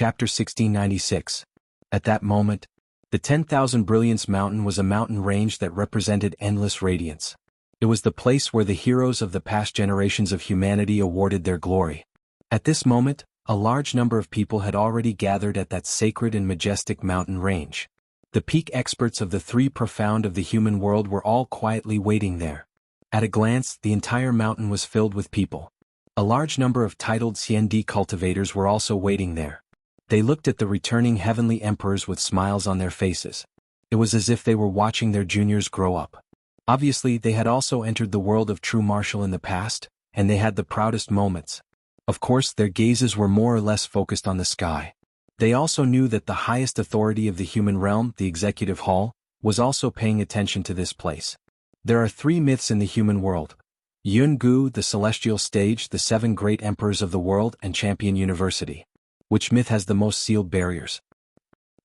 Chapter 1696. At that moment, the 10,000 Brilliance Mountain was a mountain range that represented endless radiance. It was the place where the heroes of the past generations of humanity awarded their glory. At this moment, a large number of people had already gathered at that sacred and majestic mountain range. The peak experts of the three profound of the human world were all quietly waiting there. At a glance, the entire mountain was filled with people. A large number of titled CND cultivators were also waiting there. They looked at the returning heavenly emperors with smiles on their faces. It was as if they were watching their juniors grow up. Obviously, they had also entered the world of true martial in the past, and they had the proudest moments. Of course, their gazes were more or less focused on the sky. They also knew that the highest authority of the human realm, the Executive Hall, was also paying attention to this place. There are three myths in the human world: Jianghu, the celestial stage, the seven great emperors of the world, and Champion University. Which myth has the most sealed barriers?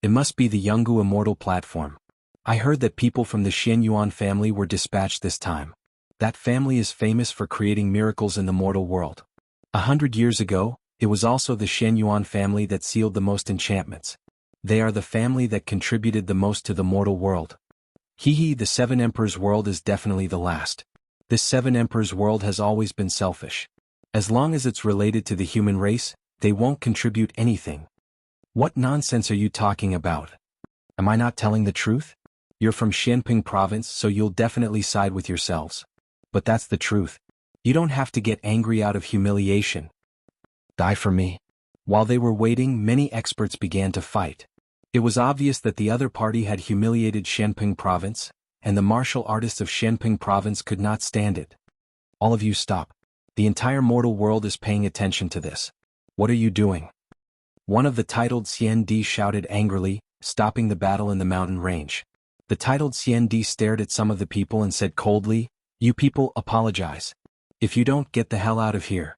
It must be the Jianghu Immortal platform. I heard that people from the Xianxia family were dispatched this time. That family is famous for creating miracles in the mortal world. 100 years ago, it was also the Xianxia family that sealed the most enchantments. They are the family that contributed the most to the mortal world. The Seven Emperors world is definitely the last. This Seven Emperors world has always been selfish. As long as it's related to the human race, they won't contribute anything. What nonsense are you talking about? Am I not telling the truth? You're from Xianping province, so you'll definitely side with yourselves. But that's the truth. You don't have to get angry out of humiliation. Die for me. While they were waiting, many experts began to fight. It was obvious that the other party had humiliated Xianping province, and the martial artists of Xianping province could not stand it. All of you stop. The entire mortal world is paying attention to this. What are you doing? One of the titled CND shouted angrily, stopping the battle in the mountain range. The titled CND stared at some of the people and said coldly, "You people, apologize. If you don't, get the hell out of here."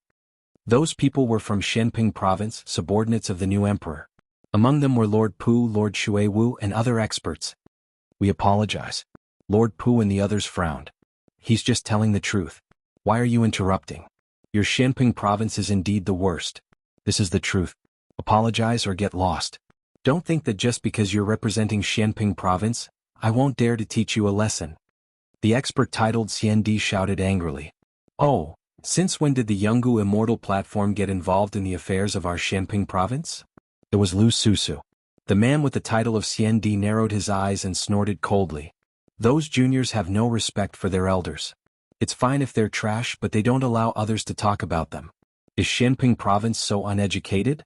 Those people were from Xianping province, subordinates of the new emperor. Among them were Lord Pu, Lord Shuiwu, and other experts. "We apologize." Lord Pu and the others frowned. "He's just telling the truth. Why are you interrupting? Your Xianping province is indeed the worst. This is the truth. Apologize or get lost. Don't think that just because you're representing Xianping province, I won't dare to teach you a lesson." The expert titled CND shouted angrily. "Oh, since when did the Jianghu Immortal platform get involved in the affairs of our Xianping province?" It was Lu Susu. The man with the title of CND narrowed his eyes and snorted coldly. "Those juniors have no respect for their elders. It's fine if they're trash, but they don't allow others to talk about them. Is Xianping province so uneducated?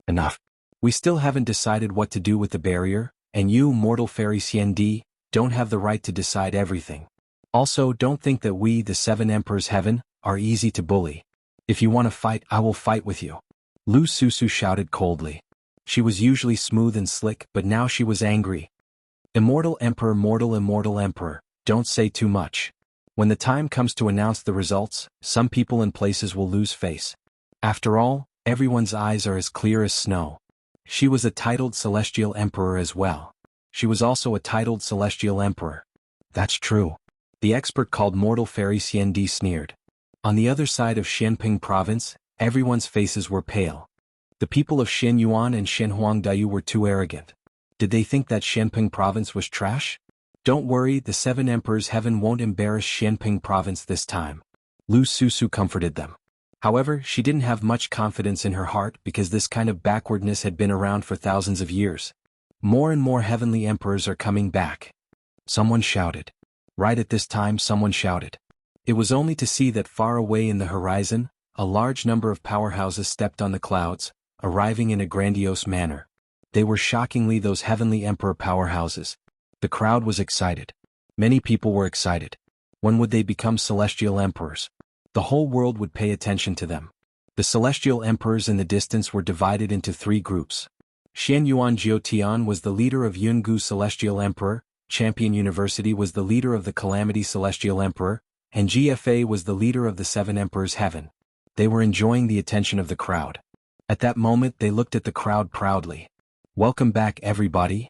Enough. We still haven't decided what to do with the barrier, and you, mortal fairy CND, don't have the right to decide everything. Also, don't think that we, the Seven Emperors Heaven, are easy to bully. If you want to fight, I will fight with you." Lu Susu shouted coldly. She was usually smooth and slick, but now she was angry. "Immortal Emperor, Immortal Emperor, don't say too much. When the time comes to announce the results, some people and places will lose face. After all, everyone's eyes are as clear as snow." She was a titled Celestial Emperor as well. She was also a titled Celestial Emperor. "That's true." The expert called Mortal Fairy CND sneered. On the other side of Xianping province, everyone's faces were pale. The people of Xianyuan and Shenhuangdayu were too arrogant. Did they think that Xianping province was trash? "Don't worry, the Seven Emperors Heaven won't embarrass Xianping province this time." Lu Susu comforted them. However, she didn't have much confidence in her heart because this kind of backwardness had been around for thousands of years. More and more heavenly emperors are coming back. Someone shouted. Right at this time, someone shouted. It was only to see that far away in the horizon, a large number of powerhouses stepped on the clouds, arriving in a grandiose manner. They were shockingly those heavenly emperor powerhouses. The crowd was excited. Many people were excited. When would they become celestial emperors? The whole world would pay attention to them. The celestial emperors in the distance were divided into three groups. Xianyuan Jiotian was the leader of Yungu Celestial Emperor, Champion University was the leader of the Calamity Celestial Emperor, and GFA was the leader of the Seven Emperors Heaven. They were enjoying the attention of the crowd. At that moment they looked at the crowd proudly. "Welcome back, everybody,"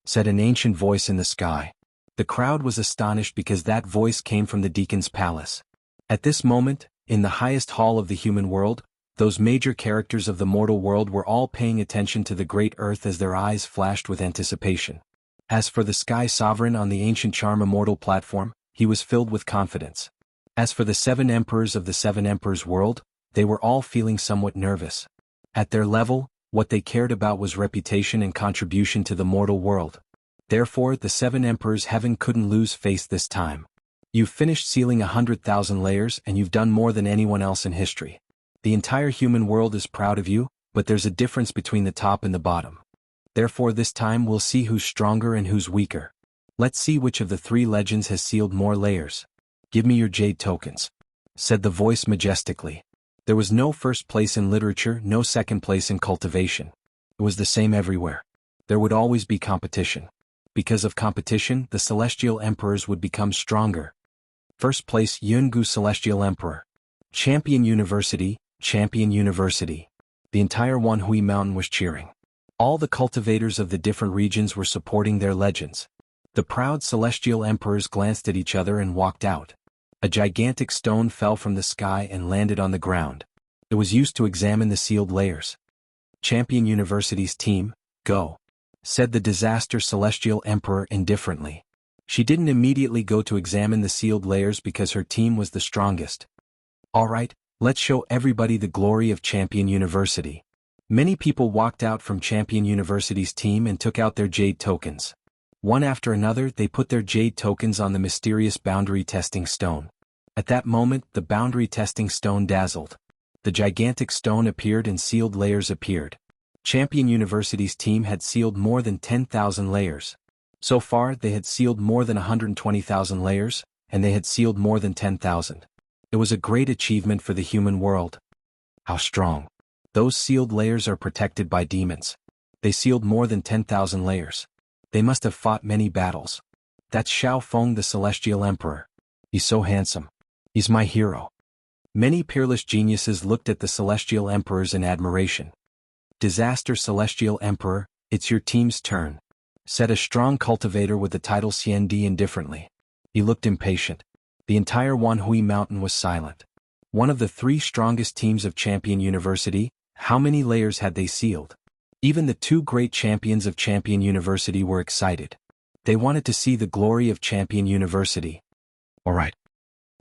said an ancient voice in the sky. The crowd was astonished because that voice came from the deacon's palace. At this moment, in the highest hall of the human world, Those major characters of the mortal world were all paying attention to the great earth as their eyes flashed with anticipation. As for the Sky Sovereign on the ancient charm Immortal platform, he was filled with confidence. As for the 7 emperors of the 7 emperors world, they were all feeling somewhat nervous. At their level, what they cared about was reputation and contribution to the mortal world. Therefore, the 7 emperors heaven couldn't lose face this time. You've finished sealing 100,000 layers and you've done more than anyone else in history. The entire human world is proud of you, but there's a difference between the top and the bottom. Therefore this time we'll see who's stronger and who's weaker. Let's see which of the 3 legends has sealed more layers. Give me your jade tokens, said the voice majestically. There was no first place in literature, no second place in cultivation. It was the same everywhere. There would always be competition. Because of competition, the celestial emperors would become stronger. First place Jianghu Celestial Emperor. Champion University, Champion University. The entire Wanhui Mountain was cheering. All the cultivators of the different regions were supporting their legends. The proud celestial emperors glanced at each other and walked out. A gigantic stone fell from the sky and landed on the ground. It was used to examine the sealed layers. Champion University's team, go, said the disaster celestial emperor indifferently. She didn't immediately go to examine the sealed layers because her team was the strongest. All right, let's show everybody the glory of Champion University. Many people walked out from Champion University's team and took out their jade tokens. One after another they put their jade tokens on the mysterious boundary testing stone. At that moment the boundary testing stone dazzled. The gigantic stone appeared and sealed layers appeared. Champion University's team had sealed more than 10,000 layers. So far they had sealed more than 120,000 layers, and they had sealed more than 10,000. It was a great achievement for the human world. How strong! Those sealed layers are protected by demons. They sealed more than 10,000 layers. They must have fought many battles. That's Xiao Feng the Celestial Emperor. He's so handsome. He's my hero. Many peerless geniuses looked at the Celestial Emperors in admiration. Disaster Celestial Emperor, it's your team's turn, said a strong cultivator with the title Xiandi indifferently. He looked impatient. The entire Wanhui Mountain was silent. One of the 3 strongest teams of Champion University, how many layers had they sealed? Even the 2 great champions of Champion University were excited. They wanted to see the glory of Champion University. Alright.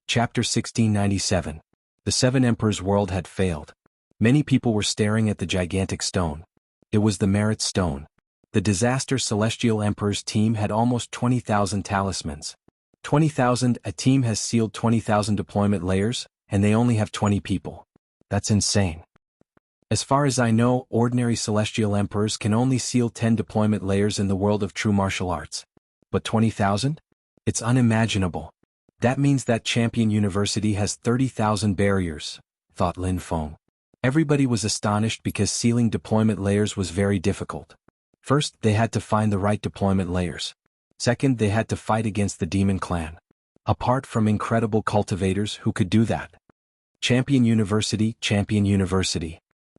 Chapter 1697. The 7 Emperors' world had failed. Many people were staring at the gigantic stone. It was the Merit Stone. The disaster Celestial Emperor's team had almost 20,000 talismans. 20,000, a team has sealed 20,000 deployment layers, and they only have 20 people. That's insane. As far as I know, ordinary Celestial Emperors can only seal 10 deployment layers in the world of true martial arts. But 20,000? It's unimaginable. That means that Champion University has 30,000 barriers, thought Lin Feng. Everybody was astonished because sealing deployment layers was very difficult. First, they had to find the right deployment layers. Second, they had to fight against the demon clan. Apart from incredible cultivators who could do that. Champion University, Champion University.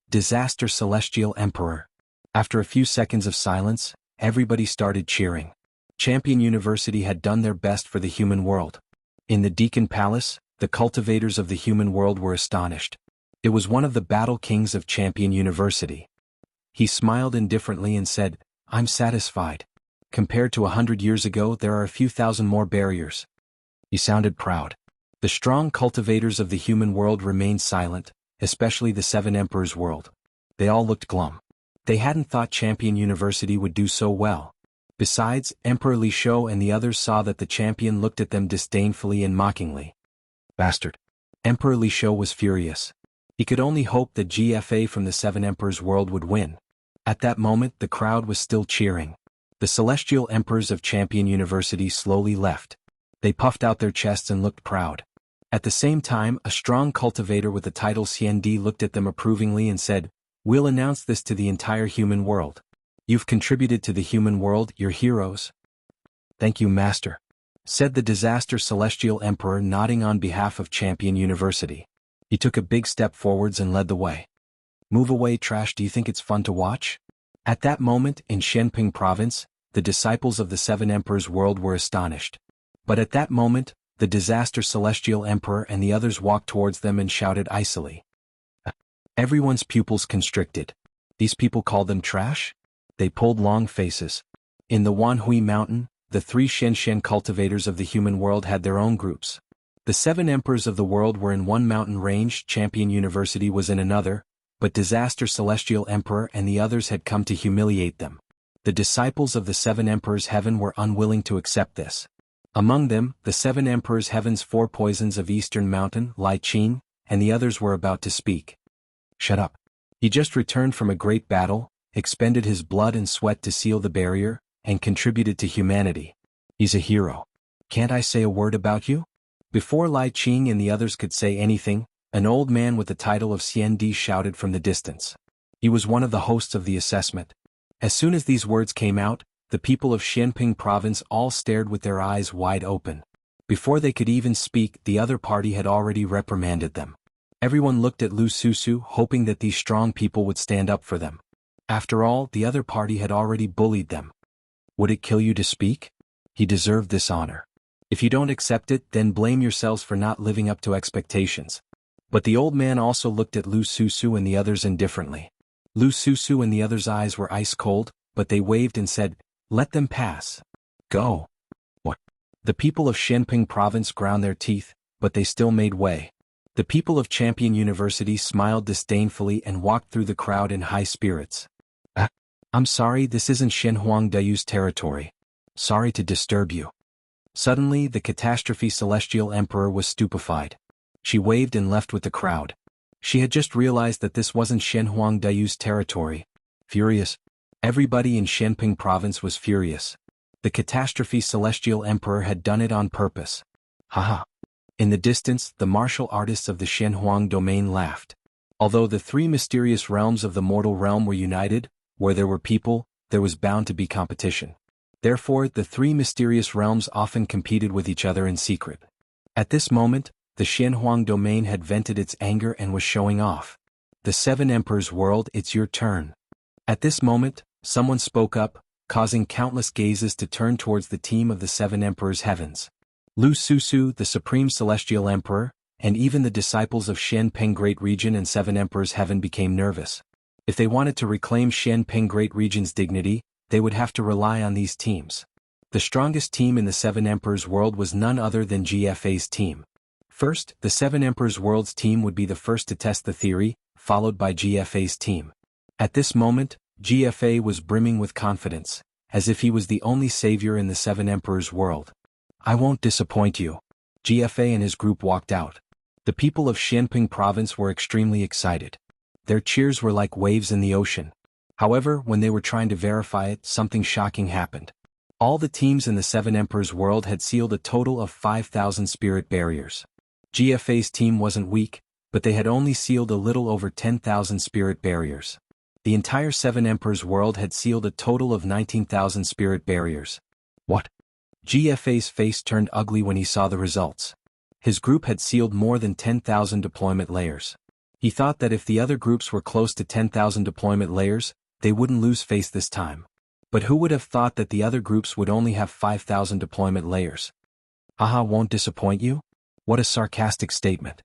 Disaster Celestial Emperor. After a few seconds of silence, everybody started cheering. Champion University had done their best for the human world. In the Deacon Palace, the cultivators of the human world were astonished. It was one of the battle kings of Champion University. He smiled indifferently and said, I'm satisfied. Compared to 100 years ago, there are a few thousand more barriers. He sounded proud. The strong cultivators of the human world remained silent, especially the 7 Emperors' world. They all looked glum. They hadn't thought Champion University would do so well. Besides, Emperor Li Shou and the others saw that the champion looked at them disdainfully and mockingly. Bastard. Emperor Li Shou was furious. He could only hope that GFA from the 7 Emperors' world would win. At that moment the crowd was still cheering. The Celestial Emperors of Champion University slowly left. They puffed out their chests and looked proud. At the same time, a strong cultivator with the title Xiandi looked at them approvingly and said, We'll announce this to the entire human world. You've contributed to the human world, you're heroes. Thank you, Master, said the disaster Celestial Emperor nodding on behalf of Champion University. He took a big step forwards and led the way. Move away, trash, do you think it's fun to watch? At that moment, in Shenping Province, the disciples of the 7 Emperors' world were astonished. But at that moment, the disaster Celestial Emperor and the others walked towards them and shouted icily. Everyone's pupils constricted. These people called them trash? They pulled long faces. In the Wanhui Mountain, the 3 Xianxia cultivators of the human world had their own groups. The 7 emperors of the world were in one mountain range, Champion University was in another, but Disaster Celestial Emperor and the others had come to humiliate them. The disciples of the 7 emperors heaven were unwilling to accept this. Among them, the 7 emperors heaven's 4 poisons of Eastern Mountain, Lai Qin, and the others were about to speak. Shut up. He just returned from a great battle, expended his blood and sweat to seal the barrier, and contributed to humanity. He's a hero. Can't I say a word about you? Before Lai Qing and the others could say anything, an old man with the title of Xian Di shouted from the distance. He was one of the hosts of the assessment. As soon as these words came out, the people of Xianping province all stared with their eyes wide open. Before they could even speak, the other party had already reprimanded them. Everyone looked at Lu Susu, hoping that these strong people would stand up for them. After all, the other party had already bullied them. Would it kill you to speak? He deserved this honor. If you don't accept it, then blame yourselves for not living up to expectations. But the old man also looked at Lu Susu and the others indifferently. Lu Susu and the others' eyes were ice cold, but they waved and said, "Let them pass. Go." What? The people of Xianping province ground their teeth, but they still made way. The people of Champion University smiled disdainfully and walked through the crowd in high spirits. I'm sorry, this isn't Shenhuang Dayu's territory. Sorry to disturb you. Suddenly, the Catastrophe Celestial Emperor was stupefied. She waved and left with the crowd. She had just realized that this wasn't Shenhuang Dayu's territory. Furious. Everybody in Xianping province was furious. The Catastrophe Celestial Emperor had done it on purpose. Haha. In the distance, the martial artists of the Shenhuang domain laughed. Although the 3 mysterious realms of the mortal realm were united, where there were people, there was bound to be competition. Therefore, the 3 mysterious realms often competed with each other in secret. At this moment, the Shenhuang domain had vented its anger and was showing off. The 7 Emperors' world, it's your turn. At this moment, someone spoke up, causing countless gazes to turn towards the team of the 7 Emperors' heavens. Lu Susu, the Supreme Celestial Emperor, and even the disciples of Xianping Great Region and 7 Emperors' Heaven became nervous. If they wanted to reclaim Xianping Great Region's dignity, they would have to rely on these teams. The strongest team in the 7 Emperors' world was none other than GFA's team. First, the 7 Emperors' world's team would be the first to test the theory, followed by GFA's team. At this moment, GFA was brimming with confidence, as if he was the only savior in the 7 Emperors' world. I won't disappoint you. GFA and his group walked out. The people of Xianping province were extremely excited. Their cheers were like waves in the ocean. However, when they were trying to verify it, something shocking happened. All the teams in the 7 Emperors' world had sealed a total of 5,000 spirit barriers. GFA's team wasn't weak, but they had only sealed a little over 10,000 spirit barriers. The entire 7 Emperors' world had sealed a total of 19,000 spirit barriers. What? GFA's face turned ugly when he saw the results. His group had sealed more than 10,000 deployment layers. He thought that if the other groups were close to 10,000 deployment layers, they wouldn't lose face this time. But who would have thought that the other groups would only have 5,000 deployment layers? Haha, won't disappoint you? What a sarcastic statement.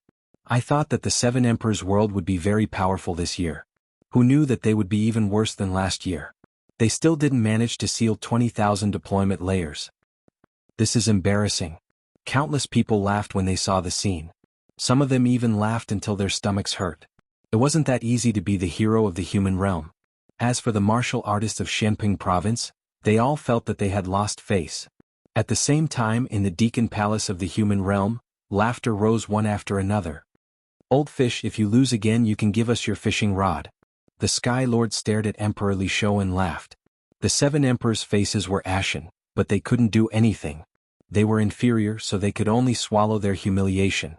I thought that the 7 Emperors' world would be very powerful this year. Who knew that they would be even worse than last year? They still didn't manage to seal 20,000 deployment layers. This is embarrassing. Countless people laughed when they saw the scene. Some of them even laughed until their stomachs hurt. It wasn't that easy to be the hero of the human realm. As for the martial artists of Xianping province, they all felt that they had lost face. At the same time, in the Deacon Palace of the human realm, laughter rose one after another. Old fish, if you lose again you can give us your fishing rod. The Sky Lord stared at Emperor Li Shou and laughed. The 7 emperors' faces were ashen, but they couldn't do anything. They were inferior, so they could only swallow their humiliation.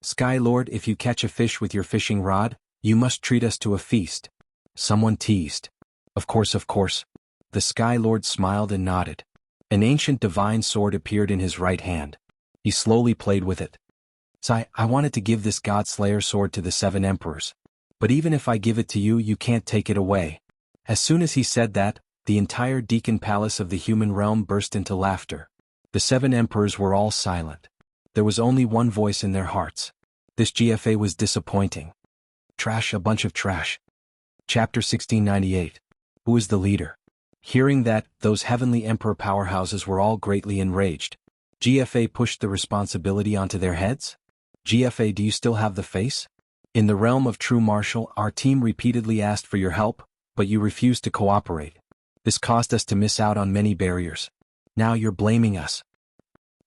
Sky Lord, if you catch a fish with your fishing rod, you must treat us to a feast. Someone teased. Of course. The Sky Lord smiled and nodded. An ancient divine sword appeared in his right hand. He slowly played with it. I wanted to give this God-Slayer sword to the 7 emperors. But even if I give it to you, you can't take it away. As soon as he said that, the entire Deacon Palace of the human realm burst into laughter. The 7 emperors were all silent. There was only one voice in their hearts. This GFA was disappointing. trash, a bunch of trash. Chapter 1698. Who is the leader? Hearing that, those heavenly emperor powerhouses were all greatly enraged. GFA pushed the responsibility onto their heads? GFA, do you still have the face? In the realm of true martial, our team repeatedly asked for your help, but you refused to cooperate. This caused us to miss out on many barriers. Now you're blaming us.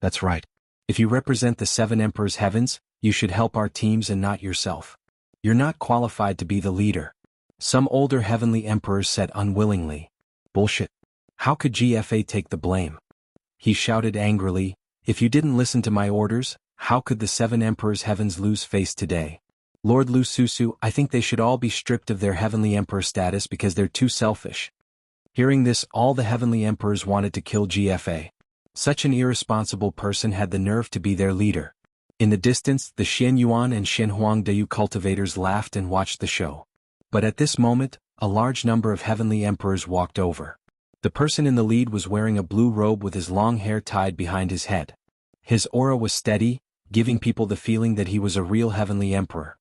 That's right. If you represent the 7 Emperors' heavens, you should help our teams and not yourself. You're not qualified to be the leader. Some older heavenly emperors said unwillingly. Bullshit. How could GFA take the blame? He shouted angrily, if you didn't listen to my orders, how could the 7 Emperors' heavens lose face today? Lord Lu Susu, I think they should all be stripped of their heavenly emperor status because they're too selfish. Hearing this, all the heavenly emperors wanted to kill GFA. Such an irresponsible person had the nerve to be their leader. In the distance, the Xianyuan and Xinhuangdayu cultivators laughed and watched the show. But at this moment, a large number of heavenly emperors walked over. The person in the lead was wearing a blue robe with his long hair tied behind his head. His aura was steady, giving people the feeling that he was a real heavenly emperor.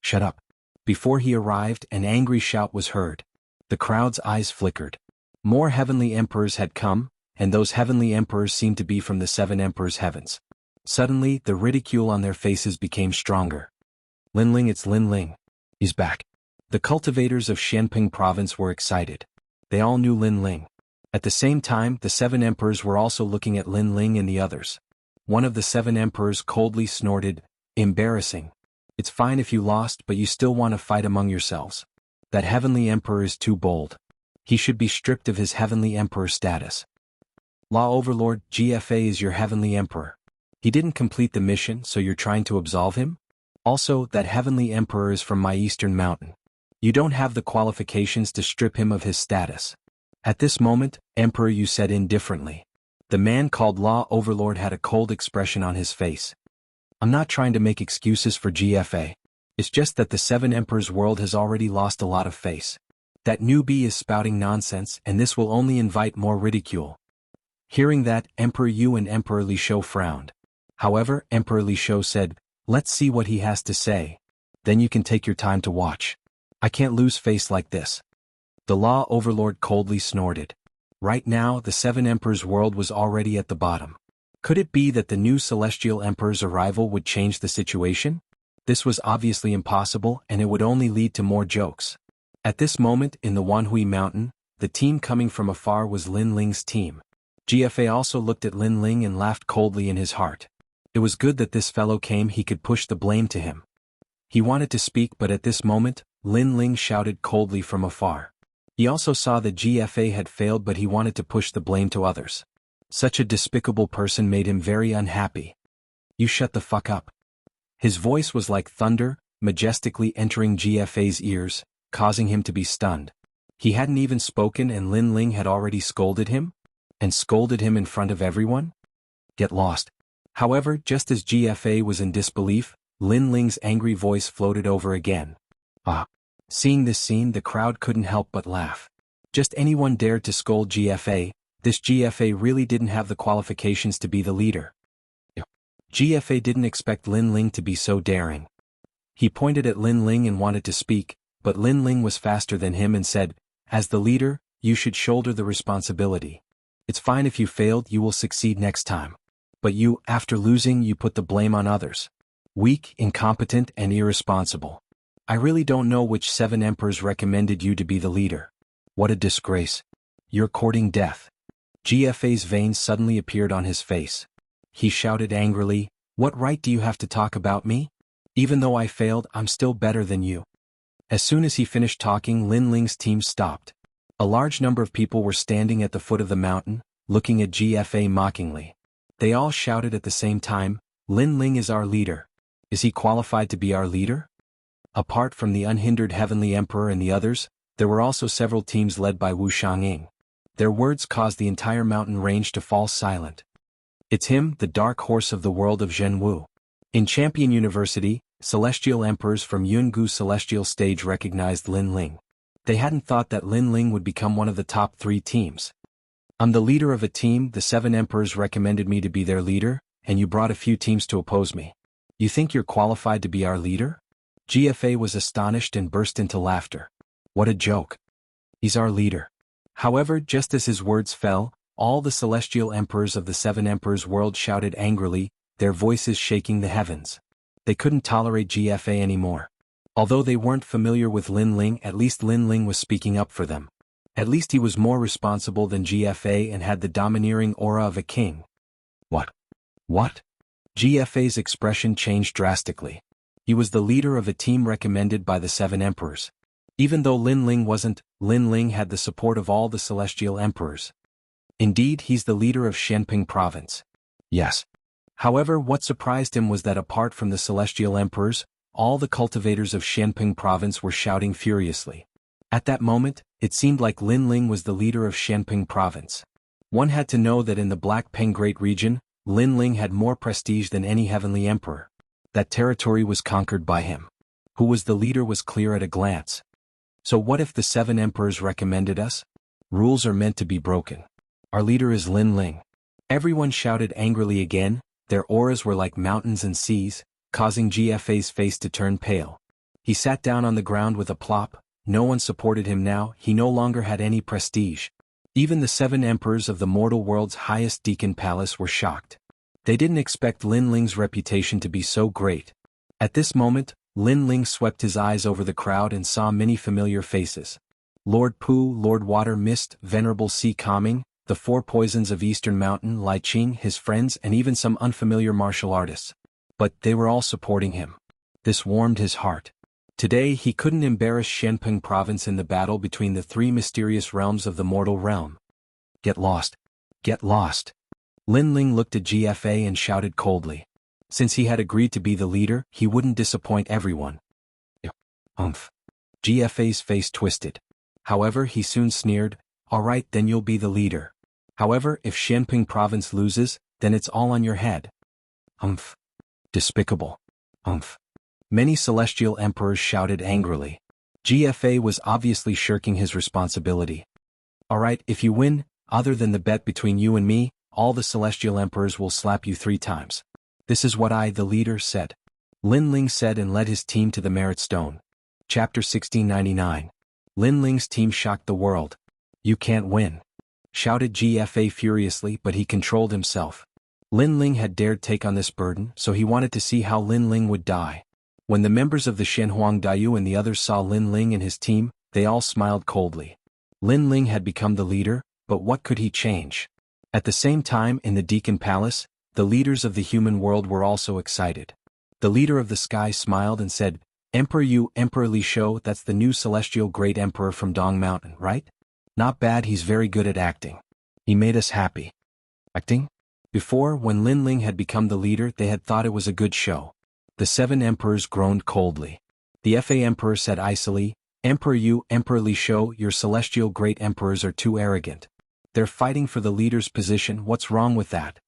Shut up. Before he arrived, an angry shout was heard. The crowd's eyes flickered. More heavenly emperors had come, and those heavenly emperors seemed to be from the 7 Emperors' heavens. Suddenly, the ridicule on their faces became stronger. Linling, it's Linling. He's back. The cultivators of Xianping province were excited. They all knew Linling. At the same time, the 7 emperors were also looking at Linling and the others. One of the 7 emperors coldly snorted, embarrassing. It's fine if you lost, but you still want to fight among yourselves. That heavenly emperor is too bold. He should be stripped of his heavenly emperor status. Law Overlord, GFA is your heavenly emperor. He didn't complete the mission, so you're trying to absolve him? Also, that heavenly emperor is from my eastern mountain. You don't have the qualifications to strip him of his status. At this moment, Emperor Yu said indifferently. The man called Law Overlord had a cold expression on his face. I'm not trying to make excuses for GFA. It's just that the 7 Emperors' world has already lost a lot of face. That newbie is spouting nonsense, and this will only invite more ridicule. Hearing that, Emperor Yu and Emperor Li Shou frowned. However, Emperor Li Shou said, let's see what he has to say. Then you can take your time to watch. I can't lose face like this. The Law Overlord coldly snorted. Right now, the 7 Emperors' world was already at the bottom. Could it be that the new Celestial Emperor's arrival would change the situation? This was obviously impossible, and it would only lead to more jokes. At this moment, in the Wanhui Mountain, the team coming from afar was Lin Ling's team. GFA also looked at Lin Ling and laughed coldly in his heart. It was good that this fellow came, he could push the blame to him. He wanted to speak, but at this moment, Lin Ling shouted coldly from afar. He also saw that GFA had failed, but he wanted to push the blame to others. Such a despicable person made him very unhappy. You shut the fuck up. His voice was like thunder, majestically entering GFA's ears, causing him to be stunned. He hadn't even spoken and Lin Ling had already scolded him? And scolded him in front of everyone? Get lost. However, just as GFA was in disbelief, Lin Ling's angry voice floated over again. Ah. Seeing this scene, the crowd couldn't help but laugh. Just anyone dared to scold GFA. This GFA really didn't have the qualifications to be the leader. GFA didn't expect Lin Ling to be so daring. He pointed at Lin Ling and wanted to speak, but Lin Ling was faster than him and said, as the leader, you should shoulder the responsibility. It's fine if you failed, you will succeed next time. But you, after losing, you put the blame on others. Weak, incompetent, and irresponsible. I really don't know which 7 emperors recommended you to be the leader. What a disgrace. You're courting death. GFA's veins suddenly appeared on his face. He shouted angrily, what right do you have to talk about me? Even though I failed, I'm still better than you. As soon as he finished talking, Lin Ling's team stopped. A large number of people were standing at the foot of the mountain, looking at GFA mockingly. They all shouted at the same time, Lin Ling is our leader. Is he qualified to be our leader? Apart from the unhindered Heavenly Emperor and the others, there were also several teams led by Wu Shanging. Their words caused the entire mountain range to fall silent. It's him, the dark horse of the world of Jianghu. In Champion University, celestial emperors from Yungu Celestial Stage recognized Lin Ling. They hadn't thought that Lin Ling would become one of the top 3 teams. I'm the leader of a team, the 7 emperors recommended me to be their leader, and you brought a few teams to oppose me. You think you're qualified to be our leader? GFA was astonished and burst into laughter. What a joke. He's our leader. However, just as his words fell, all the celestial emperors of the 7 emperors' world shouted angrily, their voices shaking the heavens. They couldn't tolerate GFA anymore. Although they weren't familiar with Lin Ling, at least Lin Ling was speaking up for them. At least he was more responsible than GFA and had the domineering aura of a king. What? What? GFA's expression changed drastically. He was the leader of a team recommended by the 7 emperors. Even though Lin Ling wasn't, Lin Ling had the support of all the celestial emperors. Indeed, he's the leader of Xianping province. Yes. However, what surprised him was that apart from the celestial emperors, all the cultivators of Xianping province were shouting furiously. At that moment, it seemed like Lin Ling was the leader of Xianping province. One had to know that in the Black Peng Great region, Lin Ling had more prestige than any heavenly emperor. That territory was conquered by him. Who was the leader was clear at a glance. So what if the 7 emperors recommended us? Rules are meant to be broken. Our leader is Lin Ling. Everyone shouted angrily again, their auras were like mountains and seas, causing GFA's face to turn pale. He sat down on the ground with a plop, no one supported him now, he no longer had any prestige. Even the 7 emperors of the mortal world's highest deacon palace were shocked. They didn't expect Lin Ling's reputation to be so great. At this moment, Lin Ling swept his eyes over the crowd and saw many familiar faces. Lord Pu, Lord Water Mist, Venerable Sea Calming, the 4 poisons of Eastern Mountain, Lai Qing, his friends, and even some unfamiliar martial artists. But they were all supporting him. This warmed his heart. Today he couldn't embarrass Xianping province in the battle between the 3 mysterious realms of the mortal realm. Get lost. Get lost. Lin Ling looked at GFA and shouted coldly. Since he had agreed to be the leader, he wouldn't disappoint everyone. GFA's face twisted. However, he soon sneered, all right, then you'll be the leader. However, if Xianping province loses, then it's all on your head. Despicable. Many celestial emperors shouted angrily. GFA was obviously shirking his responsibility. All right, if you win, other than the bet between you and me, all the celestial emperors will slap you 3 times. This is what I, the leader, said. Lin Ling said and led his team to the Merit Stone. Chapter 1699. Lin Ling's team shocked the world. You can't win. Shouted GFA furiously, but he controlled himself. Lin Ling had dared take on this burden, so he wanted to see how Lin Ling would die. When the members of the Shenhuang Daiyu and the others saw Lin Ling and his team, they all smiled coldly. Lin Ling had become the leader, but what could he change? At the same time, in the Deacon Palace, the leaders of the human world were also excited. The leader of the sky smiled and said, Emperor Yu, Emperor Li Shou, that's the new celestial great emperor from Dong Mountain, right? Not bad, he's very good at acting. He made us happy. Acting? Before, when Lin Ling had become the leader, they had thought it was a good show. The 7 emperors groaned coldly. The FA emperor said icily, Emperor Yu, Emperor Li Shou, your celestial great emperors are too arrogant. They're fighting for the leader's position, what's wrong with that?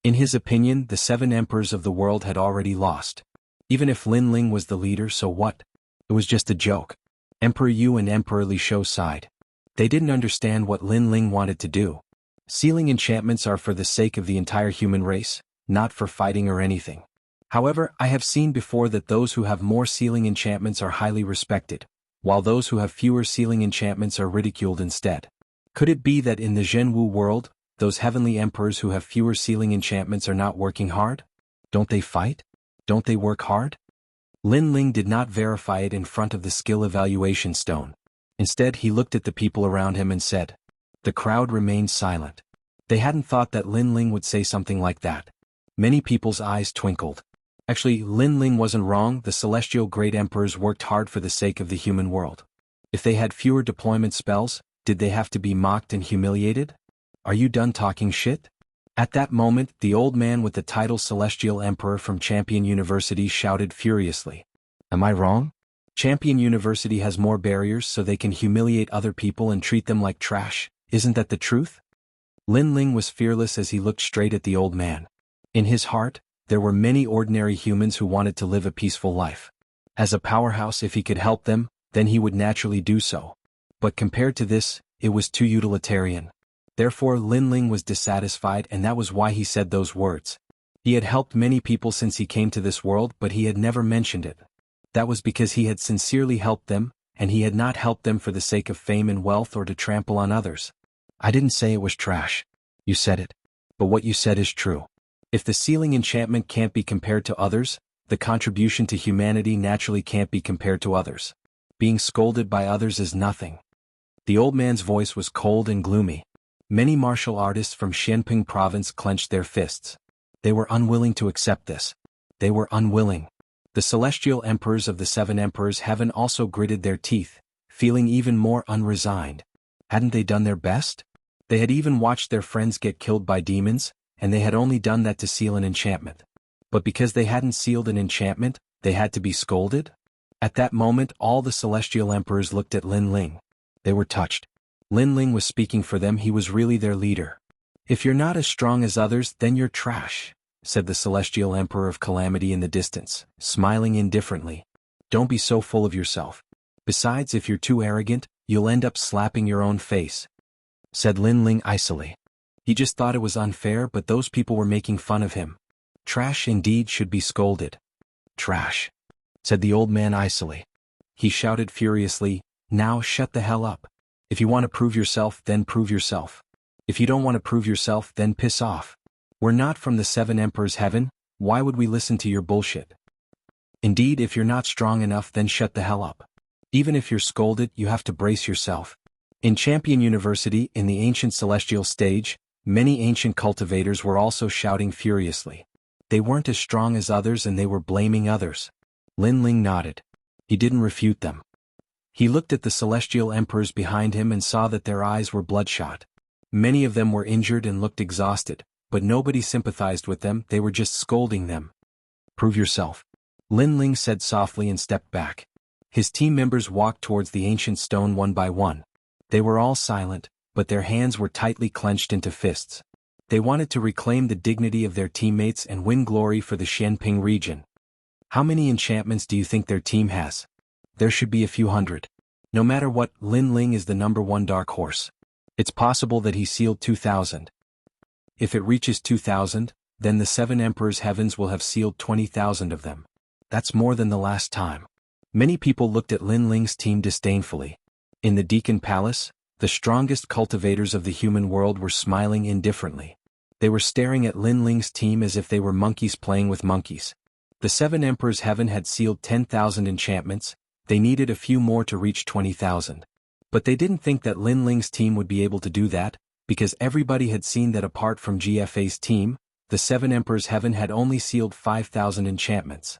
In his opinion, the 7 emperors of the world had already lost. Even if Lin Ling was the leader, so what? It was just a joke. Emperor Yu and Emperor Li Shou sighed. They didn't understand what Lin Ling wanted to do. Sealing enchantments are for the sake of the entire human race, not for fighting or anything. However, I have seen before that those who have more sealing enchantments are highly respected, while those who have fewer sealing enchantments are ridiculed instead. Could it be that in the Jianghu world, those heavenly emperors who have fewer sealing enchantments are not working hard? Don't they fight? Don't they work hard? Lin Ling did not verify it in front of the skill evaluation stone. Instead, he looked at the people around him and said. The crowd remained silent. They hadn't thought that Lin Ling would say something like that. Many people's eyes twinkled. Actually, Lin Ling wasn't wrong, the celestial great emperors worked hard for the sake of the human world. If they had fewer deployment spells, did they have to be mocked and humiliated? Are you done talking shit? At that moment, the old man with the title Celestial Emperor from Champion University shouted furiously. Am I wrong? Champion University has more barriers so they can humiliate other people and treat them like trash, isn't that the truth? Lin Ling was fearless as he looked straight at the old man. In his heart, there were many ordinary humans who wanted to live a peaceful life. As a powerhouse, if he could help them, then he would naturally do so. But compared to this, it was too utilitarian. Therefore Lin Ling was dissatisfied, and that was why he said those words. He had helped many people since he came to this world, but he had never mentioned it. That was because he had sincerely helped them, and he had not helped them for the sake of fame and wealth or to trample on others. I didn't say it was trash. You said it. But what you said is true. If the sealing enchantment can't be compared to others, the contribution to humanity naturally can't be compared to others. Being scolded by others is nothing. The old man's voice was cold and gloomy. Many martial artists from Xianping province clenched their fists. They were unwilling to accept this. They were unwilling. The celestial emperors of the seven emperors' heaven also gritted their teeth, feeling even more unresigned. Hadn't they done their best? They had even watched their friends get killed by demons, and they had only done that to seal an enchantment. But because they hadn't sealed an enchantment, they had to be scolded? At that moment all the celestial emperors looked at Lin Ling. They were touched. Lin Ling was speaking for them, he was really their leader. If you're not as strong as others, then you're trash, said the celestial emperor of calamity in the distance, smiling indifferently. Don't be so full of yourself. Besides, if you're too arrogant, you'll end up slapping your own face, said Lin Ling icily. He just thought it was unfair, but those people were making fun of him. Trash indeed should be scolded. Trash, said the old man icily. He shouted furiously, now shut the hell up. If you want to prove yourself, then prove yourself. If you don't want to prove yourself, then piss off. We're not from the seven emperors' heaven, why would we listen to your bullshit? Indeed, if you're not strong enough, then shut the hell up. Even if you're scolded, you have to brace yourself. In Champion University, in the ancient celestial stage, many ancient cultivators were also shouting furiously. They weren't as strong as others and they were blaming others. Lin Ling nodded. He didn't refute them. He looked at the celestial emperors behind him and saw that their eyes were bloodshot. Many of them were injured and looked exhausted, but nobody sympathized with them, they were just scolding them. Prove yourself, Lin Ling said softly and stepped back. His team members walked towards the ancient stone one by one. They were all silent, but their hands were tightly clenched into fists. They wanted to reclaim the dignity of their teammates and win glory for the Xianping region. How many enchantments do you think their team has? There should be a few hundred. No matter what, Lin Ling is the #1 dark horse. It's possible that he sealed 2,000. If it reaches 2,000, then the seven emperors' heavens will have sealed 20,000 of them. That's more than the last time. Many people looked at Lin Ling's team disdainfully. In the Deacon Palace, the strongest cultivators of the human world were smiling indifferently. They were staring at Lin Ling's team as if they were monkeys playing with monkeys. The seven emperors' heaven had sealed 10,000 enchantments, they needed a few more to reach 20,000. But they didn't think that Lin Ling's team would be able to do that, because everybody had seen that apart from GFA's team, the seven emperors' heaven had only sealed 5,000 enchantments.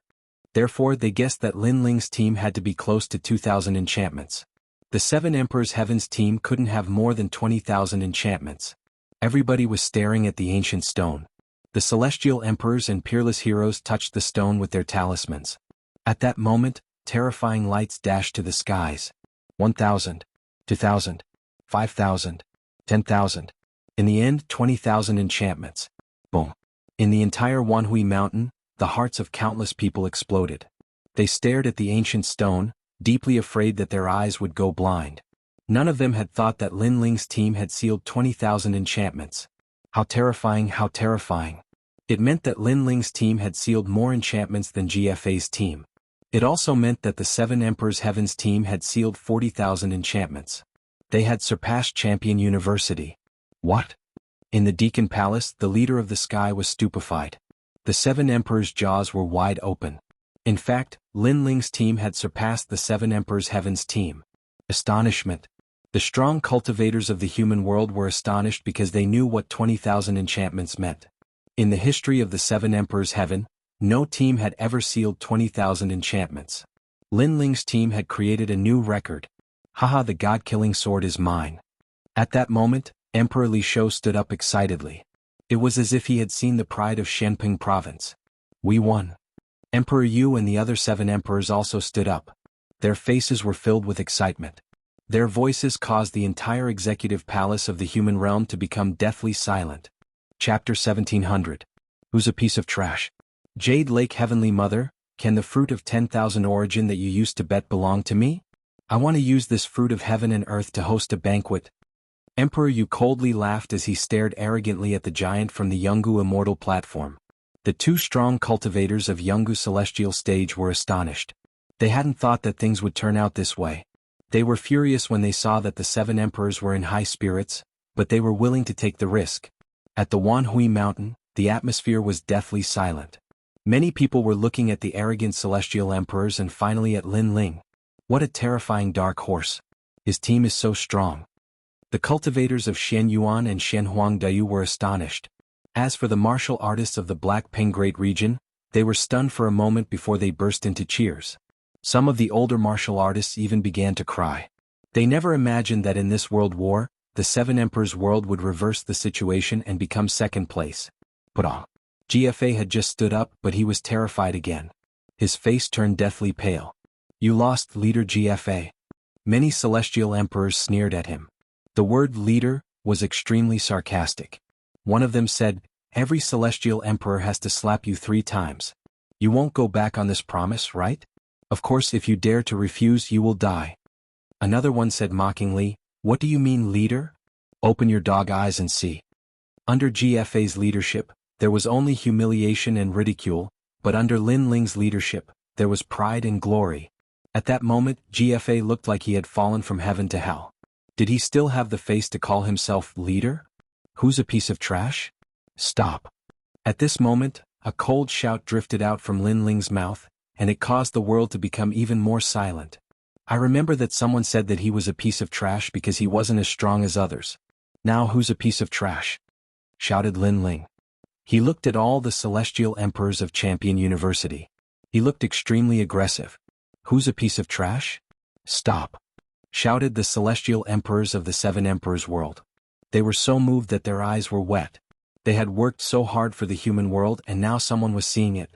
Therefore they guessed that Lin Ling's team had to be close to 2,000 enchantments. The seven emperors' heaven's team couldn't have more than 20,000 enchantments. Everybody was staring at the ancient stone. The celestial emperors and peerless heroes touched the stone with their talismans. At that moment, terrifying lights dashed to the skies. 1,000, 2,000, 5,000, 10,000. In the end, 20,000 enchantments. Boom. In the entire Wanhui mountain, the hearts of countless people exploded. They stared at the ancient stone, deeply afraid that their eyes would go blind. None of them had thought that Lin Ling's team had sealed 20,000 enchantments. How terrifying, how terrifying. It meant that Lin Ling's team had sealed more enchantments than GFA's team. It also meant that the seven emperors' heavens team had sealed 40,000 enchantments. They had surpassed Champion University. What? In the Deacon Palace, the leader of the sky was stupefied. The seven emperors' jaws were wide open. In fact, Lin Ling's team had surpassed the seven emperors' heavens team. Astonishment. The strong cultivators of the human world were astonished because they knew what 20,000 enchantments meant. In the history of the seven emperors' heaven, no team had ever sealed 20,000 enchantments. Lin Ling's team had created a new record. Haha, the god-killing sword is mine. At that moment, Emperor Li Shou stood up excitedly. It was as if he had seen the pride of Xianping province. We won. Emperor Yu and the other seven emperors also stood up. Their faces were filled with excitement. Their voices caused the entire executive palace of the human realm to become deathly silent. Chapter 1700. Who's a piece of trash? Jade Lake Heavenly Mother, can the fruit of 10,000 origin that you used to bet belong to me? I want to use this fruit of heaven and earth to host a banquet. Emperor Yu coldly laughed as he stared arrogantly at the giant from the Jianghu Immortal platform. The two strong cultivators of Jianghu celestial stage were astonished. They hadn't thought that things would turn out this way. They were furious when they saw that the 7 emperors were in high spirits, but they were willing to take the risk. At the Wanhui Mountain, the atmosphere was deathly silent. Many people were looking at the arrogant celestial emperors and finally at Lin Ling. What a terrifying dark horse. His team is so strong. The cultivators of Shenyuan and Shenhuangdayu were astonished. As for the martial artists of the Black Ping Great Region, they were stunned for a moment before they burst into cheers. Some of the older martial artists even began to cry. They never imagined that in this world war, the 7 emperors' world would reverse the situation and become second place. But GFA had just stood up, but he was terrified again. His face turned deathly pale. You lost, leader GFA. Many celestial emperors sneered at him. The word leader was extremely sarcastic. One of them said, every celestial emperor has to slap you 3 times. You won't go back on this promise, right? Of course, if you dare to refuse, you will die. Another one said mockingly, what do you mean, leader? Open your dog eyes and see. Under GFA's leadership, there was only humiliation and ridicule, but under Lin Ling's leadership, there was pride and glory. At that moment, GFA looked like he had fallen from heaven to hell. Did he still have the face to call himself leader? Who's a piece of trash? Stop. At this moment, a cold shout drifted out from Lin Ling's mouth, and it caused the world to become even more silent. I remember that someone said that he was a piece of trash because he wasn't as strong as others. Now who's a piece of trash? Shouted Lin Ling. He looked at all the celestial emperors of Champion University. He looked extremely aggressive. Who's a piece of trash? Stop. Shouted the celestial emperors of the 7 emperors world. They were so moved that their eyes were wet. They had worked so hard for the human world and now someone was seeing it.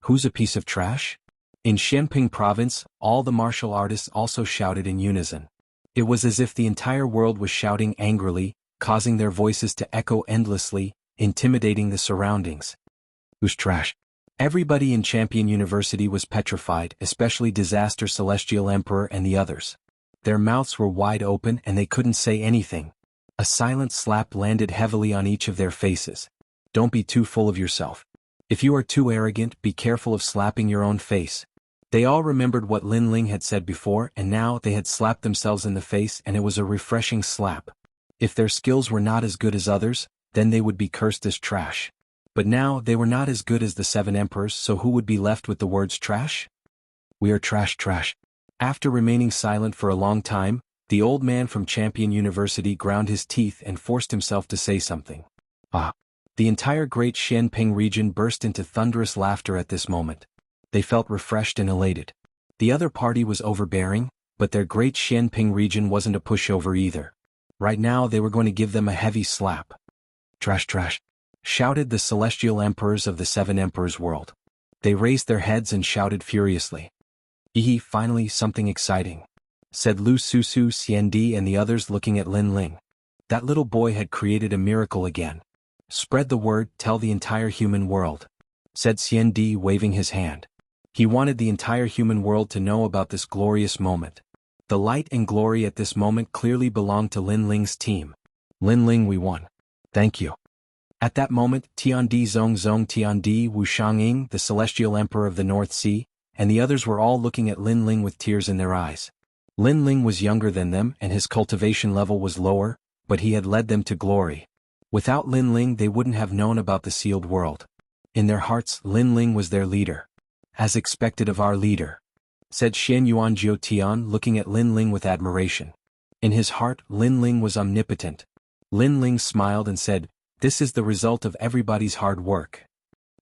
Who's a piece of trash? In Xianping province, all the martial artists also shouted in unison. It was as if the entire world was shouting angrily, causing their voices to echo endlessly, intimidating the surroundings. Who's trash? Everybody in Champion University was petrified, especially Disaster Celestial Emperor and the others. Their mouths were wide open and they couldn't say anything. A silent slap landed heavily on each of their faces. Don't be too full of yourself. If you are too arrogant, be careful of slapping your own face. They all remembered what Lin Ling had said before and now they had slapped themselves in the face and it was a refreshing slap. If their skills were not as good as others, then they would be cursed as trash. But now they were not as good as the 7 emperors, so who would be left with the words trash? We are trash. After remaining silent for a long time, the old man from Champion University ground his teeth and forced himself to say something. The entire Great Xianping region burst into thunderous laughter at this moment. They felt refreshed and elated. The other party was overbearing, but their Great Xianping region wasn't a pushover either. Right now they were going to give them a heavy slap. Trash, shouted the celestial emperors of the 7 emperors world. They raised their heads and shouted furiously. Finally something exciting, said Lu Susu Xiandi and the others looking at Lin Ling. That little boy had created a miracle again. Spread the word, tell the entire human world, said Xiandi waving his hand. He wanted the entire human world to know about this glorious moment. The light and glory at this moment clearly belonged to Lin Ling's team. Lin Ling, we won. Thank you. At that moment, Tiandi Zong Tiandi Wu Shanging, the celestial emperor of the North Sea, and the others were all looking at Lin Ling with tears in their eyes. Lin Ling was younger than them and his cultivation level was lower, but he had led them to glory. Without Lin Ling they wouldn't have known about the sealed world. In their hearts, Lin Ling was their leader. As expected of our leader, said Xian Yuan Jiu Tian looking at Lin Ling with admiration. In his heart, Lin Ling was omnipotent. Lin Ling smiled and said, this is the result of everybody's hard work.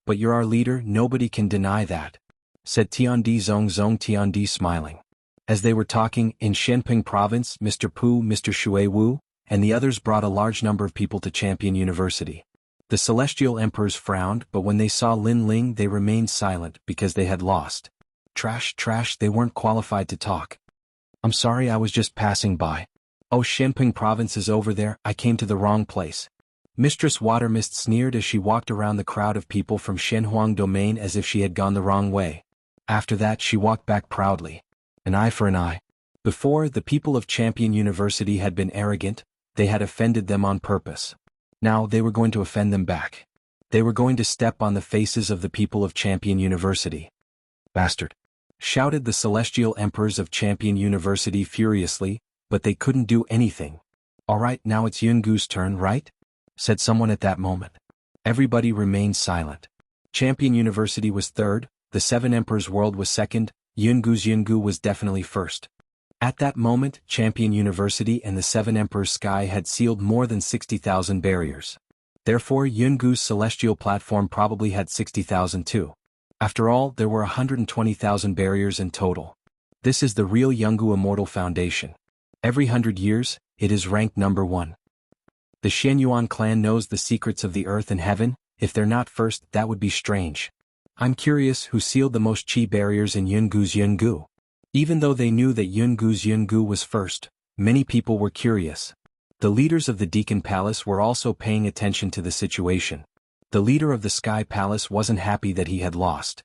But you're our leader, nobody can deny that, said Tiandi Zong Tiandi smiling. As they were talking, in Xianping province, Mr. Pu, Mr. Shui Wu, and the others brought a large number of people to Champion University. The celestial emperors frowned, but when they saw Lin Ling they remained silent because they had lost. Trash, they weren't qualified to talk. I'm sorry, I was just passing by. Oh, Xianping province is over there, I came to the wrong place. Mistress Watermist sneered as she walked around the crowd of people from Shenhuang domain as if she had gone the wrong way. After that she walked back proudly. An eye for an eye. Before, the people of Champion University had been arrogant, they had offended them on purpose. Now they were going to offend them back. They were going to step on the faces of the people of Champion University. Bastard. shouted the celestial emperors of Champion University furiously, but they couldn't do anything. Alright, now it's Jianghu's turn, right? Said someone at that moment. Everybody remained silent. Champion University was third, the Seven Emperors World was second, Jianghu was definitely first. At that moment, Champion University and the Seven Emperors Sky had sealed more than 60,000 barriers. Therefore, Jianghu's celestial platform probably had 60,000 too. After all, there were 120,000 barriers in total. This is the real Jianghu Immortal Foundation. Every 100 years, it is ranked number 1. The Xianyuan clan knows the secrets of the earth and heaven. If they're not first, that would be strange. I'm curious who sealed the most chi barriers in Jianghu's Jianghu. Even though they knew that Jianghu's Jianghu was first, many people were curious. The leaders of the Deacon Palace were also paying attention to the situation. The leader of the Sky Palace wasn't happy that he had lost.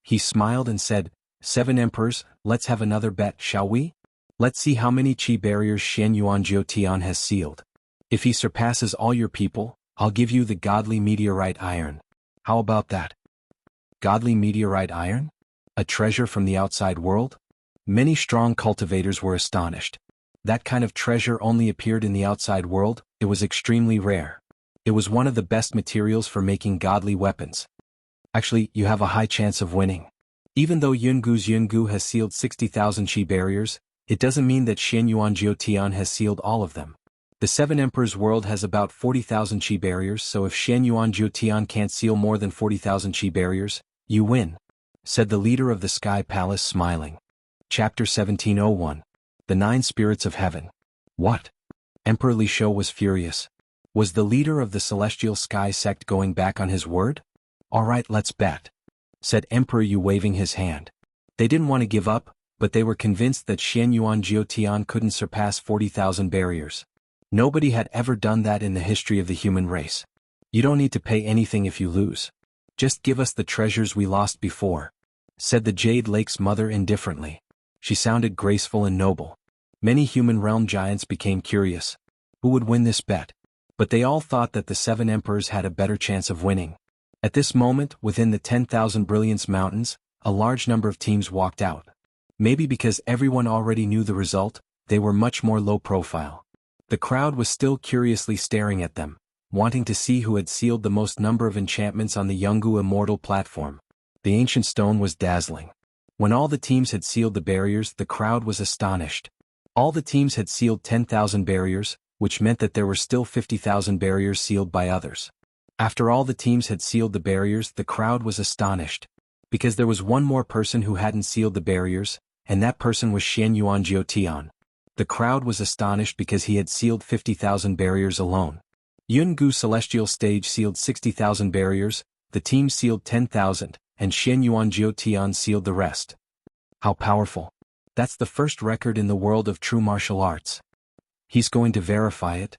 He smiled and said, "Seven Emperors, let's have another bet, shall we? Let's see how many chi barriers Xianyuan Jiutian has sealed. If he surpasses all your people, I'll give you the godly meteorite iron. How about that?" Godly meteorite iron? A treasure from the outside world? Many strong cultivators were astonished. That kind of treasure only appeared in the outside world. It was extremely rare. It was one of the best materials for making godly weapons. Actually, you have a high chance of winning. Even though Jianghu's Jianghu has sealed 60,000 chi barriers, it doesn't mean that Xianyuan Jiutian has sealed all of them. The Seven Emperors World has about 40,000 chi barriers, so if Xianyuan Jiutian can't seal more than 40,000 chi barriers, you win, said the leader of the Sky Palace smiling. Chapter 1701. The Nine Spirits of Heaven. What? Emperor Li Shou was furious. Was the leader of the Celestial Sky sect going back on his word? Alright, let's bet, said Emperor Yu waving his hand. They didn't want to give up, but they were convinced that Xianyuan Jiutian couldn't surpass 40,000 barriers. Nobody had ever done that in the history of the human race. You don't need to pay anything if you lose. Just give us the treasures we lost before, said the Jade Lake's mother indifferently. She sounded graceful and noble. Many human realm giants became curious. Who would win this bet? But they all thought that the Seven Emperors had a better chance of winning. At this moment, within the 10,000 Brilliance Mountains, a large number of teams walked out. Maybe because everyone already knew the result, they were much more low profile. The crowd was still curiously staring at them, wanting to see who had sealed the most number of enchantments on the Jianghu Immortal platform. The ancient stone was dazzling. When all the teams had sealed the barriers, the crowd was astonished. All the teams had sealed 10,000 barriers, which meant that there were still 50,000 barriers sealed by others. After all the teams had sealed the barriers, the crowd was astonished. Because there was one more person who hadn't sealed the barriers, and that person was Xianyuan Jiutian. The crowd was astonished because he had sealed 50,000 barriers alone. Jianghu Celestial Stage sealed 60,000 barriers, the team sealed 10,000, and Xianyuan Jiutian sealed the rest. How powerful. That's the first record in the world of true martial arts. He's going to verify it.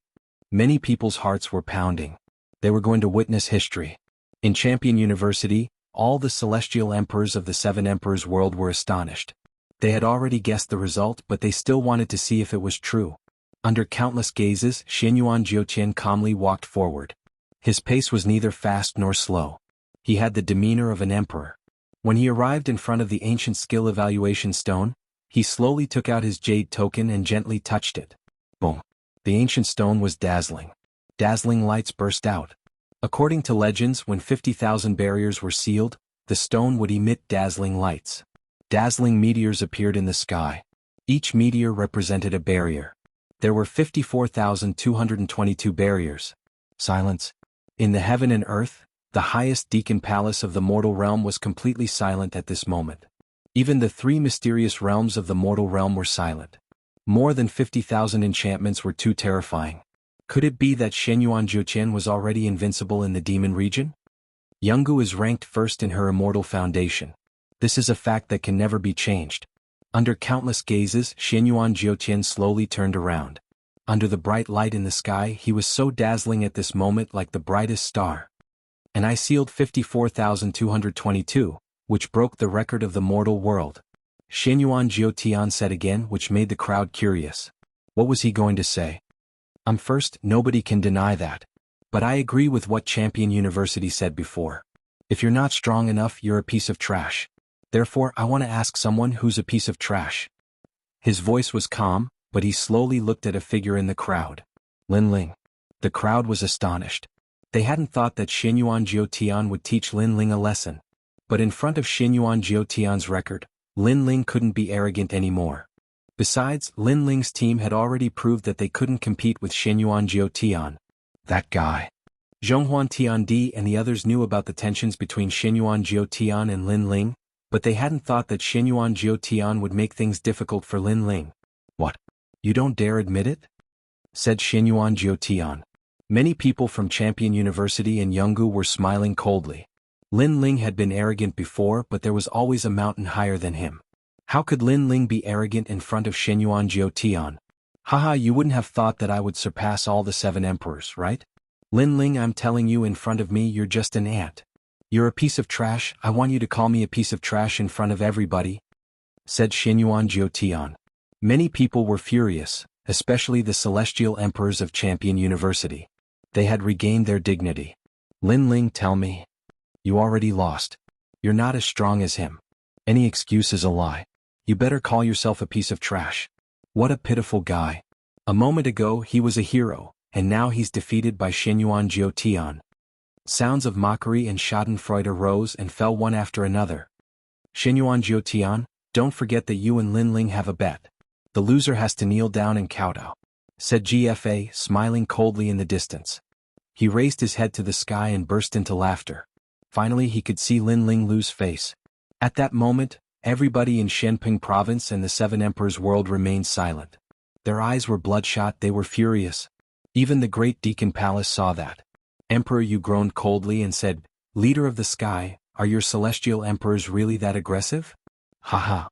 Many people's hearts were pounding. They were going to witness history. In Champion University, all the celestial emperors of the Seven Emperors World were astonished. They had already guessed the result, but they still wanted to see if it was true. Under countless gazes, Xianyuan Jiutian calmly walked forward. His pace was neither fast nor slow. He had the demeanor of an emperor. When he arrived in front of the ancient skill evaluation stone, he slowly took out his jade token and gently touched it. Boom! The ancient stone was dazzling. Dazzling lights burst out. According to legends, when 50,000 barriers were sealed, the stone would emit dazzling lights. Dazzling meteors appeared in the sky. Each meteor represented a barrier. There were 54,222 barriers. Silence. In the heaven and earth, the highest Deacon Palace of the mortal realm was completely silent at this moment. Even the three mysterious realms of the mortal realm were silent. More than 50,000 enchantments were too terrifying. Could it be that Xianyuan Jiutian was already invincible in the demon region? Jianghu is ranked first in her immortal foundation. This is a fact that can never be changed. Under countless gazes, Xianyuan Jiutian slowly turned around. Under the bright light in the sky, he was so dazzling at this moment, like the brightest star. And I sealed 54,222, which broke the record of the mortal world. Xianyuan Jiutian said again, which made the crowd curious. What was he going to say? I'm first, nobody can deny that. But I agree with what Champion University said before. If you're not strong enough, you're a piece of trash. Therefore, I want to ask someone who's a piece of trash. His voice was calm, but he slowly looked at a figure in the crowd. Lin Ling. The crowd was astonished. They hadn't thought that Xianyuan Jiutian would teach Lin Ling a lesson. But in front of Xianyuan Jiutian's record, Lin Ling couldn't be arrogant anymore. Besides, Lin Ling's team had already proved that they couldn't compete with Xianyuan Jiutian. That guy. Zhonghuan Tiandi and the others knew about the tensions between Xianyuan Jiutian and Lin Ling, but they hadn't thought that Xianyuan Jiutian would make things difficult for Lin Ling. What? You don't dare admit it? Said Xianyuan Jiutian. Many people from Champion University and Jianghu were smiling coldly. Lin Ling had been arrogant before, but there was always a mountain higher than him. How could Lin Ling be arrogant in front of Xianyuan Jiutian? Haha, you wouldn't have thought that I would surpass all the 7 emperors, right? Lin Ling, I'm telling you in front of me you're just an ant. You're a piece of trash. I want you to call me a piece of trash in front of everybody, said Xianyuan Jiutian. Many people were furious, especially the celestial emperors of Champion University. They had regained their dignity. Lin Ling, tell me. You already lost. You're not as strong as him. Any excuse is a lie. You better call yourself a piece of trash. What a pitiful guy. A moment ago he was a hero, and now he's defeated by Xianyuan Jiutian. Sounds of mockery and schadenfreude arose and fell one after another. Xianyuan Jiutian, don't forget that you and Lin Ling have a bet. The loser has to kneel down and kowtow, said GFA, smiling coldly in the distance. He raised his head to the sky and burst into laughter. Finally he could see Lin Ling lose face. At that moment, everybody in Shenping province and the 7 emperors world remained silent. Their eyes were bloodshot, they were furious. Even the great Deacon Palace saw that. Emperor Yu groaned coldly and said, Leader of the sky, are your celestial emperors really that aggressive? Haha.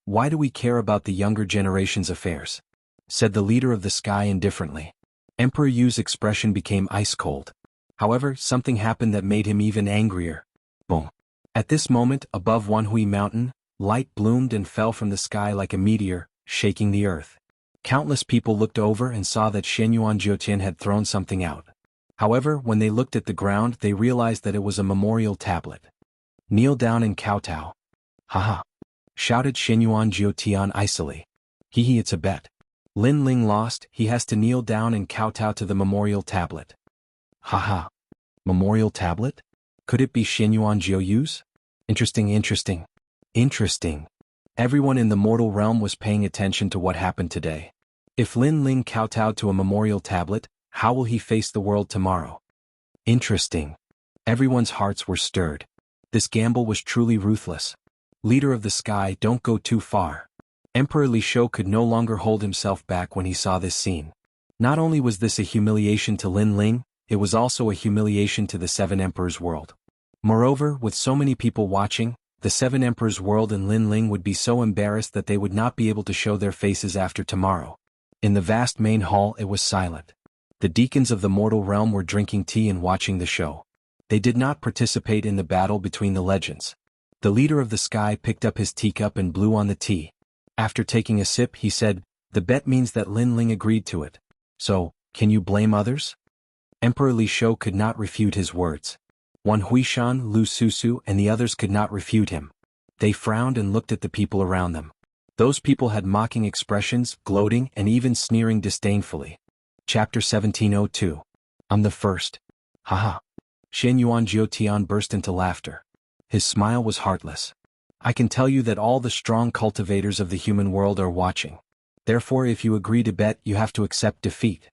Why do we care about the younger generation's affairs? Said the leader of the sky indifferently. Emperor Yu's expression became ice-cold. However, something happened that made him even angrier. Boom. At this moment, above Wanhui Mountain, light bloomed and fell from the sky like a meteor, shaking the earth. Countless people looked over and saw that Xianyuan Jiutian had thrown something out. However, when they looked at the ground, they realized that it was a memorial tablet. Kneel down and kowtow. Haha. Shouted Xianyuan Jiutian icily. It's a bet. Lin Ling lost, he has to kneel down and kowtow to the memorial tablet. Haha. Memorial tablet? Could it be Xianyuan Jiuyu's? Interesting. Everyone in the mortal realm was paying attention to what happened today. If Lin Ling kowtowed to a memorial tablet, how will he face the world tomorrow? Interesting. Everyone's hearts were stirred. This gamble was truly ruthless. Leader of the sky, don't go too far. Emperor Li Shou could no longer hold himself back when he saw this scene. Not only was this a humiliation to Lin Ling, it was also a humiliation to the 7 emperors world. Moreover, with so many people watching, the 7 emperors world and Lin Ling would be so embarrassed that they would not be able to show their faces after tomorrow. In the vast main hall it was silent. The deacons of the mortal realm were drinking tea and watching the show. They did not participate in the battle between the legends. The leader of the sky picked up his teacup and blew on the tea. After taking a sip he said, the bet means that Lin Ling agreed to it. So, can you blame others? Emperor Li Shou could not refute his words. Wan Huishan, Lu Susu and the others could not refute him. They frowned and looked at the people around them. Those people had mocking expressions, gloating and even sneering disdainfully. Chapter 1702. I'm the first. Haha. Xianyuan Jiutian burst into laughter. His smile was heartless. I can tell you that all the strong cultivators of the human world are watching. Therefore, if you agree to bet, you have to accept defeat.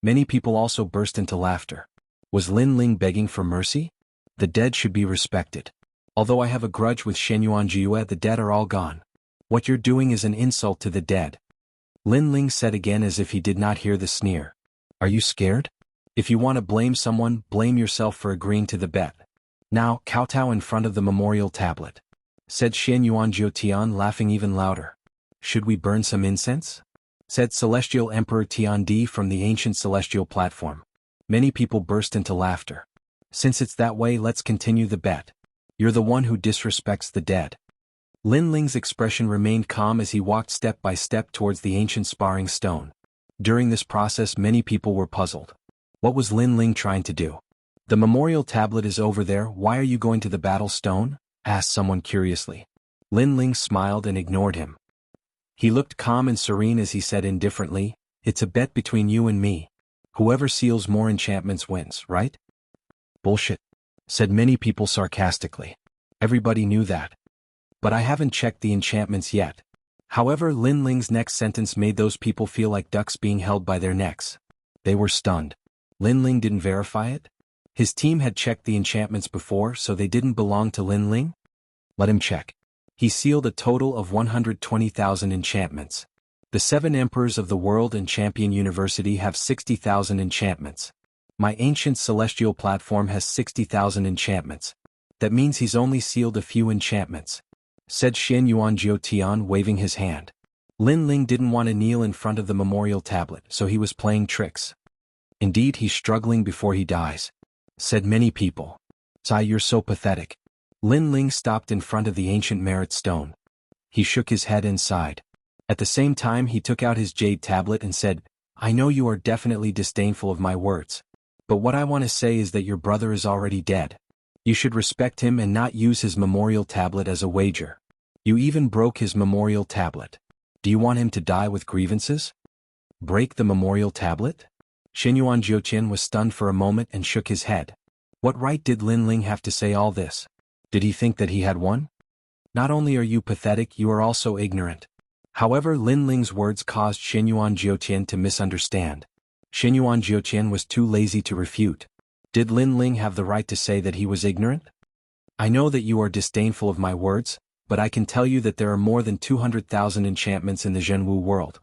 Many people also burst into laughter. Was Lin Ling begging for mercy? The dead should be respected. Although I have a grudge with Xianyuan Jiue, the dead are all gone. What you're doing is an insult to the dead. Lin Ling said again as if he did not hear the sneer. Are you scared? If you want to blame someone, blame yourself for agreeing to the bet. Now, kowtow in front of the memorial tablet. Said Xianyuan Jiutian, laughing even louder. Should we burn some incense? Said Celestial Emperor Tiandi from the ancient celestial platform. Many people burst into laughter. Since it's that way, let's continue the bet. You're the one who disrespects the dead. Lin Ling's expression remained calm as he walked step by step towards the ancient sparring stone. During this process many people were puzzled. What was Lin Ling trying to do? The memorial tablet is over there, why are you going to the battle stone? asked someone curiously. Lin Ling smiled and ignored him. He looked calm and serene as he said indifferently, "It's a bet between you and me. Whoever seals more enchantments wins, right?" "Bullshit," said many people sarcastically. Everybody knew that. "But I haven't checked the enchantments yet." However, Lin Ling's next sentence made those people feel like ducks being held by their necks. They were stunned. Lin Ling didn't verify it? His team had checked the enchantments before, so they didn't belong to Lin Ling? Let him check. He sealed a total of 120,000 enchantments. The 7 emperors of the world and Champion University have 60,000 enchantments. My ancient celestial platform has 60,000 enchantments. That means he's only sealed a few enchantments, said Xianxia, waving his hand. Lin Ling didn't want to kneel in front of the memorial tablet, so he was playing tricks. Indeed, he's struggling before he dies, said many people. "Sai, you're so pathetic." Lin Ling stopped in front of the ancient merit stone. He shook his head and sighed. At the same time he took out his jade tablet and said, "I know you are definitely disdainful of my words. But what I want to say is that your brother is already dead. You should respect him and not use his memorial tablet as a wager. You even broke his memorial tablet. Do you want him to die with grievances?" Break the memorial tablet? Xianxia was stunned for a moment and shook his head. What right did Lin Ling have to say all this? Did he think that he had won? "Not only are you pathetic, you are also ignorant." However, Lin Ling's words caused Xianxia to misunderstand. Xianxia was too lazy to refute. Did Lin Ling have the right to say that he was ignorant? "I know that you are disdainful of my words, but I can tell you that there are more than 200,000 enchantments in the Jianghu world.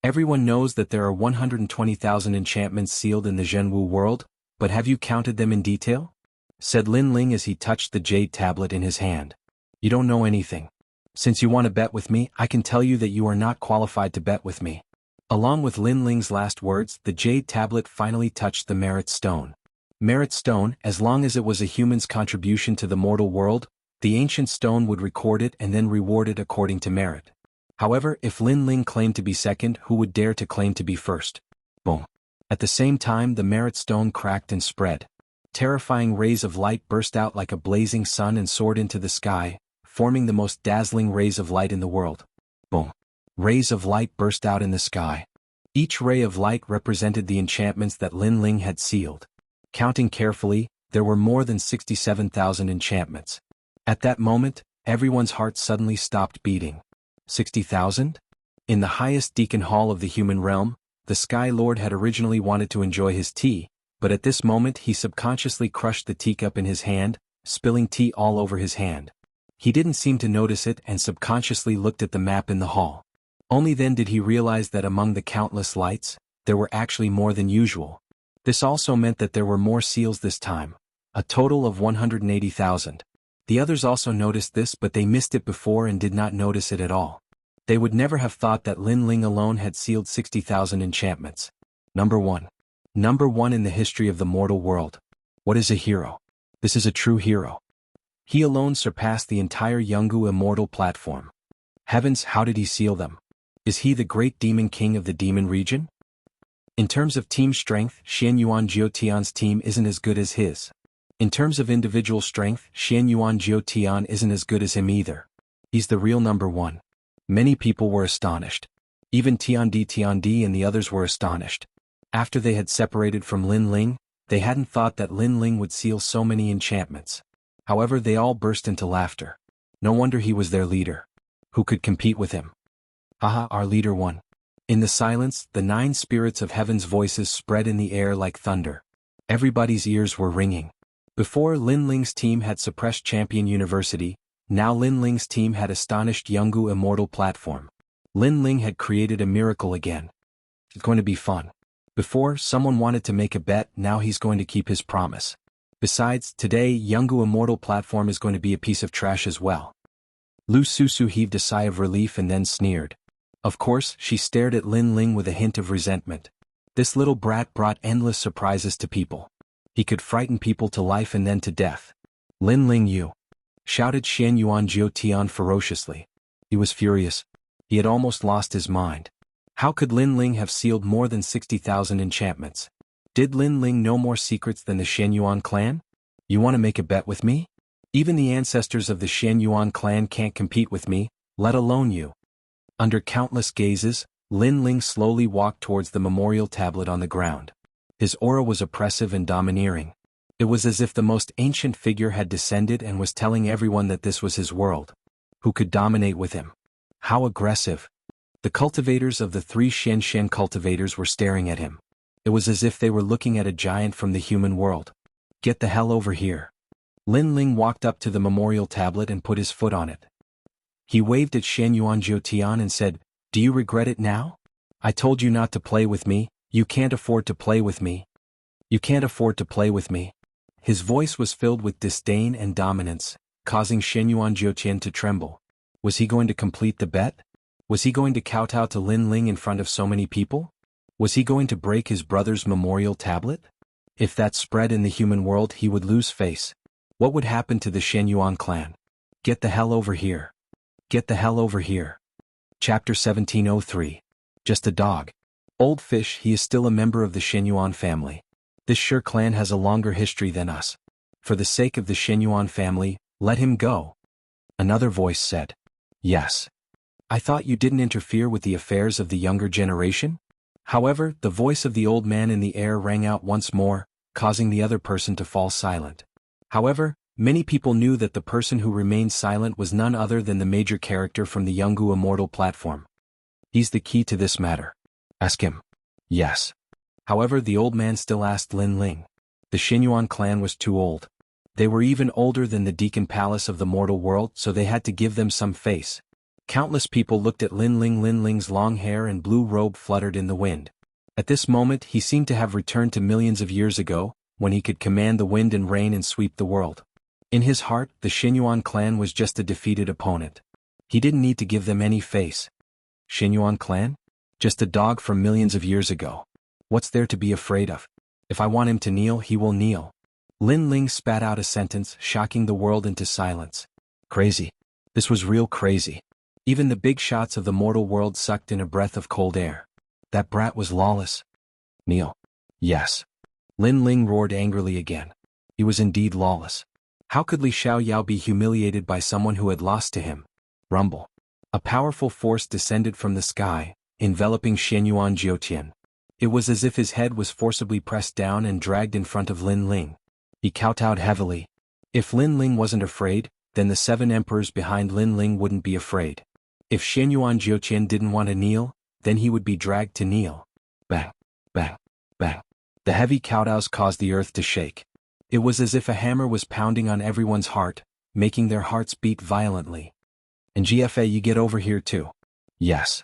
Everyone knows that there are 120,000 enchantments sealed in the Jianghu world, but have you counted them in detail?" said Lin Ling as he touched the jade tablet in his hand. "You don't know anything. Since you want to bet with me, I can tell you that you are not qualified to bet with me." Along with Lin Ling's last words, the jade tablet finally touched the merit stone. Merit stone, as long as it was a human's contribution to the mortal world, the ancient stone would record it and then reward it according to merit. However, if Lin Ling claimed to be second, who would dare to claim to be first? Boom. At the same time, the merit stone cracked and spread. Terrifying rays of light burst out like a blazing sun and soared into the sky, forming the most dazzling rays of light in the world. Boom. Rays of light burst out in the sky. Each ray of light represented the enchantments that Lin Ling had sealed. Counting carefully, there were more than 67,000 enchantments. At that moment, everyone's heart suddenly stopped beating. 60,000? In the highest deacon hall of the human realm, the Sky Lord had originally wanted to enjoy his tea, but at this moment he subconsciously crushed the teacup in his hand, spilling tea all over his hand. He didn't seem to notice it and subconsciously looked at the map in the hall. Only then did he realize that among the countless lights, there were actually more than usual. This also meant that there were more seals this time, a total of 180,000. The others also noticed this, but they missed it before and did not notice it at all. They would never have thought that Lin Ling alone had sealed 60,000 enchantments. Number 1. Number 1 in the history of the mortal world. What is a hero? This is a true hero. He alone surpassed the entire Jianghu Immortal platform. Heavens, how did he seal them? Is he the great demon king of the demon region? In terms of team strength, Xianxia team isn't as good as his. In terms of individual strength, Xianxia isn't as good as him either. He's the real number 1. Many people were astonished. Even Tiandi and the others were astonished. After they had separated from Lin Ling, they hadn't thought that Lin Ling would seal so many enchantments. However, they all burst into laughter. No wonder he was their leader. Who could compete with him? Haha, our leader won. In the silence, the 9 spirits of heaven's voices spread in the air like thunder. Everybody's ears were ringing. Before, Lin Ling's team had suppressed Champion University, now Lin Ling's team had astonished Jianghu Immortal platform. Lin Ling had created a miracle again. It's going to be fun. Before, someone wanted to make a bet, now he's going to keep his promise. Besides, today Jianghu Immortal platform is going to be a piece of trash as well. Lu Susu heaved a sigh of relief and then sneered. Of course, she stared at Lin Ling with a hint of resentment. This little brat brought endless surprises to people. He could frighten people to life and then to death. "Lin Ling, you!" shouted Xianxia ferociously. He was furious. He had almost lost his mind. How could Lin Ling have sealed more than 60,000 enchantments? Did Lin Ling know more secrets than the Xianyuan clan? "You want to make a bet with me?" Even the ancestors of the Xianyuan clan can't compete with me, let alone you. Under countless gazes, Lin Ling slowly walked towards the memorial tablet on the ground. His aura was oppressive and domineering. It was as if the most ancient figure had descended and was telling everyone that this was his world. Who could dominate with him? How aggressive! The cultivators of the 3 Xianxia cultivators were staring at him. It was as if they were looking at a giant from the human world. Get the hell over here. Lin Ling walked up to the memorial tablet and put his foot on it. He waved at Xianyuan Jiutian and said, "Do you regret it now? I told you not to play with me, you can't afford to play with me. You can't afford to play with me." His voice was filled with disdain and dominance, causing Xianyuan Jiutian to tremble. Was he going to complete the bet? Was he going to kowtow to Lin Ling in front of so many people? Was he going to break his brother's memorial tablet? If that spread in the human world, he would lose face. What would happen to the Xianyuan clan? Get the hell over here. Get the hell over here. Chapter 1703. Just a dog. Old fish, he is still a member of the Xianyuan family. This Shi clan has a longer history than us. For the sake of the Xianyuan family, let him go. Another voice said. Yes. I thought you didn't interfere with the affairs of the younger generation? However, the voice of the old man in the air rang out once more, causing the other person to fall silent. However, many people knew that the person who remained silent was none other than the major character from the Jianghu Immortal platform. He's the key to this matter. Ask him. Yes. However, the old man still asked Lin Ling. The Xianyuan clan was too old. They were even older than the Deacon Palace of the mortal world, so they had to give them some face. Countless people looked at Lin Ling. Lin Ling's long hair and blue robe fluttered in the wind. At this moment he seemed to have returned to millions of years ago, when he could command the wind and rain and sweep the world. In his heart, the Xianyuan clan was just a defeated opponent. He didn't need to give them any face. Xianyuan clan? Just a dog from millions of years ago. What's there to be afraid of? If I want him to kneel, he will kneel. Lin Ling spat out a sentence, shocking the world into silence. Crazy. This was real crazy. Even the big shots of the mortal world sucked in a breath of cold air. That brat was lawless. Kneel. Yes. Lin Ling roared angrily again. He was indeed lawless. How could Li Xiaoyao be humiliated by someone who had lost to him? Rumble. A powerful force descended from the sky, enveloping Xianyuan Jiutian. It was as if his head was forcibly pressed down and dragged in front of Lin Ling. He kowtowed heavily. If Lin Ling wasn't afraid, then the 7 emperors behind Lin Ling wouldn't be afraid. If Xianyuan Jiutian didn't want to kneel, then he would be dragged to kneel. Bang, bang, bang. The heavy kowtows caused the earth to shake. It was as if a hammer was pounding on everyone's heart, making their hearts beat violently. And GFA, you get over here too. Yes.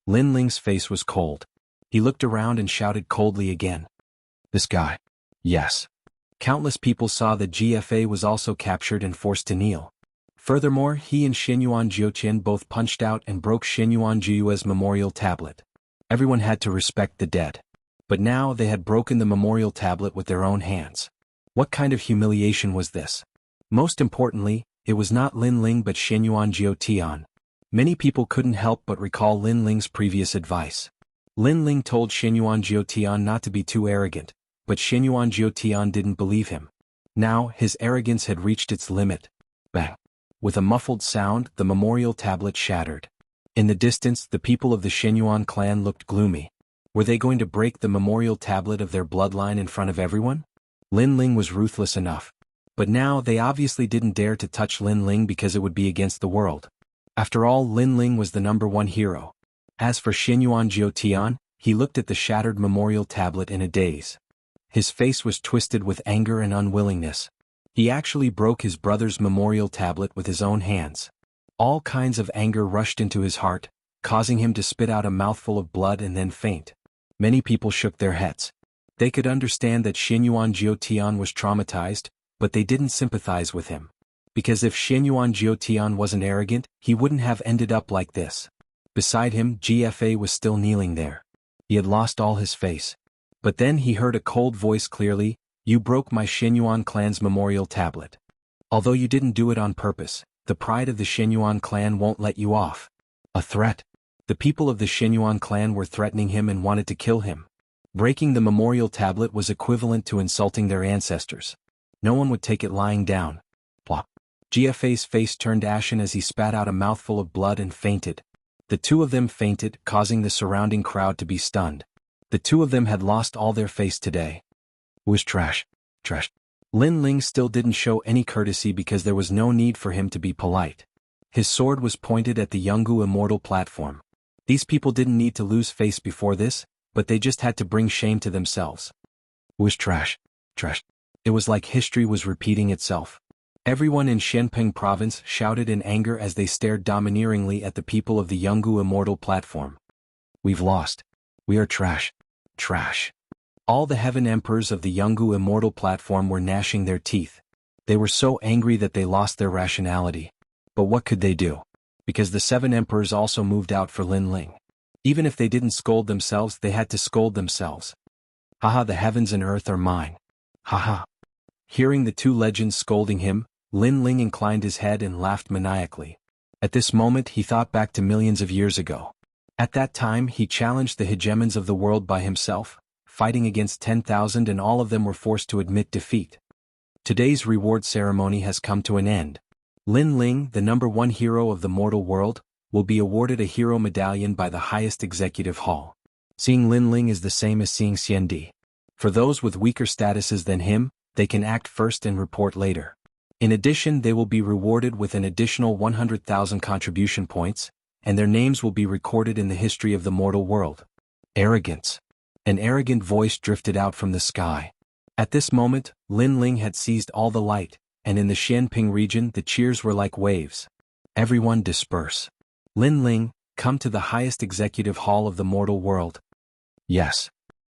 Lin Ling's face was cold. He looked around and shouted coldly again. This guy. Yes. Countless people saw that GFA was also captured and forced to kneel. Furthermore, he and Xianyuan Jiutian both punched out and broke Xianyuan Jiyue's memorial tablet. Everyone had to respect the dead. But now they had broken the memorial tablet with their own hands. What kind of humiliation was this? Most importantly, it was not Lin Ling but Xianyuan Jiutian. Many people couldn't help but recall Lin Ling's previous advice. Lin Ling told Xianyuan Jiutian not to be too arrogant, but Xianyuan Jiutian didn't believe him. Now, his arrogance had reached its limit. Bang. With a muffled sound, the memorial tablet shattered. In the distance, the people of the Xianyuan clan looked gloomy. Were they going to break the memorial tablet of their bloodline in front of everyone? Lin Ling was ruthless enough. But now they obviously didn't dare to touch Lin Ling because it would be against the world. After all, Lin Ling was the #1 hero. As for Xianyuan Jiutian, he looked at the shattered memorial tablet in a daze. His face was twisted with anger and unwillingness. He actually broke his brother's memorial tablet with his own hands. All kinds of anger rushed into his heart, causing him to spit out a mouthful of blood and then faint. Many people shook their heads. They could understand that Xianyuan Jiutian was traumatized, but they didn't sympathize with him. Because if Xianyuan Jiutian wasn't arrogant, he wouldn't have ended up like this. Beside him, GFA was still kneeling there. He had lost all his face. But then he heard a cold voice clearly, "You broke my Xianyuan clan's memorial tablet. Although you didn't do it on purpose, the pride of the Xianyuan clan won't let you off." A threat. The people of the Xianyuan clan were threatening him and wanted to kill him. Breaking the memorial tablet was equivalent to insulting their ancestors. No one would take it lying down. Plop. Jiafei's face turned ashen as he spat out a mouthful of blood and fainted. The two of them fainted, causing the surrounding crowd to be stunned. The two of them had lost all their face today. Was trash. Trash. Lin Ling still didn't show any courtesy because there was no need for him to be polite. His sword was pointed at the Jianghu Immortal platform. These people didn't need to lose face before this, but they just had to bring shame to themselves. Was trash. Trash. It was like history was repeating itself. Everyone in Shenping province shouted in anger as they stared domineeringly at the people of the Jianghu Immortal platform. We've lost. We are trash. Trash. All the heaven emperors of the Jianghu Immortal platform were gnashing their teeth. They were so angry that they lost their rationality. But what could they do? Because the 7 emperors also moved out for Lin Ling. Even if they didn't scold themselves, they had to scold themselves. Haha, the heavens and earth are mine. Haha. Hearing the two legends scolding him, Lin Ling inclined his head and laughed maniacally. At this moment he thought back to millions of years ago. At that time he challenged the hegemons of the world by himself, fighting against 10,000, and all of them were forced to admit defeat. Today's reward ceremony has come to an end. Lin Ling, the #1 hero of the mortal world, will be awarded a hero medallion by the highest executive hall. Seeing Lin Ling is the same as seeing Xiandi. For those with weaker statuses than him, they can act first and report later. In addition, they will be rewarded with an additional 100,000 contribution points, and their names will be recorded in the history of the mortal world. Arrogance. An arrogant voice drifted out from the sky. At this moment, Lin Ling had seized all the light, and in the Xianping region the cheers were like waves. Everyone disperse. Lin Ling, come to the highest executive hall of the mortal world. Yes.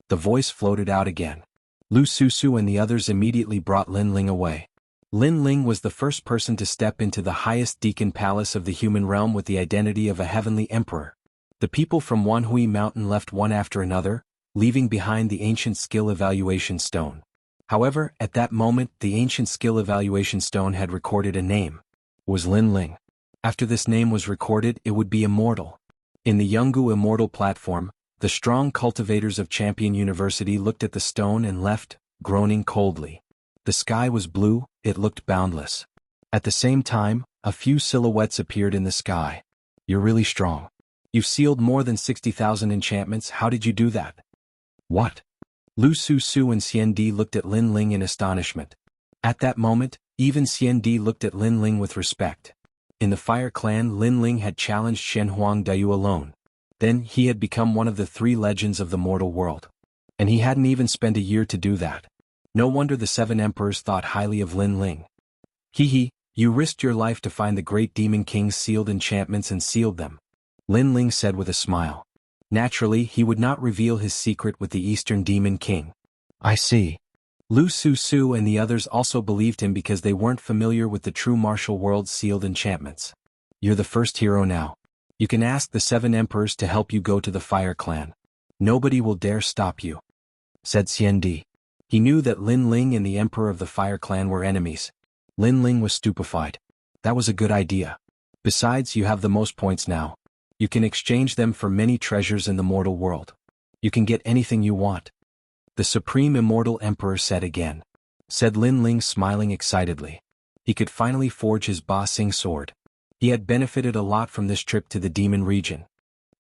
The voice floated out again. Lu Susu and the others immediately brought Lin Ling away. Lin Ling was the first person to step into the highest deacon palace of the human realm with the identity of a heavenly emperor. The people from Wanhui Mountain left one after another, leaving behind the ancient skill evaluation stone. However, at that moment the ancient skill evaluation stone had recorded a name. It was Lin Ling. After this name was recorded, it would be immortal. In the Jianghu Immortal platform, the strong cultivators of Champion University looked at the stone and left, groaning coldly. The sky was blue, it looked boundless. At the same time, a few silhouettes appeared in the sky. You're really strong. You've sealed more than 60,000 enchantments. How did you do that? What? Lu Susu and Xiandi looked at Lin Ling in astonishment. At that moment, even Xiandi looked at Lin Ling with respect. In the Fire Clan, Lin Ling had challenged Shenhuang Dayu alone. Then he had become one of the 3 legends of the mortal world. And he hadn't even spent a year to do that. No wonder the 7 emperors thought highly of Lin Ling. Hee, you risked your life to find the great demon king's sealed enchantments and sealed them. Lin Ling said with a smile. Naturally, he would not reveal his secret with the Eastern Demon King. I see. Lu Susu and the others also believed him because they weren't familiar with the true martial world's sealed enchantments. You're the first hero now. You can ask the 7 emperors to help you go to the Fire Clan. Nobody will dare stop you, said Xiandi. He knew that Lin Ling and the emperor of the Fire Clan were enemies. Lin Ling was stupefied. That was a good idea. Besides, you have the most points now. You can exchange them for many treasures in the mortal world. You can get anything you want. The Supreme Immortal Emperor said again. Said Lin Ling, smiling excitedly. He could finally forge his Ba Sing sword. He had benefited a lot from this trip to the demon region.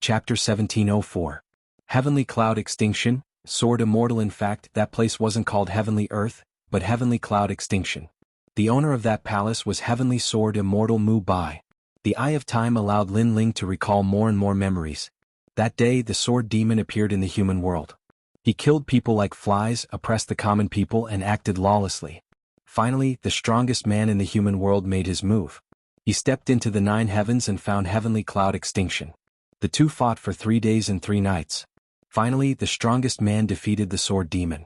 Chapter 1704. Heavenly Cloud Extinction, Sword Immortal. In fact, that place wasn't called Heavenly Earth, but Heavenly Cloud Extinction. The owner of that palace was Heavenly Sword Immortal Mu Bai. The Eye of Time allowed Lin Ling to recall more and more memories. That day the sword demon appeared in the human world. He killed people like flies, oppressed the common people, and acted lawlessly. Finally, the strongest man in the human world made his move. He stepped into the 9 heavens and found Heavenly Cloud Extinction. The two fought for 3 days and 3 nights. Finally, the strongest man defeated the sword demon.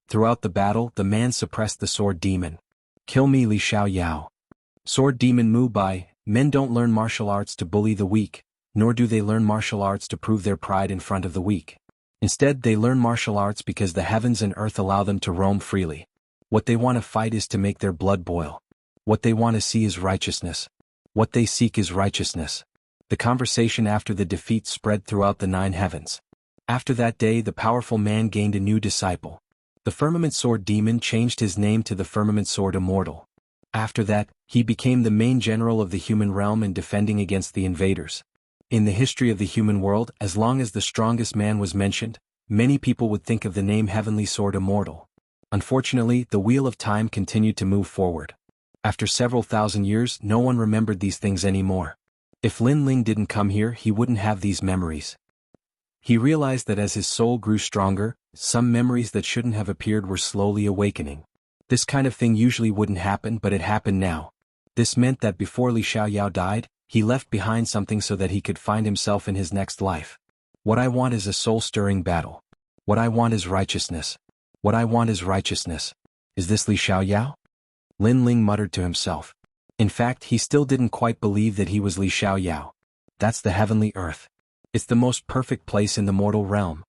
Throughout the battle, the man suppressed the sword demon. Kill me, Li Xiao Yao. Sword demon Mu Bai. Men don't learn martial arts to bully the weak, nor do they learn martial arts to prove their pride in front of the weak. Instead, they learn martial arts because the heavens and earth allow them to roam freely. What they want to fight is to make their blood boil. What they want to see is righteousness. What they seek is righteousness. The conversation after the defeat spread throughout the 9 heavens. After that day, the powerful man gained a new disciple. The Firmament Sword Demon changed his name to the Firmament Sword Immortal. After that, he became the main general of the human realm in defending against the invaders. In the history of the human world, as long as the strongest man was mentioned, many people would think of the name Heavenly Sword Immortal. Unfortunately, the wheel of time continued to move forward. After several thousand years, no one remembered these things anymore. If Lin Ling didn't come here, he wouldn't have these memories. He realized that as his soul grew stronger, some memories that shouldn't have appeared were slowly awakening. This kind of thing usually wouldn't happen, but it happened now. This meant that before Li Xiaoyao died, he left behind something so that he could find himself in his next life. What I want is a soul-stirring battle. What I want is righteousness. What I want is righteousness. Is this Li Xiaoyao? Lin Ling muttered to himself. In fact, he still didn't quite believe that he was Li Xiaoyao. That's the heavenly earth. It's the most perfect place in the mortal realm.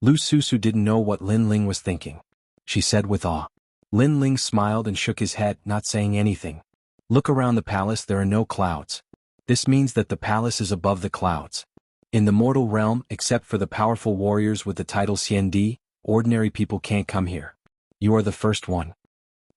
Lu Susu didn't know what Lin Ling was thinking. She said with awe. Lin Ling smiled and shook his head, not saying anything. Look around the palace, there are no clouds. This means that the palace is above the clouds. In the mortal realm, except for the powerful warriors with the title Xiandi, ordinary people can't come here. You are the first one.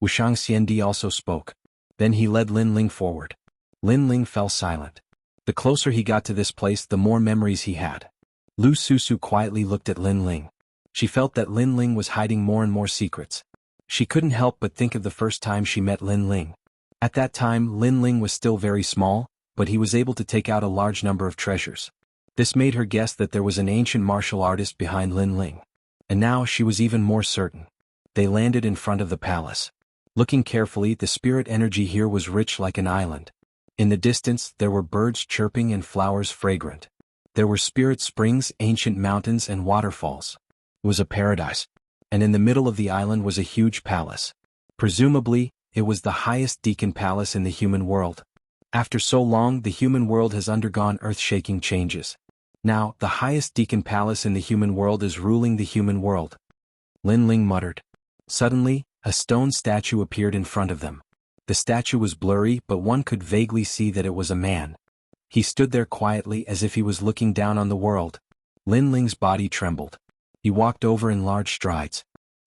Wushang Xiandi also spoke. Then he led Lin Ling forward. Lin Ling fell silent. The closer he got to this place, the more memories he had. Lu Susu quietly looked at Lin Ling. She felt that Lin Ling was hiding more and more secrets. She couldn't help but think of the first time she met Lin Ling. At that time, Lin Ling was still very small, but he was able to take out a large number of treasures. This made her guess that there was an ancient martial artist behind Lin Ling. And now she was even more certain. They landed in front of the palace. Looking carefully, the spirit energy here was rich like an island. In the distance, there were birds chirping and flowers fragrant. There were spirit springs, ancient mountains, and waterfalls. It was a paradise. And in the middle of the island was a huge palace. Presumably, it was the highest deacon palace in the human world. After so long, the human world has undergone earth-shaking changes. Now, the highest deacon palace in the human world is ruling the human world. Lin Ling muttered. Suddenly, a stone statue appeared in front of them. The statue was blurry, but one could vaguely see that it was a man. He stood there quietly as if he was looking down on the world. Lin Ling's body trembled. He walked over in large strides.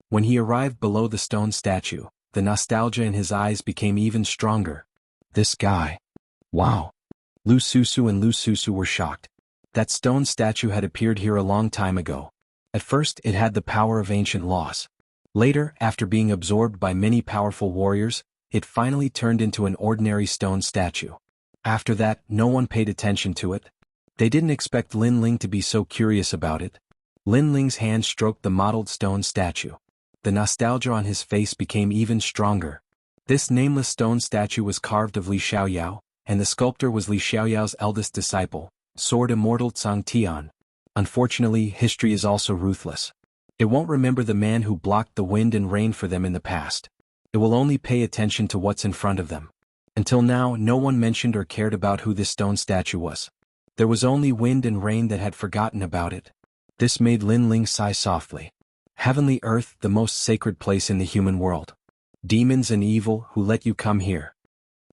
When he arrived below the stone statue, the nostalgia in his eyes became even stronger. This guy. Wow. Lu Susu and Lu Susu were shocked. That stone statue had appeared here a long time ago. At first, it had the power of ancient laws. Later, after being absorbed by many powerful warriors, it finally turned into an ordinary stone statue. After that, no one paid attention to it. They didn't expect Lin Ling to be so curious about it. Lin Ling's hand stroked the mottled stone statue. The nostalgia on his face became even stronger. This nameless stone statue was carved of Li Xiaoyao, and the sculptor was Li Xiaoyao's eldest disciple, Sword Immortal Zhang Tian. Unfortunately, history is also ruthless. It won't remember the man who blocked the wind and rain for them in the past. It will only pay attention to what's in front of them. Until now, no one mentioned or cared about who this stone statue was. There was only wind and rain that had forgotten about it. This made Lin Ling sigh softly. Heavenly Earth, the most sacred place in the human world. Demons and evil, who let you come here?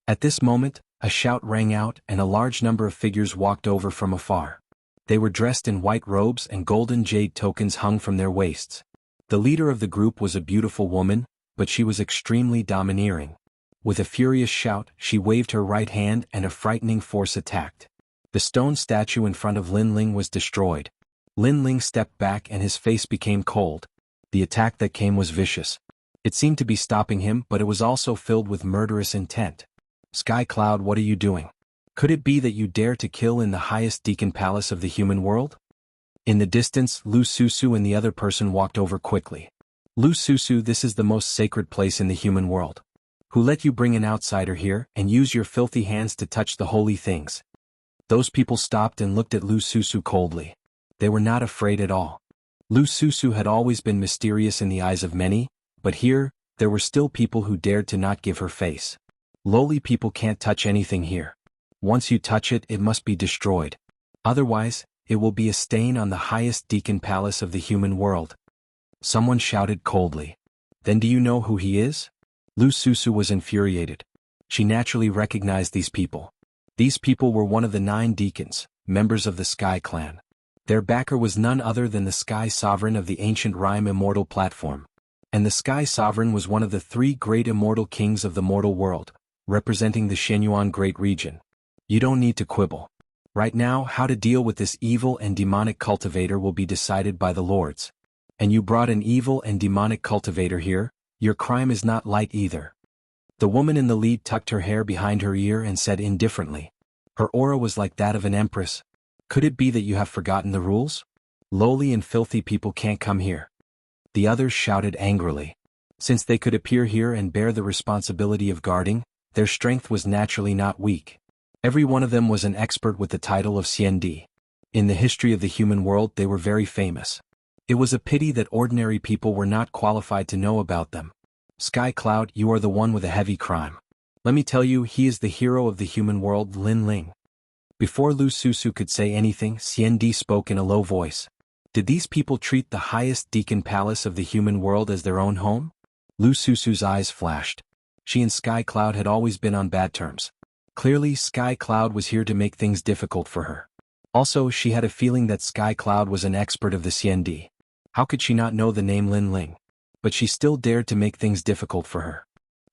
At this moment, a shout rang out and a large number of figures walked over from afar. They were dressed in white robes and golden jade tokens hung from their waists. The leader of the group was a beautiful woman, but she was extremely domineering. With a furious shout, she waved her right hand and a frightening force attacked. The stone statue in front of Lin Ling was destroyed. Lin Ling stepped back and his face became cold. The attack that came was vicious. It seemed to be stopping him, but it was also filled with murderous intent. Sky Cloud, what are you doing? Could it be that you dare to kill in the highest deacon palace of the human world? In the distance, Lu Susu and the other person walked over quickly. Lu Susu, this is the most sacred place in the human world. Who let you bring an outsider here and use your filthy hands to touch the holy things? Those people stopped and looked at Lu Susu coldly. They were not afraid at all. Lu Susu had always been mysterious in the eyes of many, but here, there were still people who dared to not give her face. Lowly people can't touch anything here. Once you touch it, it must be destroyed. Otherwise, it will be a stain on the highest deacon palace of the human world. Someone shouted coldly. Then do you know who he is? Lu Susu was infuriated. She naturally recognized these people. These people were one of the 9 deacons, members of the Sky Clan. Their backer was none other than the Sky Sovereign of the ancient Rhyme Immortal platform. And the Sky Sovereign was one of the 3 great immortal kings of the mortal world, representing the Shenyuan Great Region. You don't need to quibble. Right now, how to deal with this evil and demonic cultivator will be decided by the lords. And you brought an evil and demonic cultivator here, your crime is not light either. The woman in the lead tucked her hair behind her ear and said indifferently. Her aura was like that of an empress. Could it be that you have forgotten the rules? Lowly and filthy people can't come here. The others shouted angrily. Since they could appear here and bear the responsibility of guarding, their strength was naturally not weak. Every one of them was an expert with the title of Xiandi. In the history of the human world they were very famous. It was a pity that ordinary people were not qualified to know about them. Sky Cloud, you are the one with a heavy crime. Let me tell you, he is the hero of the human world, Lin Ling. Before Lu Susu could say anything, Xiandi spoke in a low voice. Did these people treat the highest deacon palace of the human world as their own home? Lu Susu's eyes flashed. She and Sky Cloud had always been on bad terms. Clearly, Sky Cloud was here to make things difficult for her. Also, she had a feeling that Sky Cloud was an expert of the Xiandi. How could she not know the name Lin Ling? But she still dared to make things difficult for her.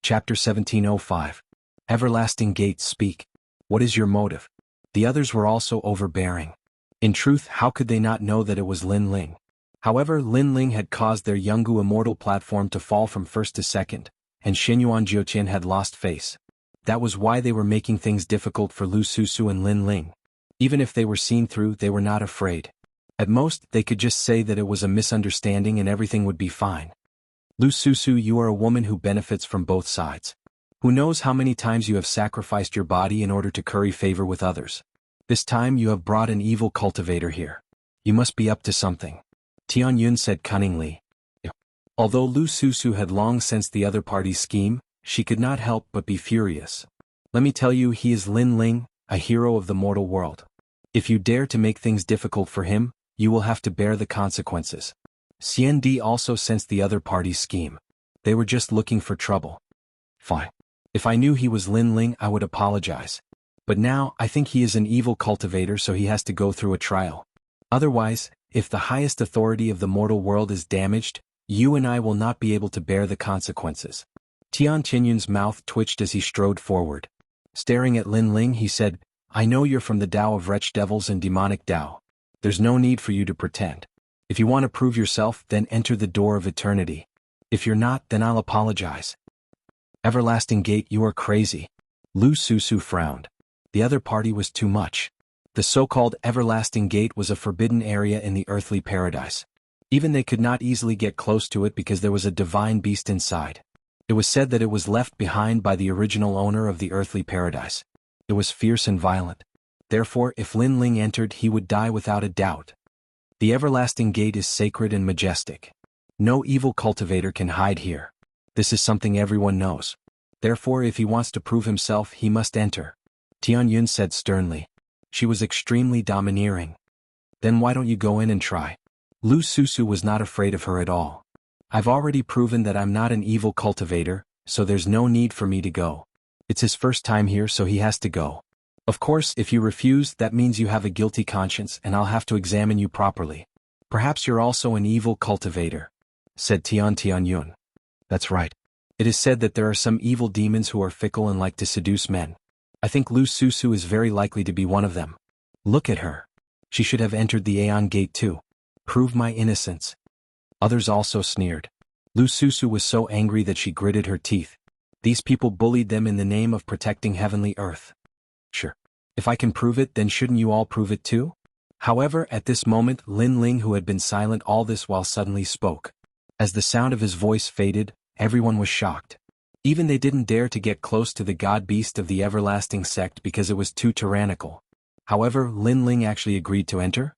Chapter 1705. Everlasting Gates speak. What is your motive? The others were also overbearing. In truth, how could they not know that it was Lin Ling? However, Lin Ling had caused their Jianghu Immortal platform to fall from first to second, and Shenyuan Jiuqian had lost face. That was why they were making things difficult for Lu Susu and Lin Ling. Even if they were seen through, they were not afraid. At most, they could just say that it was a misunderstanding and everything would be fine. Lu Susu, you are a woman who benefits from both sides. Who knows how many times you have sacrificed your body in order to curry favor with others. This time you have brought an evil cultivator here. You must be up to something. Tianyun said cunningly. Although Lu Susu had long sensed the other party's scheme, she could not help but be furious. Let me tell you, he is Lin Ling, a hero of the mortal world. If you dare to make things difficult for him, you will have to bear the consequences. Xiandi also sensed the other party's scheme. They were just looking for trouble. Fine. If I knew he was Lin Ling, I would apologize. But now, I think he is an evil cultivator, so he has to go through a trial. Otherwise, if the highest authority of the mortal world is damaged, you and I will not be able to bear the consequences. Tian Tianyun's mouth twitched as he strode forward. Staring at Lin Ling, he said, I know you're from the Tao of Wretch Devils and Demonic Tao. There's no need for you to pretend. If you want to prove yourself, then enter the door of eternity. If you're not, then I'll apologize. Everlasting Gate, you are crazy. Lu Susu frowned. The other party was too much. The so-called Everlasting Gate was a forbidden area in the earthly paradise. Even they could not easily get close to it because there was a divine beast inside. It was said that it was left behind by the original owner of the earthly paradise. It was fierce and violent. Therefore, if Lin Ling entered, he would die without a doubt. The Everlasting Gate is sacred and majestic. No evil cultivator can hide here. This is something everyone knows. Therefore, if he wants to prove himself, he must enter. Tianyun said sternly. She was extremely domineering. Then why don't you go in and try? Lu Susu was not afraid of her at all. I've already proven that I'm not an evil cultivator, so there's no need for me to go. It's his first time here, so he has to go. Of course, if you refuse, that means you have a guilty conscience and I'll have to examine you properly. Perhaps you're also an evil cultivator, said Tianyun. That's right. It is said that there are some evil demons who are fickle and like to seduce men. I think Lu Susu is very likely to be one of them. Look at her. She should have entered the Aeon Gate too. Prove my innocence. Others also sneered. Lu Susu was so angry that she gritted her teeth. These people bullied them in the name of protecting heavenly earth. Sure. If I can prove it, then shouldn't you all prove it too? However, at this moment, Lin Ling, who had been silent all this while, suddenly spoke. As the sound of his voice faded, everyone was shocked. Even they didn't dare to get close to the god-beast of the everlasting sect because it was too tyrannical. However, Lin Ling actually agreed to enter?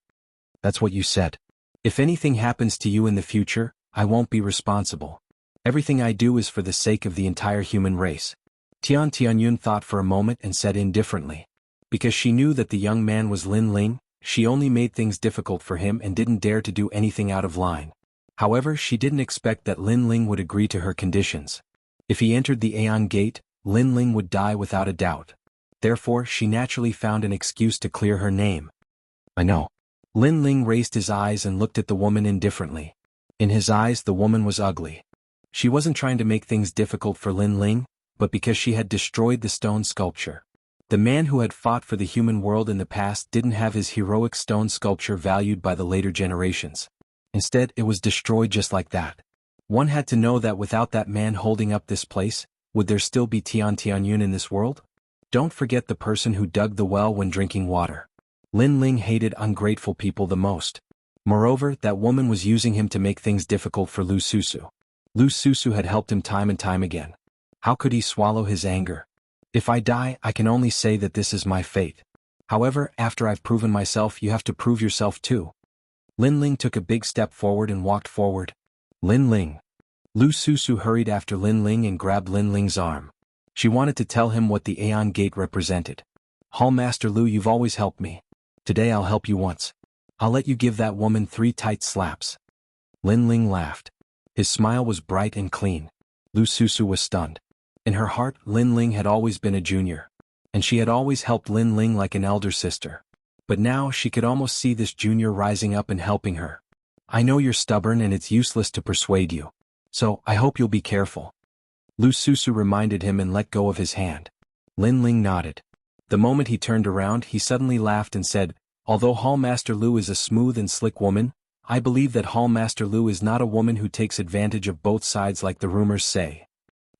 That's what you said. If anything happens to you in the future, I won't be responsible. Everything I do is for the sake of the entire human race. Tianyun thought for a moment and said indifferently. Because she knew that the young man was Lin Ling, she only made things difficult for him and didn't dare to do anything out of line. However, she didn't expect that Lin Ling would agree to her conditions. If he entered the Aeon Gate, Lin Ling would die without a doubt. Therefore, she naturally found an excuse to clear her name. I know. Lin Ling raised his eyes and looked at the woman indifferently. In his eyes, the woman was ugly. She wasn't trying to make things difficult for Lin Ling, but because she had destroyed the stone sculpture. The man who had fought for the human world in the past didn't have his heroic stone sculpture valued by the later generations. Instead, it was destroyed just like that. One had to know that without that man holding up this place, would there still be Tianyun in this world? Don't forget the person who dug the well when drinking water. Lin Ling hated ungrateful people the most. Moreover, that woman was using him to make things difficult for Lu Susu. Lu Susu had helped him time and time again. How could he swallow his anger? If I die, I can only say that this is my fate. However, after I've proven myself, you have to prove yourself too. Lin Ling took a big step forward and walked forward. Lin Ling. Lu Susu hurried after Lin Ling and grabbed Lin Ling's arm. She wanted to tell him what the Aeon Gate represented. Hallmaster Lu, you've always helped me. Today I'll help you once. I'll let you give that woman 3 tight slaps. Lin Ling laughed. His smile was bright and clean. Lu Susu was stunned. In her heart, Lin Ling had always been a junior. And she had always helped Lin Ling like an elder sister. But now she could almost see this junior rising up and helping her. I know you're stubborn and it's useless to persuade you. So, I hope you'll be careful. Lu Susu reminded him and let go of his hand. Lin Ling nodded. The moment he turned around, he suddenly laughed and said, although Hallmaster Lu is a smooth and slick woman, I believe that Hallmaster Lu is not a woman who takes advantage of both sides like the rumors say.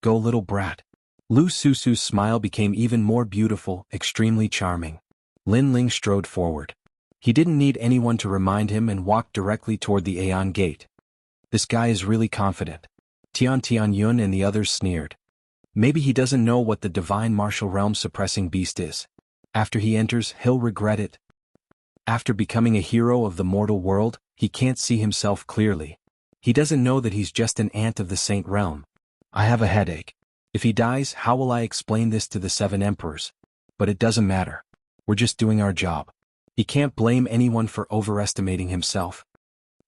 Go little brat. Lu Susu's smile became even more beautiful, extremely charming. Lin Ling strode forward. He didn't need anyone to remind him and walked directly toward the Aeon Gate. This guy is really confident. Tianyun and the others sneered. Maybe he doesn't know what the divine martial realm suppressing beast is. After he enters, he'll regret it. After becoming a hero of the mortal world, he can't see himself clearly. He doesn't know that he's just an ant of the saint realm. I have a headache. If he dies, how will I explain this to the 7 emperors? But it doesn't matter. We're just doing our job. He can't blame anyone for overestimating himself.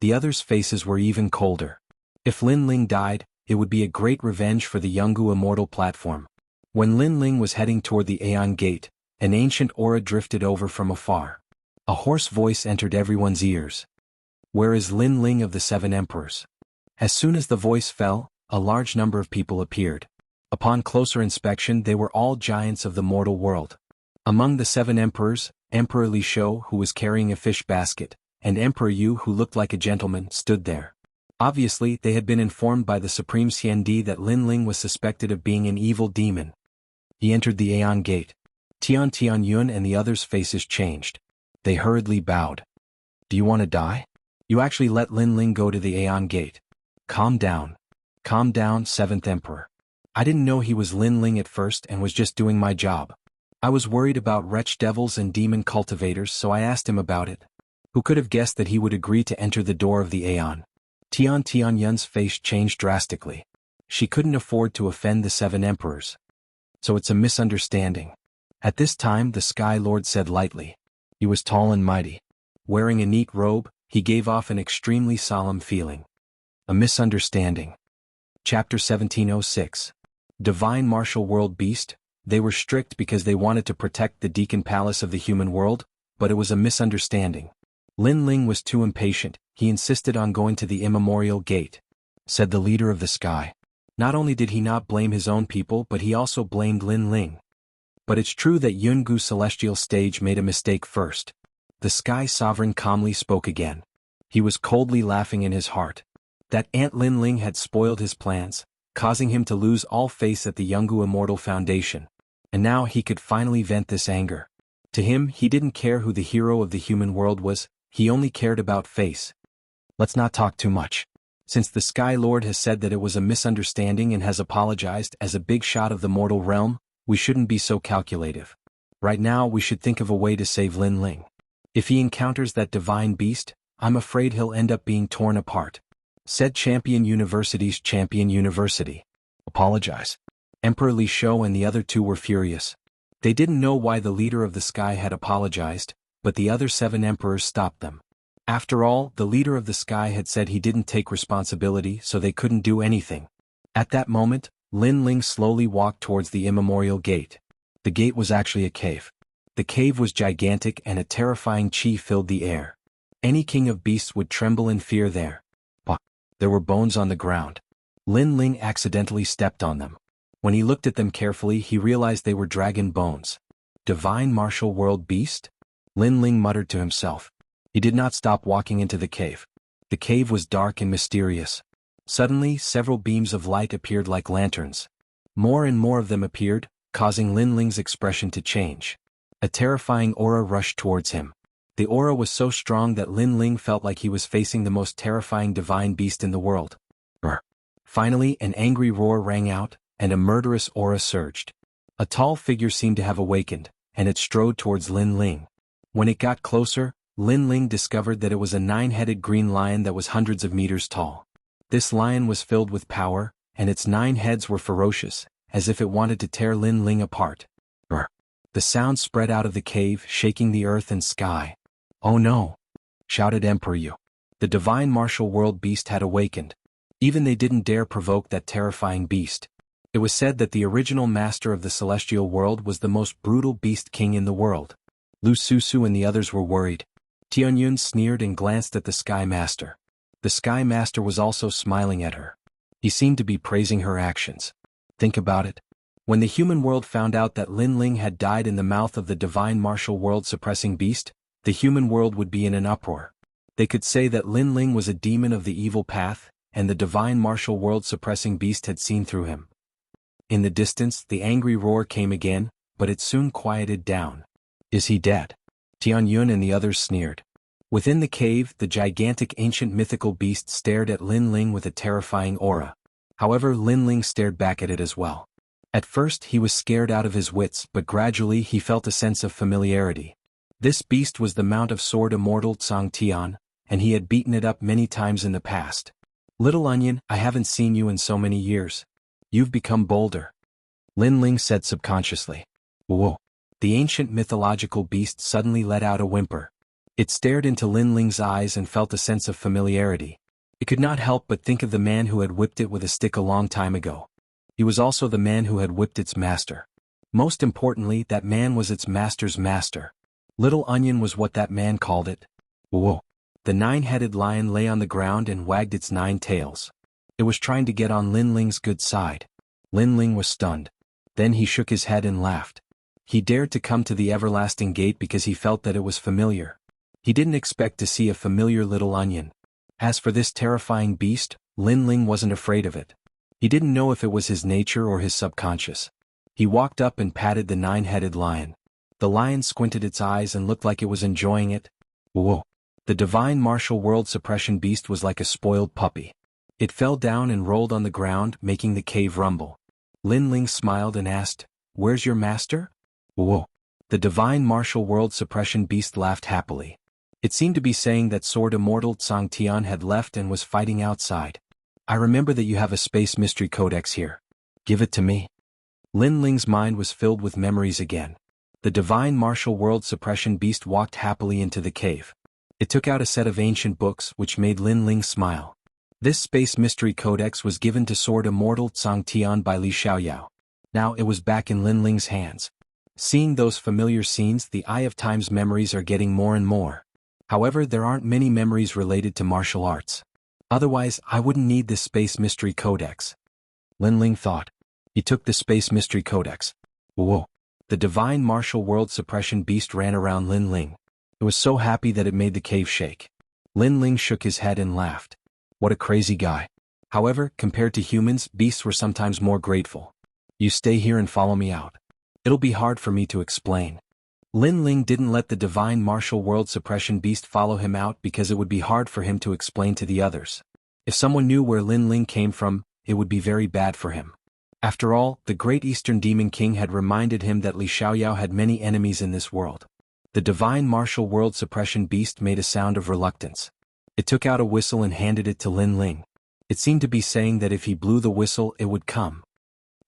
The others' faces were even colder. If Lin Ling died, it would be a great revenge for the Jianghu Immortal platform. When Lin Ling was heading toward the Aeon Gate, an ancient aura drifted over from afar. A hoarse voice entered everyone's ears. Where is Lin Ling of the 7 emperors? As soon as the voice fell, a large number of people appeared. Upon closer inspection, they were all giants of the mortal world. Among the 7 emperors, Emperor Li Shou, who was carrying a fish basket, and Emperor Yu, who looked like a gentleman, stood there. Obviously, they had been informed by the Supreme Xiandi that Lin Ling was suspected of being an evil demon. He entered the Aeon Gate. Tianyun and the others' faces changed. They hurriedly bowed. Do you want to die? You actually let Lin Ling go to the Aeon Gate. Calm down. Calm down, 7th Emperor. I didn't know he was Lin Ling at first and was just doing my job. I was worried about wretch devils and demon cultivators, so I asked him about it. Who could have guessed that he would agree to enter the door of the Aeon? Tianyun's face changed drastically. She couldn't afford to offend the 7 emperors. So it's a misunderstanding. At this time, the Sky Lord said lightly. He was tall and mighty. Wearing a neat robe, he gave off an extremely solemn feeling. A misunderstanding. Chapter 1706. Divine Martial World Beast. They were strict because they wanted to protect the Deacon Palace of the human world, but it was a misunderstanding. Lin Ling was too impatient. He insisted on going to the Immemorial Gate. Said the leader of the sky. Not only did he not blame his own people, but he also blamed Lin Ling. But it's true that Jianghu Celestial Stage made a mistake first. The Sky Sovereign calmly spoke again. He was coldly laughing in his heart. That Aunt Lin Ling had spoiled his plans, causing him to lose all faith at the Jianghu Immortal Foundation. And now he could finally vent this anger. To him, he didn't care who the hero of the human world was, he only cared about face. Let's not talk too much. Since the Sky Lord has said that it was a misunderstanding and has apologized as a big shot of the mortal realm, we shouldn't be so calculative. Right now we should think of a way to save Lin Ling. If he encounters that divine beast, I'm afraid he'll end up being torn apart. Said Champion University's Champion University. Apologize. Emperor Li Shou and the other 2 were furious. They didn't know why the leader of the sky had apologized, but the other 7 emperors stopped them. After all, the leader of the sky had said he didn't take responsibility, so they couldn't do anything. At that moment, Lin Ling slowly walked towards the Immemorial Gate. The gate was actually a cave. The cave was gigantic and a terrifying chi filled the air. Any king of beasts would tremble in fear there. But there were bones on the ground. Lin Ling accidentally stepped on them. When he looked at them carefully, he realized they were dragon bones. Divine martial world beast? Lin Ling muttered to himself. He did not stop walking into the cave. The cave was dark and mysterious. Suddenly, several beams of light appeared like lanterns. More and more of them appeared, causing Lin Ling's expression to change. A terrifying aura rushed towards him. The aura was so strong that Lin Ling felt like he was facing the most terrifying divine beast in the world. Finally, an angry roar rang out, and a murderous aura surged. A tall figure seemed to have awakened, and it strode towards Lin Ling. When it got closer, Lin Ling discovered that it was a 9-headed green lion that was hundreds of meters tall. This lion was filled with power, and its 9 heads were ferocious, as if it wanted to tear Lin Ling apart. The sound spread out of the cave, shaking the earth and sky. "Oh no!" shouted Emperor Yu. The divine martial world beast had awakened. Even they didn't dare provoke that terrifying beast. It was said that the original master of the celestial world was the most brutal beast king in the world. Lu Susu and the others were worried. Tianyun sneered and glanced at the Sky Master. The Sky Master was also smiling at her. He seemed to be praising her actions. Think about it. When the human world found out that Lin Ling had died in the mouth of the divine martial world suppressing beast, the human world would be in an uproar. They could say that Lin Ling was a demon of the evil path, and the divine martial world suppressing beast had seen through him. In the distance, the angry roar came again, but it soon quieted down. "Is he dead?" Tianyun and the others sneered. Within the cave, the gigantic ancient mythical beast stared at Lin Ling with a terrifying aura. However, Lin Ling stared back at it as well. At first he was scared out of his wits, but gradually he felt a sense of familiarity. This beast was the Mount of Sword Immortal Xianxia, and he had beaten it up many times in the past. "Little Onion, I haven't seen you in so many years. You've become bolder," Lin Ling said subconsciously. Whoa! The ancient mythological beast suddenly let out a whimper. It stared into Lin Ling's eyes and felt a sense of familiarity. It could not help but think of the man who had whipped it with a stick a long time ago. He was also the man who had whipped its master. Most importantly, that man was its master's master. Little Onion was what that man called it. Whoa! The 9-headed lion lay on the ground and wagged its 9 tails. It was trying to get on Lin Ling's good side. Lin Ling was stunned. Then he shook his head and laughed. He dared to come to the everlasting gate because he felt that it was familiar. He didn't expect to see a familiar little onion. As for this terrifying beast, Lin Ling wasn't afraid of it. He didn't know if it was his nature or his subconscious. He walked up and patted the 9-headed lion. The lion squinted its eyes and looked like it was enjoying it. Whoa! The divine martial world suppression beast was like a spoiled puppy. It fell down and rolled on the ground, making the cave rumble. Lin Ling smiled and asked, "Where's your master?" Whoa! The divine martial world suppression beast laughed happily. It seemed to be saying that Sword Immortal Xianxia had left and was fighting outside. "I remember that you have a space mystery codex here. Give it to me." Lin Ling's mind was filled with memories again. The divine martial world suppression beast walked happily into the cave. It took out a set of ancient books, which made Lin Ling smile. This space mystery codex was given to Sword Immortal Xianxia by Li Xiaoyao. Now it was back in Lin Ling's hands. Seeing those familiar scenes, the Eye of Time's memories are getting more and more. However, there aren't many memories related to martial arts. Otherwise, I wouldn't need this space mystery codex. Lin Ling thought. He took the space mystery codex. Whoa! The divine martial world suppression beast ran around Lin Ling. It was so happy that it made the cave shake. Lin Ling shook his head and laughed. What a crazy guy. However, compared to humans, beasts were sometimes more grateful. You stay here and follow me out. It'll be hard for me to explain. Lin Ling didn't let the divine martial world suppression beast follow him out because it would be hard for him to explain to the others. If someone knew where Lin Ling came from, it would be very bad for him. After all, the great Eastern Demon King had reminded him that Li Xiaoyao had many enemies in this world. The divine martial world suppression beast made a sound of reluctance. It took out a whistle and handed it to Lin Ling. It seemed to be saying that if he blew the whistle, it would come.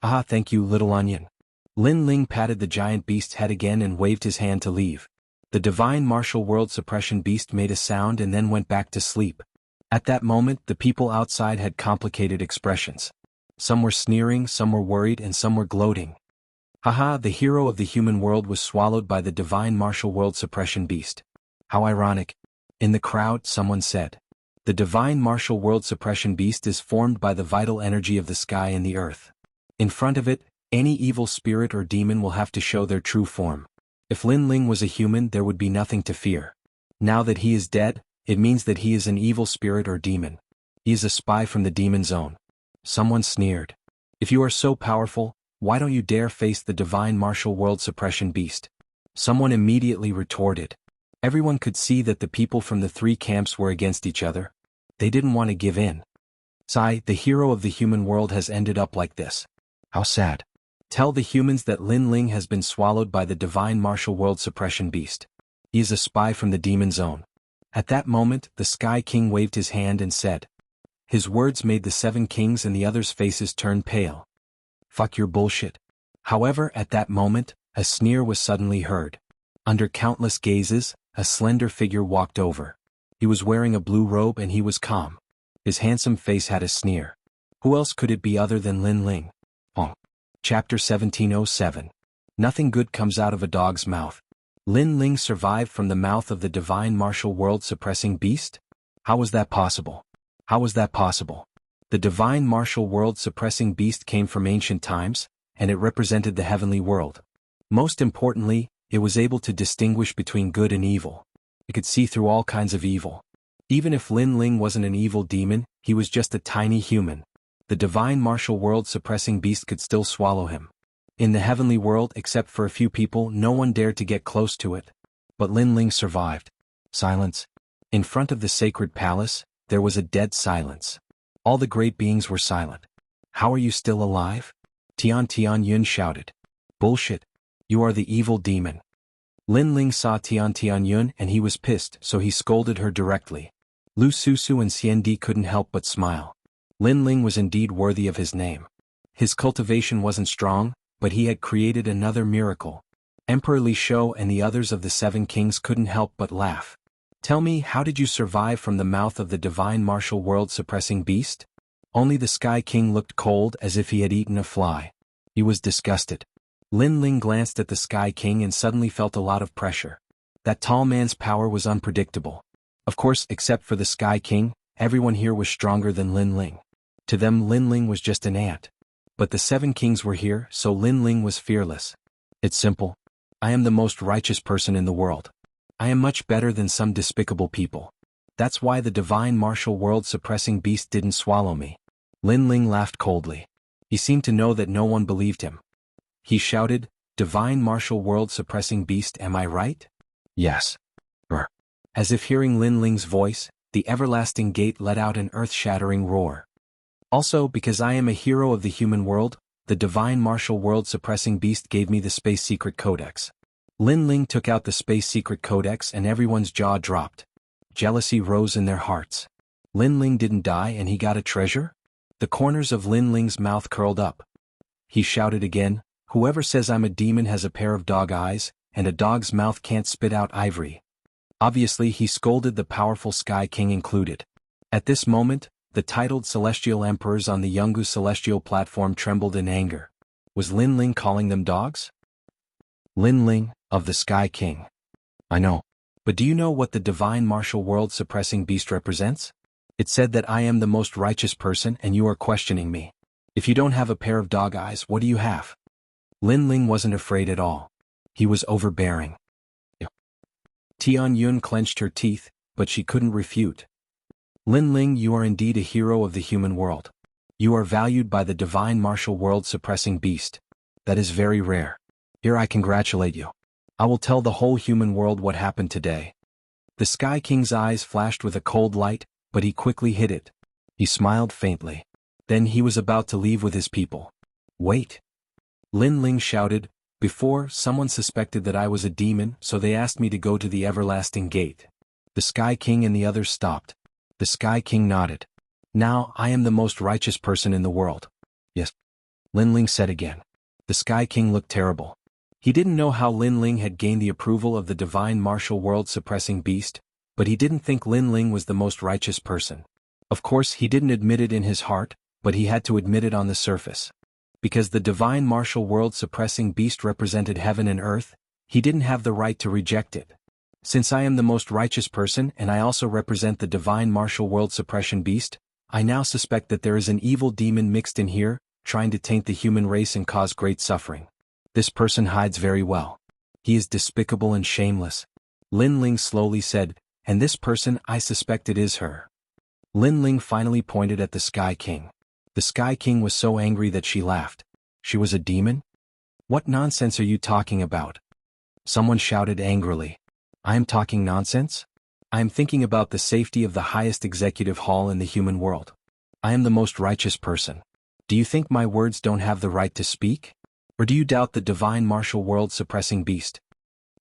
"Ah, thank you, little onion." Lin Ling patted the giant beast's head again and waved his hand to leave. The divine martial world suppression beast made a sound and then went back to sleep. At that moment, the people outside had complicated expressions. Some were sneering, some were worried, and some were gloating. Haha, the hero of the human world was swallowed by the divine martial world suppression beast. How ironic. In the crowd, someone said. The divine martial world suppression beast is formed by the vital energy of the sky and the earth. In front of it, any evil spirit or demon will have to show their true form. If Lin Ling was a human, there would be nothing to fear. Now that he is dead, it means that he is an evil spirit or demon. He is a spy from the demon zone. Someone sneered. If you are so powerful, why don't you dare face the divine martial world suppression beast? Someone immediately retorted. Everyone could see that the people from the three camps were against each other. They didn't want to give in. Sai, the hero of the human world, has ended up like this. How sad. Tell the humans that Lin Ling has been swallowed by the divine martial world suppression beast. He is a spy from the demon zone. At that moment, the Sky King waved his hand and said. His words made the 7 kings and the others' faces turn pale. Fuck your bullshit. However, at that moment, a sneer was suddenly heard. Under countless gazes, a slender figure walked over. He was wearing a blue robe and he was calm. His handsome face had a sneer. Who else could it be other than Lin Ling? Chapter 1707. Nothing good comes out of a dog's mouth. Lin Ling survived from the mouth of the divine martial world suppressing beast? How was that possible? How was that possible? The divine martial world suppressing beast came from ancient times, and it represented the heavenly world. Most importantly, it was able to distinguish between good and evil. It could see through all kinds of evil. Even if Lin Ling wasn't an evil demon, he was just a tiny human. The divine martial world suppressing beast could still swallow him. In the heavenly world, except for a few people, no one dared to get close to it. But Lin Ling survived. Silence. In front of the sacred palace, there was a dead silence. All the great beings were silent. How are you still alive? Tian Yun shouted. Bullshit. You are the evil demon. Lin Ling saw Tian Yun and he was pissed, so he scolded her directly. Lu Susu and Xian Di couldn't help but smile. Lin Ling was indeed worthy of his name. His cultivation wasn't strong, but he had created another miracle. Emperor Li Shou and the others of the 7 kings couldn't help but laugh. Tell me, how did you survive from the mouth of the divine martial world suppressing beast? Only the Sky King looked cold, as if he had eaten a fly. He was disgusted. Lin Ling glanced at the Sky King and suddenly felt a lot of pressure. That tall man's power was unpredictable. Of course, except for the Sky King, everyone here was stronger than Lin Ling. To them, Lin Ling was just an ant. But the 7 kings were here, so Lin Ling was fearless. It's simple. I am the most righteous person in the world. I am much better than some despicable people. That's why the divine martial world suppressing beast didn't swallow me. Lin Ling laughed coldly. He seemed to know that no one believed him. He shouted, Divine martial world suppressing beast, am I right? Yes. As if hearing Lin Ling's voice, the everlasting gate let out an earth-shattering roar. Also, because I am a hero of the human world, the divine martial world suppressing beast gave me the Space Secret Codex. Lin Ling took out the Space Secret Codex and everyone's jaw dropped. Jealousy rose in their hearts. Lin Ling didn't die and he got a treasure? The corners of Lin Ling's mouth curled up. He shouted again, whoever says I'm a demon has a pair of dog eyes, and a dog's mouth can't spit out ivory. Obviously, he scolded the powerful Sky King included. At this moment, the titled celestial emperors on the Jianghu celestial platform trembled in anger. Was Lin Ling calling them dogs? Lin Ling, of the Sky King. I know. But do you know what the divine martial world suppressing beast represents? It said that I am the most righteous person and you are questioning me. If you don't have a pair of dog eyes, what do you have? Lin Ling wasn't afraid at all. He was overbearing. Tian Yun clenched her teeth, but she couldn't refute. Lin Ling, you are indeed a hero of the human world. You are valued by the divine martial world suppressing beast. That is very rare. Here I congratulate you. I will tell the whole human world what happened today. The Sky King's eyes flashed with a cold light, but he quickly hid it. He smiled faintly. Then he was about to leave with his people. Wait. Lin Ling shouted, before, someone suspected that I was a demon, so they asked me to go to the everlasting gate. The Sky King and the others stopped. The Sky King nodded. Now, I am the most righteous person in the world. Yes. Lin Ling said again. The Sky King looked terrible. He didn't know how Lin Ling had gained the approval of the divine martial world suppressing beast, but he didn't think Lin Ling was the most righteous person. Of course, he didn't admit it in his heart, but he had to admit it on the surface. Because the divine martial world suppressing beast represented heaven and earth, he didn't have the right to reject it. Since I am the most righteous person and I also represent the divine martial world suppression beast, I now suspect that there is an evil demon mixed in here, trying to taint the human race and cause great suffering. This person hides very well. He is despicable and shameless. Lin Ling slowly said, and this person, I suspect it is her. Lin Ling finally pointed at the Sky King. The Sky King was so angry that she laughed. She was a demon? What nonsense are you talking about? Someone shouted angrily. I am talking nonsense? I am thinking about the safety of the highest executive hall in the human world. I am the most righteous person. Do you think my words don't have the right to speak? Or do you doubt the divine martial world-suppressing beast?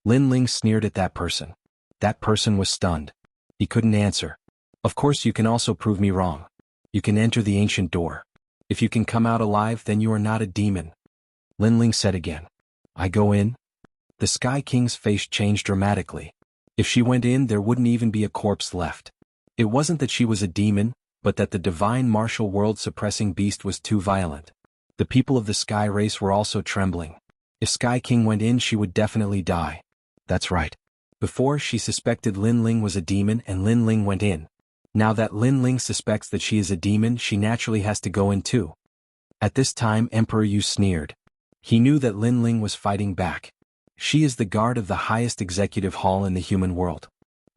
Lin Ling sneered at that person. That person was stunned. He couldn't answer. Of course you can also prove me wrong. You can enter the ancient door. If you can come out alive, then you are not a demon. Lin Ling said again. I go in? The Sky King's face changed dramatically. If she went in, there wouldn't even be a corpse left. It wasn't that she was a demon, but that the divine martial world-suppressing beast was too violent. The people of the Sky race were also trembling. If Sky King went in, she would definitely die. That's right. Before, she suspected Lin Ling was a demon and Lin Ling went in. Now that Lin Ling suspects that she is a demon, she naturally has to go in too. At this time, Emperor Yu sneered. He knew that Lin Ling was fighting back. She is the guard of the highest executive hall in the human world.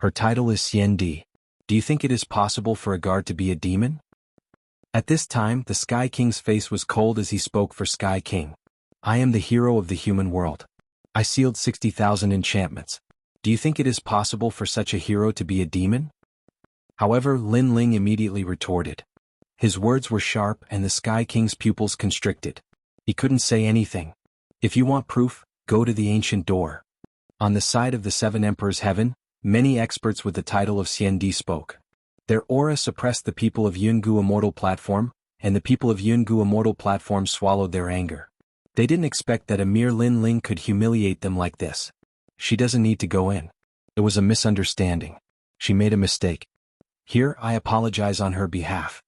Her title is Xiandi. Do you think it is possible for a guard to be a demon? At this time, the Sky King's face was cold as he spoke for Sky King. I am the hero of the human world. I sealed 60,000 enchantments. Do you think it is possible for such a hero to be a demon? However, Lin Ling immediately retorted. His words were sharp and the Sky King's pupils constricted. He couldn't say anything. If you want proof, go to the ancient door. On the side of the Seven Emperors' heaven, many experts with the title of Xiandi spoke. Their aura suppressed the people of Jianghu Immortal Platform, and the people of Jianghu Immortal Platform swallowed their anger. They didn't expect that a mere Lin Ling could humiliate them like this. She doesn't need to go in. It was a misunderstanding. She made a mistake. Here, I apologize on her behalf.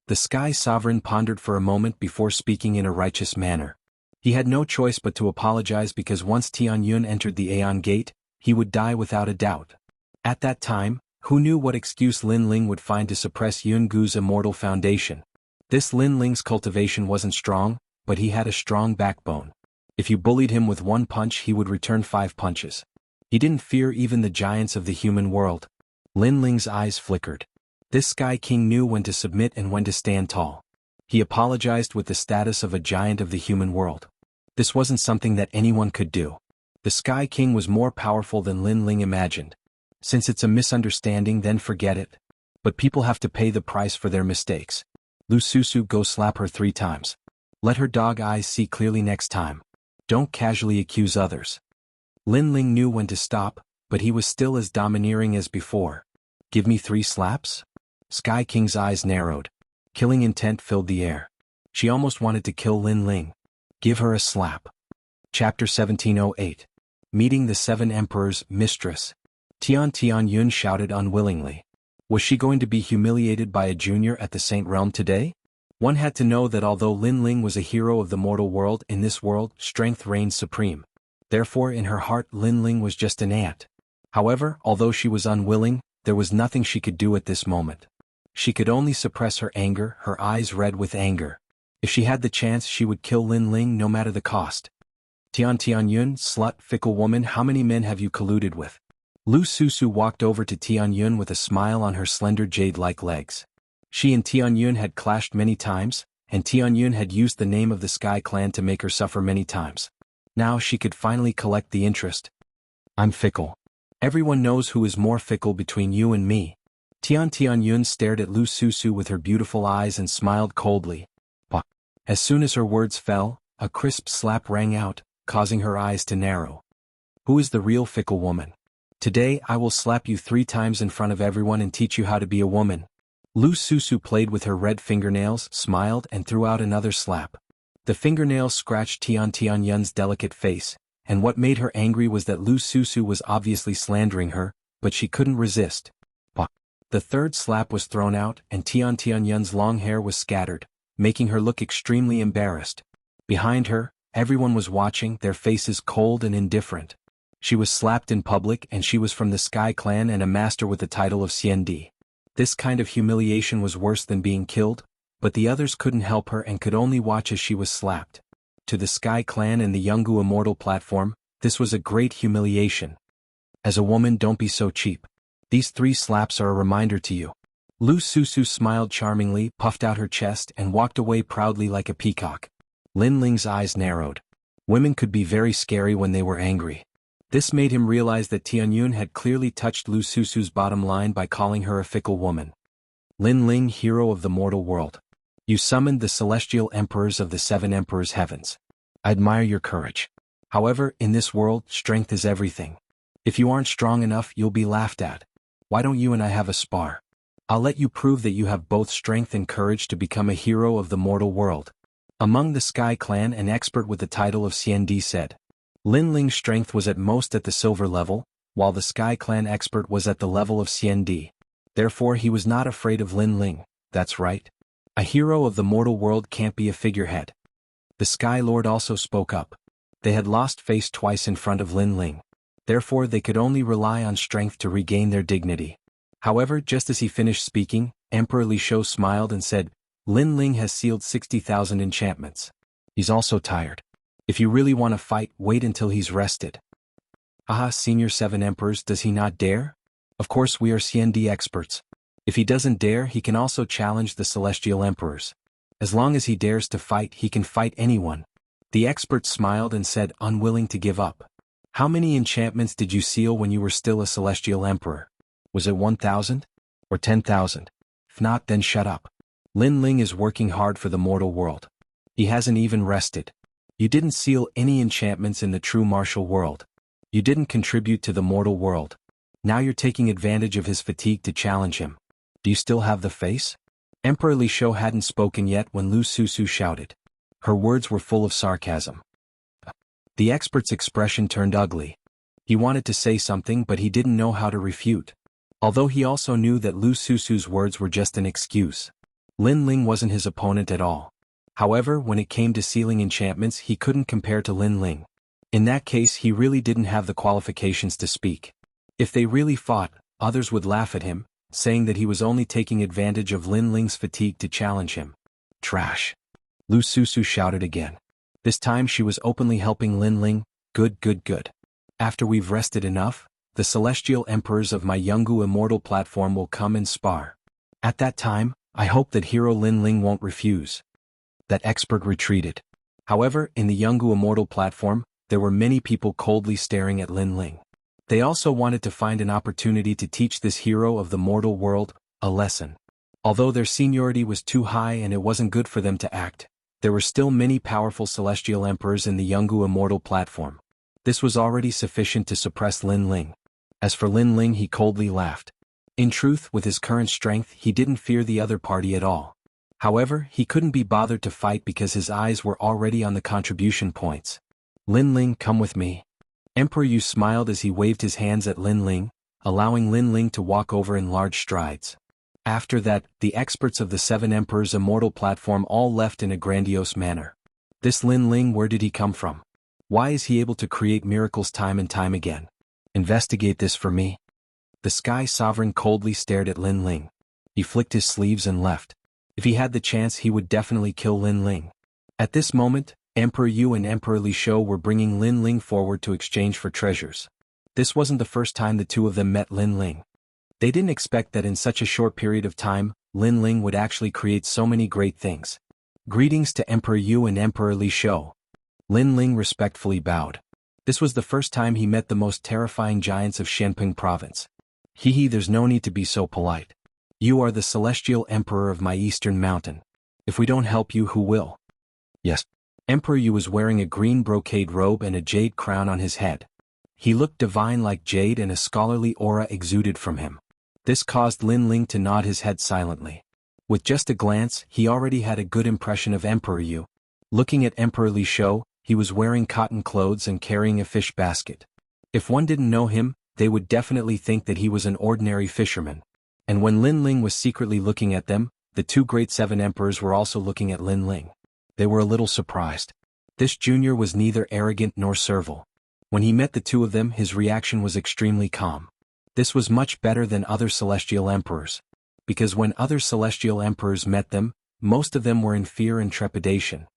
The Sky Sovereign pondered for a moment before speaking in a righteous manner. He had no choice but to apologize because once Tianyun entered the Aeon Gate, he would die without a doubt. At that time, who knew what excuse Lin Ling would find to suppress Yungu's immortal foundation? This Lin Ling's cultivation wasn't strong, but he had a strong backbone. If you bullied him with one punch, he would return 5 punches. He didn't fear even the giants of the human world. Lin Ling's eyes flickered. This Sky King knew when to submit and when to stand tall. He apologized with the status of a giant of the human world. This wasn't something that anyone could do. The Sky King was more powerful than Lin Ling imagined. Since it's a misunderstanding, then forget it. But people have to pay the price for their mistakes. Lu Susu, go slap her 3 times. Let her dog eyes see clearly next time. Don't casually accuse others. Lin Ling knew when to stop, but he was still as domineering as before. Give me 3 slaps? Sky King's eyes narrowed. Killing intent filled the air. She almost wanted to kill Lin Ling. Give her a slap. Chapter 1708. Meeting the 7 Emperors, Mistress. Tianyun shouted unwillingly. Was she going to be humiliated by a junior at the Saint Realm today? One had to know that although Lin Ling was a hero of the mortal world, in this world, strength reigned supreme. Therefore in her heart Lin Ling was just an ant. However, although she was unwilling, there was nothing she could do at this moment. She could only suppress her anger, her eyes red with anger. If she had the chance, she would kill Lin Ling no matter the cost. Tianyun, slut, fickle woman, how many men have you colluded with? Lu Susu walked over to Tianyun with a smile on her slender jade-like legs. She and Tianyun had clashed many times, and Tianyun had used the name of the Sky Clan to make her suffer many times. Now she could finally collect the interest. I'm fickle. Everyone knows who is more fickle between you and me. Tianyun stared at Lu Susu with her beautiful eyes and smiled coldly. As soon as her words fell, a crisp slap rang out, causing her eyes to narrow. Who is the real fickle woman? Today I will slap you 3 times in front of everyone and teach you how to be a woman. Lu Susu played with her red fingernails, smiled, and threw out another slap. The fingernails scratched Tianyun's delicate face, and what made her angry was that Lu Susu was obviously slandering her, but she couldn't resist. The 3rd slap was thrown out, and Tianyun's long hair was scattered, making her look extremely embarrassed. Behind her, everyone was watching, their faces cold and indifferent. She was slapped in public, and she was from the Sky Clan and a master with the title of Xiandi. This kind of humiliation was worse than being killed, but the others couldn't help her and could only watch as she was slapped. To the Sky Clan and the Jianghu Immortal platform, this was a great humiliation. As a woman, don't be so cheap. These 3 slaps are a reminder to you. Lu Susu smiled charmingly, puffed out her chest and walked away proudly like a peacock. Lin Ling's eyes narrowed. Women could be very scary when they were angry. This made him realize that Tianyun had clearly touched Lu Susu's bottom line by calling her a fickle woman. Lin Ling, hero of the mortal world. You summoned the celestial emperors of the 7 emperors' heavens. I admire your courage. However, in this world, strength is everything. If you aren't strong enough, you'll be laughed at. Why don't you and I have a spar? I'll let you prove that you have both strength and courage to become a hero of the mortal world. Among the Sky Clan, an expert with the title of Xiandi said. Lin Ling's strength was at most at the silver level, while the Sky Clan expert was at the level of Xiandi. Therefore he was not afraid of Lin Ling. That's right. A hero of the mortal world can't be a figurehead. The Sky Lord also spoke up. They had lost face twice in front of Lin Ling. Therefore they could only rely on strength to regain their dignity. However, just as he finished speaking, Emperor Li Shou smiled and said, Lin Ling has sealed 60,000 enchantments. He's also tired. If you really want to fight, wait until he's rested. Aha, Senior 7 Emperors, does he not dare? Of course we are Xiandi experts. If he doesn't dare, he can also challenge the Celestial Emperors. As long as he dares to fight, he can fight anyone. The expert smiled and said, unwilling to give up. How many enchantments did you seal when you were still a Celestial Emperor? Was it 1,000? Or 10,000? If not, then shut up. Lin Ling is working hard for the mortal world. He hasn't even rested. You didn't seal any enchantments in the true martial world. You didn't contribute to the mortal world. Now you're taking advantage of his fatigue to challenge him. Do you still have the face? Emperor Li Shou hadn't spoken yet when Lu Susu shouted. Her words were full of sarcasm. The expert's expression turned ugly. He wanted to say something, but he didn't know how to refute. Although he also knew that Lu Susu's words were just an excuse. Lin Ling wasn't his opponent at all. However, when it came to sealing enchantments, he couldn't compare to Lin Ling. In that case, he really didn't have the qualifications to speak. If they really fought, others would laugh at him, saying that he was only taking advantage of Lin Ling's fatigue to challenge him. Trash. Lu Susu shouted again. This time she was openly helping Lin Ling. Good, good, good. After we've rested enough, the Celestial Emperors of my Jianghu Immortal platform will come and spar. At that time, I hope that hero Lin Ling won't refuse. That expert retreated. However, in the Jianghu Immortal platform, there were many people coldly staring at Lin Ling. They also wanted to find an opportunity to teach this hero of the mortal world a lesson. Although their seniority was too high and it wasn't good for them to act, there were still many powerful Celestial Emperors in the Jianghu Immortal platform. This was already sufficient to suppress Lin Ling. As for Lin Ling, he coldly laughed. In truth, with his current strength, he didn't fear the other party at all. However, he couldn't be bothered to fight because his eyes were already on the contribution points. Lin Ling, come with me. Emperor Yu smiled as he waved his hands at Lin Ling, allowing Lin Ling to walk over in large strides. After that, the experts of the 7 Emperors Immortal platform all left in a grandiose manner. This Lin Ling, where did he come from? Why is he able to create miracles time and time again? Investigate this for me. The Sky Sovereign coldly stared at Lin Ling. He flicked his sleeves and left. If he had the chance, he would definitely kill Lin Ling. At this moment, Emperor Yu and Emperor Li Shou were bringing Lin Ling forward to exchange for treasures. This wasn't the first time the two of them met Lin Ling. They didn't expect that in such a short period of time, Lin Ling would actually create so many great things. Greetings to Emperor Yu and Emperor Li Shou. Lin Ling respectfully bowed. This was the first time he met the most terrifying giants of Shenping province. Hee, there's no need to be so polite. You are the Celestial Emperor of my Eastern Mountain. If we don't help you, who will? Yes. Emperor Yu was wearing a green brocade robe and a jade crown on his head. He looked divine like jade and a scholarly aura exuded from him. This caused Lin Ling to nod his head silently. With just a glance, he already had a good impression of Emperor Yu. Looking at Emperor Li Shou, he was wearing cotton clothes and carrying a fish basket. If one didn't know him, they would definitely think that he was an ordinary fisherman. And when Lin Ling was secretly looking at them, the two great 7 emperors were also looking at Lin Ling. They were a little surprised. This junior was neither arrogant nor servile. When he met the two of them, his reaction was extremely calm. This was much better than other celestial emperors. Because when other celestial emperors met them, most of them were in fear and trepidation.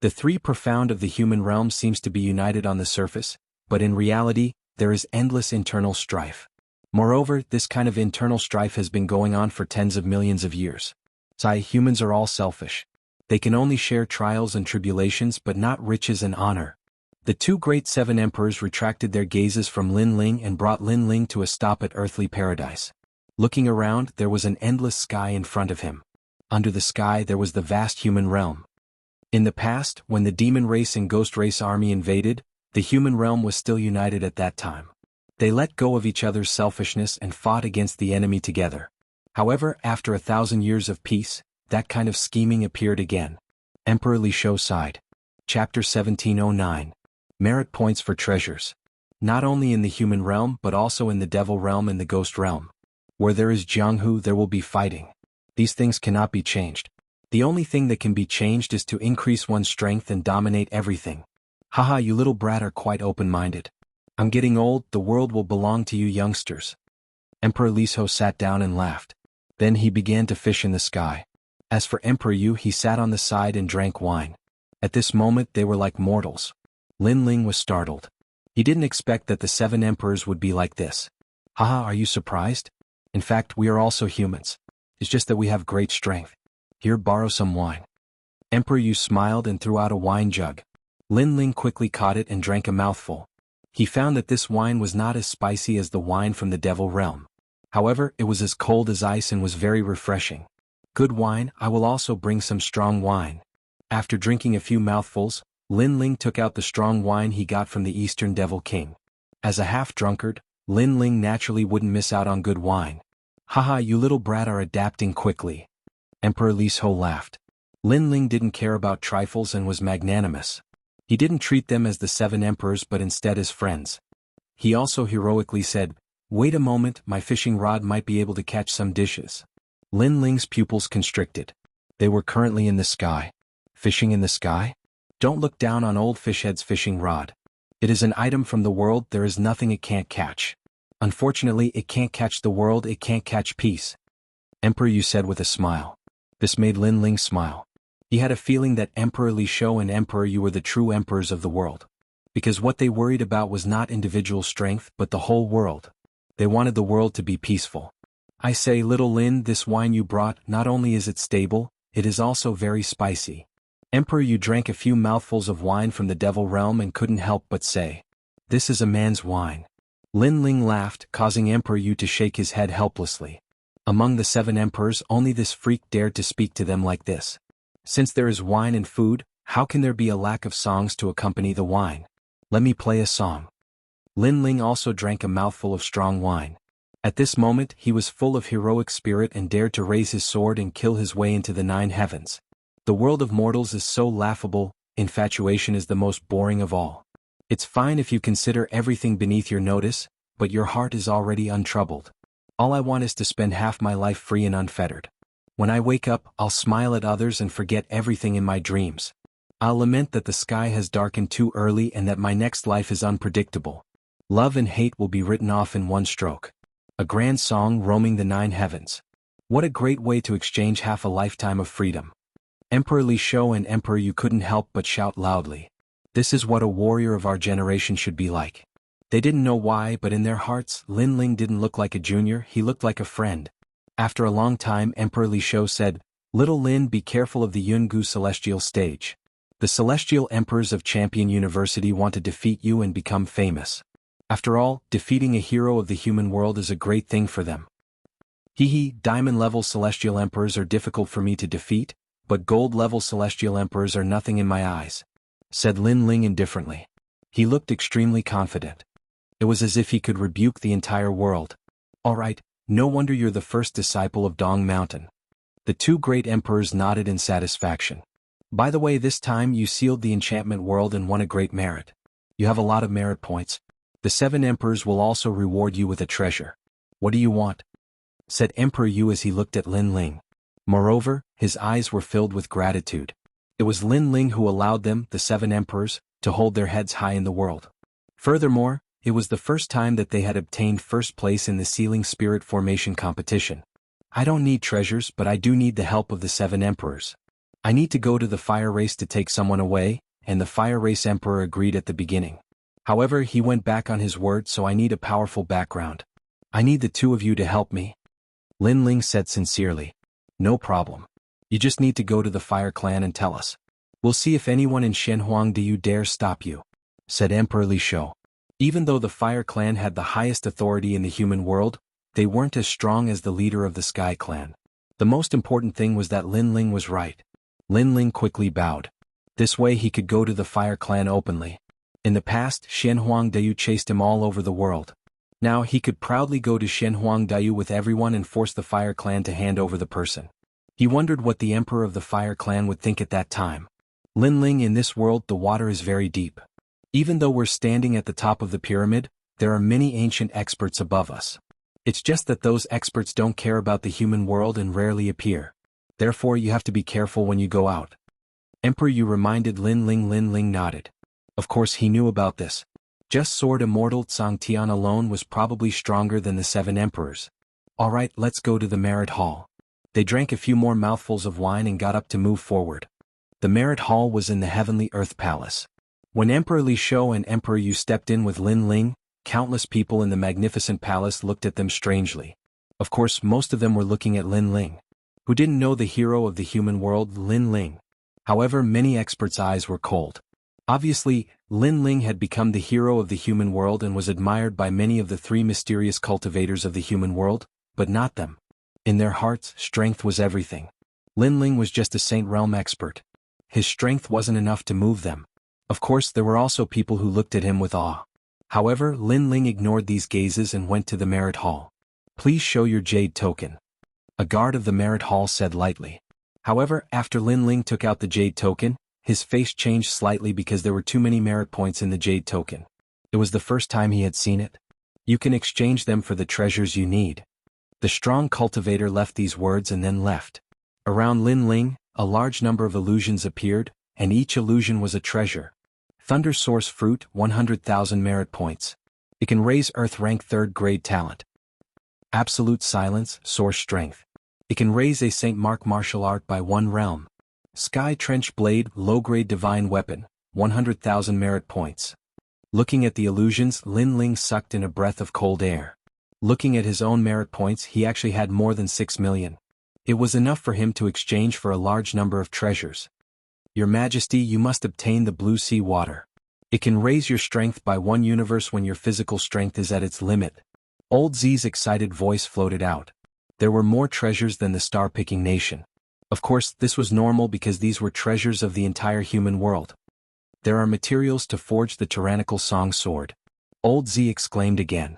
The three profound of the human realm seems to be united on the surface, but in reality, there is endless internal strife. Moreover, this kind of internal strife has been going on for tens of millions of years. Humans are all selfish. They can only share trials and tribulations but not riches and honor. The two great seven emperors retracted their gazes from Lin Ling and brought Lin Ling to a stop at earthly paradise. Looking around, there was an endless sky in front of him. Under the sky there was the vast human realm. In the past, when the demon race and ghost race army invaded, the human realm was still united at that time. They let go of each other's selfishness and fought against the enemy together. However, after 1,000 years of peace, that kind of scheming appeared again. Emperor Li Shou sighed. Chapter 1709. Merit points for treasures. Not only in the human realm but also in the devil realm and the ghost realm. Where there is Jianghu there will be fighting. These things cannot be changed. The only thing that can be changed is to increase one's strength and dominate everything. Haha, you little brat are quite open-minded. I'm getting old, the world will belong to you youngsters. Emperor Li Shou sat down and laughed. Then he began to fish in the sky. As for Emperor Yu, he sat on the side and drank wine. At this moment they were like mortals. Lin Ling was startled. He didn't expect that the seven emperors would be like this. Haha, are you surprised? In fact, we are also humans. It's just that we have great strength. Here, borrow some wine. Emperor Yu smiled and threw out a wine jug. Lin Ling quickly caught it and drank a mouthful. He found that this wine was not as spicy as the wine from the devil realm. However, it was as cold as ice and was very refreshing. Good wine, I will also bring some strong wine. After drinking a few mouthfuls, Lin Ling took out the strong wine he got from the Eastern Devil King. As a half-drunkard, Lin Ling naturally wouldn't miss out on good wine. Haha, you little brat are adapting quickly. Emperor Li Shou laughed. Lin Ling didn't care about trifles and was magnanimous. He didn't treat them as the seven emperors but instead as friends. He also heroically said, "Wait a moment, my fishing rod might be able to catch some dishes." Lin Ling's pupils constricted. They were currently in the sky. Fishing in the sky? Don't look down on old Fishhead's fishing rod. It is an item from the world, there is nothing it can't catch. Unfortunately, it can't catch the world, it can't catch peace. Emperor Yu said with a smile. This made Lin Ling smile. He had a feeling that Emperor Li Shou and Emperor Yu were the true emperors of the world. Because what they worried about was not individual strength but the whole world. They wanted the world to be peaceful. I say, little Lin, this wine you brought, not only is it stable, it is also very spicy. Emperor Yu drank a few mouthfuls of wine from the devil realm and couldn't help but say, "This is a man's wine." Lin Ling laughed, causing Emperor Yu to shake his head helplessly. Among the seven emperors, only this freak dared to speak to them like this. Since there is wine and food, how can there be a lack of songs to accompany the wine? Let me play a song. Lin Ling also drank a mouthful of strong wine. At this moment, he was full of heroic spirit and dared to raise his sword and kill his way into the 9 heavens. The world of mortals is so laughable, infatuation is the most boring of all. It's fine if you consider everything beneath your notice, but your heart is already untroubled. All I want is to spend half my life free and unfettered. When I wake up, I'll smile at others and forget everything in my dreams. I'll lament that the sky has darkened too early and that my next life is unpredictable. Love and hate will be written off in one stroke. A grand song roaming the 9 heavens. What a great way to exchange half a lifetime of freedom. Emperor Li Shou and Emperor Yu couldn't help but shout loudly. This is what a warrior of our generation should be like. They didn't know why, but in their hearts, Lin Ling didn't look like a junior, he looked like a friend. After a long time, Emperor Li Shou said, "Little Lin, be careful of the Jianghu celestial stage. The celestial emperors of Champion University want to defeat you and become famous. After all, defeating a hero of the human world is a great thing for them." Diamond-level celestial emperors are difficult for me to defeat, but gold-level celestial emperors are nothing in my eyes, said Lin Ling indifferently. He looked extremely confident. It was as if he could rebuke the entire world. All right, no wonder you're the first disciple of Dong Mountain. The 2 great emperors nodded in satisfaction. By the way, this time you sealed the enchantment world and won a great merit. You have a lot of merit points. The 7 emperors will also reward you with a treasure. What do you want? Said Emperor Yu as he looked at Lin Ling. Moreover, his eyes were filled with gratitude. It was Lin Ling who allowed them, the 7 emperors, to hold their heads high in the world. Furthermore, it was the first time that they had obtained first place in the Sealing Spirit Formation competition. I don't need treasures, but I do need the help of the 7 emperors. I need to go to the fire race to take someone away, and the fire race emperor agreed at the beginning. However, he went back on his word, so I need a powerful background. I need the two of you to help me. Lin Ling said sincerely. No problem. You just need to go to the fire clan and tell us. We'll see if anyone in Shenhuangdu dare stop you, said Emperor Li Shou. Even though the fire clan had the highest authority in the human world, they weren't as strong as the leader of the Sky clan. The most important thing was that Lin Ling was right. Lin Ling quickly bowed. This way he could go to the fire clan openly. In the past, Shenhuangdu chased him all over the world. Now he could proudly go to Shenhuangdu with everyone and force the fire clan to hand over the person. He wondered what the emperor of the fire clan would think at that time. Lin Ling, in this world the water is very deep. Even though we're standing at the top of the pyramid, there are many ancient experts above us. It's just that those experts don't care about the human world and rarely appear. Therefore you have to be careful when you go out. Emperor Yu reminded Lin Ling. Lin Ling nodded. Of course he knew about this. Just sword Immortal Xianxia alone was probably stronger than the 7 emperors. Alright, let's go to the Merit Hall. They drank a few more mouthfuls of wine and got up to move forward. The Merit Hall was in the Heavenly Earth Palace. When Emperor Li Shou and Emperor Yu stepped in with Lin Ling, countless people in the magnificent palace looked at them strangely. Of course, most of them were looking at Lin Ling, who didn't know the hero of the human world, Lin Ling. However, many experts' eyes were cold. Obviously, Lin Ling had become the hero of the human world and was admired by many of the 3 mysterious cultivators of the human world, but not them. In their hearts, strength was everything. Lin Ling was just a Saint Realm expert. His strength wasn't enough to move them. Of course, there were also people who looked at him with awe. However, Lin Ling ignored these gazes and went to the Merit Hall. Please show your jade token. A guard of the Merit Hall said lightly. However, after Lin Ling took out the jade token, his face changed slightly because there were too many merit points in the jade token. It was the first time he had seen it. You can exchange them for the treasures you need. The strong cultivator left these words and then left. Around Lin Ling, a large number of illusions appeared, and each illusion was a treasure. Thunder Source Fruit, 100,000 merit points. It can raise Earth rank 3rd grade talent. Absolute Silence, Source Strength. It can raise a Saint Mark martial art by 1 realm. Sky Trench Blade, low-grade divine weapon, 100,000 merit points. Looking at the illusions, Lin Ling sucked in a breath of cold air. Looking at his own merit points, he actually had more than 6 million. It was enough for him to exchange for a large number of treasures. Your Majesty, you must obtain the blue sea water. It can raise your strength by 1 universe when your physical strength is at its limit. Old Z's excited voice floated out. There were more treasures than the star-picking nation. Of course, this was normal because these were treasures of the entire human world. There are materials to forge the tyrannical song sword. Old Z exclaimed again.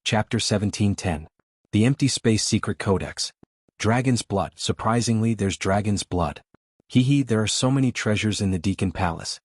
Chapter 1710. The Empty Space Secret Codex. Dragon's Blood. Surprisingly, there's dragon's blood. Hee, there are so many treasures in the Deacon Palace.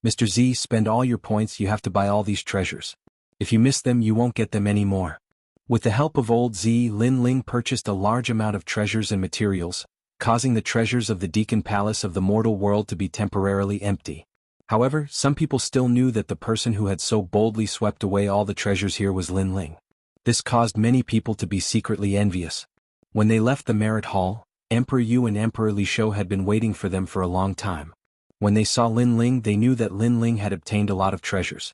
Mr. Z, spend all your points, you have to buy all these treasures. If you miss them, you won't get them anymore. With the help of Old Z, Lin Ling purchased a large amount of treasures and materials, causing the treasures of the Deacon Palace of the mortal world to be temporarily empty. However, some people still knew that the person who had so boldly swept away all the treasures here was Lin Ling. This caused many people to be secretly envious. When they left the Merit Hall, Emperor Yu and Emperor Li Shou had been waiting for them for a long time. When they saw Lin Ling, they knew that Lin Ling had obtained a lot of treasures.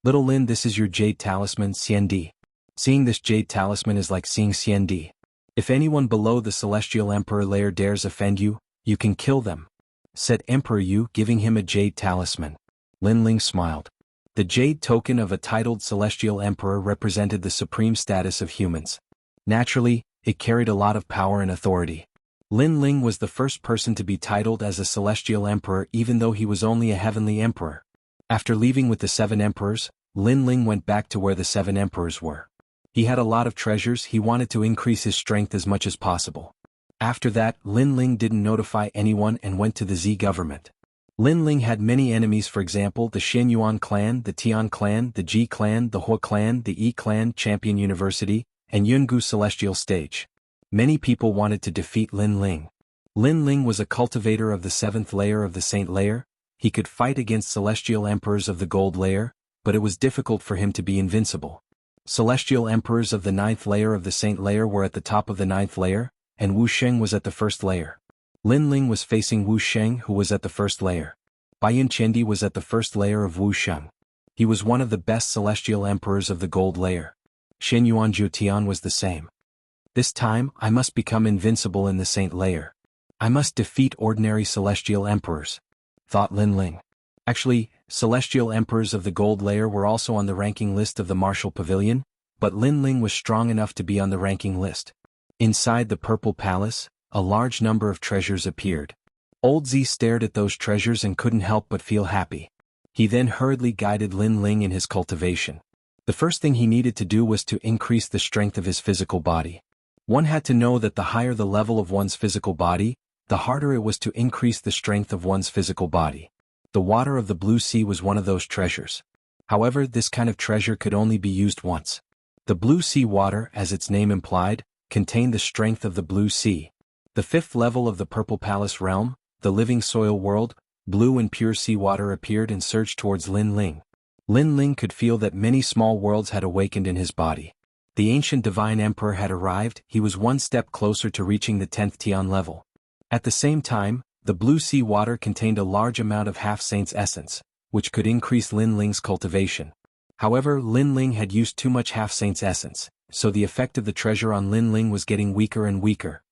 Little Lin, this is your jade talisman, Xiandi. Seeing this jade talisman is like seeing Xiandi. If anyone below the Celestial Emperor layer dares offend you, you can kill them, said Emperor Yu, giving him a jade talisman. Lin Ling smiled. The jade token of a titled Celestial Emperor represented the supreme status of humans. Naturally, it carried a lot of power and authority. Lin Ling was the first person to be titled as a Celestial Emperor even though he was only a Heavenly Emperor. After leaving with the 7 emperors, Lin Ling went back to where the 7 emperors were. He had a lot of treasures, he wanted to increase his strength as much as possible. After that, Lin Ling didn't notify anyone and went to the Z government. Lin Ling had many enemies, for example the Xianyuan clan, the Tian clan, the Ji clan, the Hua clan, the E clan, Champion University, and Jianghu Celestial Stage. Many people wanted to defeat Lin Ling. Lin Ling was a cultivator of the 7th layer of the Saint layer. He could fight against Celestial Emperors of the Gold layer, but it was difficult for him to be invincible. Celestial Emperors of the 9th layer of the Saint layer were at the top of the 9th layer, and Wuxia was at the 1st layer. Lin Ling was facing Wu Sheng, who was at the first layer. Baiyan Qiandi was at the first layer of Wu Sheng. He was one of the best celestial emperors of the gold layer. Shen Yuan Jiutian was the same. This time, I must become invincible in the saint layer. I must defeat ordinary celestial emperors, thought Lin Ling. Actually, celestial emperors of the gold layer were also on the ranking list of the martial pavilion, but Lin Ling was strong enough to be on the ranking list. Inside the purple palace, a large number of treasures appeared. Old Z stared at those treasures and couldn't help but feel happy. He then hurriedly guided Lin Ling in his cultivation. The first thing he needed to do was to increase the strength of his physical body. One had to know that the higher the level of one's physical body, the harder it was to increase the strength of one's physical body. The water of the blue sea was one of those treasures. However, this kind of treasure could only be used once. The blue sea water, as its name implied, contained the strength of the blue sea. The fifth level of the Purple Palace realm, the living soil world, blue and pure seawater appeared and surged towards Lin Ling. Lin Ling could feel that many small worlds had awakened in his body. The ancient divine emperor had arrived. He was one step closer to reaching the 10th Tian level. At the same time, the blue sea water contained a large amount of half-saint's essence, which could increase Lin Ling's cultivation. However, Lin Ling had used too much half-saint's essence, so the effect of the treasure on Lin Ling was getting weaker and weaker.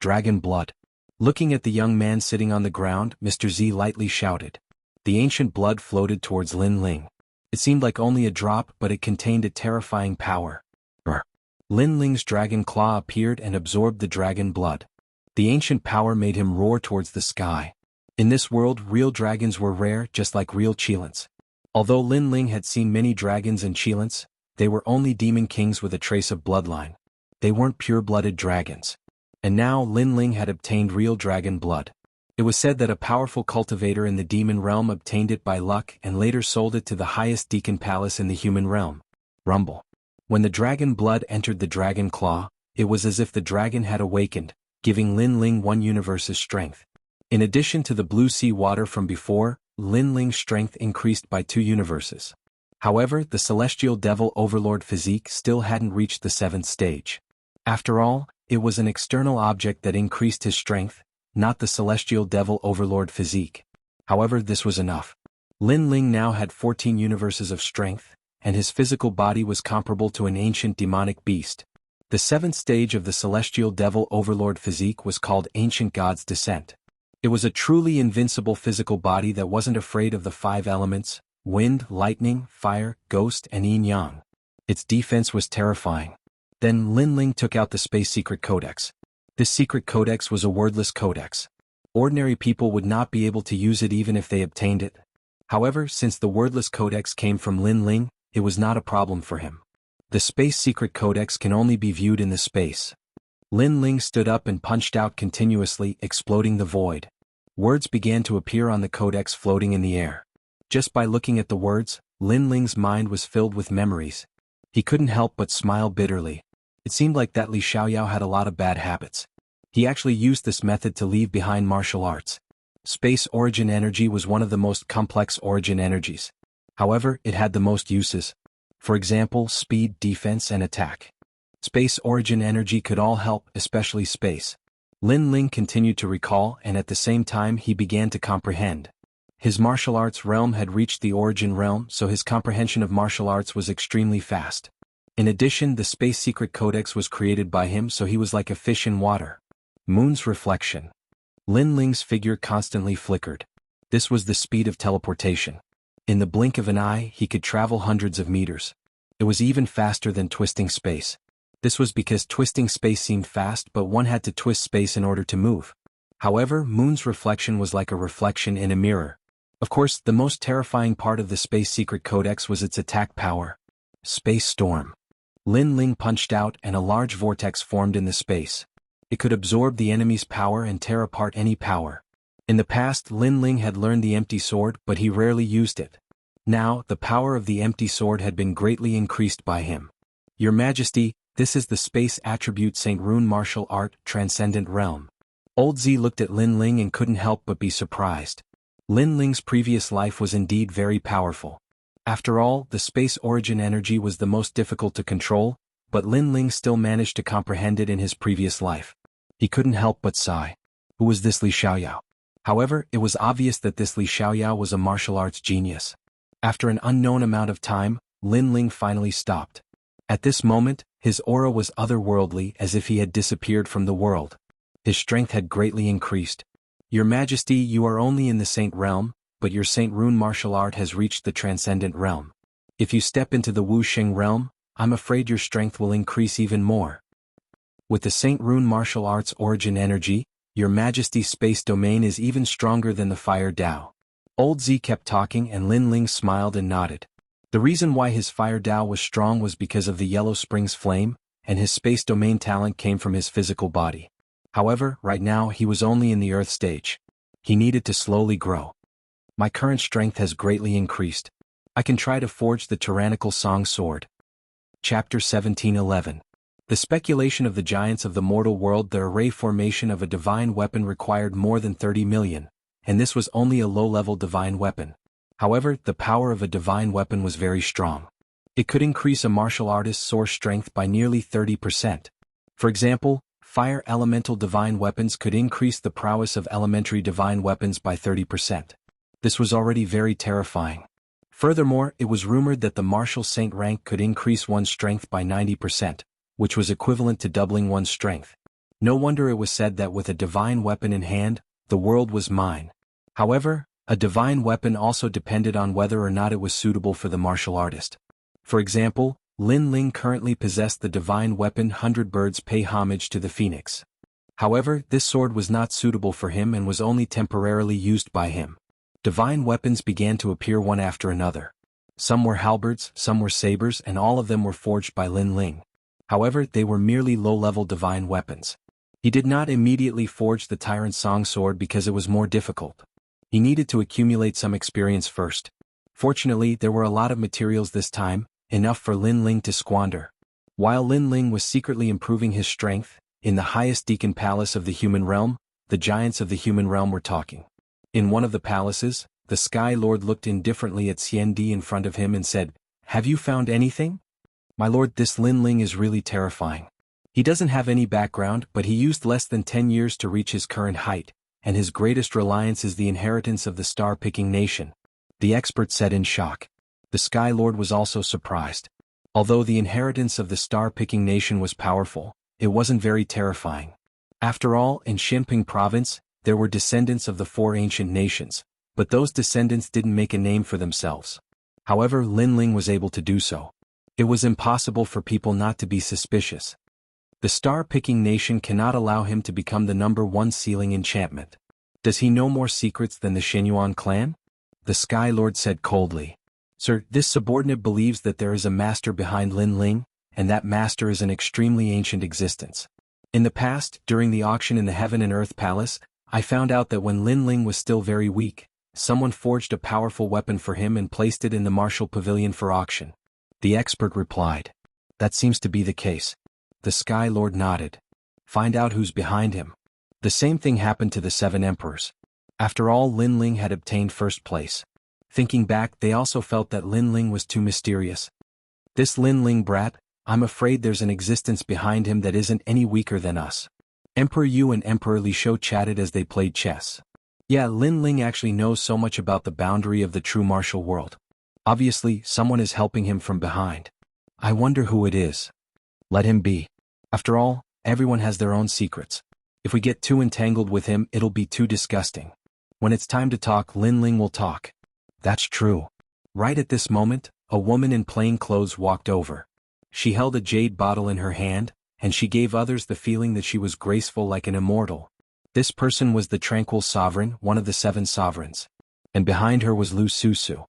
Dragon blood. Looking at the young man sitting on the ground, Mr. Z lightly shouted. The ancient blood floated towards Lin Ling. It seemed like only a drop, but it contained a terrifying power. Brr. Lin Ling's dragon claw appeared and absorbed the dragon blood. The ancient power made him roar towards the sky. In this world, real dragons were rare, just like real Qilins. Although Lin Ling had seen many dragons and Qilins, they were only demon kings with a trace of bloodline. They weren't pure-blooded dragons. And now Lin Ling had obtained real dragon blood. It was said that a powerful cultivator in the demon realm obtained it by luck and later sold it to the highest deacon palace in the human realm. Rumble. When the dragon blood entered the dragon claw, it was as if the dragon had awakened, giving Lin Ling one universe's strength. In addition to the blue sea water from before, Lin Ling's strength increased by 2 universes. However, the celestial devil overlord physique still hadn't reached the 7th stage. After all, it was an external object that increased his strength, not the celestial devil overlord physique. However, this was enough. Lin Ling now had 14 universes of strength, and his physical body was comparable to an ancient demonic beast. The 7th stage of the celestial devil overlord physique was called Ancient God's Descent. It was a truly invincible physical body that wasn't afraid of the 5 elements: wind, lightning, fire, ghost, and yin-yang. Its defense was terrifying. Then Lin Ling took out the Space Secret Codex. This secret codex was a wordless codex. Ordinary people would not be able to use it even if they obtained it. However, since the wordless codex came from Lin Ling, it was not a problem for him. The Space Secret Codex can only be viewed in the space. Lin Ling stood up and punched out continuously, exploding the void. Words began to appear on the codex floating in the air. Just by looking at the words, Lin Ling's mind was filled with memories. He couldn't help but smile bitterly. It seemed like that Li Xiaoyao had a lot of bad habits. He actually used this method to leave behind martial arts. Space origin energy was one of the most complex origin energies. However, it had the most uses. For example, speed, defense, and attack. Space origin energy could all help, especially space. Lin Ling continued to recall, and at the same time he began to comprehend. His martial arts realm had reached the origin realm, so his comprehension of martial arts was extremely fast. In addition, the Space Secret Codex was created by him, so he was like a fish in water. Moon's reflection. Lin Ling's figure constantly flickered. This was the speed of teleportation. In the blink of an eye, he could travel hundreds of meters. It was even faster than twisting space. This was because twisting space seemed fast, but one had to twist space in order to move. However, Moon's reflection was like a reflection in a mirror. Of course, the most terrifying part of the Space Secret Codex was its attack power. Space Storm. Lin Ling punched out and a large vortex formed in the space. It could absorb the enemy's power and tear apart any power. In the past, Lin Ling had learned the empty sword, but he rarely used it. Now, the power of the empty sword had been greatly increased by him. Your Majesty, this is the Space Attribute Saint Rune Martial Art Transcendent Realm. Old Z looked at Lin Ling and couldn't help but be surprised. Lin Ling's previous life was indeed very powerful. After all, the space origin energy was the most difficult to control, but Lin Ling still managed to comprehend it in his previous life. He couldn't help but sigh. Who was this Li Xiaoyao? However, it was obvious that this Li Xiaoyao was a martial arts genius. After an unknown amount of time, Lin Ling finally stopped. At this moment, his aura was otherworldly, as if he had disappeared from the world. His strength had greatly increased. Your Majesty, you are only in the Saint Realm, but your Saint Rune martial art has reached the Transcendent Realm. If you step into the Wuxia realm, I'm afraid your strength will increase even more. With the Saint Rune martial arts origin energy, your Majesty's space domain is even stronger than the Fire Dao. Old Z kept talking and Lin Ling smiled and nodded. The reason why his Fire Dao was strong was because of the Yellow Springs flame, and his space domain talent came from his physical body. However, right now he was only in the Earth stage. He needed to slowly grow. My current strength has greatly increased. I can try to forge the tyrannical song sword. Chapter 17:11. The speculation of the giants of the mortal world. The array formation of a divine weapon required more than 30 million, and this was only a low-level divine weapon. However, the power of a divine weapon was very strong. It could increase a martial artist's source strength by nearly 30%. For example, fire elemental divine weapons could increase the prowess of elementary divine weapons by 30%. This was already very terrifying. Furthermore, it was rumored that the martial saint rank could increase one's strength by 90%, which was equivalent to doubling one's strength. No wonder it was said that with a divine weapon in hand, the world was mine. However, a divine weapon also depended on whether or not it was suitable for the martial artist. For example, Lin Ling currently possessed the divine weapon 100 Birds Pay Homage to the Phoenix. However, this sword was not suitable for him and was only temporarily used by him. Divine weapons began to appear one after another. Some were halberds, some were sabers, and all of them were forged by Lin Ling. However, they were merely low-level divine weapons. He did not immediately forge the Tyrant Song Sword because it was more difficult. He needed to accumulate some experience first. Fortunately, there were a lot of materials this time, enough for Lin Ling to squander. While Lin Ling was secretly improving his strength, in the highest Deacon Palace of the human realm, the giants of the human realm were talking. In one of the palaces, the Sky Lord looked indifferently at Xianxia in front of him and said, "Have you found anything? My lord, this Lin Ling is really terrifying. He doesn't have any background, but he used less than 10 years to reach his current height, and his greatest reliance is the inheritance of the star-picking nation," the expert said in shock. The Sky Lord was also surprised. Although the inheritance of the star-picking nation was powerful, it wasn't very terrifying. After all, in Xinping province, there were descendants of the 4 ancient nations, but those descendants didn't make a name for themselves. However, Lin Ling was able to do so. It was impossible for people not to be suspicious. The star-picking nation cannot allow him to become the #1 sealing enchantment. Does he know more secrets than the Shenyuan clan? The Sky Lord said coldly. Sir, this subordinate believes that there is a master behind Lin Ling, and that master is an extremely ancient existence. In the past, during the auction in the Heaven and Earth Palace, I found out that when Lin Ling was still very weak, someone forged a powerful weapon for him and placed it in the martial pavilion for auction. The expert replied. That seems to be the case. The Sky Lord nodded. Find out who's behind him. The same thing happened to the 7 emperors. After all, Lin Ling had obtained first place. Thinking back, they also felt that Lin Ling was too mysterious. This Lin Ling brat, I'm afraid there's an existence behind him that isn't any weaker than us. Emperor Yu and Emperor Li Shou chatted as they played chess. Yeah, Lin Ling actually knows so much about the boundary of the true martial world. Obviously, someone is helping him from behind. I wonder who it is. Let him be. After all, everyone has their own secrets. If we get too entangled with him, it'll be too disgusting. When it's time to talk, Lin Ling will talk. That's true. Right at this moment, a woman in plain clothes walked over. She held a jade bottle in her hand, and she gave others the feeling that she was graceful like an immortal. This person was the Tranquil Sovereign, one of the 7 sovereigns. And behind her was Lu Susu.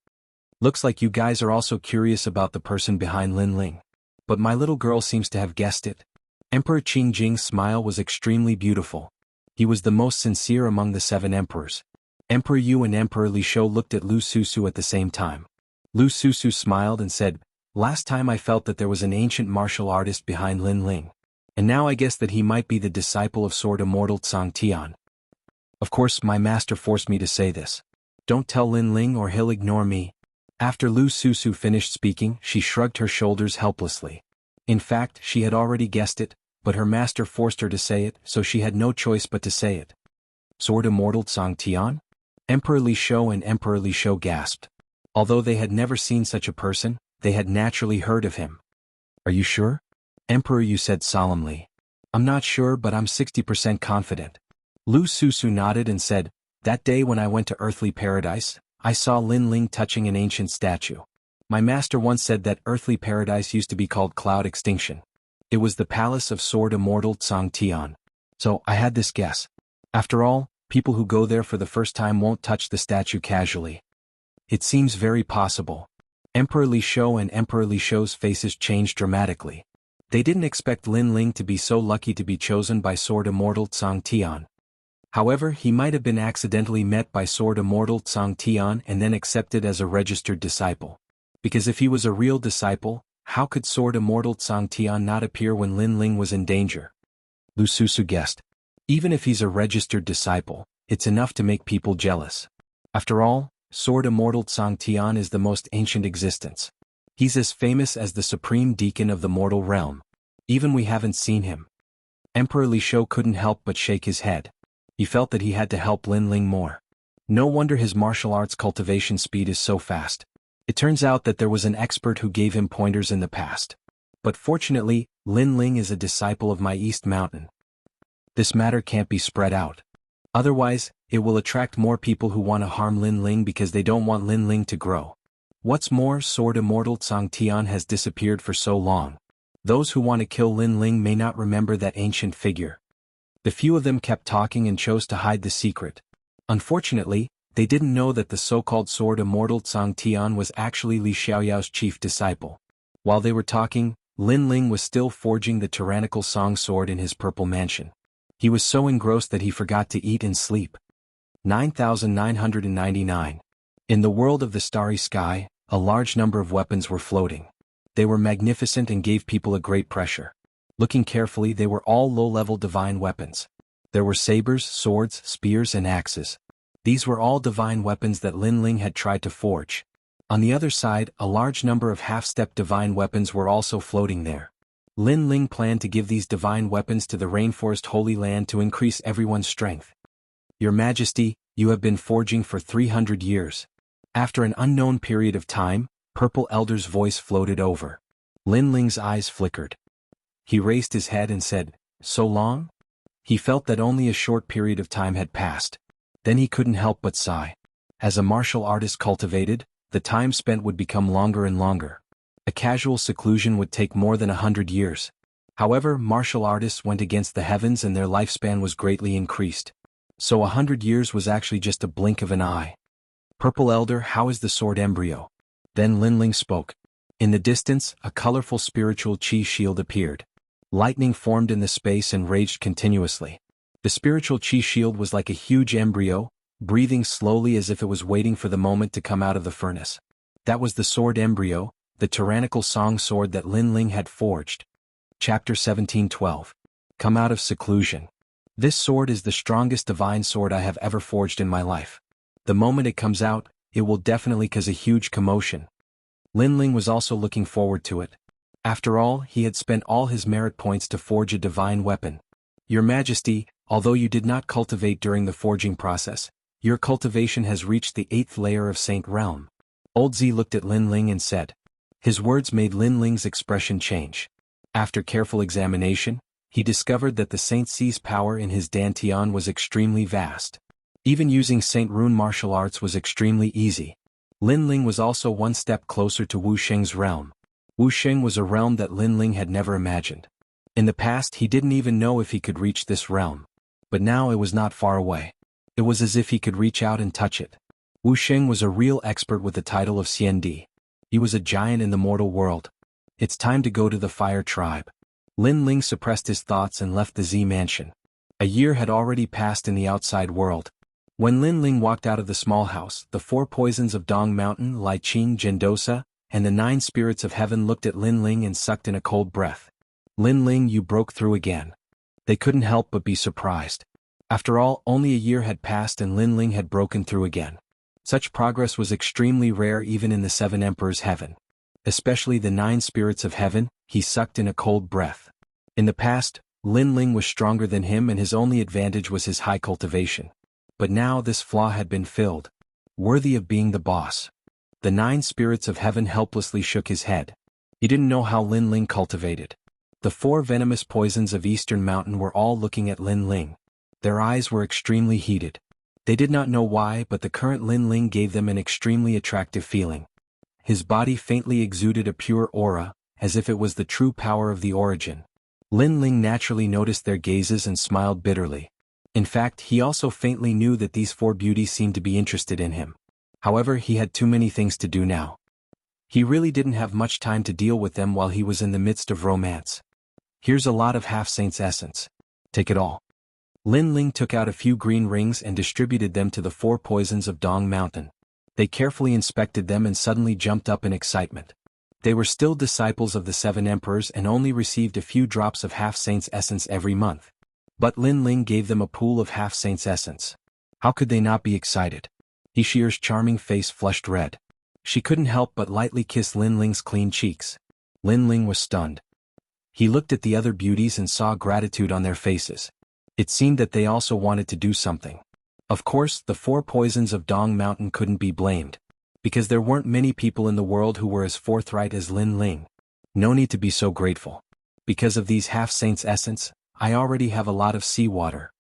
Looks like you guys are also curious about the person behind Lin Ling. But my little girl seems to have guessed it. Emperor Qingjing's smile was extremely beautiful. He was the most sincere among the 7 emperors. Emperor Yu and Emperor Li Shou looked at Lu Susu at the same time. Lu Susu smiled and said, "Last time I felt that there was an ancient martial artist behind Lin Ling. And now I guess that he might be the disciple of Sword Immortal Tsang Tian. Of course, my master forced me to say this. Don't tell Lin Ling or he'll ignore me." After Lu Susu finished speaking, she shrugged her shoulders helplessly. In fact, she had already guessed it, but her master forced her to say it, so she had no choice but to say it. Sword Immortal Xianxia? Emperor Li Shou and Emperor Li Shou gasped. Although they had never seen such a person, they had naturally heard of him. Are you sure? Emperor Yu said solemnly. I'm not sure, but I'm 60% confident. Lu Susu nodded and said, that day when I went to earthly paradise, I saw Lin Ling touching an ancient statue. My master once said that earthly paradise used to be called Cloud Extinction. It was the palace of Sword Immortal Xianxia. So I had this guess. After all, people who go there for the first time won't touch the statue casually. It seems very possible. Emperor Li Shou and Emperor Li Shou's faces changed dramatically. They didn't expect Lin Ling to be so lucky to be chosen by Sword Immortal Xianxia. However, he might have been accidentally met by Sword Immortal Xianxia and then accepted as a registered disciple. Because if he was a real disciple, how could Sword Immortal Xianxia not appear when Lin Ling was in danger? Lu Susu guessed. Even if he's a registered disciple, it's enough to make people jealous. After all, Sword Immortal Xianxia is the most ancient existence. He's as famous as the supreme deacon of the mortal realm. Even we haven't seen him. Emperor Li Shou couldn't help but shake his head. He felt that he had to help Lin Ling more. No wonder his martial arts cultivation speed is so fast. It turns out that there was an expert who gave him pointers in the past. But fortunately, Lin Ling is a disciple of my East Mountain. This matter can't be spread out. Otherwise, it will attract more people who want to harm Lin Ling because they don't want Lin Ling to grow. What's more, Sword Immortal Xianxia has disappeared for so long. Those who want to kill Lin Ling may not remember that ancient figure. The few of them kept talking and chose to hide the secret. Unfortunately, they didn't know that the so-called Sword Immortal Xianxia was actually Li Xiaoyao's chief disciple. While they were talking, Lin Ling was still forging the tyrannical song sword in his purple mansion. He was so engrossed that he forgot to eat and sleep. 9999. In the world of the starry sky, a large number of weapons were floating. They were magnificent and gave people a great pressure. Looking carefully, they were all low-level divine weapons. There were sabers, swords, spears, and axes. These were all divine weapons that Lin Ling had tried to forge. On the other side, a large number of half-step divine weapons were also floating there. Lin Ling planned to give these divine weapons to the Rainforest Holy Land to increase everyone's strength. Your Majesty, you have been forging for 300 years. After an unknown period of time, Purple Elder's voice floated over. Lin Ling's eyes flickered. He raised his head and said, so long? He felt that only a short period of time had passed. Then he couldn't help but sigh. As a martial artist cultivated, the time spent would become longer and longer. A casual seclusion would take more than 100 years. However, martial artists went against the heavens and their lifespan was greatly increased. So 100 years was actually just a blink of an eye. Purple Elder, how is the sword embryo? Then Lin Ling spoke. In the distance, a colorful spiritual chi shield appeared. Lightning formed in the space and raged continuously. The spiritual chi shield was like a huge embryo, breathing slowly as if it was waiting for the moment to come out of the furnace. That was the sword embryo, the tyrannical song sword that Lin Ling had forged. Chapter 17:12. Come out of seclusion. This sword is the strongest divine sword I have ever forged in my life. The moment it comes out, it will definitely cause a huge commotion. Lin Ling was also looking forward to it. After all, he had spent all his merit points to forge a divine weapon. Your Majesty, although you did not cultivate during the forging process, your cultivation has reached the 8th layer of Saint Realm. Old Z looked at Lin Ling and said. His words made Lin Ling's expression change. After careful examination, he discovered that the Saint C's power in his Dantian was extremely vast. Even using Saint Rune martial arts was extremely easy. Lin Ling was also one step closer to Wu Sheng's realm. Wu Sheng was a realm that Lin Ling had never imagined. In the past, he didn't even know if he could reach this realm. But now it was not far away. It was as if he could reach out and touch it. Wu Sheng was a real expert with the title of Xiandi. He was a giant in the mortal world. It's time to go to the Fire Tribe. Lin Ling suppressed his thoughts and left the Z mansion. A year had already passed in the outside world. When Lin Ling walked out of the small house, the 4 poisons of Dong Mountain, Liqing, Gendosa, and the 9 spirits of heaven looked at Lin Ling and sucked in a cold breath. Lin Ling, you broke through again. They couldn't help but be surprised. After all, only a year had passed and Lin Ling had broken through again. Such progress was extremely rare even in the 7 Emperors' heaven. Especially the 9 spirits of heaven, he sucked in a cold breath. In the past, Lin Ling was stronger than him and his only advantage was his high cultivation. but now this flaw had been filled. Worthy of being the boss. The 9 spirits of heaven helplessly shook his head. He didn't know how Lin Ling cultivated. The 4 venomous poisons of Eastern Mountain were all looking at Lin Ling. Their eyes were extremely heated. They did not know why, but the current Lin Ling gave them an extremely attractive feeling. His body faintly exuded a pure aura, as if it was the true power of the origin. Lin Ling naturally noticed their gazes and smiled bitterly. In fact, he also faintly knew that these 4 beauties seemed to be interested in him. However, he had too many things to do now. He really didn't have much time to deal with them while he was in the midst of romance. Here's a lot of half-saint's essence. Take it all. Lin Ling took out a few green rings and distributed them to the 4 poisons of Dong Mountain. They carefully inspected them and suddenly jumped up in excitement. They were still disciples of the 7 emperors and only received a few drops of half-saint's essence every month. But Lin Ling gave them a pool of half-saint's essence. How could they not be excited? Xianxia's charming face flushed red. She couldn't help but lightly kiss Lin Ling's clean cheeks. Lin Ling was stunned. He looked at the other beauties and saw gratitude on their faces. It seemed that they also wanted to do something. Of course, the 4 poisons of Dong Mountain couldn't be blamed, because there weren't many people in the world who were as forthright as Lin Ling. No need to be so grateful. Because of these half-saint's essence, I already have a lot of seawater.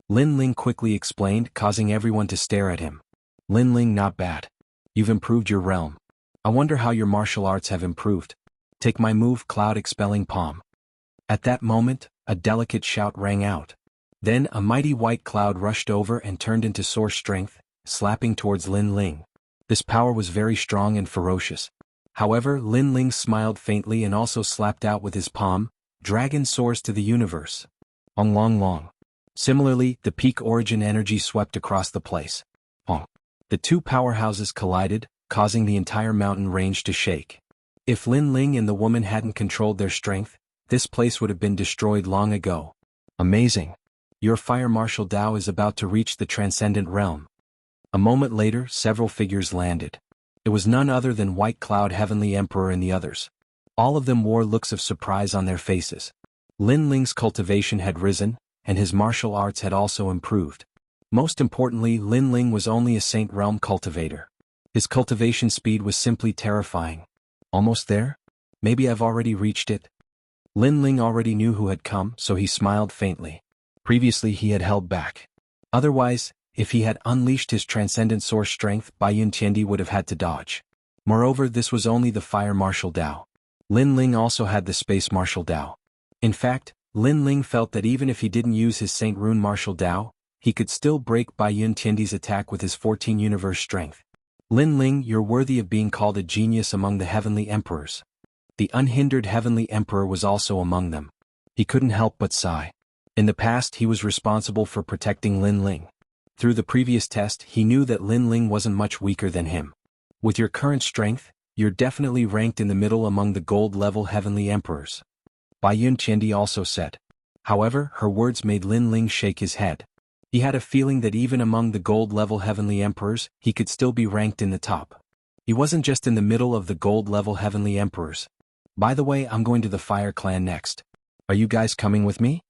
Lin Ling quickly explained, causing everyone to stare at him. Lin Ling, not bad. You've improved your realm. I wonder how your martial arts have improved. Take my move, Cloud Expelling Palm. At that moment, a delicate shout rang out. Then a mighty white cloud rushed over and turned into source strength, slapping towards Lin Ling. This power was very strong and ferocious. However, Lin Ling smiled faintly and also slapped out with his palm, Dragon soars to the universe. Ong long long. Similarly, the peak origin energy swept across the place. Ong. The 2 powerhouses collided, causing the entire mountain range to shake. If Lin Ling and the woman hadn't controlled their strength, this place would have been destroyed long ago. Amazing. Your fire martial Dao is about to reach the transcendent realm. A moment later, several figures landed. It was none other than White Cloud Heavenly Emperor and the others. All of them wore looks of surprise on their faces. Lin Ling's cultivation had risen, and his martial arts had also improved. Most importantly, Lin Ling was only a Saint Realm cultivator. His cultivation speed was simply terrifying. Almost there? Maybe I've already reached it? Lin Ling already knew who had come, so he smiled faintly. Previously he had held back. Otherwise, if he had unleashed his transcendent source strength, Bai Yuntiandi would have had to dodge. Moreover, this was only the fire martial Dao. Lin Ling also had the space martial Dao. In fact, Lin Ling felt that even if he didn't use his Saint Rune martial Dao, he could still break Bai Yuntiandi's attack with his 14 universe strength. Lin Ling, you're worthy of being called a genius among the heavenly emperors. The unhindered heavenly emperor was also among them. He couldn't help but sigh. In the past he was responsible for protecting Lin Ling. Through the previous test he knew that Lin Ling wasn't much weaker than him. With your current strength, you're definitely ranked in the middle among the gold-level heavenly emperors. Bai Yuntiandi also said. However, her words made Lin Ling shake his head. He had a feeling that even among the gold-level heavenly emperors, he could still be ranked in the top. He wasn't just in the middle of the gold-level heavenly emperors. By the way, I'm going to the Fire Clan next. Are you guys coming with me?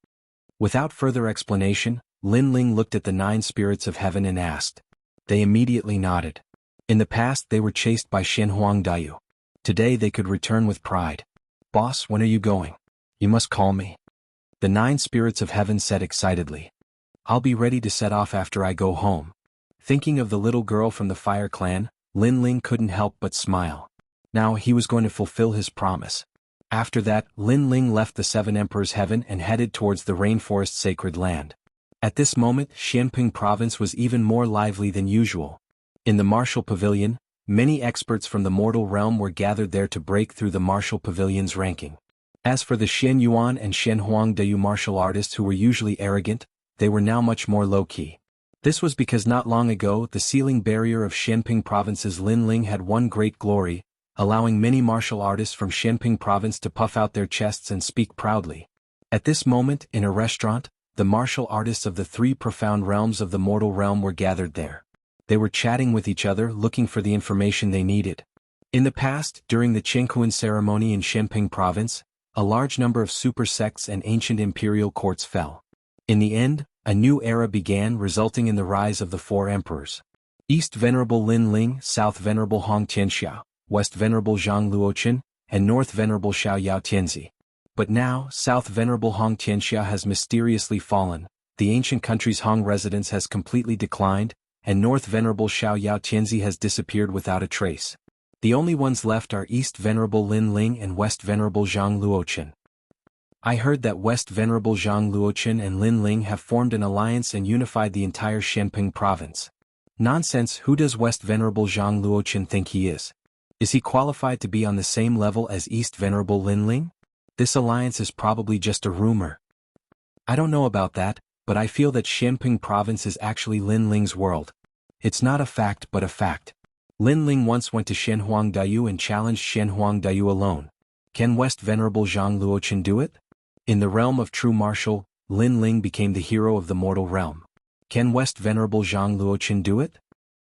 Without further explanation, Lin Ling looked at the 9 spirits of heaven and asked. They immediately nodded. In the past they were chased by Shenhuang Dayu. Today they could return with pride. Boss, when are you going? You must call me. The 9 spirits of heaven said excitedly. I'll be ready to set off after I go home. Thinking of the little girl from the Fire Clan, Lin Ling couldn't help but smile. Now he was going to fulfill his promise. After that, Lin Ling left the 7 Emperors' heaven and headed towards the rainforest sacred land. At this moment, Xianping province was even more lively than usual. In the martial pavilion, many experts from the mortal realm were gathered there to break through the martial pavilion's ranking. As for the Shen Yuan and Shen Huangdayu martial artists who were usually arrogant, they were now much more low-key. This was because not long ago the sealing barrier of Xianping province's Lin Ling had won great glory, allowing many martial artists from Xianping province to puff out their chests and speak proudly. At this moment, in a restaurant, the martial artists of the 3 profound realms of the mortal realm were gathered there. They were chatting with each other, looking for the information they needed. In the past, during the Qinghuan ceremony in Xianping province, a large number of super sects and ancient imperial courts fell. In the end, A new era began, resulting in the rise of the four emperors. East Venerable Lin Ling, South Venerable Hong Xianxia, West Venerable Zhang Luochen, and North Venerable Xiao Yao Tianzi. But now, South Venerable Hong Xianxia has mysteriously fallen, the ancient country's Hong residence has completely declined, and North Venerable Xiao Yao Tianzi has disappeared without a trace. The only ones left are East Venerable Lin Ling and West Venerable Zhang Luochen. I heard that West Venerable Zhang Luochen and Lin Ling have formed an alliance and unified the entire Xianping province. Nonsense, who does West Venerable Zhang Luochen think he is? Is he qualified to be on the same level as East Venerable Lin Ling? This alliance is probably just a rumor. I don't know about that, but I feel that Xianping province is actually Lin Ling's world. It's not a fact but a fact. Lin Ling once went to Shenhuang Dayu and challenged Shenhuang Dayu alone. Can West Venerable Zhang Luochen do it? In the realm of true martial, Lin Ling became the hero of the mortal realm. Can West Venerable Zhang Luochen do it?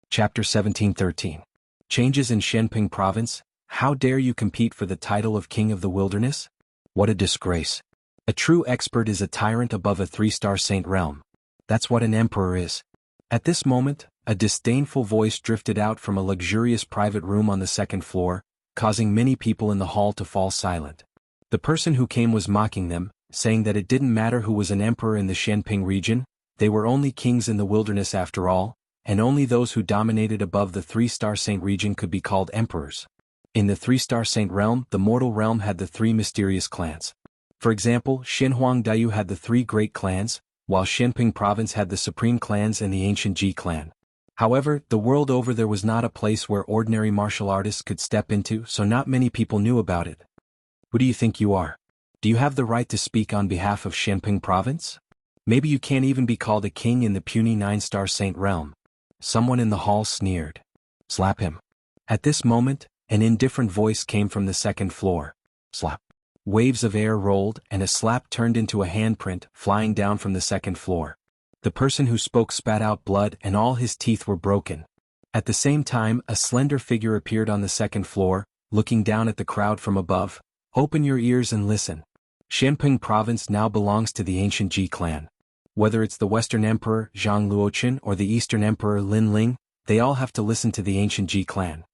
Chapter 1713. Changes in Xianping province. How dare you compete for the title of King of the Wilderness? What a disgrace. A true expert is a tyrant above a three-star saint realm. That's what an emperor is. At this moment, a disdainful voice drifted out from a luxurious private room on the second floor, causing many people in the hall to fall silent. The person who came was mocking them, saying that it didn't matter who was an emperor in the Xianping region, they were only kings in the wilderness after all, and only those who dominated above the three-star saint region could be called emperors. In the three-star saint realm, the mortal realm had the three mysterious clans. For example, Shenhuang Dayu had the three great clans, while Xianping province had the supreme clans and the ancient Ji clan. However, the world over there was not a place where ordinary martial artists could step into, so not many people knew about it. Who do you think you are? Do you have the right to speak on behalf of Xianping province? Maybe you can't even be called a king in the puny 9-star saint realm. Someone in the hall sneered. Slap him. At this moment, an indifferent voice came from the second floor. Slap. Waves of air rolled, and a slap turned into a handprint, flying down from the second floor. The person who spoke spat out blood and all his teeth were broken. At the same time, a slender figure appeared on the second floor, looking down at the crowd from above. Open your ears and listen. Xianping province now belongs to the ancient Ji clan. Whether it's the Western Emperor, Zhang Luochen, or the Eastern Emperor, Lin Ling, they all have to listen to the ancient Ji clan.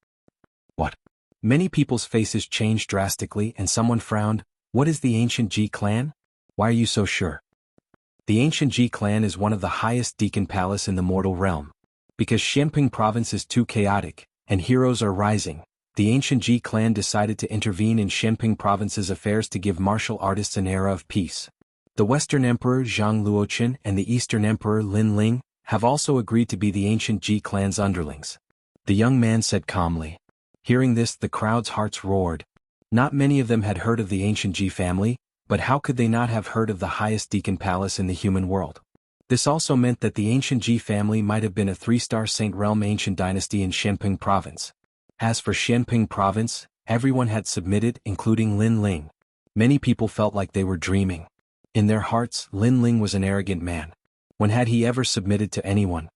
What? Many people's faces changed drastically and someone frowned. What is the ancient Ji clan? Why are you so sure? The ancient Ji clan is one of the highest Deacon Palace in the mortal realm. Because Xianping province is too chaotic, and heroes are rising, the ancient Ji clan decided to intervene in Xianping province's affairs to give martial artists an era of peace. The Western Emperor Zhang Luochen and the Eastern Emperor Lin Ling have also agreed to be the ancient Ji clan's underlings. The young man said calmly. Hearing this, the crowd's hearts roared. Not many of them had heard of the ancient Ji family, but how could they not have heard of the highest Deacon Palace in the human world? This also meant that the ancient Ji family might have been a three-star saint realm ancient dynasty in Xianping province. As for Xianping province, everyone had submitted, including Lin Ling. Many people felt like they were dreaming. In their hearts, Lin Ling was an arrogant man. When had he ever submitted to anyone?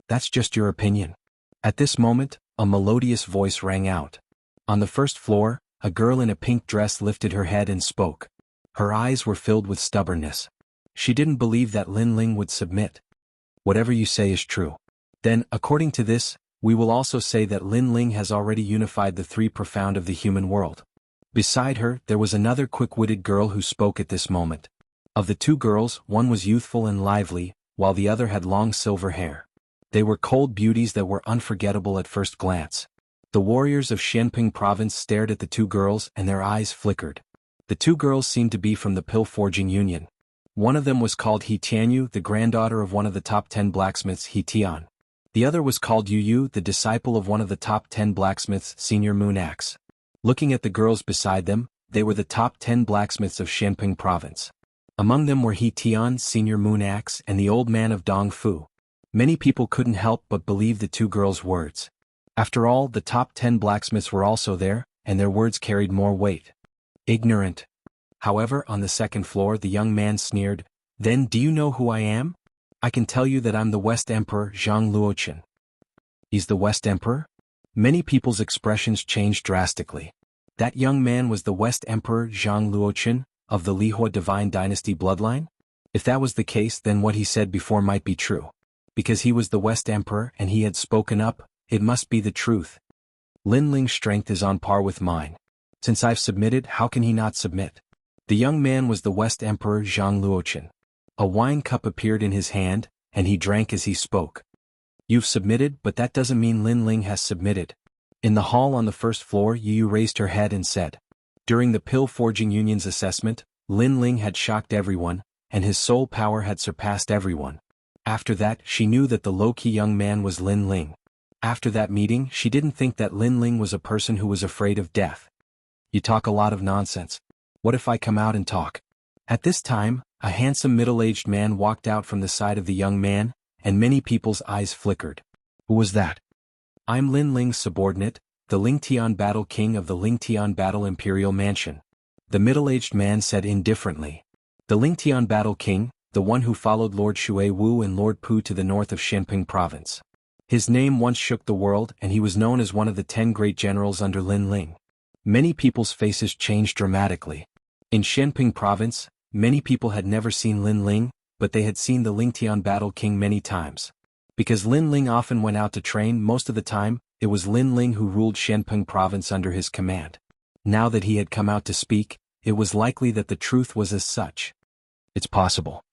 That's just your opinion. At this moment, a melodious voice rang out. On the first floor, a girl in a pink dress lifted her head and spoke. Her eyes were filled with stubbornness. She didn't believe that Lin Ling would submit. Whatever you say is true. Then, according to this, we will also say that Lin Ling has already unified the three profound of the human world. Beside her, there was another quick-witted girl who spoke at this moment. Of the two girls, one was youthful and lively, while the other had long silver hair. They were cold beauties that were unforgettable at first glance. The warriors of Xianping province stared at the two girls and their eyes flickered. The two girls seemed to be from the pill-forging union. One of them was called He Tianyu, the granddaughter of one of the top 10 blacksmiths, He Tian. The other was called Yu Yu, the disciple of one of the top 10 blacksmiths, Senior Moon Axe. Looking at the girls beside them, they were the top 10 blacksmiths of Xianping province. Among them were He Tian, Senior Moon Axe, and the old man of Dongfu. Many people couldn't help but believe the two girls' words. After all, the top 10 blacksmiths were also there, and their words carried more weight. Ignorant. However, on the second floor the young man sneered, Then do you know who I am? I can tell you that I'm the West Emperor Zhang Luochen. He's the West Emperor? Many people's expressions changed drastically. That young man was the West Emperor Zhang Luochen, of the Lihua divine dynasty bloodline? If that was the case, then what he said before might be true. Because he was the West Emperor and he had spoken up, it must be the truth. Lin Ling's strength is on par with mine. Since I've submitted, how can he not submit? The young man was the West Emperor Zhang Luochen. A wine cup appeared in his hand, and he drank as he spoke. You've submitted, but that doesn't mean Lin Ling has submitted. In the hall on the first floor, Yu raised her head and said. During the Pill Forging Union's assessment, Lin Ling had shocked everyone, and his soul power had surpassed everyone. After that, she knew that the low-key young man was Lin Ling. After that meeting, she didn't think that Lin Ling was a person who was afraid of death. You talk a lot of nonsense. What if I come out and talk? At this time, a handsome middle-aged man walked out from the side of the young man, and many people's eyes flickered. Who was that? I'm Lin Ling's subordinate, the Lingtian Battle King of the Lingtian Battle Imperial Mansion. The middle-aged man said indifferently. The Lingtian Battle King, the one who followed Lord Shui Wu and Lord Pu to the north of Xianping Province. His name once shook the world and he was known as one of the 10 great generals under Lin Ling. Many people's faces changed dramatically. In Xianping Province, many people had never seen Lin Ling, but they had seen the Lingtian Battle King many times. Because Lin Ling often went out to train, most of the time, it was Lin Ling who ruled Xianping Province under his command. Now that he had come out to speak, it was likely that the truth was as such. It's possible.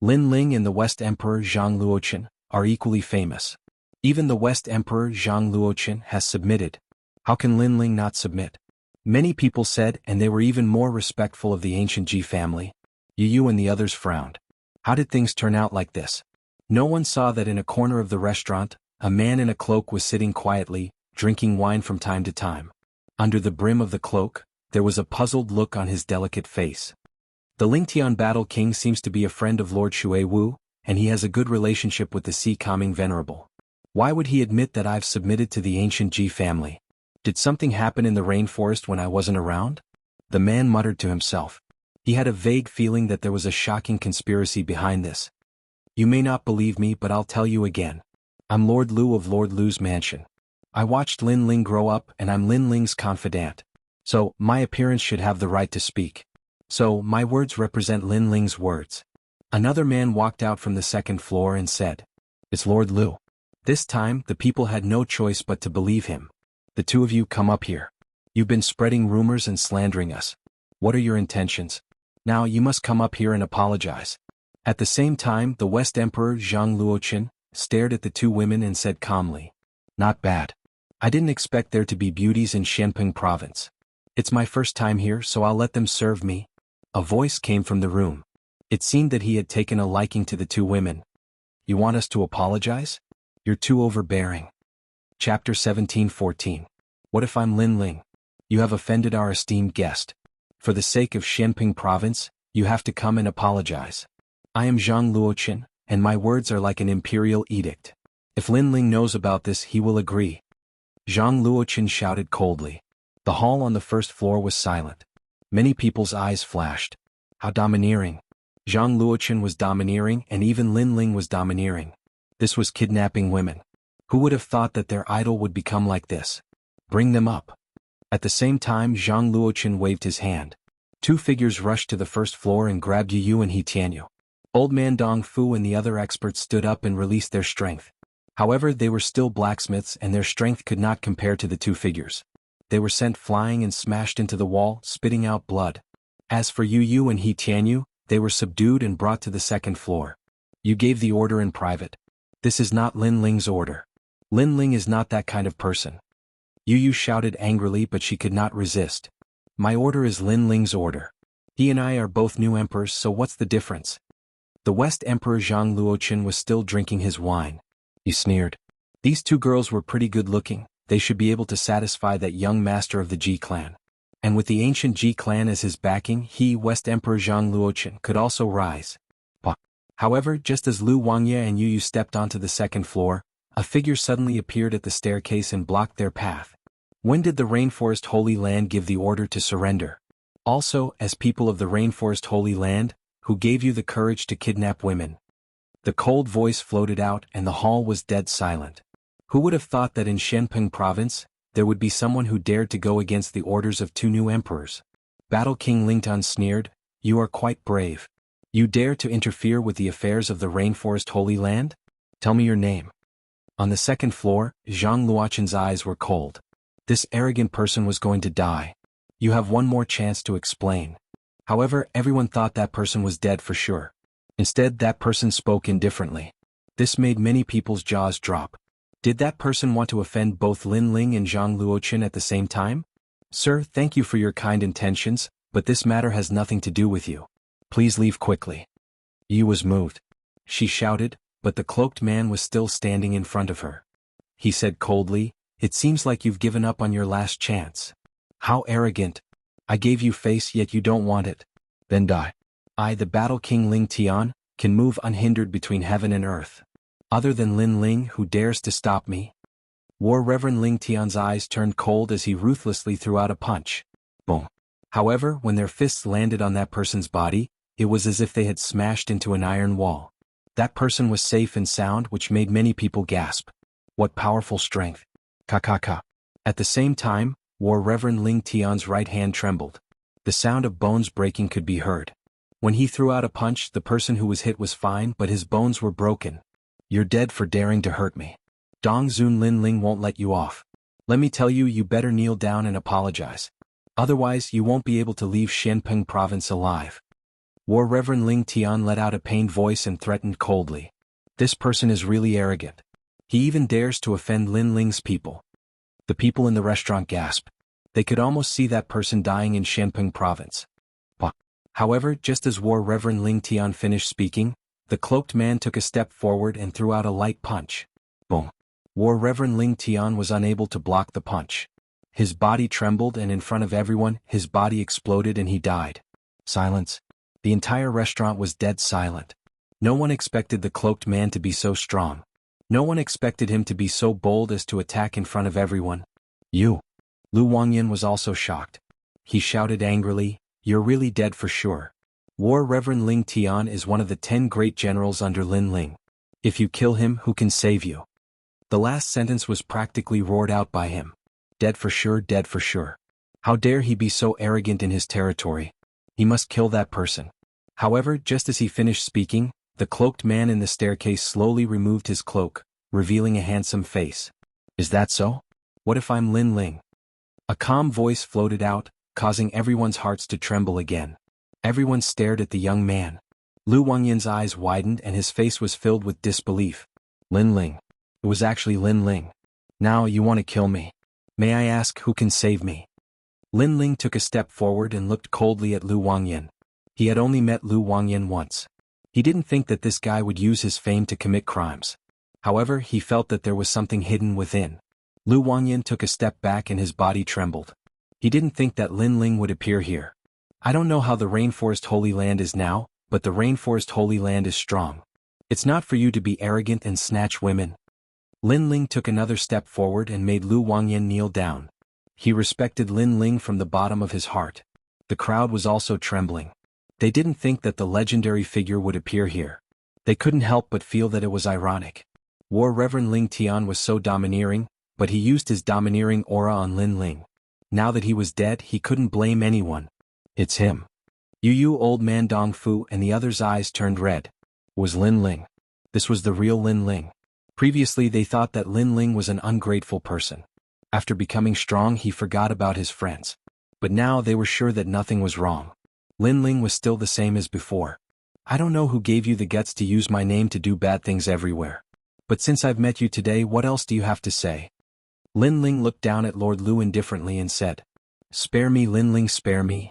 Lin Ling and the West Emperor Zhang Luochen are equally famous. Even the West Emperor Zhang Luochen has submitted. How can Lin Ling not submit? Many people said, and they were even more respectful of the ancient Ji family. Yu and the others frowned. How did things turn out like this? No one saw that in a corner of the restaurant, a man in a cloak was sitting quietly, drinking wine from time to time. Under the brim of the cloak, there was a puzzled look on his delicate face. The Lingtian Battle King seems to be a friend of Lord Shui Wu, and he has a good relationship with the Sea-Calming Venerable. Why would he admit that I've submitted to the ancient Ji family? Did something happen in the rainforest when I wasn't around? The man muttered to himself. He had a vague feeling that there was a shocking conspiracy behind this. You may not believe me, but I'll tell you again. I'm Lord Lu of Lord Lu's mansion. I watched Lin Ling grow up and I'm Lin Ling's confidant. So, my appearance should have the right to speak. So, my words represent Lin Ling's words. Another man walked out from the second floor and said, It's Lord Lu. This time, the people had no choice but to believe him. The two of you come up here. You've been spreading rumors and slandering us. What are your intentions? Now you must come up here and apologize. At the same time, the West Emperor Zhang Luochen stared at the two women and said calmly, Not bad. I didn't expect there to be beauties in Xianping Province. It's my first time here, so I'll let them serve me. A voice came from the room. It seemed that he had taken a liking to the two women. You want us to apologize? You're too overbearing. Chapter 17:14. What if I'm Lin Ling? You have offended our esteemed guest. For the sake of Xianping Province, you have to come and apologize. I am Zhang Luochen, and my words are like an imperial edict. If Lin Ling knows about this, he will agree. Zhang Luochen shouted coldly. The hall on the first floor was silent. Many people's eyes flashed. How domineering. Zhang Luochen was domineering and even Lin Ling was domineering. This was kidnapping women. Who would have thought that their idol would become like this? Bring them up. At the same time, Zhang Luochen waved his hand. Two figures rushed to the first floor and grabbed Yu and He Tianyu. Old Man Dong Fu and the other experts stood up and released their strength. However, they were still blacksmiths and their strength could not compare to the two figures. They were sent flying and smashed into the wall, spitting out blood. As for Yu and He Tianyu, they were subdued and brought to the second floor. You gave the order in private. This is not Lin Ling's order. Lin Ling is not that kind of person. Yu shouted angrily, but she could not resist. My order is Lin Ling's order. He and I are both new emperors, so what's the difference? The West Emperor Zhang Luochen was still drinking his wine. He sneered. These two girls were pretty good looking. They should be able to satisfy that young master of the Ji clan. And with the ancient Ji clan as his backing, he, West Emperor Zhang Luochen, could also rise. However, just as Lu Wangye and Yu stepped onto the second floor, a figure suddenly appeared at the staircase and blocked their path. When did the Rainforest Holy Land give the order to surrender? Also, as people of the Rainforest Holy Land, who gave you the courage to kidnap women? The cold voice floated out and the hall was dead silent. Who would have thought that in Xianping Province, there would be someone who dared to go against the orders of two new emperors? Battle King Lingtan sneered, You are quite brave. You dare to interfere with the affairs of the Rainforest Holy Land? Tell me your name. On the second floor, Zhang Luoqin's eyes were cold. This arrogant person was going to die. You have one more chance to explain. However, everyone thought that person was dead for sure. Instead, that person spoke indifferently. This made many people's jaws drop. Did that person want to offend both Lin Ling and Zhang Luoqin at the same time? Sir, thank you for your kind intentions, but this matter has nothing to do with you. Please leave quickly. Yu was moved. She shouted, but the cloaked man was still standing in front of her. He said coldly, "It seems like you've given up on your last chance. How arrogant. I gave you face yet you don't want it. Then die. I, the Battle King Ling Tian, can move unhindered between heaven and earth. Other than Lin Ling who dares to stop me?" War Reverend Ling Tian's eyes turned cold as he ruthlessly threw out a punch. Boom. However, when their fists landed on that person's body, it was as if they had smashed into an iron wall. That person was safe and sound, which made many people gasp. What powerful strength. Ka. At the same time, War Reverend Ling Tian's right hand trembled. The sound of bones breaking could be heard. When he threw out a punch, the person who was hit was fine, but his bones were broken. You're dead for daring to hurt me. Dongzun Lin Ling won't let you off. Let me tell you, you better kneel down and apologize. Otherwise, you won't be able to leave Xianpeng province alive. War Reverend Ling Tian let out a pained voice and threatened coldly. This person is really arrogant. He even dares to offend Lin Ling's people. The people in the restaurant gasped. They could almost see that person dying in Xianpeng province. However, just as War Reverend Ling Tian finished speaking, the cloaked man took a step forward and threw out a light punch. Boom. War Reverend Ling Tian was unable to block the punch. His body trembled and in front of everyone, his body exploded and he died. Silence. The entire restaurant was dead silent. No one expected the cloaked man to be so strong. No one expected him to be so bold as to attack in front of everyone. You. Lu Wangyan was also shocked. He shouted angrily, "You're really dead for sure. War Reverend Ling Tian is one of the 10 great generals under Lin Ling. If you kill him, who can save you?" The last sentence was practically roared out by him. Dead for sure, dead for sure. How dare he be so arrogant in his territory? He must kill that person. However, just as he finished speaking, the cloaked man in the staircase slowly removed his cloak, revealing a handsome face. Is that so? What if I'm Lin Ling? A calm voice floated out, causing everyone's hearts to tremble again. Everyone stared at the young man. Lu Wangyan's eyes widened and his face was filled with disbelief. Lin Ling. It was actually Lin Ling. Now you want to kill me. May I ask who can save me? Lin Ling took a step forward and looked coldly at Lu Wangyan. He had only met Lu Wangyan once. He didn't think that this guy would use his fame to commit crimes. However, he felt that there was something hidden within. Lu Wangyan took a step back and his body trembled. He didn't think that Lin Ling would appear here. I don't know how the Rainforest Holy Land is now, but the Rainforest Holy Land is strong. It's not for you to be arrogant and snatch women. Lin Ling took another step forward and made Lu Wangyan kneel down. He respected Lin Ling from the bottom of his heart. The crowd was also trembling. They didn't think that the legendary figure would appear here. They couldn't help but feel that it was ironic. War Reverend Ling Tian was so domineering, but he used his domineering aura on Lin Ling. Now that he was dead, he couldn't blame anyone. It's him. You old man Dong Fu, and the other's eyes turned red. It was Lin Ling. This was the real Lin Ling. Previously they thought that Lin Ling was an ungrateful person. After becoming strong he forgot about his friends. But now they were sure that nothing was wrong. Lin Ling was still the same as before. I don't know who gave you the guts to use my name to do bad things everywhere. But since I've met you today, what else do you have to say? Lin Ling looked down at Lord Lu indifferently and said, "Spare me, Lin Ling, spare me."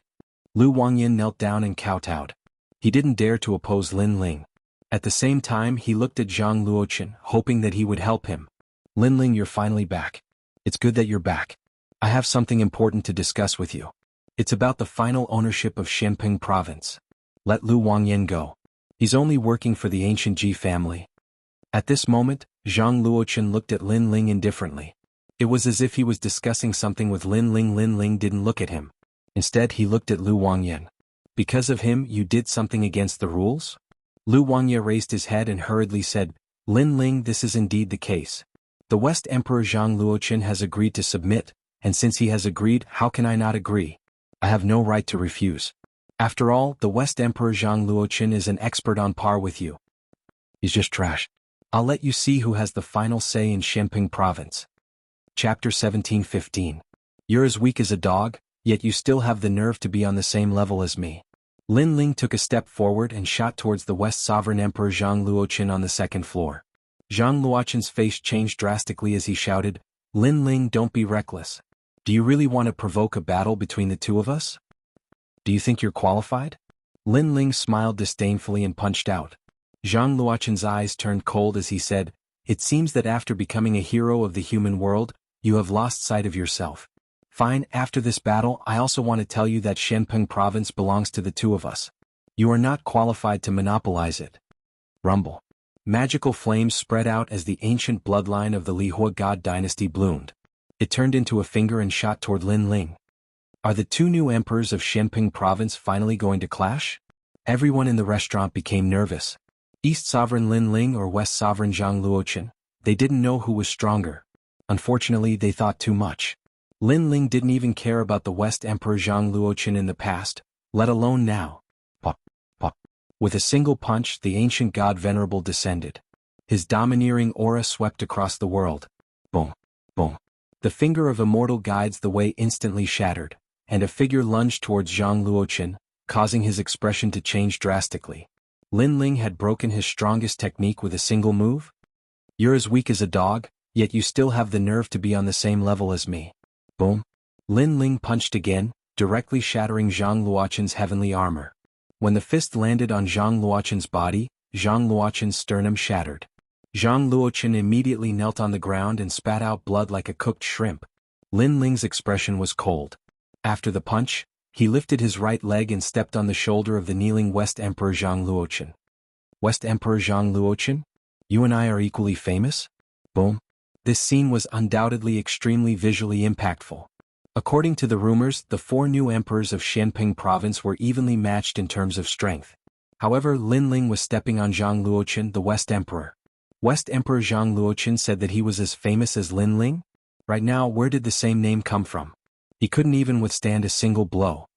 Lu Wangyan knelt down and kowtowed. He didn't dare to oppose Lin Ling. At the same time he looked at Zhang Luoqin, hoping that he would help him. Lin Ling, you're finally back. It's good that you're back. I have something important to discuss with you. It's about the final ownership of Xianpeng province. Let Lu Wangyan go. He's only working for the ancient Ji family. At this moment, Zhang Luoqin looked at Lin Ling indifferently. It was as if he was discussing something with Lin Ling. Lin Ling didn't look at him. Instead he looked at Lu Wangyan. Because of him you did something against the rules? Lu Wangyan raised his head and hurriedly said, Lin Ling, this is indeed the case. The West Emperor Zhang Luoqin has agreed to submit, and since he has agreed, how can I not agree? I have no right to refuse. After all, the West Emperor Zhang Luoqin is an expert on par with you. He's just trash. I'll let you see who has the final say in Xianping Province. Chapter 17:15. You're as weak as a dog, yet you still have the nerve to be on the same level as me. Lin Ling took a step forward and shot towards the West Sovereign Emperor Zhang Luoqin on the second floor. Zhang Luoqin's face changed drastically as he shouted, "Lin Ling, don't be reckless. Do you really want to provoke a battle between the two of us? Do you think you're qualified?" Lin Ling smiled disdainfully and punched out. Zhang Luoqin's eyes turned cold as he said, "It seems that after becoming a hero of the human world, you have lost sight of yourself. Fine, after this battle I also want to tell you that Xianping Province belongs to the two of us. You are not qualified to monopolize it." Rumble. Magical flames spread out as the ancient bloodline of the Lihua God dynasty bloomed. It turned into a finger and shot toward Lin Ling. Are the two new emperors of Xianping Province finally going to clash? Everyone in the restaurant became nervous. East Sovereign Lin Ling or West Sovereign Zhang Luoqin? They didn't know who was stronger. Unfortunately, they thought too much. Lin Ling didn't even care about the West Emperor Zhang Luoqin in the past, let alone now. Pop, pop. With a single punch, the ancient god Venerable descended. His domineering aura swept across the world. Boom, boom. The finger of Immortal guides the way instantly shattered, and a figure lunged towards Zhang Luoqin, causing his expression to change drastically. Lin Ling had broken his strongest technique with a single move? You're as weak as a dog, yet you still have the nerve to be on the same level as me. Boom. Lin Ling punched again, directly shattering Zhang Luoqin's heavenly armor. When the fist landed on Zhang Luoqin's body, Zhang Luoqin's sternum shattered. Zhang Luoqin immediately knelt on the ground and spat out blood like a cooked shrimp. Lin Ling's expression was cold. After the punch, he lifted his right leg and stepped on the shoulder of the kneeling West Emperor Zhang Luoqin. West Emperor Zhang Luoqin? You and I are equally famous? Boom. This scene was undoubtedly extremely visually impactful. According to the rumors, the four new emperors of Xianping Province were evenly matched in terms of strength. However, Lin Ling was stepping on Zhang Luoqin, the West Emperor. West Emperor Zhang Luoqin said that he was as famous as Lin Ling? Right now, where did the same name come from? He couldn't even withstand a single blow.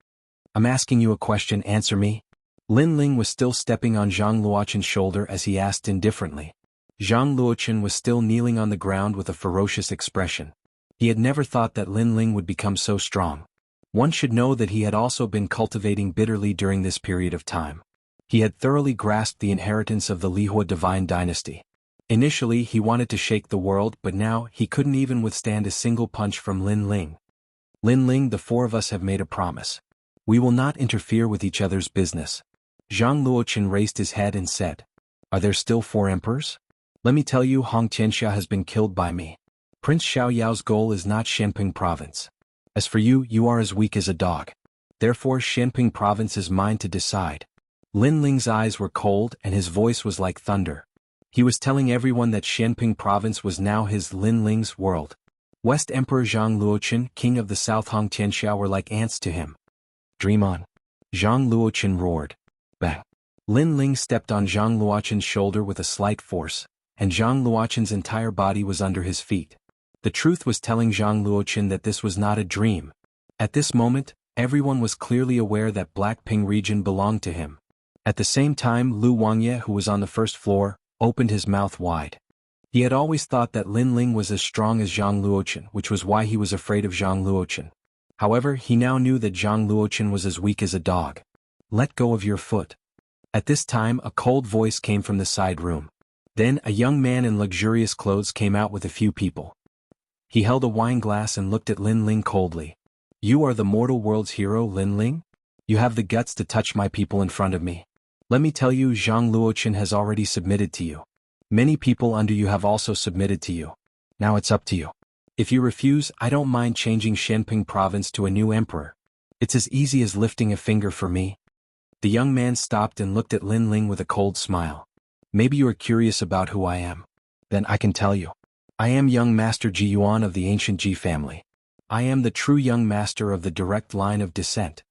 I'm asking you a question, answer me. Lin Ling was still stepping on Zhang Luoqin's shoulder as he asked indifferently. Zhang Luoqin was still kneeling on the ground with a ferocious expression. He had never thought that Lin Ling would become so strong. One should know that he had also been cultivating bitterly during this period of time. He had thoroughly grasped the inheritance of the Lihua divine dynasty. Initially he wanted to shake the world, but now he couldn't even withstand a single punch from Lin Ling. Lin Ling, the four of us have made a promise. We will not interfere with each other's business. Zhang Luoqin raised his head and said, "Are there still four emperors? Let me tell you, Xianxia has been killed by me. Prince Xiaoyao's goal is not Xianping Province. As for you, you are as weak as a dog. Therefore Xianping Province is mine to decide." Lin Ling's eyes were cold and his voice was like thunder. He was telling everyone that Xianping Province was now his, Lin Ling's, world. West Emperor Zhang Luoqin, king of the South Xianxia, were like ants to him. Dream on. Zhang Luoqin roared. Bang. Lin Ling stepped on Zhang Luoqin's shoulder with a slight force, and Zhang Luoqin's entire body was under his feet. The truth was telling Zhang Luoqin that this was not a dream. At this moment, everyone was clearly aware that Blackping region belonged to him. At the same time, Lu Wangye, who was on the first floor, opened his mouth wide. He had always thought that Lin Ling was as strong as Zhang Luoqin, which was why he was afraid of Zhang Luoqin. However, he now knew that Zhang Luoqin was as weak as a dog. Let go of your foot. At this time, a cold voice came from the side room. Then a young man in luxurious clothes came out with a few people. He held a wine glass and looked at Lin Ling coldly. You are the mortal world's hero, Lin Ling? You have the guts to touch my people in front of me. Let me tell you, Zhang Luoqin has already submitted to you. Many people under you have also submitted to you. Now it's up to you. If you refuse, I don't mind changing Xianping Province to a new emperor. It's as easy as lifting a finger for me. The young man stopped and looked at Lin Ling with a cold smile. Maybe you are curious about who I am. Then I can tell you. I am young Master Ji Yuan of the ancient Ji family. I am the true young master of the direct line of descent.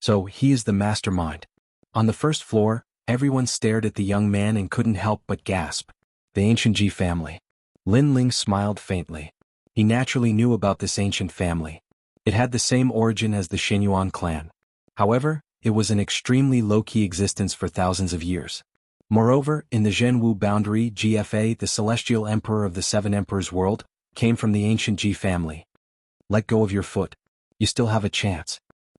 So, he is the mastermind. On the first floor, everyone stared at the young man and couldn't help but gasp. The ancient Ji family. Lin Ling smiled faintly. He naturally knew about this ancient family. It had the same origin as the Xinyuan clan. However, it was an extremely low-key existence for thousands of years. Moreover, in the Jianghu boundary GFA, the celestial emperor of the Seven Emperors world came from the ancient Ji family. Let go of your foot. You still have a chance.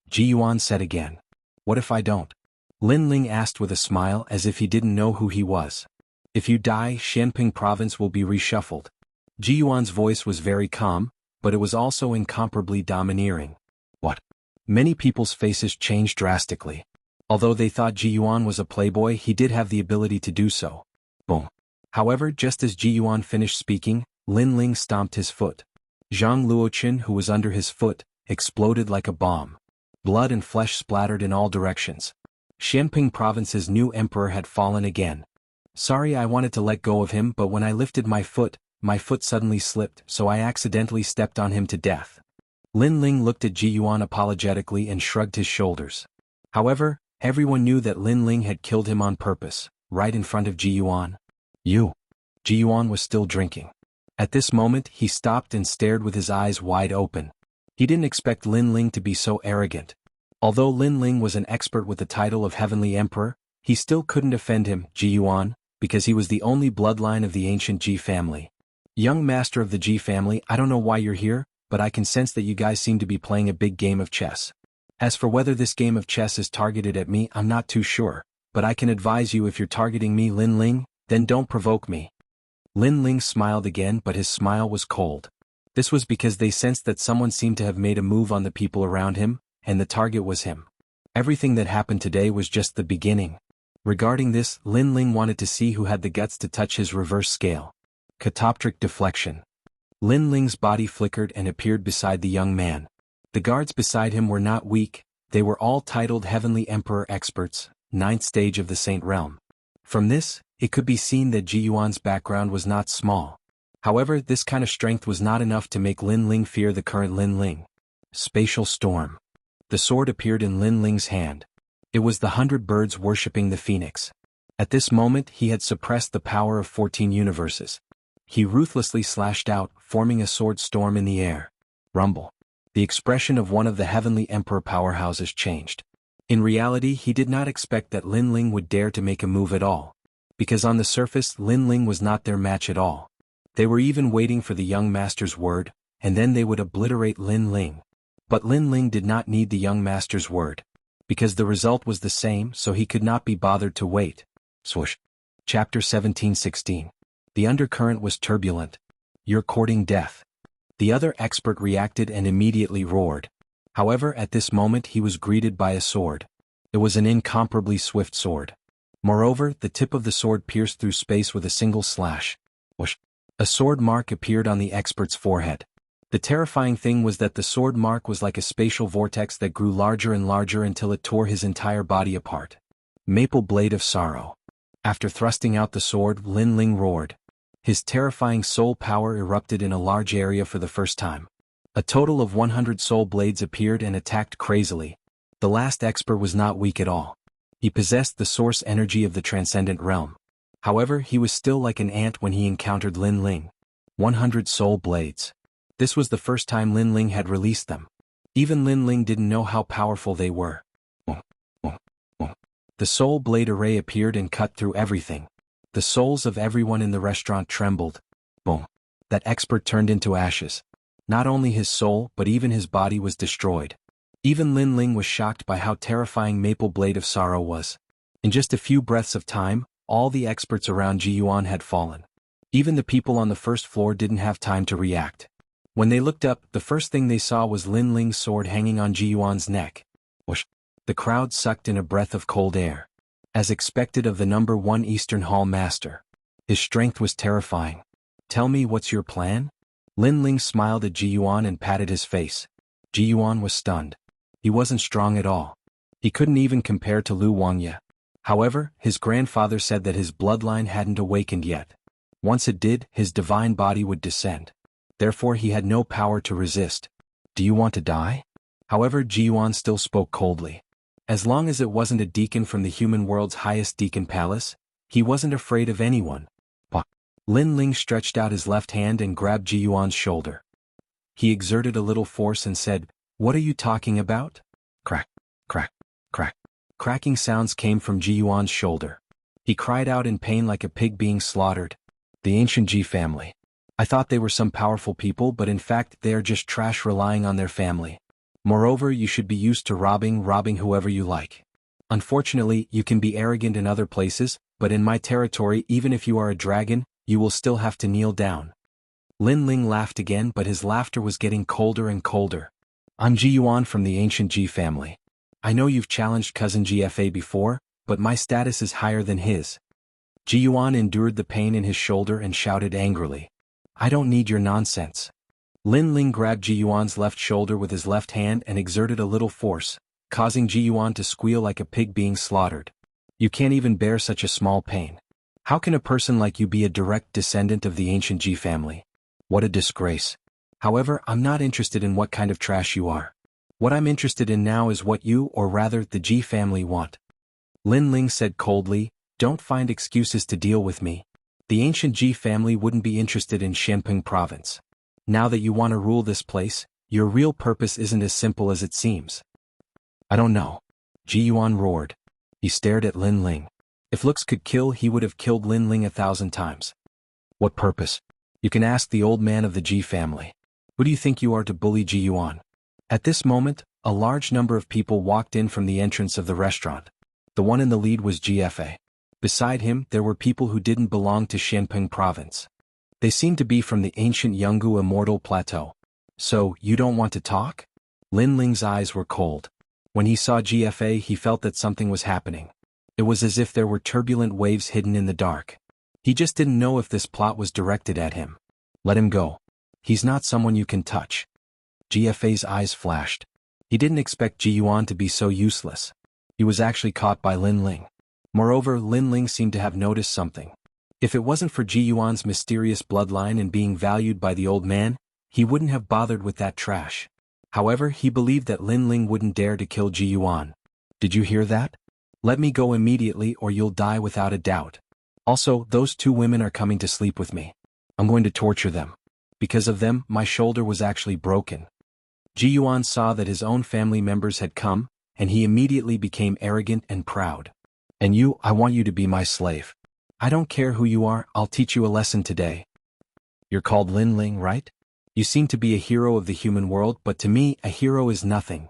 Ji Yuan said again. What if I don't? Lin Ling asked with a smile as if he didn't know who he was. If you die, Xianping province will be reshuffled. Ji Yuan's voice was very calm, but it was also incomparably domineering. What? Many people's faces changed drastically. Although they thought Ji Yuan was a playboy, he did have the ability to do so. Boom. However, just as Ji Yuan finished speaking, Lin Ling stomped his foot. Zhang Luoqin, who was under his foot, exploded like a bomb. Blood and flesh splattered in all directions. Xianping province's new emperor had fallen again. Sorry, I wanted to let go of him, but when I lifted my foot suddenly slipped, so I accidentally stepped on him to death. Lin Ling looked at Ji Yuan apologetically and shrugged his shoulders. However, everyone knew that Lin Ling had killed him on purpose, right in front of Ji Yuan. Ji Yuan was still drinking. At this moment, he stopped and stared with his eyes wide open. He didn't expect Lin Ling to be so arrogant. Although Lin Ling was an expert with the title of Heavenly Emperor, he still couldn't offend him, Ji Yuan, because he was the only bloodline of the ancient Ji family. Young master of the Ji family, I don't know why you're here, but I can sense that you guys seem to be playing a big game of chess. As for whether this game of chess is targeted at me, I'm not too sure, but I can advise you if you're targeting me, Lin Ling, then don't provoke me. Lin Ling smiled again, but his smile was cold. This was because they sensed that someone seemed to have made a move on the people around him, and the target was him. Everything that happened today was just the beginning. Regarding this, Lin Ling wanted to see who had the guts to touch his reverse scale. Catoptric deflection. Lin Ling's body flickered and appeared beside the young man. The guards beside him were not weak, they were all titled Heavenly Emperor experts, 9th stage of the Saint Realm. From this, it could be seen that Ji Yuan's background was not small. However, this kind of strength was not enough to make Lin Ling fear the current Lin Ling. Spatial storm. The sword appeared in Lin Ling's hand. It was the 100 birds worshipping the phoenix. At this moment, he had suppressed the power of 14 universes. He ruthlessly slashed out, forming a sword storm in the air. Rumble. The expression of one of the Heavenly Emperor powerhouses changed. In reality, he did not expect that Lin Ling would dare to make a move at all. Because on the surface, Lin Ling was not their match at all. They were even waiting for the young master's word, and then they would obliterate Lin Ling. But Lin Ling did not need the young master's word. Because the result was the same, so he could not be bothered to wait. Swoosh. Chapter 17:16. The undercurrent was turbulent. You're courting death. The other expert reacted and immediately roared. However, at this moment he was greeted by a sword. It was an incomparably swift sword. Moreover, the tip of the sword pierced through space with a single slash. Whoosh. A sword mark appeared on the expert's forehead. The terrifying thing was that the sword mark was like a spatial vortex that grew larger and larger until it tore his entire body apart. Maple blade of sorrow. After thrusting out the sword, Lin Ling roared. His terrifying soul power erupted in a large area for the first time. A total of 100 soul blades appeared and attacked crazily. The last expert was not weak at all. He possessed the source energy of the transcendent realm. However, he was still like an ant when he encountered Lin Ling. 100 soul blades. This was the first time Lin Ling had released them. Even Lin Ling didn't know how powerful they were. The soul blade array appeared and cut through everything. The souls of everyone in the restaurant trembled. Boom. That expert turned into ashes. Not only his soul, but even his body was destroyed. Even Lin Ling was shocked by how terrifying Maple Blade of Sorrow was. In just a few breaths of time, all the experts around Ji Yuan had fallen. Even the people on the first floor didn't have time to react. When they looked up, the first thing they saw was Lin Ling's sword hanging on Ji Yuan's neck. Whoosh. The crowd sucked in a breath of cold air. As expected of the #1 Eastern Hall Master. His strength was terrifying. Tell me, what's your plan? Lin Ling smiled at Ji Yuan and patted his face. Ji Yuan was stunned. He wasn't strong at all. He couldn't even compare to Lu Wangya. However, his grandfather said that his bloodline hadn't awakened yet. Once it did, his divine body would descend. Therefore he had no power to resist. Do you want to die? However, Ji Yuan still spoke coldly. As long as it wasn't a deacon from the human world's highest deacon palace, he wasn't afraid of anyone. But Lin Ling stretched out his left hand and grabbed Ji Yuan's shoulder. He exerted a little force and said, "What are you talking about?" Crack, crack, crack. Cracking sounds came from Ji Yuan's shoulder. He cried out in pain like a pig being slaughtered. The ancient Ji family. I thought they were some powerful people, but in fact they are just trash relying on their family. Moreover, you should be used to robbing whoever you like. Unfortunately, you can be arrogant in other places, but in my territory, even if you are a dragon, you will still have to kneel down. Lin Ling laughed again, but his laughter was getting colder and colder. I'm Ji Yuan from the ancient Ji family. I know you've challenged cousin GFA before, but my status is higher than his. Ji Yuan endured the pain in his shoulder and shouted angrily. I don't need your nonsense. Lin Ling grabbed Ji Yuan's left shoulder with his left hand and exerted a little force, causing Ji Yuan to squeal like a pig being slaughtered. You can't even bear such a small pain. How can a person like you be a direct descendant of the ancient Ji family? What a disgrace. However, I'm not interested in what kind of trash you are. What I'm interested in now is what you, or rather the Ji family, want. Lin Ling said coldly, don't find excuses to deal with me. The ancient Ji family wouldn't be interested in Xianxia province. Now that you want to rule this place, your real purpose isn't as simple as it seems. I don't know. Ji Yuan roared. He stared at Lin Ling. If looks could kill, he would have killed Lin Ling 1,000 times. What purpose? You can ask the old man of the Ji family. Who do you think you are to bully Ji Yuan? At this moment, a large number of people walked in from the entrance of the restaurant. The one in the lead was GFA. Beside him, there were people who didn't belong to Xianxia province. They seemed to be from the ancient Jianghu Immortal plateau. So, you don't want to talk? Lin Ling's eyes were cold. When he saw GFA, he felt that something was happening. It was as if there were turbulent waves hidden in the dark. He just didn't know if this plot was directed at him. Let him go. He's not someone you can touch. GFA's eyes flashed. He didn't expect Ji Yuan to be so useless. He was actually caught by Lin Ling. Moreover, Lin Ling seemed to have noticed something. If it wasn't for Ji Yuan's mysterious bloodline and being valued by the old man, he wouldn't have bothered with that trash. However, he believed that Lin Ling wouldn't dare to kill Ji Yuan. Did you hear that? Let me go immediately or you'll die without a doubt. Also, those 2 women are coming to sleep with me. I'm going to torture them. Because of them, my shoulder was actually broken. Ji Yuan saw that his own family members had come, and he immediately became arrogant and proud. And you, I want you to be my slave. I don't care who you are, I'll teach you a lesson today. You're called Lin Ling, right? You seem to be a hero of the human world, but to me, a hero is nothing.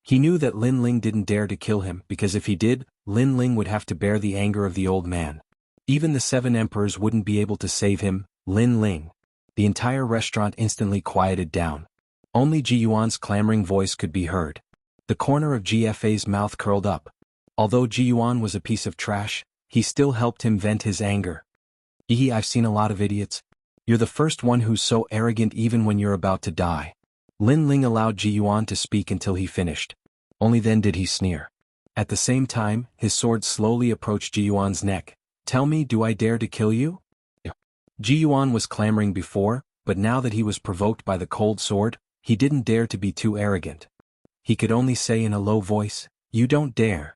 He knew that Lin Ling didn't dare to kill him, because if he did, Lin Ling would have to bear the anger of the old man. Even the 7 emperors wouldn't be able to save him, Lin Ling. The entire restaurant instantly quieted down. Only Ji Yuan's clamoring voice could be heard. The corner of GFA's mouth curled up. Although Ji Yuan was a piece of trash, he still helped him vent his anger. I've seen a lot of idiots. You're the first one who's so arrogant even when you're about to die. Lin Ling allowed Ji Yuan to speak until he finished. Only then did he sneer. At the same time, his sword slowly approached Ji Yuan's neck. Tell me, do I dare to kill you? Ji Yuan was clamoring before, but now that he was provoked by the cold sword, he didn't dare to be too arrogant. He could only say in a low voice, you don't dare.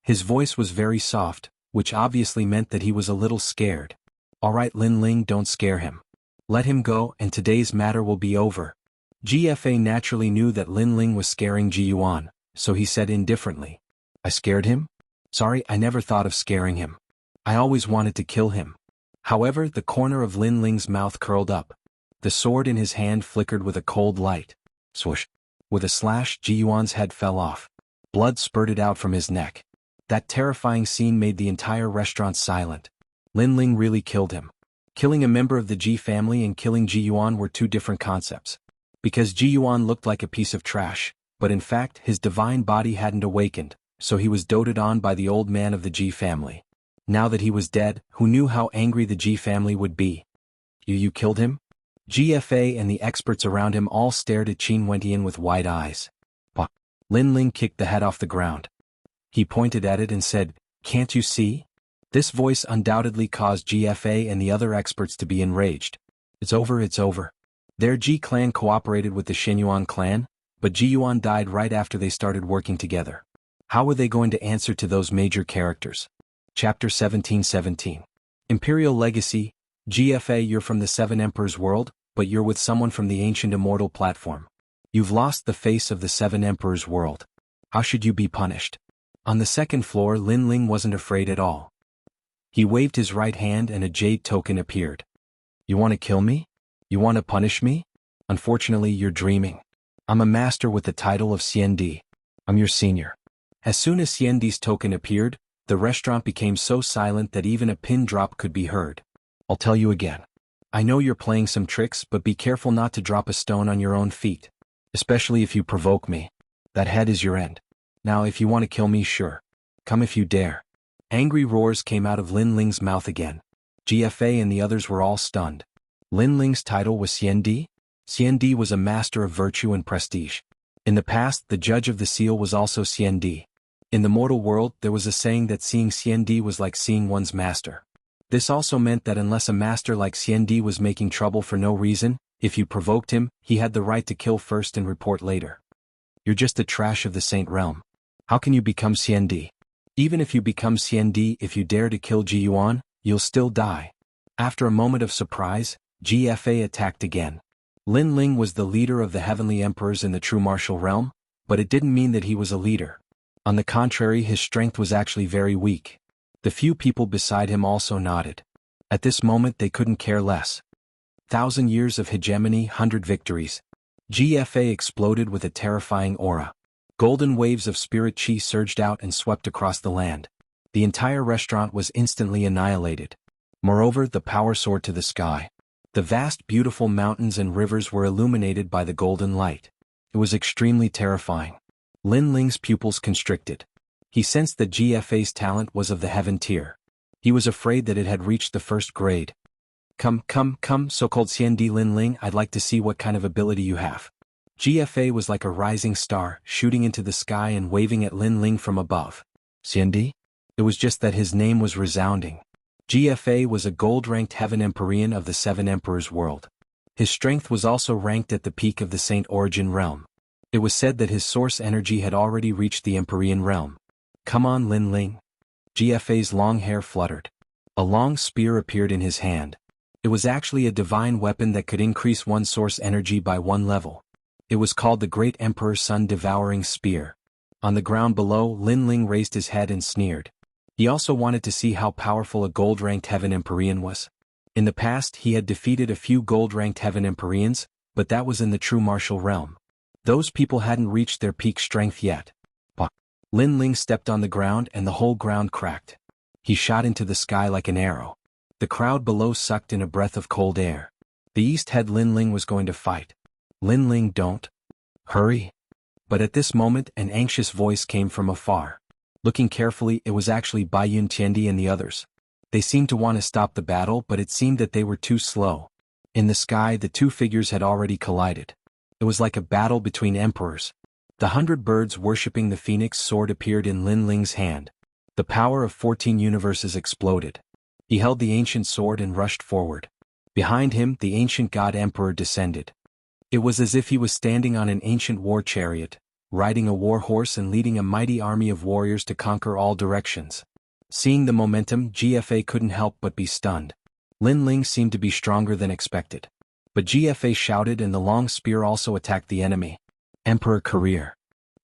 His voice was very soft, which obviously meant that he was a little scared. Alright Lin Ling, don't scare him. Let him go and today's matter will be over. GFA naturally knew that Lin Ling was scaring Ji Yuan, so he said indifferently. I scared him? Sorry, I never thought of scaring him. I always wanted to kill him. However, the corner of Lin Ling's mouth curled up. The sword in his hand flickered with a cold light. Swoosh. With a slash, Ji Yuan's head fell off. Blood spurted out from his neck. That terrifying scene made the entire restaurant silent. Lin Ling really killed him. Killing a member of the Ji family and killing Ji Yuan were 2 different concepts. Because Ji Yuan looked like a piece of trash, but in fact his divine body hadn't awakened, so he was doted on by the old man of the Ji family. Now that he was dead, who knew how angry the Ji family would be? You killed him? GFA and the experts around him all stared at Qin Wentian with wide eyes. What? Lin Ling kicked the head off the ground. He pointed at it and said, can't you see? This voice undoubtedly caused GFA and the other experts to be enraged. It's over, it's over. Their Ji clan cooperated with the Shenyuan clan, but Ji Yuan died right after they started working together. How were they going to answer to those major characters? Chapter 1717. Imperial Legacy. GFA, you're from the 7 Emperors world, but you're with someone from the ancient Immortal platform. You've lost the face of the 7 Emperors world. How should you be punished? On the second floor, Lin Ling wasn't afraid at all. He waved his right hand and a jade token appeared. You want to kill me? You want to punish me? Unfortunately, you're dreaming. I'm a master with the title of Xiandi. I'm your senior. As soon as Xiandi's token appeared, the restaurant became so silent that even a pin drop could be heard. I'll tell you again. I know you're playing some tricks, but be careful not to drop a stone on your own feet. Especially if you provoke me. That head is your end. Now if you want to kill me, sure. Come if you dare. Angry roars came out of Lin Ling's mouth again. GFA and the others were all stunned. Lin Ling's title was Xiandi? Xiandi was a master of virtue and prestige. In the past, the judge of the seal was also Xiandi. In the mortal world, there was a saying that seeing Xiandi was like seeing one's master. This also meant that unless a master like Xiandi was making trouble for no reason, if you provoked him, he had the right to kill first and report later. You're just the trash of the Saint Realm. How can you become Xiandi? Even if you become Xiandi, if you dare to kill Ji Yuan, you'll still die. After a moment of surprise, GFA attacked again. Lin Ling was the leader of the heavenly emperors in the true martial realm, but it didn't mean that he was a leader. On the contrary, his strength was actually very weak. The few people beside him also nodded. At this moment they couldn't care less. 1,000 years of hegemony, 100 victories. GFA exploded with a terrifying aura. Golden waves of spirit chi surged out and swept across the land. The entire restaurant was instantly annihilated. Moreover, the power soared to the sky. The vast beautiful mountains and rivers were illuminated by the golden light. It was extremely terrifying. Lin Ling's pupils constricted. He sensed that GFA's talent was of the heaven tier. He was afraid that it had reached the first grade. Come, so-called Xiandi Lin Ling, I'd like to see what kind of ability you have. GFA was like a rising star, shooting into the sky and waving at Lin Ling from above. Xiandi? It was just that his name was resounding. GFA was a gold-ranked heaven empyrean of the Seven Emperors world. His strength was also ranked at the peak of the Saint Origin realm. It was said that his source energy had already reached the Empyrean realm. Come on, Lin Ling. GFA's long hair fluttered. A long spear appeared in his hand. It was actually a divine weapon that could increase one's source energy by 1 level. It was called the Great Emperor's Sun Devouring Spear. On the ground below, Lin Ling raised his head and sneered. He also wanted to see how powerful a gold-ranked heaven empyrean was. In the past, he had defeated a few gold-ranked heaven empyreans, but that was in the true martial realm. Those people hadn't reached their peak strength yet. But Lin Ling stepped on the ground and the whole ground cracked. He shot into the sky like an arrow. The crowd below sucked in a breath of cold air. The east head Lin Ling was going to fight. Lin Ling, don't. Hurry. But at this moment, an anxious voice came from afar. Looking carefully, it was actually Bai Yun Tiandi and the others. They seemed to want to stop the battle, but it seemed that they were too slow. In the sky, the two figures had already collided. It was like a battle between emperors. The 100 birds worshipping the phoenix sword appeared in Lin Ling's hand. The power of 14 universes exploded. He held the ancient sword and rushed forward. Behind him, the ancient god emperor descended. It was as if he was standing on an ancient war chariot, riding a war horse and leading a mighty army of warriors to conquer all directions. Seeing the momentum, GFA couldn't help but be stunned. Lin Ling seemed to be stronger than expected. But GFA shouted and the long spear also attacked the enemy. Emperor Career.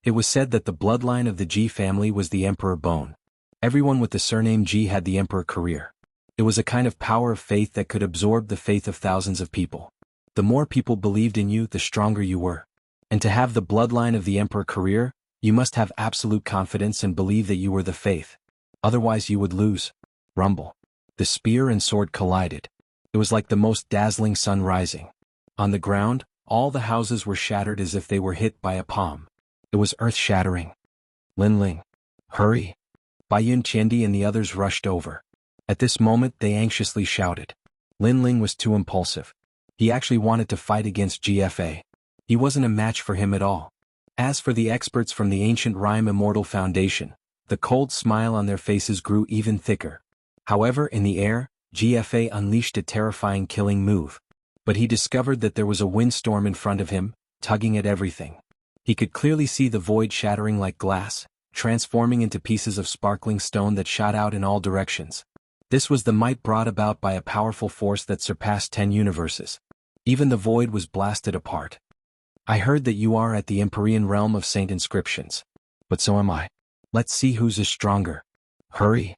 It was said that the bloodline of the Ji family was the Emperor Bone. Everyone with the surname Ji had the Emperor Career. It was a kind of power of faith that could absorb the faith of thousands of people. The more people believed in you, the stronger you were. And to have the bloodline of the Emperor Career, you must have absolute confidence and believe that you were the faith. Otherwise you would lose. Rumble. The spear and sword collided. It was like the most dazzling sun rising. On the ground, all the houses were shattered as if they were hit by a palm. It was earth-shattering. Lin Ling. Hurry. Bai Yun Tiandi and the others rushed over. At this moment they anxiously shouted. Lin Ling was too impulsive. He actually wanted to fight against GFA. He wasn't a match for him at all. As for the experts from the ancient rhyme Immortal Foundation, the cold smile on their faces grew even thicker. However, in the air, GFA unleashed a terrifying killing move. But he discovered that there was a windstorm in front of him, tugging at everything. He could clearly see the void shattering like glass, transforming into pieces of sparkling stone that shot out in all directions. This was the might brought about by a powerful force that surpassed 10 universes. Even the void was blasted apart. I heard that you are at the Empyrean realm of Saint Inscriptions. But so am I. Let's see who's is stronger. Hurry.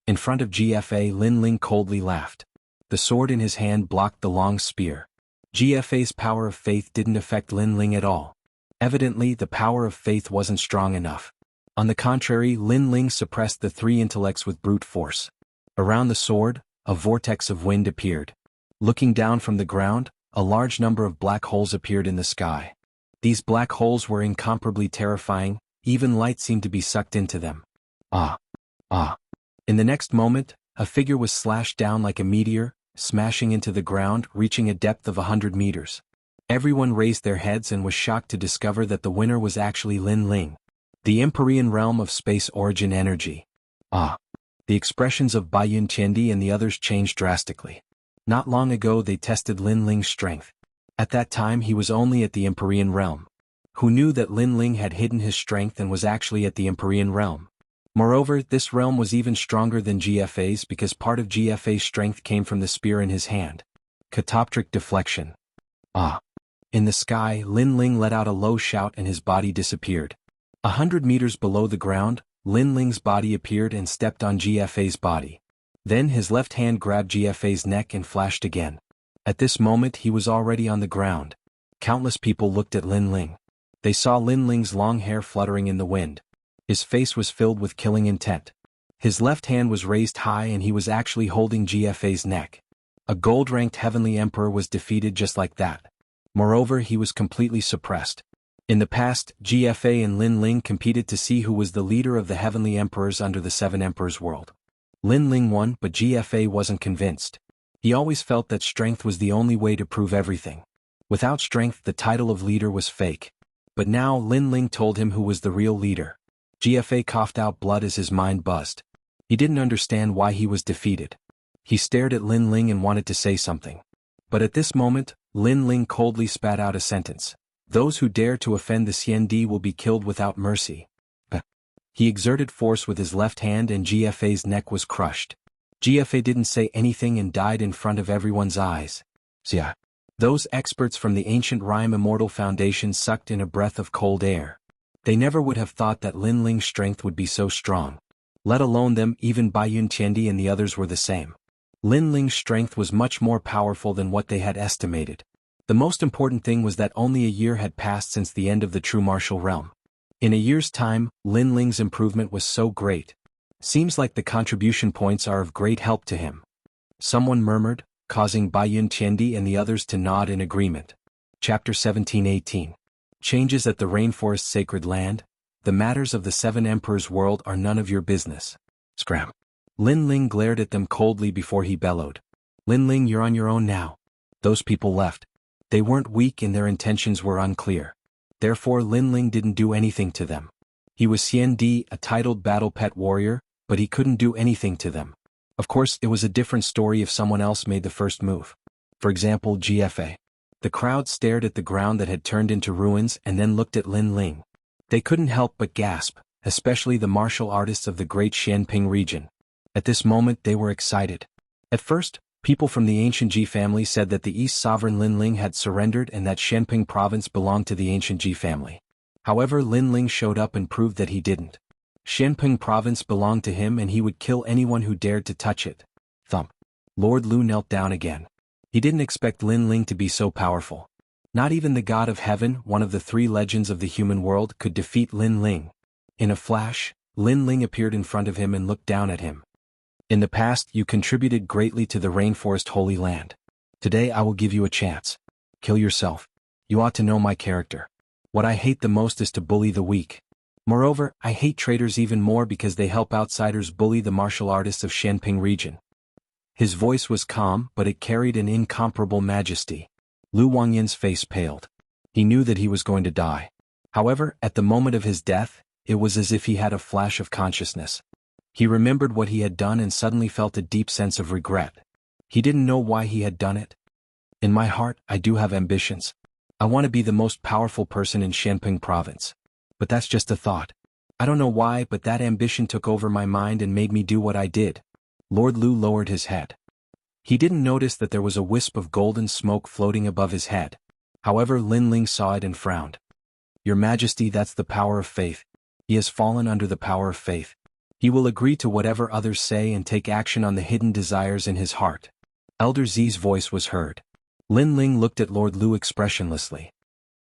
In front of GFA, Lin Ling coldly laughed. The sword in his hand blocked the long spear. GFA's power of faith didn't affect Lin Ling at all. Evidently, the power of faith wasn't strong enough. On the contrary, Lin Ling suppressed the three intellects with brute force. Around the sword, a vortex of wind appeared. Looking down from the ground, a large number of black holes appeared in the sky. These black holes were incomparably terrifying, even light seemed to be sucked into them. Ah! Ah! In the next moment, a figure was slashed down like a meteor, smashing into the ground, reaching a depth of 100 meters. Everyone raised their heads and was shocked to discover that the winner was actually Lin Ling. The Empyrean realm of space origin energy. Ah! The expressions of Baiyun Qiandi and the others changed drastically. Not long ago they tested Lin Ling's strength. At that time he was only at the Empyrean realm. Who knew that Lin Ling had hidden his strength and was actually at the Empyrean realm? Moreover, this realm was even stronger than GFA's because part of GFA's strength came from the spear in his hand. Catoptric deflection. Ah! In the sky, Lin Ling let out a low shout and his body disappeared. 100 meters below the ground, Lin Ling's body appeared and stepped on GFA's body. Then his left hand grabbed GFA's neck and flashed again. At this moment he was already on the ground. Countless people looked at Lin Ling. They saw Lin Ling's long hair fluttering in the wind. His face was filled with killing intent. His left hand was raised high and he was actually holding GFA's neck. A gold-ranked heavenly emperor was defeated just like that. Moreover, he was completely suppressed. In the past, GFA and Lin Ling competed to see who was the leader of the heavenly emperors under the Seven Emperors world. Lin Ling won, but GFA wasn't convinced. He always felt that strength was the only way to prove everything. Without strength, the title of leader was fake. But now Lin Ling told him who was the real leader. GFA coughed out blood as his mind buzzed. He didn't understand why he was defeated. He stared at Lin Ling and wanted to say something. But at this moment, Lin Ling coldly spat out a sentence. Those who dare to offend the Xiandi will be killed without mercy. He exerted force with his left hand and GFA's neck was crushed. GFA didn't say anything and died in front of everyone's eyes. Xia. Those experts from the ancient rhyme Immortal Foundation sucked in a breath of cold air. They never would have thought that Lin Ling's strength would be so strong. Let alone them, even Baiyun Qiandi and the others were the same. Lin Ling's strength was much more powerful than what they had estimated. The most important thing was that only a year had passed since the end of the true martial realm. In a year's time, Lin Ling's improvement was so great. Seems like the contribution points are of great help to him. Someone murmured, causing Baiyun Qiandi and the others to nod in agreement. Chapter 17-18. Changes at the Rainforest Sacred Land. The matters of the Seven Emperors world are none of your business. Scram. Lin Ling glared at them coldly before he bellowed. Lin Ling, you're on your own now. Those people left. They weren't weak and their intentions were unclear. Therefore Lin Ling didn't do anything to them. He was Xiandi, a titled battle pet warrior, but he couldn't do anything to them. Of course, it was a different story if someone else made the first move. For example, GFA. The crowd stared at the ground that had turned into ruins and then looked at Lin Ling. They couldn't help but gasp, especially the martial artists of the great Xianping region. At this moment they were excited. At first, people from the ancient Ji family said that the East Sovereign Lin Ling had surrendered and that Xianping province belonged to the ancient Ji family. However, Lin Ling showed up and proved that he didn't. Xianping province belonged to him and he would kill anyone who dared to touch it. Thump. Lord Lu knelt down again. He didn't expect Lin Ling to be so powerful. Not even the god of heaven, one of the three legends of the human world, could defeat Lin Ling. In a flash, Lin Ling appeared in front of him and looked down at him. In the past, you contributed greatly to the Rainforest Holy Land. Today I will give you a chance. Kill yourself. You ought to know my character. What I hate the most is to bully the weak. Moreover, I hate traitors even more because they help outsiders bully the martial artists of Xianping region. His voice was calm, but it carried an incomparable majesty. Lu Wangyin's face paled. He knew that he was going to die. However, at the moment of his death, it was as if he had a flash of consciousness. He remembered what he had done and suddenly felt a deep sense of regret. He didn't know why he had done it. In my heart, I do have ambitions. I want to be the most powerful person in Xianping province. But that's just a thought. I don't know why, but that ambition took over my mind and made me do what I did. Lord Lu lowered his head. He didn't notice that there was a wisp of golden smoke floating above his head. However, Lin Ling saw it and frowned. Your Majesty, that's the power of faith. He has fallen under the power of faith. He will agree to whatever others say and take action on the hidden desires in his heart. Elder Zi's voice was heard. Lin Ling looked at Lord Lu expressionlessly.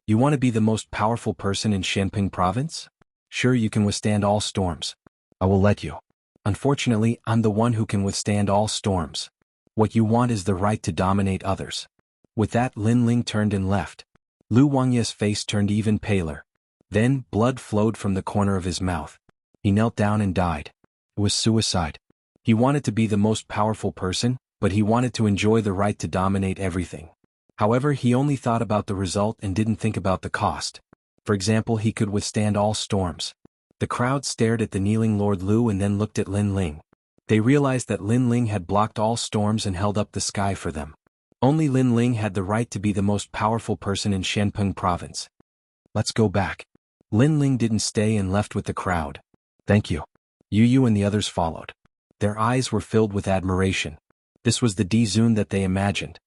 You want to be the most powerful person in Xianping province? Sure, you can withstand all storms. I will let you. Unfortunately, I'm the one who can withstand all storms. What you want is the right to dominate others. With that, Lin Ling turned and left. Lu Wangya's face turned even paler. Then, blood flowed from the corner of his mouth. He knelt down and died. It was suicide. He wanted to be the most powerful person, but he wanted to enjoy the right to dominate everything. However, he only thought about the result and didn't think about the cost. For example, he could withstand all storms. The crowd stared at the kneeling Lord Lu and then looked at Lin Ling. They realized that Lin Ling had blocked all storms and held up the sky for them. Only Lin Ling had the right to be the most powerful person in Xianping province. Let's go back. Lin Ling didn't stay and left with the crowd. Thank you. Yu and the others followed. Their eyes were filled with admiration. This was the Dizun that they imagined.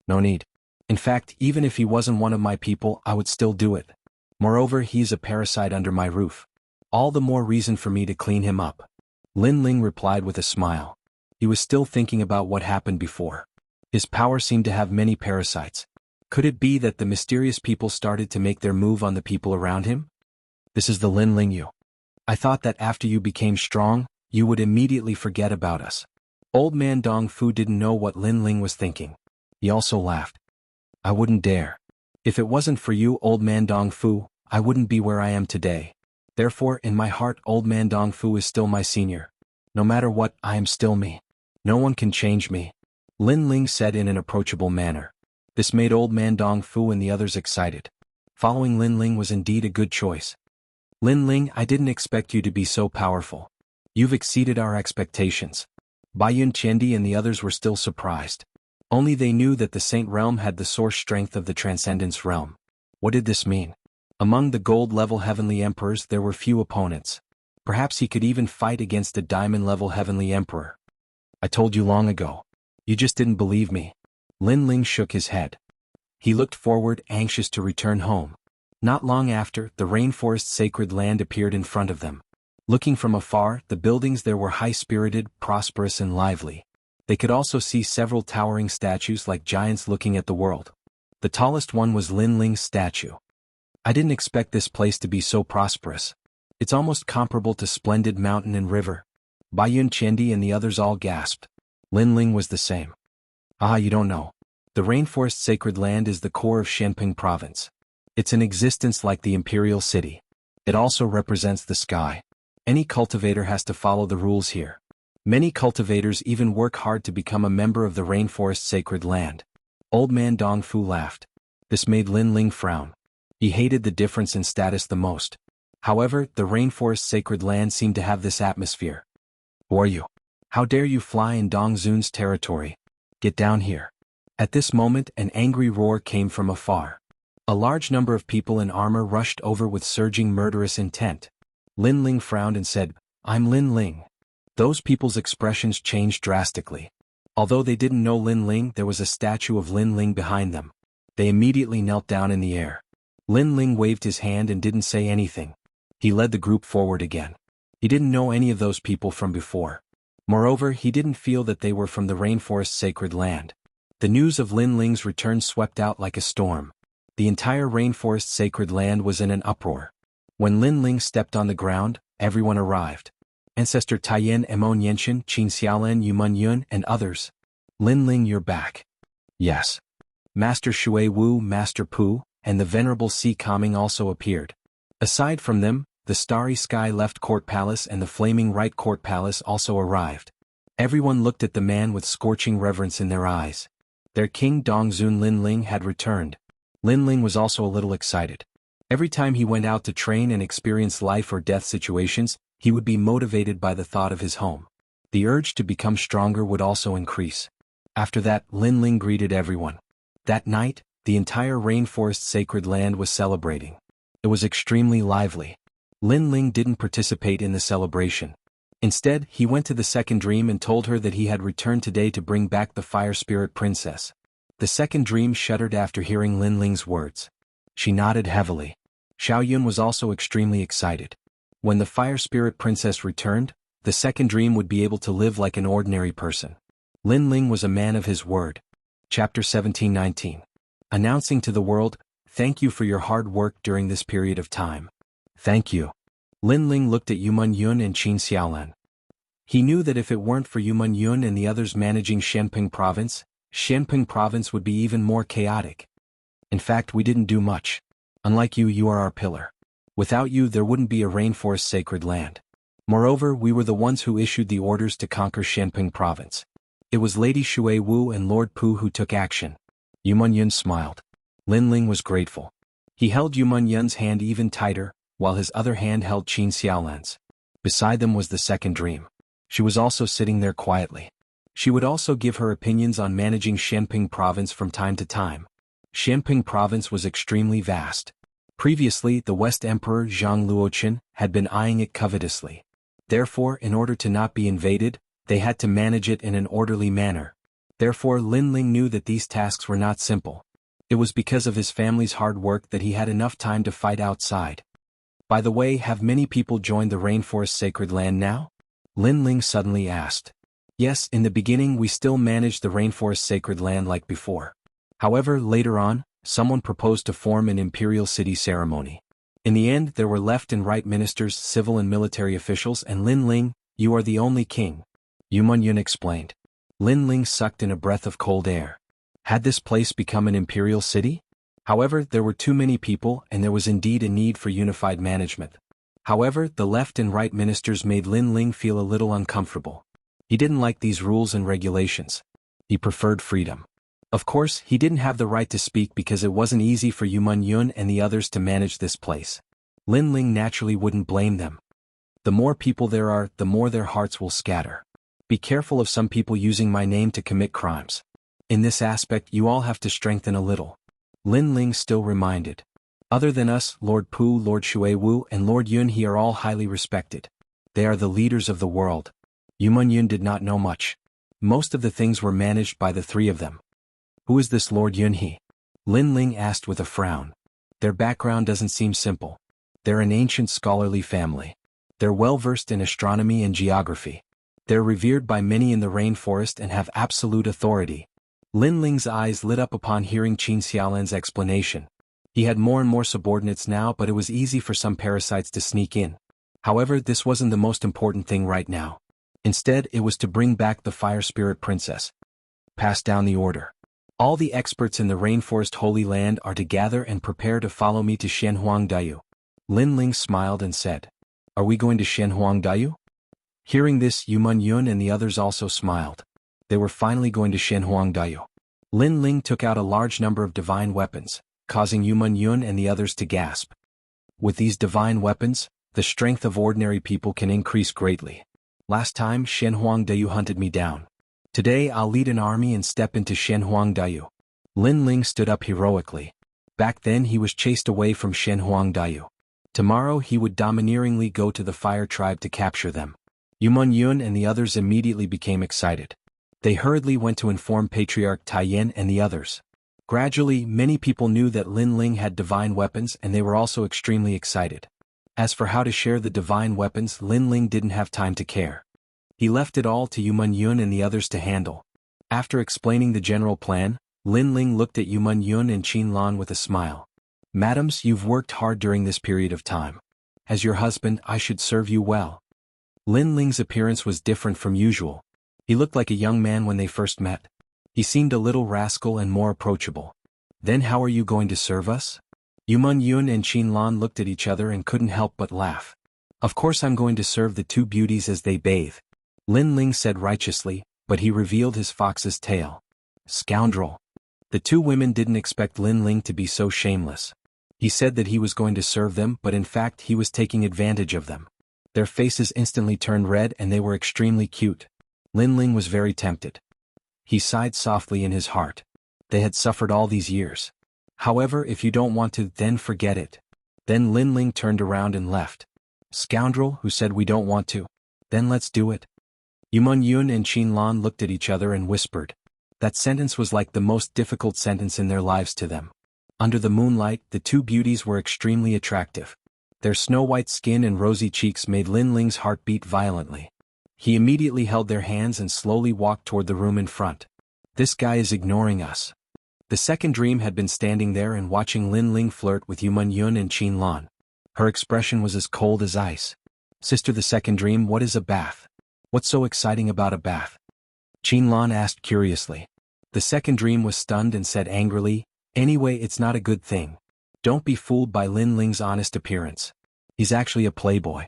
No need. In fact, even if he wasn't one of my people, I would still do it. Moreover, he's a parasite under my roof. All the more reason for me to clean him up. Lin Ling replied with a smile. He was still thinking about what happened before. His power seemed to have many parasites. Could it be that the mysterious people started to make their move on the people around him? This is the Lin Ling you. I thought that after you became strong, you would immediately forget about us. Old man Dong Fu didn't know what Lin Ling was thinking. He also laughed. I wouldn't dare. If it wasn't for you, old man Dong Fu, I wouldn't be where I am today. Therefore, in my heart, old man Dong Fu is still my senior. No matter what, I am still me. No one can change me. Lin Ling said in an approachable manner. This made old man Dong Fu and the others excited. Following Lin Ling was indeed a good choice. Lin Ling, I didn't expect you to be so powerful. You've exceeded our expectations. Baiyun Qiandi and the others were still surprised. Only they knew that the Saint Realm had the source strength of the Transcendence Realm. What did this mean? Among the gold-level heavenly emperors there were few opponents. Perhaps he could even fight against a diamond-level heavenly emperor. I told you long ago. You just didn't believe me. Lin Ling shook his head. He looked forward, anxious to return home. Not long after, the rainforest sacred land appeared in front of them. Looking from afar, the buildings there were high-spirited, prosperous and lively. They could also see several towering statues like giants looking at the world. The tallest one was Lin Ling's statue. I didn't expect this place to be so prosperous. It's almost comparable to splendid mountain and river. Baiyun Qiandi and the others all gasped. Lin Ling was the same. Ah, you don't know. The rainforest sacred land is the core of Xianping province. It's an existence like the imperial city. It also represents the sky. Any cultivator has to follow the rules here. Many cultivators even work hard to become a member of the rainforest sacred land. Old man Dong Fu laughed. This made Lin Ling frown. He hated the difference in status the most. However, the rainforest sacred land seemed to have this atmosphere. Who are you? How dare you fly in Dong Zun's territory? Get down here. At this moment, an angry roar came from afar. A large number of people in armor rushed over with surging murderous intent. Lin Ling frowned and said, I'm Lin Ling. Those people's expressions changed drastically. Although they didn't know Lin Ling, there was a statue of Lin Ling behind them. They immediately knelt down in the air. Lin Ling waved his hand and didn't say anything. He led the group forward again. He didn't know any of those people from before. Moreover, he didn't feel that they were from the rainforest sacred land. The news of Lin Ling's return swept out like a storm. The entire rainforest sacred land was in an uproar. When Lin Ling stepped on the ground, everyone arrived. Ancestor Taiyan Emon Yenshin, Qin Xiaolan Yumun Yun and others. Lin Ling, you're back. Yes. Master Shui Wu, Master Pu, and the Venerable Si Kaming also appeared. Aside from them, the Starry Sky Left Court Palace and the Flaming Right Court Palace also arrived. Everyone looked at the man with scorching reverence in their eyes. Their king Dongzun Lin Ling had returned. Lin Ling was also a little excited. Every time he went out to train and experience life or death situations, he would be motivated by the thought of his home. The urge to become stronger would also increase. After that, Lin Ling greeted everyone. That night, the entire rainforest sacred land was celebrating. It was extremely lively. Lin Ling didn't participate in the celebration. Instead, he went to the second dream and told her that he had returned today to bring back the fire spirit princess. The second dream shuddered after hearing Lin Ling's words. She nodded heavily. Xiao Yun was also extremely excited. When the fire spirit princess returned, the second dream would be able to live like an ordinary person. Lin Ling was a man of his word. Chapter 17-19. Announcing to the world, thank you for your hard work during this period of time. Thank you. Lin Ling looked at Yuman Yun and Qin Xiaolan. He knew that if it weren't for Yuman Yun and the others managing Shenping province would be even more chaotic. In fact, we didn't do much. Unlike you, you are our pillar. Without you, there wouldn't be a rainforest sacred land. Moreover, we were the ones who issued the orders to conquer Shenping province. It was Lady Shui Wu and Lord Pu who took action. Yuman Yun smiled. Lin Ling was grateful. He held Yuman Yun's hand even tighter, while his other hand held Qin Xiaolan's. Beside them was the second dream. She was also sitting there quietly. She would also give her opinions on managing Shenping province from time to time. Shenping province was extremely vast. Previously, the West Emperor Zhang Luoqin had been eyeing it covetously. Therefore, in order to not be invaded, they had to manage it in an orderly manner. Therefore, Lin Ling knew that these tasks were not simple. It was because of his family's hard work that he had enough time to fight outside. By the way, have many people joined the Rainforest Sacred Land now? Lin Ling suddenly asked. Yes, in the beginning we still managed the Rainforest Sacred Land like before. However, later on, someone proposed to form an imperial city ceremony. In the end, there were left and right ministers, civil and military officials, and Lin Ling, you are the only king. Yuman Yun explained. Lin Ling sucked in a breath of cold air. Had this place become an imperial city? However, there were too many people and there was indeed a need for unified management. However, the left and right ministers made Lin Ling feel a little uncomfortable. He didn't like these rules and regulations. He preferred freedom. Of course, he didn't have the right to speak because it wasn't easy for Yuman Yun and the others to manage this place. Lin Ling naturally wouldn't blame them. The more people there are, the more their hearts will scatter. Be careful of some people using my name to commit crimes. In this aspect, you all have to strengthen a little. Lin Ling still reminded. Other than us, Lord Pu, Lord Shui Wu, and Lord Yun He are all highly respected. They are the leaders of the world. Yuman Yun did not know much. Most of the things were managed by the three of them. Who is this Lord Yun He? Lin Ling asked with a frown. Their background doesn't seem simple. They're an ancient scholarly family. They're well-versed in astronomy and geography. They're revered by many in the rainforest and have absolute authority. Lin Ling's eyes lit up upon hearing Qin Xiaolan's explanation. He had more and more subordinates now, but it was easy for some parasites to sneak in. However, this wasn't the most important thing right now. Instead, it was to bring back the Fire Spirit Princess. Pass down the order. All the experts in the Rainforest Holy Land are to gather and prepare to follow me to Shenhuangdayu. Lin Ling smiled and said, Are we going to Shenhuangdayu? Hearing this, Yuman Yun and the others also smiled. They were finally going to Shenhuangdayu. Lin Ling took out a large number of divine weapons, causing Yuman Yun and the others to gasp. With these divine weapons, the strength of ordinary people can increase greatly. Last time, Shenhuangdayu hunted me down. Today I'll lead an army and step into Shenhuangdayu. Lin Ling stood up heroically. Back then he was chased away from Shenhuangdayu. Tomorrow he would domineeringly go to the Fire Tribe to capture them. Yuman Yun and the others immediately became excited. They hurriedly went to inform Patriarch Taiyan and the others. Gradually, many people knew that Lin Ling had divine weapons and they were also extremely excited. As for how to share the divine weapons, Lin Ling didn't have time to care. He left it all to Yuman Yun and the others to handle. After explaining the general plan, Lin Ling looked at Yuman Yun and Qin Lan with a smile. Madams, you've worked hard during this period of time. As your husband, I should serve you well. Lin Ling's appearance was different from usual. He looked like a young man when they first met. He seemed a little rascal and more approachable. Then how are you going to serve us? Yuman Yun and Qin Lan looked at each other and couldn't help but laugh. Of course I'm going to serve the two beauties as they bathe. Lin Ling said righteously, but he revealed his fox's tail. Scoundrel. The two women didn't expect Lin Ling to be so shameless. He said that he was going to serve them, but in fact he was taking advantage of them. Their faces instantly turned red and they were extremely cute. Lin Ling was very tempted. He sighed softly in his heart. They had suffered all these years. However, if you don't want to, then forget it. Then Lin Ling turned around and left. Scoundrel, who said we don't want to? Then let's do it. Yuman Yun and Qin Lan looked at each other and whispered. That sentence was like the most difficult sentence in their lives to them. Under the moonlight, the two beauties were extremely attractive. Their snow-white skin and rosy cheeks made Lin Ling's heart beat violently. He immediately held their hands and slowly walked toward the room in front. This guy is ignoring us. The second dream had been standing there and watching Lin Ling flirt with Yu Yun and Qin Lan. Her expression was as cold as ice. Sister, the second dream, what is a bath? What's so exciting about a bath? Qin Lan asked curiously. The second dream was stunned and said angrily, anyway, it's not a good thing. Don't be fooled by Lin Ling's honest appearance. He's actually a playboy.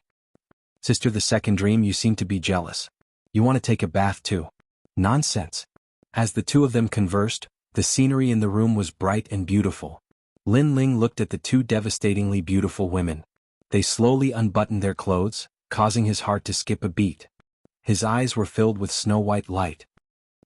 Sister, the second dream, you seem to be jealous. You want to take a bath too? Nonsense. As the two of them conversed, the scenery in the room was bright and beautiful. Lin Ling looked at the two devastatingly beautiful women. They slowly unbuttoned their clothes, causing his heart to skip a beat. His eyes were filled with snow-white light.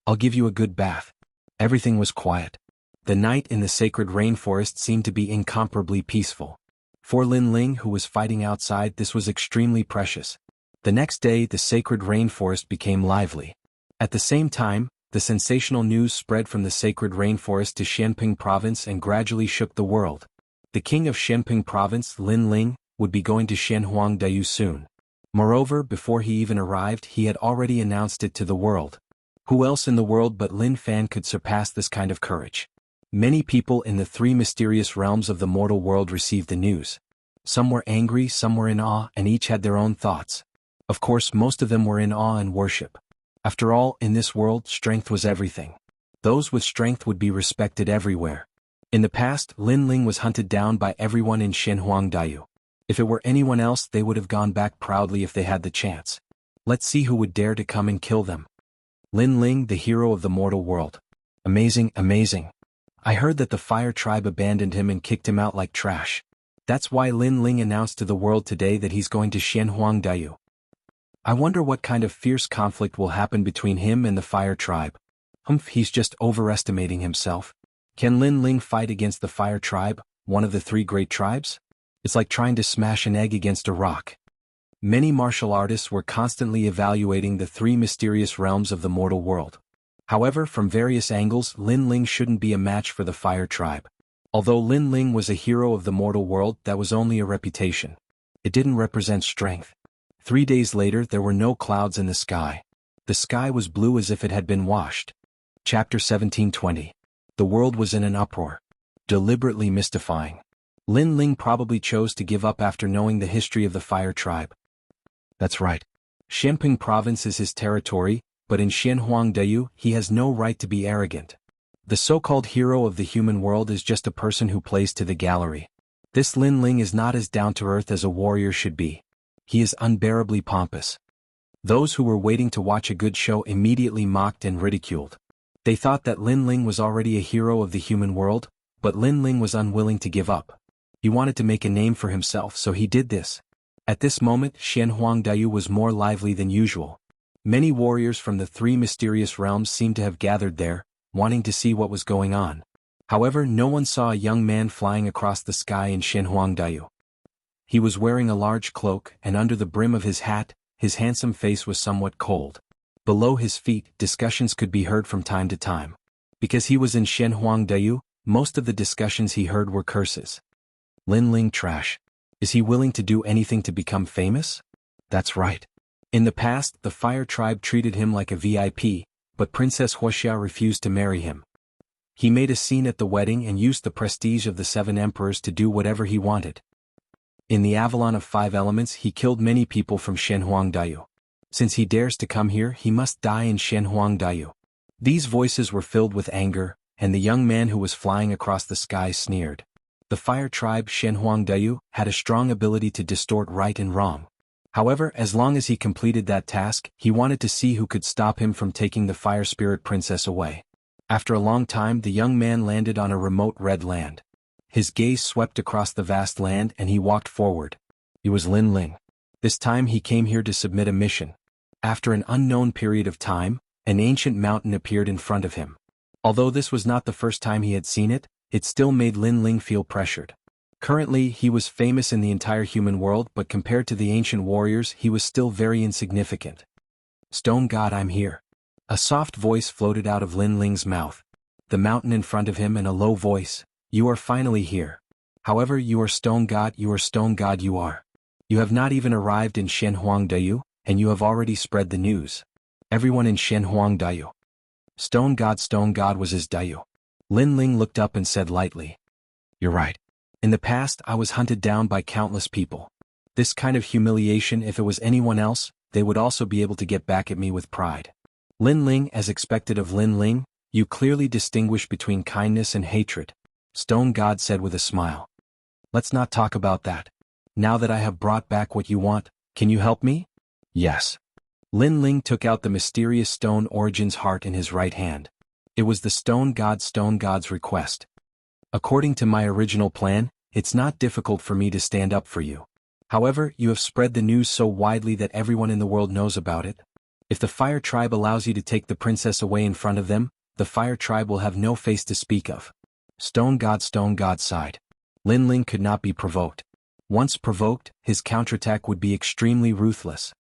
I'll give you a good bath. Everything was quiet. The night in the sacred rainforest seemed to be incomparably peaceful. For Lin Ling, who was fighting outside, this was extremely precious. The next day, the sacred rainforest became lively. At the same time, the sensational news spread from the sacred rainforest to Xianping province and gradually shook the world. The king of Xianping province, Lin Ling, would be going to Xianhuangdao soon. Moreover, before he even arrived, he had already announced it to the world. Who else in the world but Lin Fan could surpass this kind of courage? Many people in the three mysterious realms of the mortal world received the news. Some were angry, some were in awe, and each had their own thoughts. Of course, most of them were in awe and worship. After all, in this world, strength was everything. Those with strength would be respected everywhere. In the past, Lin Ling was hunted down by everyone in Xianhuangdao. If it were anyone else, they would have gone back proudly if they had the chance. Let's see who would dare to come and kill them. Lin Ling, the hero of the mortal world. Amazing, amazing. I heard that the fire tribe abandoned him and kicked him out like trash. That's why Lin Ling announced to the world today that he's going to Xianhuangdao. I wonder what kind of fierce conflict will happen between him and the fire tribe. He's just overestimating himself. Can Lin Ling fight against the fire tribe, one of the three great tribes? It's like trying to smash an egg against a rock. Many martial artists were constantly evaluating the three mysterious realms of the mortal world. However, from various angles, Lin Ling shouldn't be a match for the fire tribe. Although Lin Ling was a hero of the mortal world, that was only a reputation. It didn't represent strength. 3 days later, there were no clouds in the sky. The sky was blue as if it had been washed. Chapter 17:20. The world was in an uproar. Deliberately mystifying. Lin Ling probably chose to give up after knowing the history of the fire tribe. That's right. Xianping province is his territory, but in Xianhuangdao, he has no right to be arrogant. The so-called hero of the human world is just a person who plays to the gallery. This Lin Ling is not as down-to-earth as a warrior should be. He is unbearably pompous. Those who were waiting to watch a good show immediately mocked and ridiculed. They thought that Lin Ling was already a hero of the human world, but Lin Ling was unwilling to give up. He wanted to make a name for himself, so he did this. At this moment, Xianhuangdao was more lively than usual. Many warriors from the three mysterious realms seemed to have gathered there, wanting to see what was going on. However, no one saw a young man flying across the sky in Xianhuangdao. He was wearing a large cloak, and under the brim of his hat, his handsome face was somewhat cold. Below his feet, discussions could be heard from time to time. Because he was in Xianhuangdao, most of the discussions he heard were curses. Lin Ling trash. Is he willing to do anything to become famous? That's right. In the past, the fire tribe treated him like a VIP, but Princess Wuxia refused to marry him. He made a scene at the wedding and used the prestige of the 7 emperors to do whatever he wanted. In the Avalon of 5 elements, he killed many people from Xianhuangdao. Since he dares to come here, he must die in Xianhuangdao. These voices were filled with anger, and the young man who was flying across the sky sneered. The fire tribe Xianhuangdao had a strong ability to distort right and wrong. However, as long as he completed that task, he wanted to see who could stop him from taking the fire spirit princess away. After a long time, the young man landed on a remote red land. His gaze swept across the vast land and he walked forward. It was Lin Ling. This time he came here to submit a mission. After an unknown period of time, an ancient mountain appeared in front of him. Although this was not the first time he had seen it, it still made Lin Ling feel pressured. Currently, he was famous in the entire human world, but compared to the ancient warriors, he was still very insignificant. Stone God, I'm here. A soft voice floated out of Lin Ling's mouth. The mountain in front of him in a low voice. You are finally here. However, you are stone god, you are stone god, you are. You have not even arrived in Shenhuangdayu, and you have already spread the news. Everyone in Shenhuangdayu. Stone god was his Dayu. Lin Ling looked up and said lightly. You're right. In the past I was hunted down by countless people. This kind of humiliation, if it was anyone else, they would also be able to get back at me with pride. Lin Ling, as expected of Lin Ling, you clearly distinguish between kindness and hatred. Stone God said with a smile. Let's not talk about that. Now that I have brought back what you want, can you help me? Yes. Lin Ling took out the mysterious stone Origin's heart in his right hand. It was the stone god's request. According to my original plan, it's not difficult for me to stand up for you. However, you have spread the news so widely that everyone in the world knows about it. If the Fire Tribe allows you to take the princess away in front of them, the Fire Tribe will have no face to speak of. Stone God sighed. Lin Ling could not be provoked. Once provoked, his counterattack would be extremely ruthless.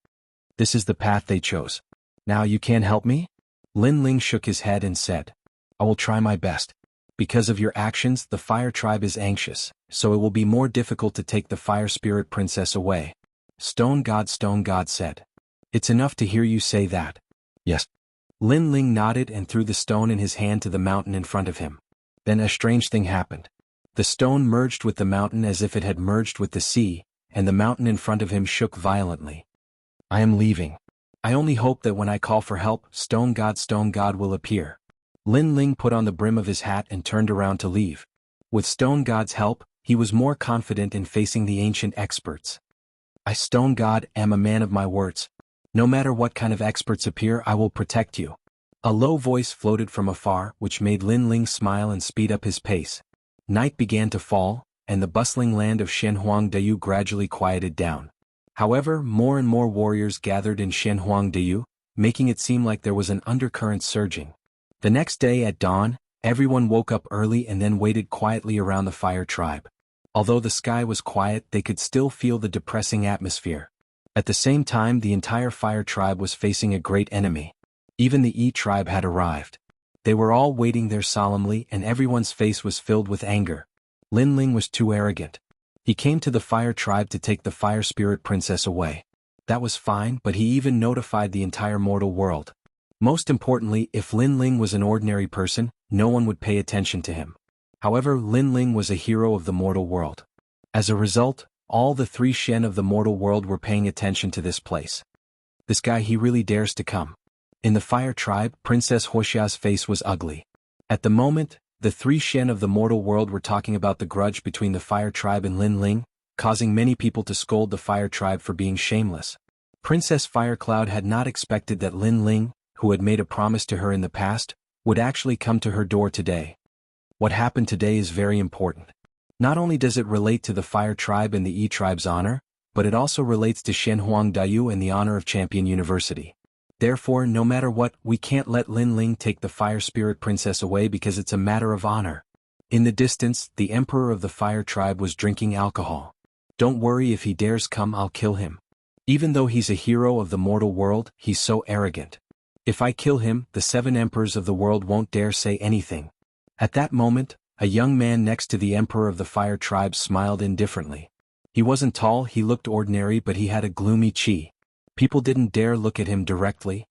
This is the path they chose. Now you can't help me? Lin Ling shook his head and said, I will try my best. Because of your actions, the Fire Tribe is anxious, so it will be more difficult to take the Fire Spirit Princess away. Stone God said. It's enough to hear you say that. Yes. Lin Ling nodded and threw the stone in his hand to the mountain in front of him. Then a strange thing happened. The stone merged with the mountain as if it had merged with the sea, and the mountain in front of him shook violently. I am leaving. I only hope that when I call for help, Stone God will appear. Lin Ling put on the brim of his hat and turned around to leave. With Stone God's help, he was more confident in facing the ancient experts. I, Stone God, am a man of my words. No matter what kind of experts appear, I will protect you. A low voice floated from afar, which made Lin Ling smile and speed up his pace. Night began to fall, and the bustling land of Shenhuangdayu gradually quieted down. However, more and more warriors gathered in Shenhuangdayu, making it seem like there was an undercurrent surging. The next day at dawn, everyone woke up early and then waited quietly around the Fire Tribe. Although the sky was quiet, they could still feel the depressing atmosphere. At the same time, the entire Fire Tribe was facing a great enemy. Even the E Tribe had arrived. They were all waiting there solemnly, and everyone's face was filled with anger. Lin Ling was too arrogant. He came to the Fire Tribe to take the Fire Spirit Princess away. That was fine, but he even notified the entire mortal world. Most importantly, if Lin Ling was an ordinary person, no one would pay attention to him. However, Lin Ling was a hero of the mortal world. As a result, all the 3 Shen of the mortal world were paying attention to this place. This guy, he really dares to come. In the Fire Tribe, Princess Wuxia's face was ugly. At the moment, the 3 Shen of the mortal world were talking about the grudge between the Fire Tribe and Lin Ling, causing many people to scold the Fire Tribe for being shameless. Princess Firecloud had not expected that Lin Ling, who had made a promise to her in the past, would actually come to her door today. What happened today is very important. Not only does it relate to the Fire Tribe and the E Tribe's honor, but it also relates to Shenhuangdayu and the honor of Champion University. Therefore, no matter what, we can't let Lin Ling take the Fire Spirit Princess away because it's a matter of honor. In the distance, the Emperor of the Fire Tribe was drinking alcohol. Don't worry, if he dares come, I'll kill him. Even though he's a hero of the mortal world, he's so arrogant. If I kill him, the 7 emperors of the world won't dare say anything. At that moment, a young man next to the Emperor of the Fire Tribe smiled indifferently. He wasn't tall, he looked ordinary, but he had a gloomy chi. People didn't dare look at him directly.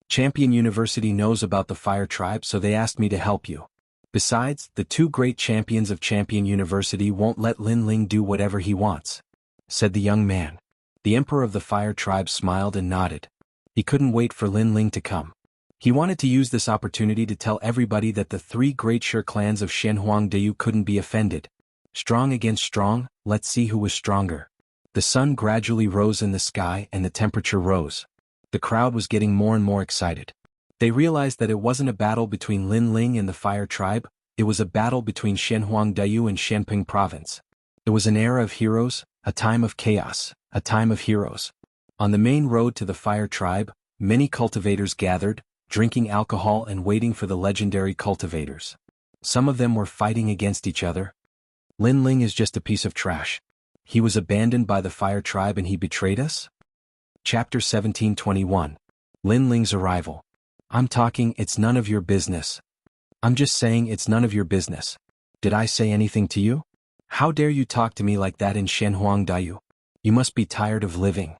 Champion University knows about the Fire Tribe, so they asked me to help you. Besides, the 2 great champions of Champion University won't let Lin Ling do whatever he wants, said the young man. The Emperor of the Fire Tribe smiled and nodded. He couldn't wait for Lin Ling to come. He wanted to use this opportunity to tell everybody that the 3 great Shi clans of Shenhuangdayu couldn't be offended. Strong against strong, let's see who was stronger. The sun gradually rose in the sky and the temperature rose. The crowd was getting more and more excited. They realized that it wasn't a battle between Lin Ling and the Fire Tribe, it was a battle between Shenhuangdayu and Shenping Province. It was an era of heroes, a time of chaos, a time of heroes. On the main road to the Fire Tribe, many cultivators gathered, drinking alcohol and waiting for the legendary cultivators. Some of them were fighting against each other. Lin Ling is just a piece of trash. He was abandoned by the Fire Tribe and he betrayed us? Chapter 1721. Lin Ling's arrival. I'm talking, it's none of your business. I'm just saying it's none of your business. Did I say anything to you? How dare you talk to me like that in Shenhuangdayu? You must be tired of living.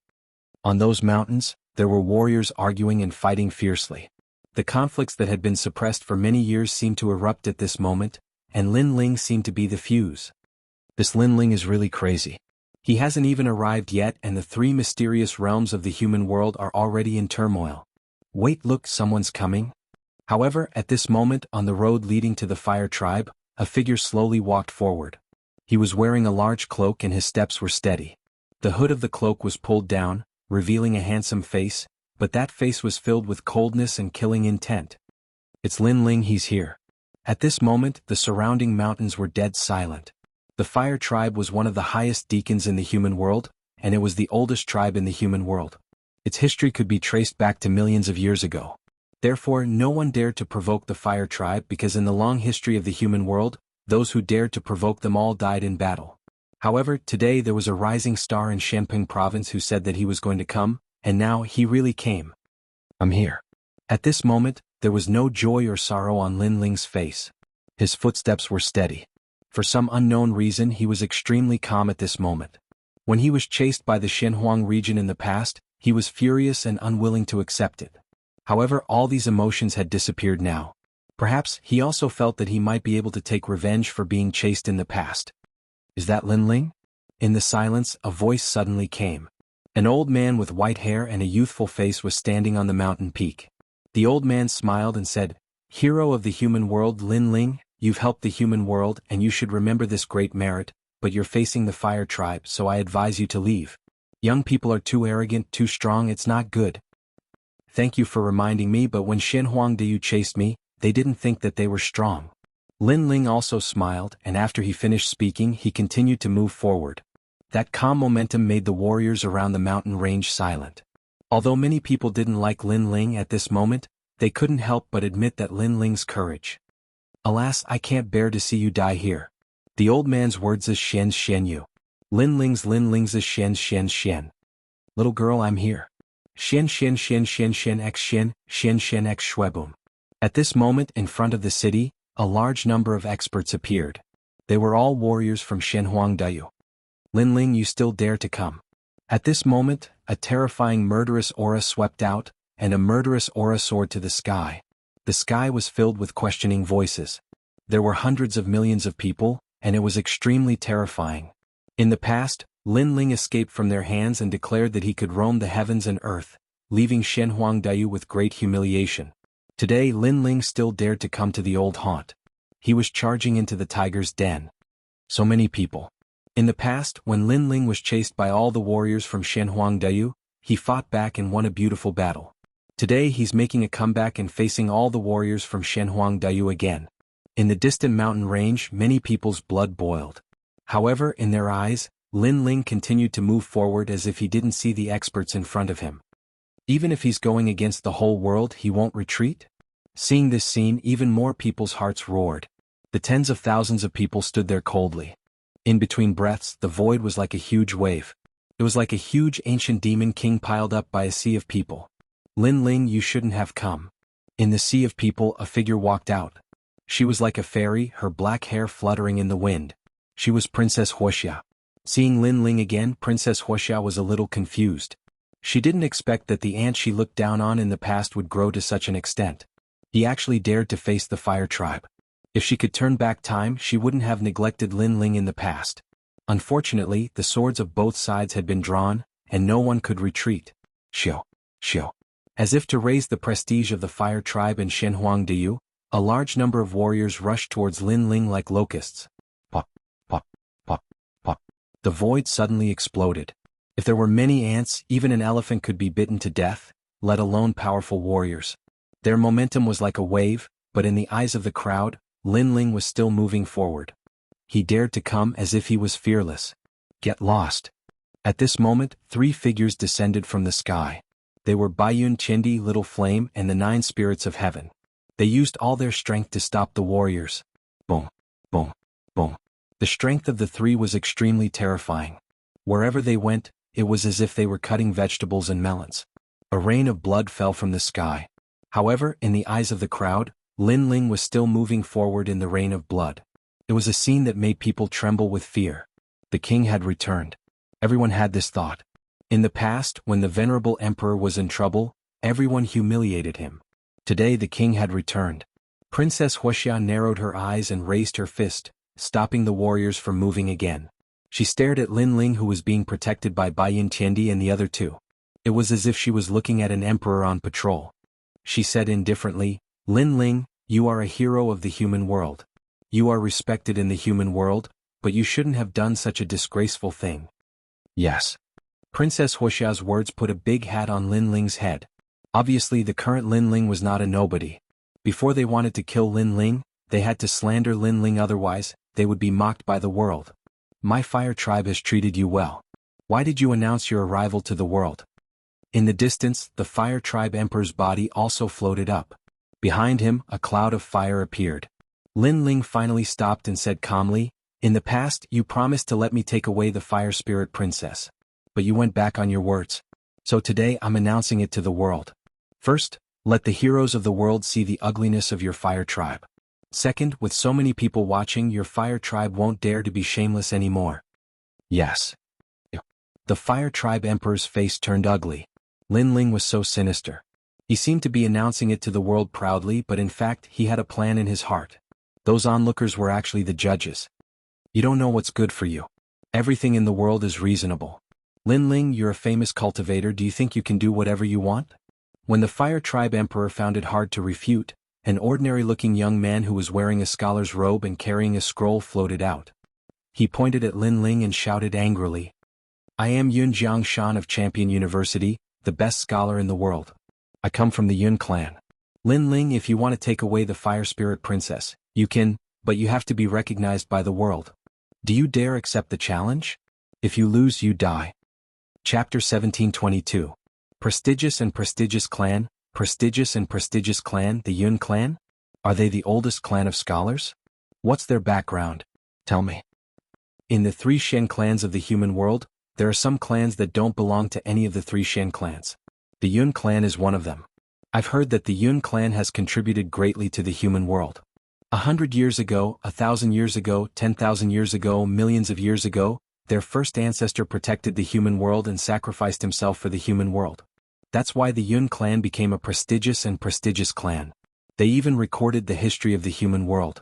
On those mountains, there were warriors arguing and fighting fiercely. The conflicts that had been suppressed for many years seemed to erupt at this moment, and Lin Ling seemed to be the fuse. This Lin Ling is really crazy. He hasn't even arrived yet and the three mysterious realms of the human world are already in turmoil. Wait, look, someone's coming. However, at this moment on the road leading to the Fire Tribe, a figure slowly walked forward. He was wearing a large cloak and his steps were steady. The hood of the cloak was pulled down, revealing a handsome face, but that face was filled with coldness and killing intent. It's Lin Ling, he's here. At this moment, the surrounding mountains were dead silent. The Fire Tribe was one of the highest deacons in the human world, and it was the oldest tribe in the human world. Its history could be traced back to millions of years ago. Therefore, no one dared to provoke the Fire Tribe because in the long history of the human world, those who dared to provoke them all died in battle. However, today there was a rising star in Shenping province who said that he was going to come, and now he really came. I'm here. At this moment, there was no joy or sorrow on Lin Ling's face. His footsteps were steady. For some unknown reason he was extremely calm at this moment. When he was chased by the Shenhuang region in the past, he was furious and unwilling to accept it. However, all these emotions had disappeared now. Perhaps he also felt that he might be able to take revenge for being chased in the past. Is that Lin Ling? In the silence, a voice suddenly came. An old man with white hair and a youthful face was standing on the mountain peak. The old man smiled and said, "Hero of the human world Lin Ling, you've helped the human world and you should remember this great merit, but you're facing the Fire Tribe, so I advise you to leave. Young people are too arrogant, too strong, it's not good. Thank you for reminding me, but when Shenhuangdayu chased me, they didn't think that they were strong." Lin Ling also smiled, and after he finished speaking he continued to move forward. That calm momentum made the warriors around the mountain range silent. Although many people didn't like Lin Ling at this moment, they couldn't help but admit that Lin Ling's courage. "Alas, I can't bear to see you die here." The old man's words is Xianxia. Lin Ling's is Xianxia. "Little girl, I'm here. Xian x Shueboom." At this moment in front of the city, a large number of experts appeared. They were all warriors from Shenhuangdayu. "Lin Ling, you still dare to come?" At this moment, a terrifying murderous aura swept out, and a murderous aura soared to the sky. The sky was filled with questioning voices. There were hundreds of millions of people, and it was extremely terrifying. In the past, Lin Ling escaped from their hands and declared that he could roam the heavens and earth, leaving Shenhuangdayu with great humiliation. Today Lin Ling still dared to come to the old haunt. He was charging into the tiger's den. So many people. In the past, when Lin Ling was chased by all the warriors from Shenhuangdayu, he fought back and won a beautiful battle. Today he's making a comeback and facing all the warriors from Shenhuangdayu again. In the distant mountain range, many people's blood boiled. However, in their eyes, Lin Ling continued to move forward as if he didn't see the experts in front of him. Even if he's going against the whole world, he won't retreat? Seeing this scene, even more people's hearts roared. The tens of thousands of people stood there coldly. In between breaths, the void was like a huge wave. It was like a huge ancient demon king piled up by a sea of people. "Lin Ling, you shouldn't have come." In the sea of people, a figure walked out. She was like a fairy, her black hair fluttering in the wind. She was Princess Wuxia. Seeing Lin Ling again, Princess Wuxia was a little confused. She didn't expect that the ant she looked down on in the past would grow to such an extent. He actually dared to face the Fire Tribe. If she could turn back time, she wouldn't have neglected Lin Ling in the past. Unfortunately, the swords of both sides had been drawn, and no one could retreat. Xiao. As if to raise the prestige of the Fire Tribe in Shenhuangdayu, a large number of warriors rushed towards Lin Ling like locusts. Pop, pop, pop, pop. The void suddenly exploded. If there were many ants, even an elephant could be bitten to death, let alone powerful warriors. Their momentum was like a wave, but in the eyes of the crowd, Lin Ling was still moving forward. He dared to come as if he was fearless. Get lost. At this moment, 3 figures descended from the sky. They were Baiyun Chindi, Little Flame, and the 9 spirits of heaven. They used all their strength to stop the warriors. Boom, boom, boom. The strength of the 3 was extremely terrifying. Wherever they went, it was as if they were cutting vegetables and melons. A rain of blood fell from the sky. However, in the eyes of the crowd, Lin Ling was still moving forward in the rain of blood. It It was a scene that made people tremble with fear. The king had returned. Everyone had this thought. In the past, when the venerable emperor was in trouble, everyone humiliated him. Today the king had returned. Princess Wuxia narrowed her eyes and raised her fist, stopping the warriors from moving again. She stared at Lin Ling, who was being protected by Bai Tiandi and the other two. It was as if she was looking at an emperor on patrol. She said indifferently, "Lin Ling, you are a hero of the human world. You are respected in the human world, but you shouldn't have done such a disgraceful thing." Yes. Princess Wuxia's words put a big hat on Lin Ling's head. Obviously the current Lin Ling was not a nobody. Before they wanted to kill Lin Ling, they had to slander Lin Ling, otherwise, they would be mocked by the world. "My fire tribe has treated you well. Why did you announce your arrival to the world?" In the distance, the fire tribe emperor's body also floated up. Behind him, a cloud of fire appeared. Lin Ling finally stopped and said calmly, "In the past, you promised to let me take away the fire spirit princess. But you went back on your words. So today I'm announcing it to the world. First, let the heroes of the world see the ugliness of your fire tribe. Second, with so many people watching, your fire tribe won't dare to be shameless anymore." Yes. The fire tribe emperor's face turned ugly. Lin Ling was so sinister. He seemed to be announcing it to the world proudly, but in fact he had a plan in his heart. Those onlookers were actually the judges. "You don't know what's good for you. Everything in the world is reasonable. Lin Ling, you're a famous cultivator. Do you think you can do whatever you want?" When the fire tribe emperor found it hard to refute, an ordinary-looking young man who was wearing a scholar's robe and carrying a scroll floated out. He pointed at Lin Ling and shouted angrily, "I am Xianxia of Champion University, the best scholar in the world. I come from the Yun clan. Lin Ling, if you want to take away the fire spirit princess, you can, but you have to be recognized by the world. Do you dare accept the challenge? If you lose, you die." Chapter 1722. Prestigious and Prestigious Clan. Prestigious and Prestigious Clan, the Yun clan? Are they the oldest clan of scholars? What's their background? Tell me. In the 3 Shen clans of the human world, there are some clans that don't belong to any of the 3 Shen clans. The Yun clan is one of them. I've heard that the Yun clan has contributed greatly to the human world. 100 years ago, 1,000 years ago, 10,000 years ago, millions of years ago, their first ancestor protected the human world and sacrificed himself for the human world. That's why the Yun clan became a prestigious and prestigious clan. They even recorded the history of the human world.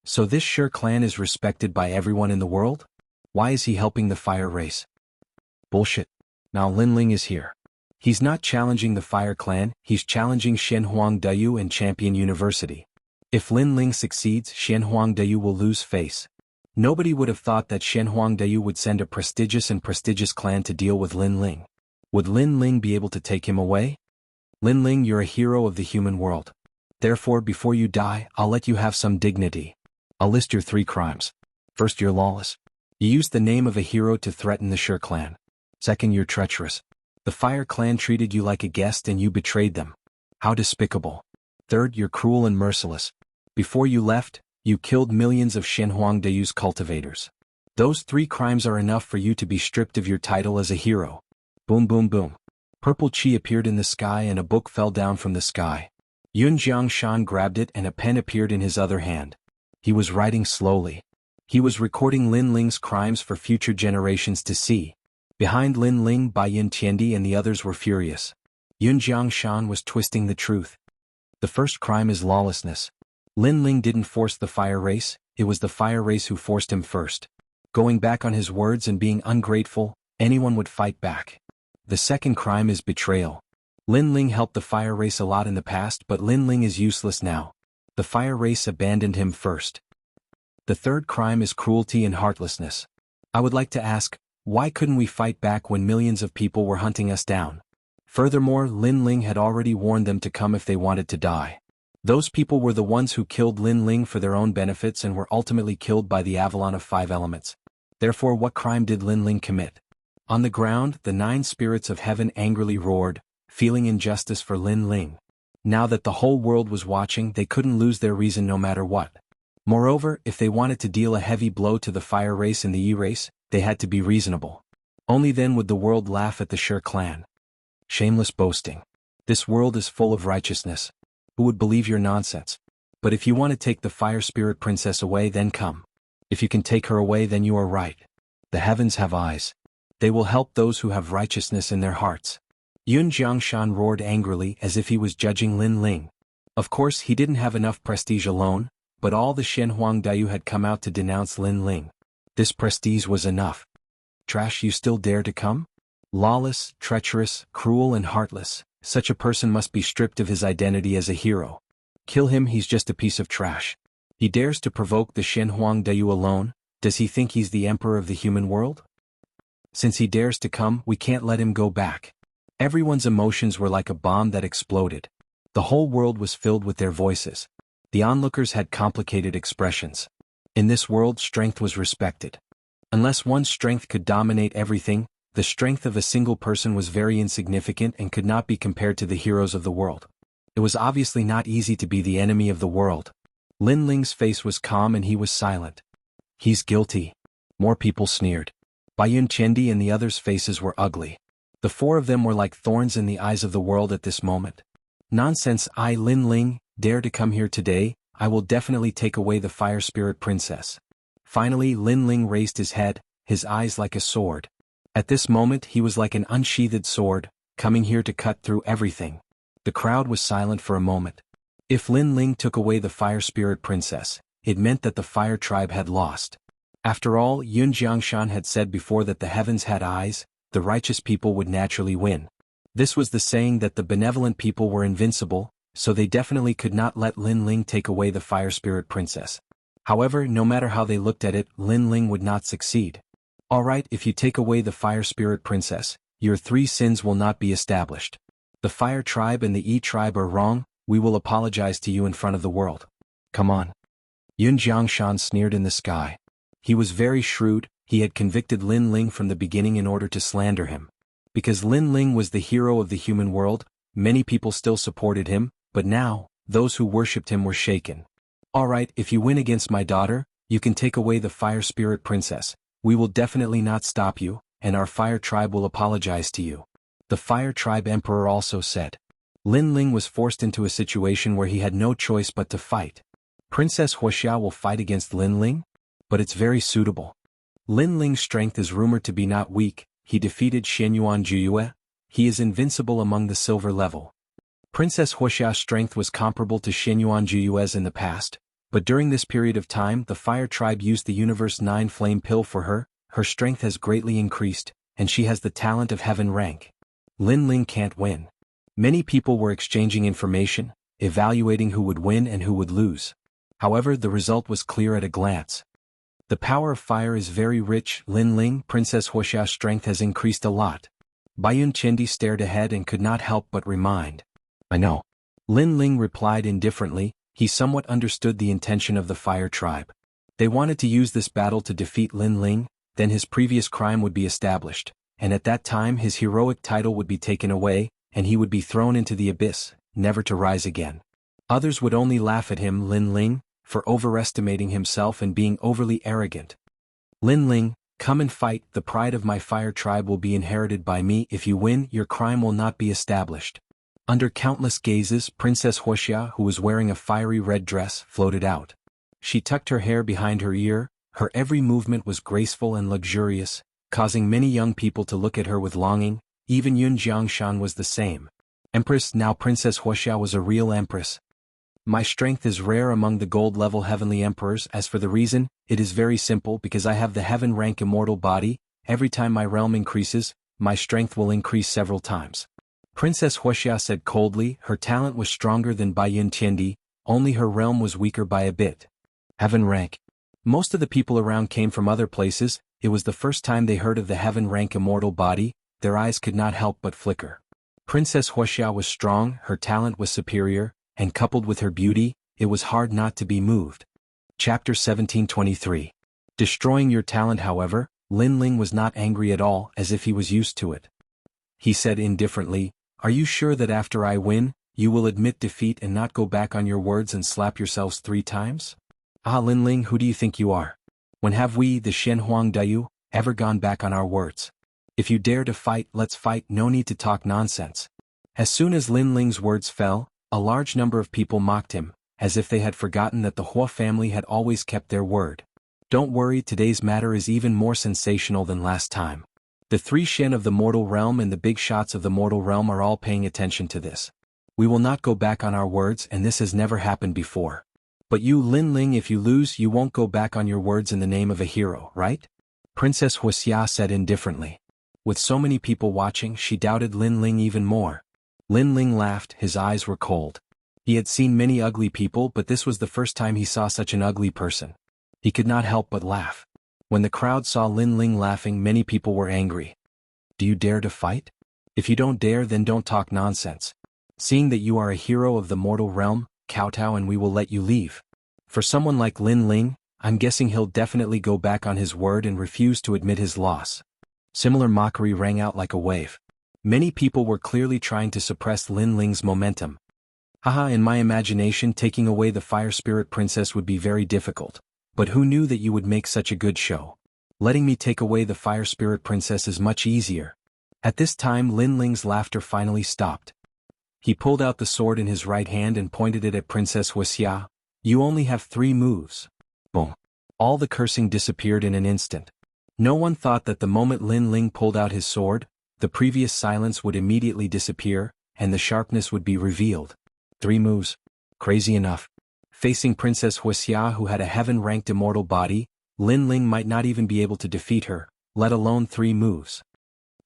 So this Shi clan is respected by everyone in the world? Why is he helping the fire race? Bullshit. Now Lin Ling is here. He's not challenging the fire clan, he's challenging Shenhuang Dayu and Champion University. If Lin Ling succeeds, Shenhuang Dayu will lose face. Nobody would have thought that Shenhuang Dayu would send a prestigious and prestigious clan to deal with Lin Ling. Would Lin Ling be able to take him away? Lin Ling, you're a hero of the human world. Therefore, before you die, I'll let you have some dignity. I'll list your 3 crimes. First, you're lawless. You used the name of a hero to threaten the Shi clan. Second, you're treacherous. The fire clan treated you like a guest and you betrayed them. How despicable. Third, you're cruel and merciless. Before you left, you killed millions of Shenhuang Dayu's cultivators. Those 3 crimes are enough for you to be stripped of your title as a hero. Boom boom boom. Purple chi appeared in the sky and a book fell down from the sky. Yun Jiangshan grabbed it and a pen appeared in his other hand. He was writing slowly. He was recording Lin Ling's crimes for future generations to see. Behind Lin Ling, Bai Tiandi and the others were furious. Yun Jiangshan was twisting the truth. The first crime is lawlessness. Lin Ling didn't force the fire race, it was the fire race who forced him first. Going back on his words and being ungrateful, anyone would fight back. The second crime is betrayal. Lin Ling helped the fire race a lot in the past, but Lin Ling is useless now. The fire race abandoned him first. The third crime is cruelty and heartlessness. I would like to ask, why couldn't we fight back when millions of people were hunting us down? Furthermore, Lin Ling had already warned them to come if they wanted to die. Those people were the ones who killed Lin Ling for their own benefits and were ultimately killed by the Avalon of 5 elements. Therefore, what crime did Lin Ling commit? On the ground, the 9 spirits of heaven angrily roared, feeling injustice for Lin Ling. Now that the whole world was watching, they couldn't lose their reason no matter what. Moreover, if they wanted to deal a heavy blow to the fire race and the E-race, they had to be reasonable. Only then would the world laugh at the Shi clan. Shameless boasting. This world is full of righteousness. Who would believe your nonsense? But if you want to take the fire spirit princess away, then come. If you can take her away, then you are right. The heavens have eyes. They will help those who have righteousness in their hearts. Yun Jiangshan roared angrily as if he was judging Lin Ling. Of course he didn't have enough prestige alone, but all the Shenhuang Dayu had come out to denounce Lin Ling. This prestige was enough. Trash, you still dare to come? Lawless, treacherous, cruel and heartless, such a person must be stripped of his identity as a hero. Kill him, he's just a piece of trash. He dares to provoke the Shenhuang Dayu alone. Does he think he's the emperor of the human world? Since he dares to come, we can't let him go back. Everyone's emotions were like a bomb that exploded. The whole world was filled with their voices. The onlookers had complicated expressions. In this world, strength was respected. Unless one's strength could dominate everything, the strength of a single person was very insignificant and could not be compared to the heroes of the world. It was obviously not easy to be the enemy of the world. Lin Ling's face was calm and he was silent. He's guilty. More people sneered. Baiyun Chendi and the others' faces were ugly. The four of them were like thorns in the eyes of the world at this moment. Nonsense, I, Lin Ling, dare to come here today. I will definitely take away the Fire Spirit Princess. Finally Lin Ling raised his head, his eyes like a sword. At this moment he was like an unsheathed sword, coming here to cut through everything. The crowd was silent for a moment. If Lin Ling took away the Fire Spirit Princess, it meant that the Fire Tribe had lost. After all, Yun Jiangshan had said before that the heavens had eyes, the righteous people would naturally win. This was the saying that the benevolent people were invincible, so they definitely could not let Lin Ling take away the Fire Spirit Princess. However, no matter how they looked at it, Lin Ling would not succeed. Alright, if you take away the Fire Spirit Princess, your 3 sins will not be established. The Fire Tribe and the Yi Tribe are wrong, we will apologize to you in front of the world. Come on. Yun Jiangshan sneered in the sky. He was very shrewd, he had convicted Lin Ling from the beginning in order to slander him. Because Lin Ling was the hero of the human world, many people still supported him, but now, those who worshipped him were shaken. Alright, if you win against my daughter, you can take away the Fire Spirit Princess. We will definitely not stop you, and our Fire Tribe will apologize to you. The Fire Tribe Emperor also said. Lin Ling was forced into a situation where he had no choice but to fight. Princess Wuxia will fight against Lin Ling? But it's very suitable. Lin Ling's strength is rumored to be not weak, he defeated Shenyuan Juyue. He is invincible among the silver level. Princess Wuxia's strength was comparable to Shenyuan Juyue's in the past, but during this period of time the Fire Tribe used the Universe 9 Flame Pill for her, her strength has greatly increased, and she has the talent of heaven rank. Lin Ling can't win. Many people were exchanging information, evaluating who would win and who would lose. However, the result was clear at a glance. The power of fire is very rich, Lin Ling. Princess Wuxia's strength has increased a lot. Baiyun Chendi stared ahead and could not help but remind. I know. Lin Ling replied indifferently, he somewhat understood the intention of the Fire Tribe. They wanted to use this battle to defeat Lin Ling, then his previous crime would be established, and at that time his heroic title would be taken away, and he would be thrown into the abyss, never to rise again. Others would only laugh at him, Lin Ling, for overestimating himself and being overly arrogant. Lin Ling, come and fight, the pride of my Fire Tribe will be inherited by me. If you win, your crime will not be established. Under countless gazes, Princess Wuxia, who was wearing a fiery red dress, floated out. She tucked her hair behind her ear, her every movement was graceful and luxurious, causing many young people to look at her with longing. Even Yun Jiangshan was the same. Empress, now Princess Wuxia was a real empress. My strength is rare among the gold-level heavenly emperors. As for the reason, it is very simple, because I have the heaven-rank immortal body. Every time my realm increases, my strength will increase several times. Princess Wuxia said coldly, her talent was stronger than Baiyun Tiandi, only her realm was weaker by a bit. Heaven rank. Most of the people around came from other places, it was the first time they heard of the heaven-rank immortal body, their eyes could not help but flicker. Princess Wuxia was strong, her talent was superior, and coupled with her beauty, it was hard not to be moved. Chapter 1723. Destroying your talent. However, Lin Ling was not angry at all, as if he was used to it. He said indifferently, are you sure that after I win, you will admit defeat and not go back on your words and slap yourselves 3 times? Ah, Lin Ling, who do you think you are? When have we, the Shenhuang Dayu, ever gone back on our words? If you dare to fight, let's fight, no need to talk nonsense. As soon as Lin Ling's words fell, a large number of people mocked him, as if they had forgotten that the Hua family had always kept their word. Don't worry, today's matter is even more sensational than last time. The 3 Shen of the mortal realm and the big shots of the mortal realm are all paying attention to this. We will not go back on our words, and this has never happened before. But you, Lin Ling, if you lose, you won't go back on your words in the name of a hero, right? Princess Wuxia said indifferently. With so many people watching, she doubted Lin Ling even more. Lin Ling laughed, his eyes were cold. He had seen many ugly people, but this was the first time he saw such an ugly person. He could not help but laugh. When the crowd saw Lin Ling laughing, many people were angry. Do you dare to fight? If you don't dare, then don't talk nonsense. Seeing that you are a hero of the mortal realm, kowtow and we will let you leave. For someone like Lin Ling, I'm guessing he'll definitely go back on his word and refuse to admit his loss. Similar mockery rang out like a wave. Many people were clearly trying to suppress Lin Ling's momentum. Haha, in my imagination, taking away the Fire Spirit Princess would be very difficult. But who knew that you would make such a good show? Letting me take away the Fire Spirit Princess is much easier. At this time, Lin Ling's laughter finally stopped. He pulled out the sword in his right hand and pointed it at Princess Wuxia. You only have 3 moves. Boom. All the cursing disappeared in an instant. No one thought that the moment Lin Ling pulled out his sword, the previous silence would immediately disappear, and the sharpness would be revealed. 3 moves. Crazy enough. Facing Princess Wuxia, who had a heaven-ranked immortal body, Lin Ling might not even be able to defeat her, let alone 3 moves.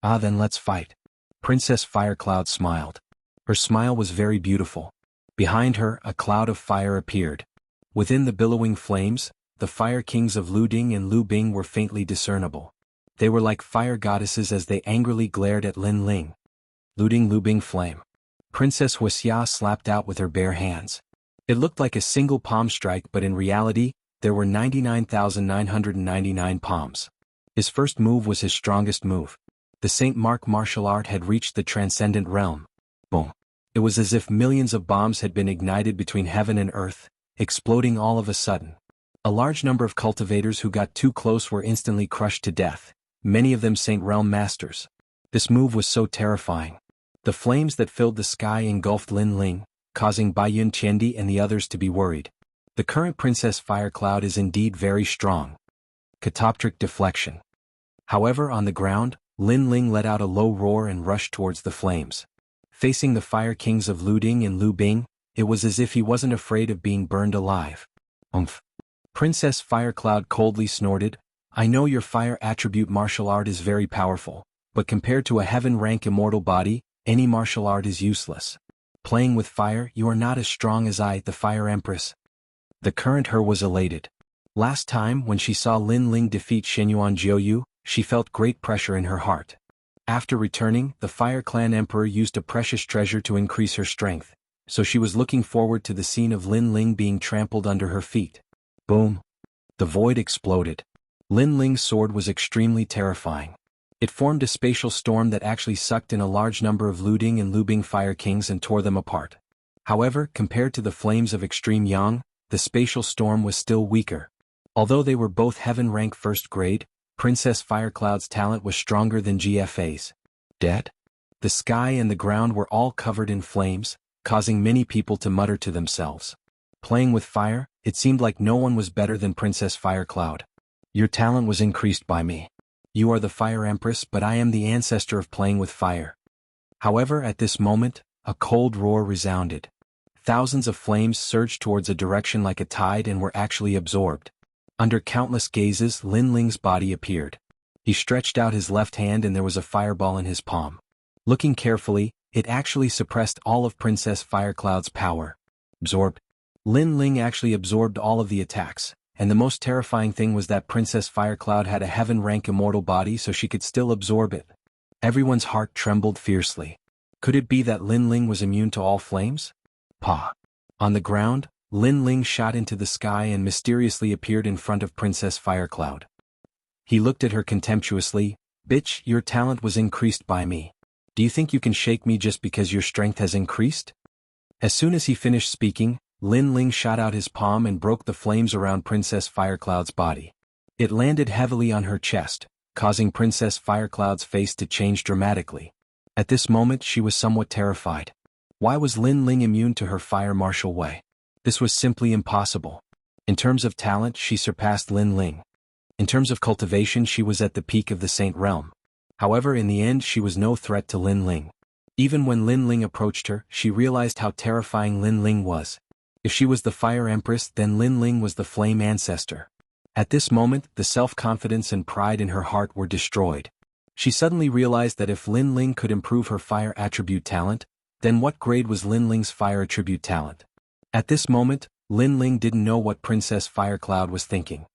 Ah, then let's fight. Princess Firecloud smiled. Her smile was very beautiful. Behind her, a cloud of fire appeared. Within the billowing flames, the fire kings of Luding and Lu Bing were faintly discernible. They were like fire goddesses as they angrily glared at Lin Ling. Luding, Lu Bing, flame. Princess Wuxia slapped out with her bare hands. It looked like a single palm strike, but in reality, there were 99,999 palms. His first move was his strongest move. The Saint Mark martial art had reached the transcendent realm. Boom. It was as if millions of bombs had been ignited between heaven and earth, exploding all of a sudden. A large number of cultivators who got too close were instantly crushed to death, many of them Saint Realm masters. This move was so terrifying. The flames that filled the sky engulfed Lin Ling, causing Baiyun Qiandi and the others to be worried. The current Princess Firecloud is indeed very strong. Catoptric deflection. However, on the ground, Lin Ling let out a low roar and rushed towards the flames. Facing the fire kings of Luding and Lu Bing, it was as if he wasn't afraid of being burned alive. Umph. Princess Firecloud coldly snorted, I know your fire attribute martial art is very powerful, but compared to a heaven-rank immortal body, any martial art is useless. Playing with fire, you are not as strong as I, the Fire Empress. The current her was elated. Last time, when she saw Lin Ling defeat Shenyuan Jiuyu, she felt great pressure in her heart. After returning, the Fire Clan Emperor used a precious treasure to increase her strength, so she was looking forward to the scene of Lin Ling being trampled under her feet. Boom. The void exploded. Lin Ling's sword was extremely terrifying. It formed a spatial storm that actually sucked in a large number of Luding and Lu Bing Fire Kings and tore them apart. However, compared to the flames of Extreme Yang, the spatial storm was still weaker. Although they were both heaven rank first grade, Princess Firecloud's talent was stronger than GFA's. Dead? The sky and the ground were all covered in flames, causing many people to mutter to themselves. Playing with fire, it seemed like no one was better than Princess Firecloud. Your talent was increased by me. You are the Fire Empress, but I am the ancestor of playing with fire. However, at this moment, a cold roar resounded. Thousands of flames surged towards a direction like a tide and were actually absorbed. Under countless gazes, Lin Ling's body appeared. He stretched out his left hand and there was a fireball in his palm. Looking carefully, it actually suppressed all of Princess Firecloud's power. Absorbed. Lin Ling actually absorbed all of the attacks, and the most terrifying thing was that Princess Firecloud had a heaven-rank immortal body so she could still absorb it. Everyone's heart trembled fiercely. Could it be that Lin Ling was immune to all flames? Pah. On the ground, Lin Ling shot into the sky and mysteriously appeared in front of Princess Firecloud. He looked at her contemptuously. Bitch, your talent was increased by me. Do you think you can shake me just because your strength has increased? As soon as he finished speaking, Lin Ling shot out his palm and broke the flames around Princess Firecloud's body. It landed heavily on her chest, causing Princess Firecloud's face to change dramatically. At this moment she was somewhat terrified. Why was Lin Ling immune to her fire martial way? This was simply impossible. In terms of talent, she surpassed Lin Ling. In terms of cultivation, she was at the peak of the Saint realm. However, in the end she was no threat to Lin Ling. Even when Lin Ling approached her, she realized how terrifying Lin Ling was. If she was the Fire Empress, then Lin Ling was the Flame Ancestor. At this moment, the self-confidence and pride in her heart were destroyed. She suddenly realized that if Lin Ling could improve her fire attribute talent, then what grade was Lin Ling's fire attribute talent? At this moment, Lin Ling didn't know what Princess Firecloud was thinking.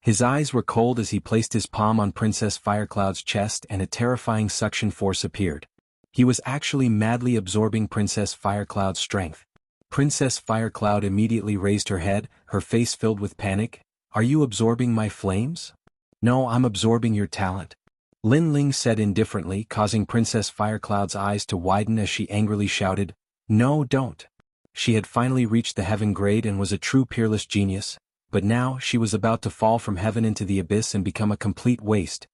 His eyes were cold as he placed his palm on Princess Firecloud's chest and a terrifying suction force appeared. He was actually madly absorbing Princess Firecloud's strength. Princess Firecloud immediately raised her head, her face filled with panic. "Are you absorbing my flames?" "No, I'm absorbing your talent," Lin Ling said indifferently, causing Princess Firecloud's eyes to widen as she angrily shouted, "No, don't." She had finally reached the heaven grade and was a true peerless genius, but now she was about to fall from heaven into the abyss and become a complete waste.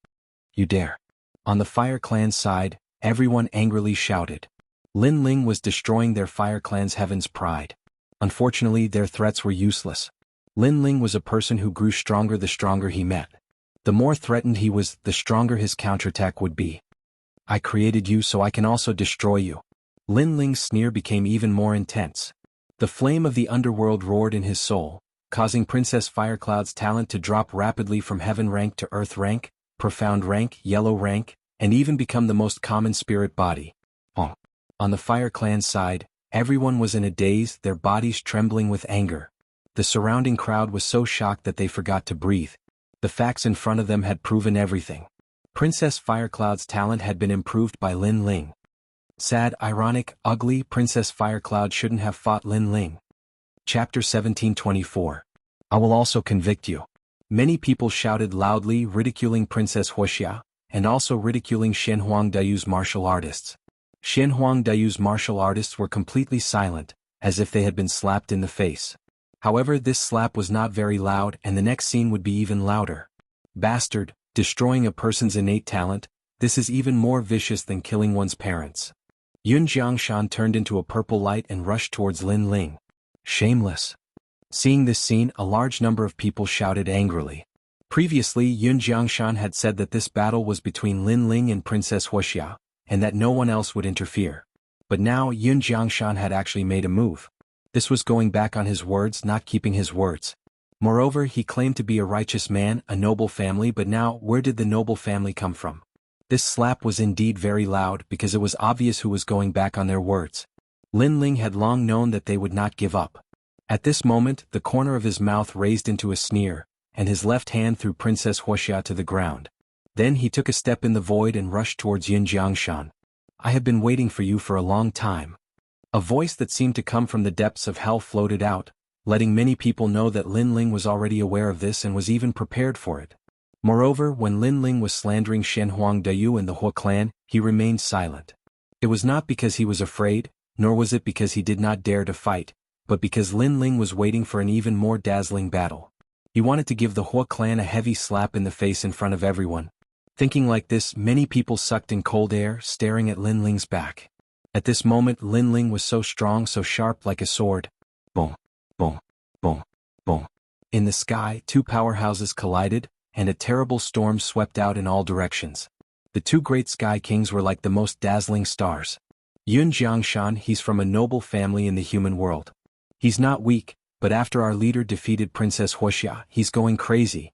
"You dare." On the Fire Clan's side, everyone angrily shouted. Lin Ling was destroying their Fire Clan's heaven's pride. Unfortunately, their threats were useless. Lin Ling was a person who grew stronger the stronger he met. The more threatened he was, the stronger his counterattack would be. "I created you so I can also destroy you." Lin Ling's sneer became even more intense. The flame of the underworld roared in his soul, causing Princess Firecloud's talent to drop rapidly from heaven rank to earth rank, profound rank, yellow rank, and even become the most common spirit body. On the Fire Clan's side, everyone was in a daze, their bodies trembling with anger. The surrounding crowd was so shocked that they forgot to breathe. The facts in front of them had proven everything. Princess Firecloud's talent had been improved by Lin Ling. Sad, ironic, ugly, Princess Firecloud shouldn't have fought Lin Ling. Chapter 1724. I will also convict you. Many people shouted loudly, ridiculing Princess Wuxia, and also ridiculing Shen Huangdayu's martial artists. Shen Huangdayu's martial artists were completely silent, as if they had been slapped in the face. However, this slap was not very loud and the next scene would be even louder. Bastard, destroying a person's innate talent, this is even more vicious than killing one's parents. Yun Jiangshan turned into a purple light and rushed towards Lin Ling. Shameless. Seeing this scene, a large number of people shouted angrily. Previously, Yun Jiangshan had said that this battle was between Lin Ling and Princess Wuxia, and that no one else would interfere. But now Yun Jiangshan had actually made a move. This was going back on his words, not keeping his words. Moreover, he claimed to be a righteous man, a noble family, but now, where did the noble family come from? This slap was indeed very loud because it was obvious who was going back on their words. Lin Ling had long known that they would not give up. At this moment, the corner of his mouth raised into a sneer, and his left hand threw Princess Wuxia to the ground. Then he took a step in the void and rushed towards Yun Jiangshan. "I have been waiting for you for a long time." A voice that seemed to come from the depths of hell floated out, letting many people know that Lin Ling was already aware of this and was even prepared for it. Moreover, when Lin Ling was slandering Shen Huangdayu and the Hua clan, he remained silent. It was not because he was afraid, nor was it because he did not dare to fight, but because Lin Ling was waiting for an even more dazzling battle. He wanted to give the Hua clan a heavy slap in the face in front of everyone. Thinking like this, many people sucked in cold air, staring at Lin Ling's back. At this moment, Lin Ling was so strong, so sharp like a sword. Boom, boom, boom, boom. In the sky, two powerhouses collided, and a terrible storm swept out in all directions. The two great sky kings were like the most dazzling stars. Yun Jiangshan, he's from a noble family in the human world. He's not weak, but after our leader defeated Princess Wuxia, he's going crazy.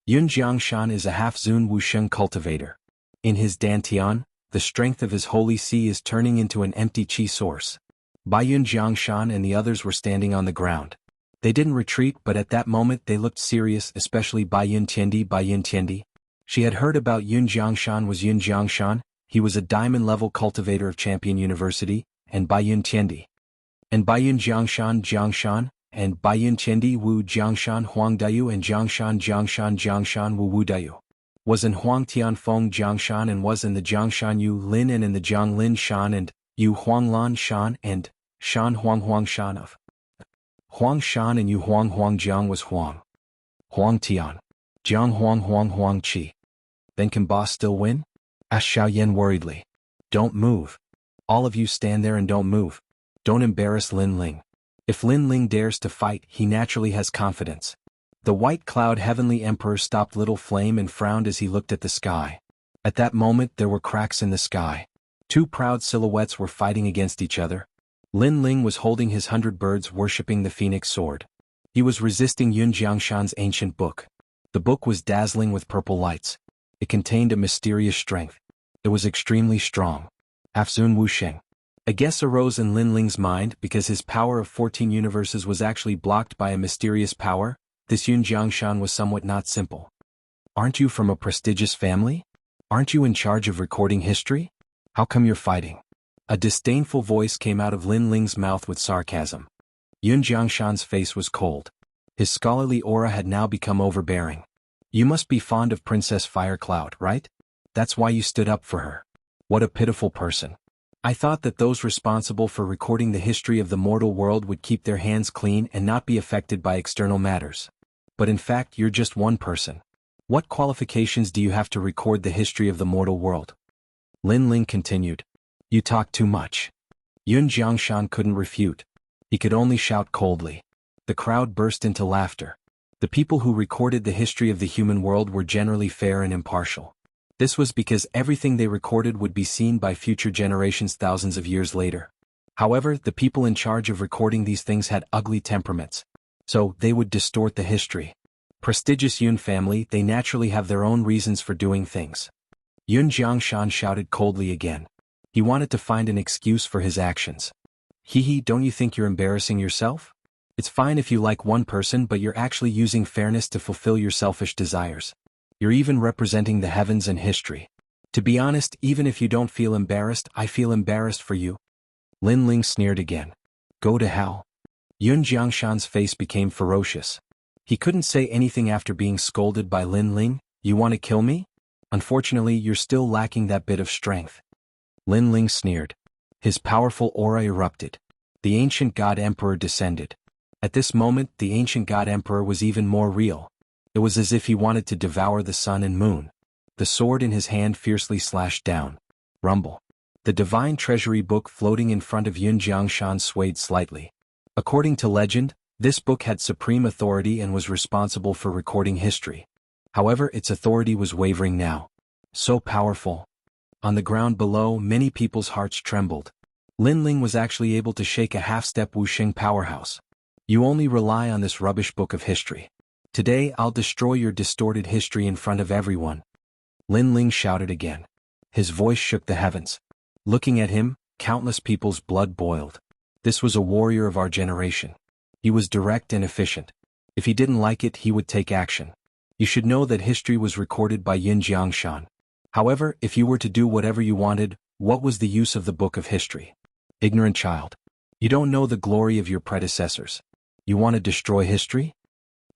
Yun Jiangshan is a half-Zun Wusheng cultivator. In his Dantian, the strength of his holy sea is turning into an empty qi source. Bai Yun Jiangshan and the others were standing on the ground. They didn't retreat, but at that moment they looked serious, especially Bai Yun Tiendi. She had heard about Yun Jiangshan was Yun Jiangshan, he was a diamond-level cultivator of Champion University, and Bai Yun Tiendi. And Bai Yun Jiangshan, and Bai Yun Tiendi Wu Jiangshan Huangdayu and Jiangshan Wu Wudayu. Was in Huang Tianfeng Jiangshan and was in the Jiangshan Yu Lin and in the Jiang Lin Shan and Yu Huanglan Shan and Shan Huang Shan of Huang Shan and Yu Huang Jiang was Huang Tian, Jiang Huang Qi. Then can boss still win? asked Xiaoyan worriedly. Don't move. All of you stand there and don't move. Don't embarrass Lin Ling. If Lin Ling dares to fight, he naturally has confidence. The white cloud heavenly emperor stopped Little Flame and frowned as he looked at the sky. At that moment there were cracks in the sky. Two proud silhouettes were fighting against each other. Lin Ling was holding his 100 birds worshipping the phoenix sword. He was resisting Yun Jiangshan's ancient book. The book was dazzling with purple lights. It contained a mysterious strength. It was extremely strong. Afsun Wusheng. A guess arose in Lin Ling's mind because his power of 14 universes was actually blocked by a mysterious power. This Yun Jiangshan was somewhat not simple. Aren't you from a prestigious family? Aren't you in charge of recording history? How come you're fighting? A disdainful voice came out of Lin Ling's mouth with sarcasm. Yun Jiangshan's face was cold. His scholarly aura had now become overbearing. You must be fond of Princess Firecloud, right? That's why you stood up for her. What a pitiful person. I thought that those responsible for recording the history of the mortal world would keep their hands clean and not be affected by external matters. But in fact you're just one person. What qualifications do you have to record the history of the mortal world? Lin Ling continued. You talk too much. Yun Jiangshan couldn't refute. He could only shout coldly. The crowd burst into laughter. The people who recorded the history of the human world were generally fair and impartial. This was because everything they recorded would be seen by future generations thousands of years later. However, the people in charge of recording these things had ugly temperaments. So, they would distort the history. Prestigious Yun family, they naturally have their own reasons for doing things. Yun Jiangshan shouted coldly again. He wanted to find an excuse for his actions. Hee, don't you think you're embarrassing yourself? It's fine if you like one person, but you're actually using fairness to fulfill your selfish desires. You're even representing the heavens and history. To be honest, even if you don't feel embarrassed, I feel embarrassed for you. Lin Ling sneered again. Go to hell. Yun Jiangshan's face became ferocious. He couldn't say anything after being scolded by Lin Ling. You want to kill me? Unfortunately, you're still lacking that bit of strength. Lin Ling sneered. His powerful aura erupted. The ancient god emperor descended. At this moment, the ancient god emperor was even more real. It was as if he wanted to devour the sun and moon. The sword in his hand fiercely slashed down. Rumble. The divine treasury book floating in front of Yun Jiangshan swayed slightly. According to legend, this book had supreme authority and was responsible for recording history. However, its authority was wavering now. So powerful. On the ground below, many people's hearts trembled. Lin Ling was actually able to shake a half-step Wuxia powerhouse. You only rely on this rubbish book of history. Today I'll destroy your distorted history in front of everyone. Lin Ling shouted again. His voice shook the heavens. Looking at him, countless people's blood boiled. This was a warrior of our generation. He was direct and efficient. If he didn't like it, he would take action. You should know that history was recorded by Yun Jiangshan. However, if you were to do whatever you wanted, what was the use of the book of history? Ignorant child. You don't know the glory of your predecessors. You want to destroy history?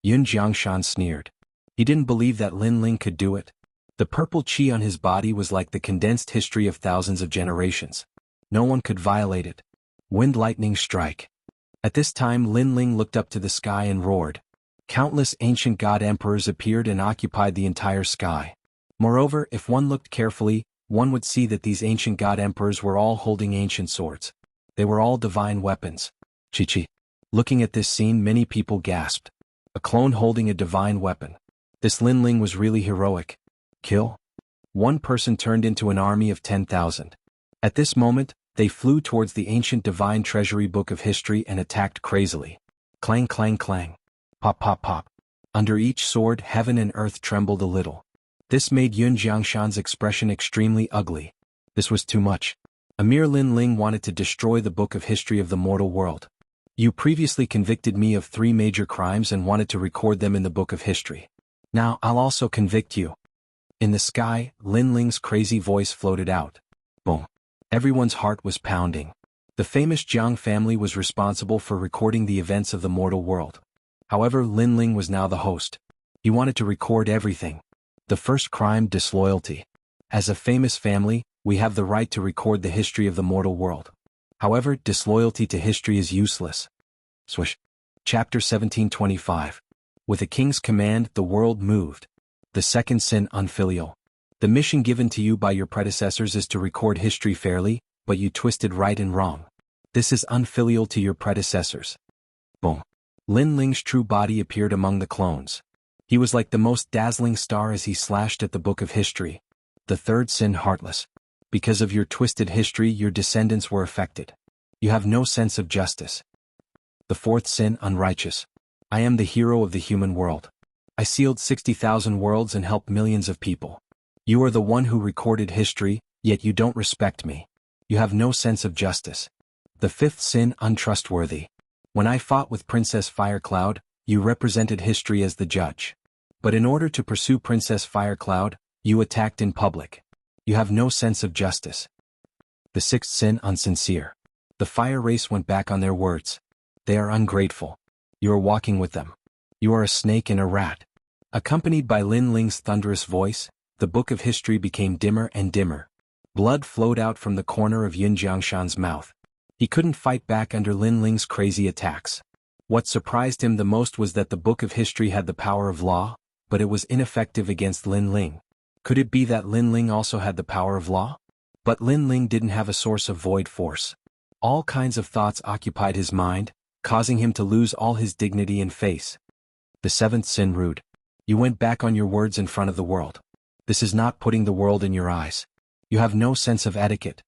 Yun Jiangshan sneered. He didn't believe that Lin Ling could do it. The purple qi on his body was like the condensed history of thousands of generations. No one could violate it. Wind lightning strike. At this time Lin Ling looked up to the sky and roared. Countless ancient god emperors appeared and occupied the entire sky. Moreover, if one looked carefully, one would see that these ancient god emperors were all holding ancient swords. They were all divine weapons. Chi. Looking at this scene, many people gasped. A clone holding a divine weapon. This Lin Ling was really heroic. Kill? One person turned into an army of 10,000. At this moment, they flew towards the ancient divine treasury book of history and attacked crazily. Clang clang clang. Pop pop pop. Under each sword, heaven and earth trembled a little. This made Yun Jiangshan's expression extremely ugly. This was too much. A mere Lin Ling wanted to destroy the book of history of the mortal world. You previously convicted me of 3 major crimes and wanted to record them in the book of history. Now I'll also convict you. In the sky, Lin Ling's crazy voice floated out. Boom. Everyone's heart was pounding. The famous Jiang family was responsible for recording the events of the mortal world. However, Lin Ling was now the host. He wanted to record everything. The first crime, disloyalty. As a famous family, we have the right to record the history of the mortal world. However, disloyalty to history is useless. Swish. Chapter 1725. With a king's command, the world moved. The second sin, unfilial. The mission given to you by your predecessors is to record history fairly, but you twisted right and wrong. This is unfilial to your predecessors. Boom. Lin Ling's true body appeared among the clones. He was like the most dazzling star as he slashed at the book of history. The third sin, heartless. Because of your twisted history, your descendants were affected. You have no sense of justice. The fourth sin, unrighteous. I am the hero of the human world. I sealed 60,000 worlds and helped millions of people. You are the one who recorded history, yet you don't respect me. You have no sense of justice. The fifth sin, untrustworthy. When I fought with Princess Firecloud, you represented history as the judge. But in order to pursue Princess Firecloud, you attacked in public. You have no sense of justice. The sixth sin, insincere. The fire race went back on their words. They are ungrateful. You are walking with them. You are a snake and a rat. Accompanied by Lin Ling's thunderous voice, the book of history became dimmer and dimmer. Blood flowed out from the corner of Yun Jiangshan's mouth. He couldn't fight back under Lin Ling's crazy attacks. What surprised him the most was that the book of history had the power of law, but it was ineffective against Lin Ling. Could it be that Lin Ling also had the power of law? But Lin Ling didn't have a source of void force. All kinds of thoughts occupied his mind, causing him to lose all his dignity and face. The seventh sin, rude. You went back on your words in front of the world. This is not putting the world in your eyes. You have no sense of etiquette.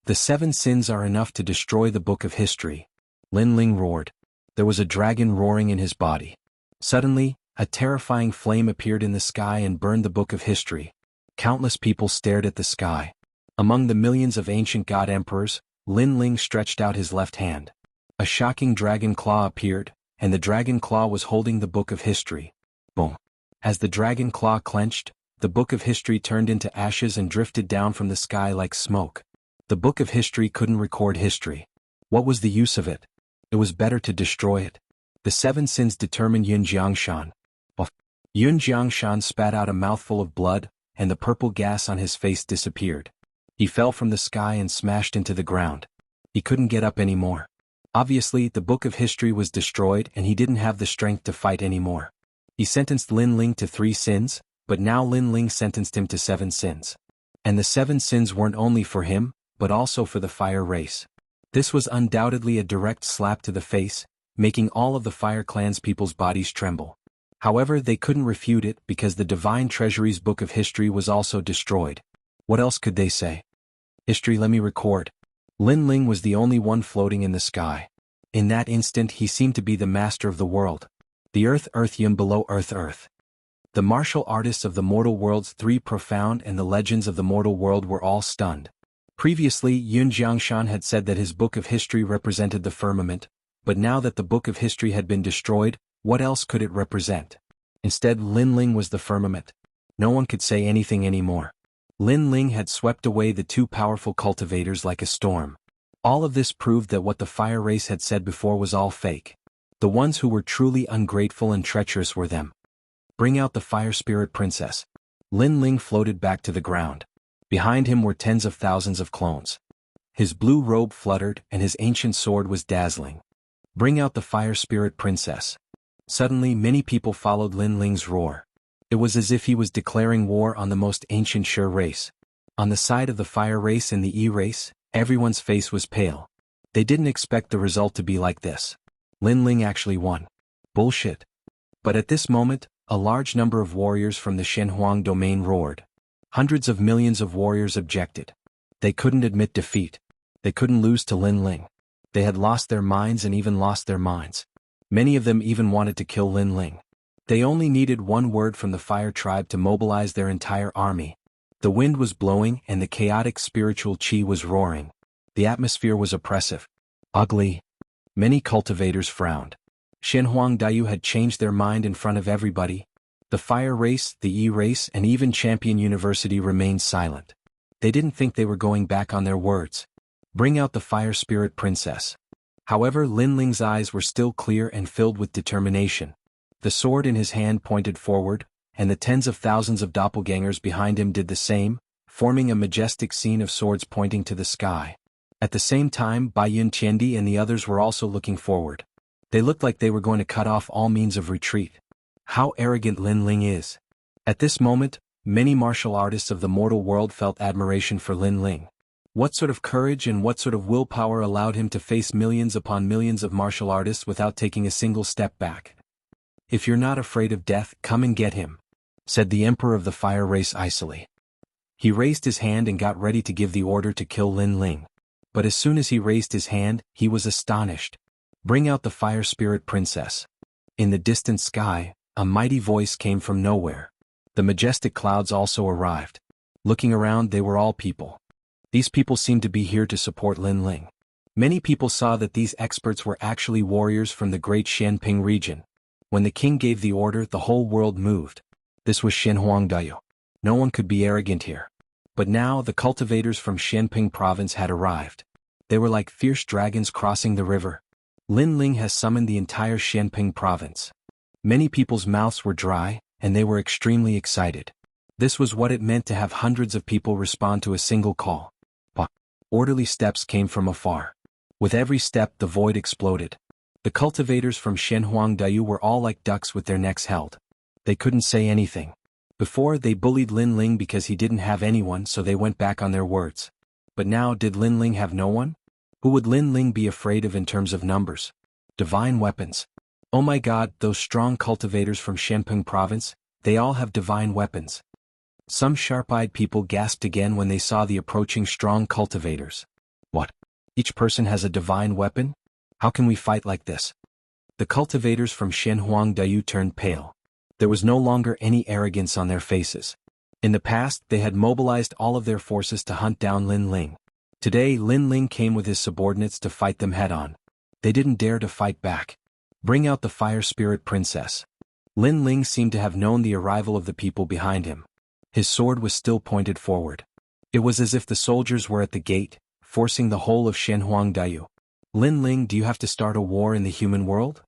The 7 sins are enough to destroy the book of history. Lin Ling roared. There was a dragon roaring in his body. Suddenly, a terrifying flame appeared in the sky and burned the book of history. Countless people stared at the sky. Among the millions of ancient god emperors, Lin Ling stretched out his left hand. A shocking dragon claw appeared, and the dragon claw was holding the book of history. Boom. As the dragon claw clenched, the book of history turned into ashes and drifted down from the sky like smoke. The book of history couldn't record history. What was the use of it? It was better to destroy it. The 7 sins determined Yun Jiangshan. Yun Jiangshan spat out a mouthful of blood, and the purple gas on his face disappeared. He fell from the sky and smashed into the ground. He couldn't get up anymore. Obviously, the book of history was destroyed and he didn't have the strength to fight anymore. He sentenced Lin Ling to 3 sins, but now Lin Ling sentenced him to 7 sins. And the 7 sins weren't only for him, but also for the fire race. This was undoubtedly a direct slap to the face, making all of the Fire Clan's people's bodies tremble. However, they couldn't refute it because the Divine Treasury's book of history was also destroyed. What else could they say? History, let me record. Lin Ling was the only one floating in the sky. In that instant he seemed to be the master of the world. The earth, earth, Yun below earth, earth. The martial artists of the mortal worlds 3 profound and the legends of the mortal world were all stunned. Previously, Yun Jiangshan had said that his book of history represented the firmament, but now that the book of history had been destroyed, what else could it represent? Instead, Lin Ling was the firmament. No one could say anything anymore. Lin Ling had swept away the 2 powerful cultivators like a storm. All of this proved that what the fire race had said before was all fake. The ones who were truly ungrateful and treacherous were them. Bring out the fire spirit princess. Lin Ling floated back to the ground. Behind him were tens of thousands of clones. His blue robe fluttered and his ancient sword was dazzling. Bring out the fire spirit princess. Suddenly many people followed Lin Ling's roar. It was as if he was declaring war on the most ancient Sure race. On the side of the fire race and the E race, everyone's face was pale. They didn't expect the result to be like this. Lin Ling actually won. Bullshit. But at this moment, a large number of warriors from the Shenhuang domain roared. Hundreds of millions of warriors objected. They couldn't admit defeat. They couldn't lose to Lin Ling. They had lost their minds and even lost their minds. Many of them even wanted to kill Lin Ling. They only needed one word from the fire tribe to mobilize their entire army. The wind was blowing and the chaotic spiritual qi was roaring. The atmosphere was oppressive. Ugly. Many cultivators frowned. Shenhuang Dayu had changed their mind in front of everybody. The fire race, the E race, and even Champion University remained silent. They didn't think they were going back on their words. Bring out the fire spirit princess. However, Lin Ling's eyes were still clear and filled with determination. The sword in his hand pointed forward, and the tens of thousands of doppelgangers behind him did the same, forming a majestic scene of swords pointing to the sky. At the same time, Bai Yun Tiendi and the others were also looking forward. They looked like they were going to cut off all means of retreat. How arrogant Lin Ling is. At this moment, many martial artists of the mortal world felt admiration for Lin Ling. What sort of courage and what sort of willpower allowed him to face millions upon millions of martial artists without taking a single step back? "If you're not afraid of death, come and get him," said the Emperor of the Fire Race icily. He raised his hand and got ready to give the order to kill Lin Ling. But as soon as he raised his hand, he was astonished. "Bring out the Fire Spirit Princess." In the distant sky, a mighty voice came from nowhere. The majestic clouds also arrived. Looking around, they were all people. These people seemed to be here to support Lin Ling. Many people saw that these experts were actually warriors from the great Xianping region. When the king gave the order, the whole world moved. This was Shenhuangdayu. No one could be arrogant here. But now the cultivators from Xianping province had arrived. They were like fierce dragons crossing the river. Lin Ling has summoned the entire Xianping province. Many people's mouths were dry, and they were extremely excited. This was what it meant to have hundreds of people respond to a single call. Orderly steps came from afar. With every step, the void exploded. The cultivators from Shenhuangdayu were all like ducks with their necks held. They couldn't say anything. Before, they bullied Lin Ling because he didn't have anyone, so they went back on their words. But now, did Lin Ling have no one? Who would Lin Ling be afraid of in terms of numbers? Divine weapons. Oh my god, those strong cultivators from Xianping province, they all have divine weapons. Some sharp-eyed people gasped again when they saw the approaching strong cultivators. What? Each person has a divine weapon? How can we fight like this? The cultivators from Shenhuangdayu turned pale. There was no longer any arrogance on their faces. In the past, they had mobilized all of their forces to hunt down Lin Ling. Today, Lin Ling came with his subordinates to fight them head-on. They didn't dare to fight back. Bring out the Fire Spirit Princess. Lin Ling seemed to have known the arrival of the people behind him. His sword was still pointed forward. It was as if the soldiers were at the gate, forcing the whole of Shenhuangdayu. "Lin Ling, do you have to start a war in the human world?"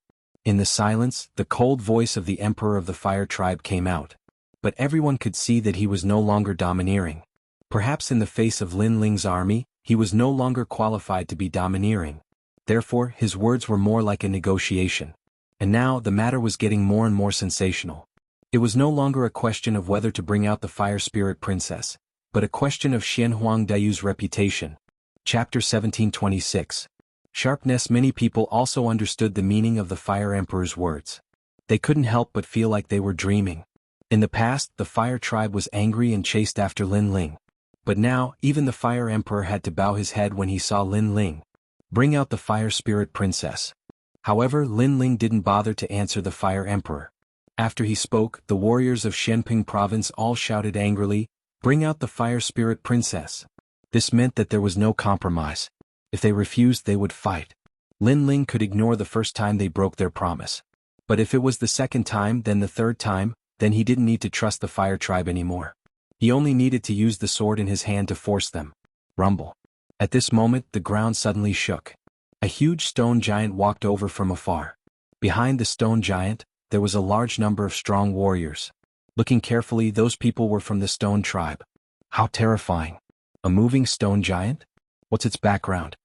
In the silence, the cold voice of the Emperor of the Fire Tribe came out. But everyone could see that he was no longer domineering. Perhaps in the face of Lin Ling's army, he was no longer qualified to be domineering. Therefore, his words were more like a negotiation. And now, the matter was getting more and more sensational. It was no longer a question of whether to bring out the Fire Spirit Princess, but a question of Shenhuangdayu's reputation. Chapter 1726. Sharpness. Many people also understood the meaning of the Fire Emperor's words. They couldn't help but feel like they were dreaming. In the past, the Fire Tribe was angry and chased after Lin Ling. But now, even the Fire Emperor had to bow his head when he saw Lin Ling. Bring out the Fire Spirit Princess. However, Lin Ling didn't bother to answer the Fire Emperor. After he spoke, the warriors of Xianping province all shouted angrily, "Bring out the Fire Spirit Princess." This meant that there was no compromise. If they refused, they would fight. Lin Ling could ignore the first time they broke their promise. But if it was the second time, then the third time, then he didn't need to trust the Fire Tribe anymore. He only needed to use the sword in his hand to force them. Rumble. At this moment, the ground suddenly shook. A huge stone giant walked over from afar. Behind the stone giant, there was a large number of strong warriors. Looking carefully, those people were from the stone tribe. How terrifying. A moving stone giant? What's its background?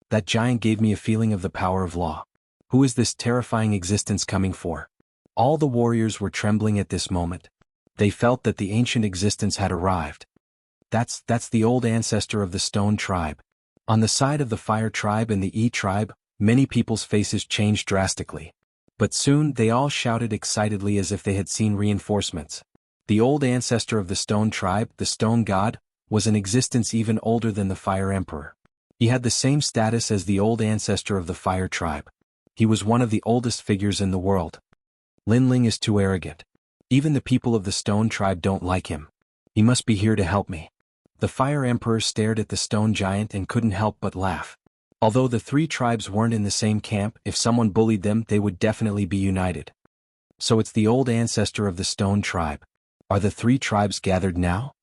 That giant gave me a feeling of the power of law. Who is this terrifying existence coming for? All the warriors were trembling at this moment. They felt that the ancient existence had arrived. That's the old ancestor of the stone tribe. On the side of the Fire Tribe and the E Tribe, many people's faces changed drastically. But soon they all shouted excitedly as if they had seen reinforcements. The old ancestor of the Stone Tribe, the Stone God, was in existence even older than the Fire Emperor. He had the same status as the old ancestor of the Fire Tribe. He was one of the oldest figures in the world. Lin Ling is too arrogant. Even the people of the Stone Tribe don't like him. He must be here to help me. The Fire Emperor stared at the stone giant and couldn't help but laugh. Although the three tribes weren't in the same camp, if someone bullied them, they would definitely be united. So it's the old ancestor of the Stone Tribe. Are the three tribes gathered now?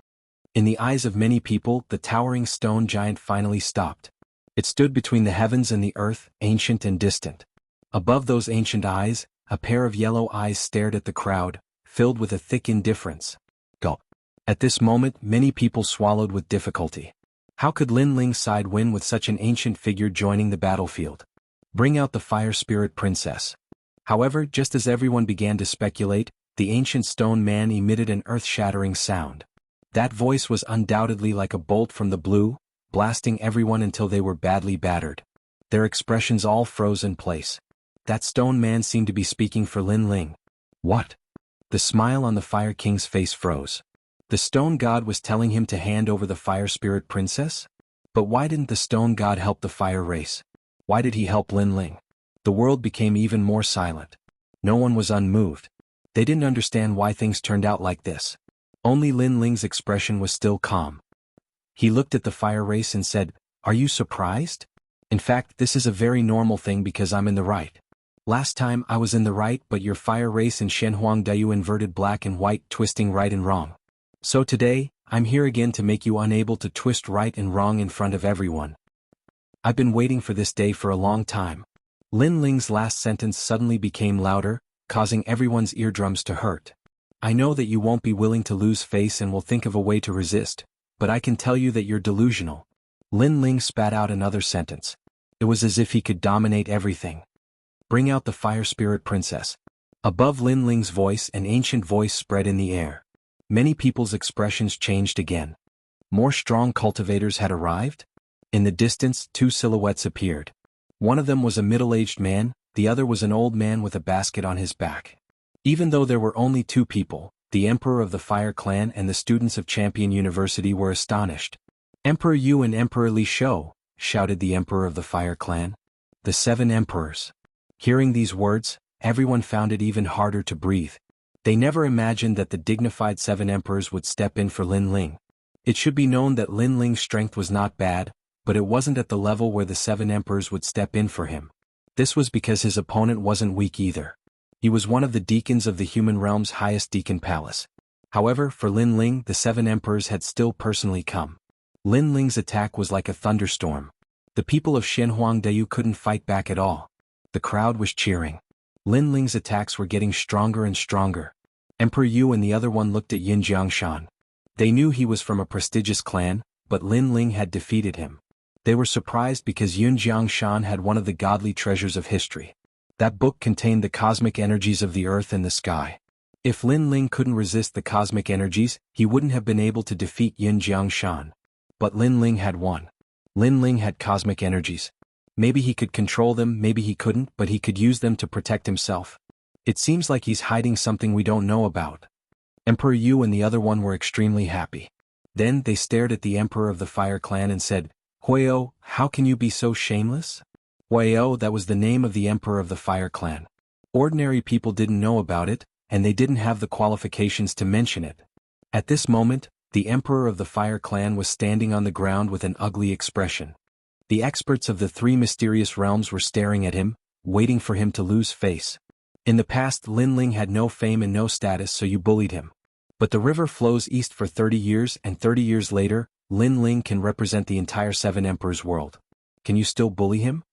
In the eyes of many people, the towering stone giant finally stopped. It stood between the heavens and the earth, ancient and distant. Above those ancient eyes, a pair of yellow eyes stared at the crowd, filled with a thick indifference. Gulp. At this moment, many people swallowed with difficulty. How could Lin Ling's side win with such an ancient figure joining the battlefield? Bring out the Fire Spirit Princess. However, just as everyone began to speculate, the ancient stone man emitted an earth-shattering sound. That voice was undoubtedly like a bolt from the blue, blasting everyone until they were badly battered. Their expressions all froze in place. That stone man seemed to be speaking for Lin Ling. What? The smile on the Fire King's face froze. The stone god was telling him to hand over the fire spirit princess? But why didn't the stone god help the fire race? Why did he help Lin Ling? The world became even more silent. No one was unmoved. They didn't understand why things turned out like this. Only Lin Ling's expression was still calm. He looked at the fire race and said, "Are you surprised? In fact, this is a very normal thing because I'm in the right. Last time I was in the right, but your fire race in Shenhuangdayu inverted black and white, twisting right and wrong. So today, I'm here again to make you unable to twist right and wrong in front of everyone. I've been waiting for this day for a long time." Lin Ling's last sentence suddenly became louder, causing everyone's eardrums to hurt. "I know that you won't be willing to lose face and will think of a way to resist, but I can tell you that you're delusional." Lin Ling spat out another sentence. It was as if he could dominate everything. "Bring out the fire spirit princess." Above Lin Ling's voice, an ancient voice spread in the air. Many people's expressions changed again. More strong cultivators had arrived? In the distance, two silhouettes appeared. One of them was a middle-aged man, the other was an old man with a basket on his back. Even though there were only two people, the Emperor of the Fire Clan and the students of Champion University were astonished. "Emperor Yu and Emperor Li Shou," shouted the Emperor of the Fire Clan. "The 7 emperors." Hearing these words, everyone found it even harder to breathe. They never imagined that the dignified 7 emperors would step in for Lin Ling. It should be known that Lin Ling's strength was not bad, but it wasn't at the level where the 7 emperors would step in for him. This was because his opponent wasn't weak either. He was one of the deacons of the human realm's highest deacon palace. However, for Lin Ling, the 7 emperors had still personally come. Lin Ling's attack was like a thunderstorm. The people of Shenhuangdayu couldn't fight back at all. The crowd was cheering. Lin Ling's attacks were getting stronger and stronger. Emperor Yu and the other one looked at Yin Jiangshan. They knew he was from a prestigious clan, but Lin Ling had defeated him. They were surprised because Yun Jiangshan had one of the godly treasures of history. That book contained the cosmic energies of the earth and the sky. If Lin Ling couldn't resist the cosmic energies, he wouldn't have been able to defeat Yin Jiangshan. But Lin Ling had won. Lin Ling had cosmic energies. Maybe he could control them, maybe he couldn't, but he could use them to protect himself. It seems like he's hiding something we don't know about. Emperor Yu and the other one were extremely happy. Then they stared at the Emperor of the Fire Clan and said, "Huio, how can you be so shameless?" Huio, that was the name of the Emperor of the Fire Clan. Ordinary people didn't know about it, and they didn't have the qualifications to mention it. At this moment, the Emperor of the Fire Clan was standing on the ground with an ugly expression. The experts of the 3 mysterious realms were staring at him, waiting for him to lose face. In the past, Lin Ling had no fame and no status, so you bullied him. But the river flows east for 30 years, and 30 years later, Lin Ling can represent the entire 7 emperors' world. Can you still bully him?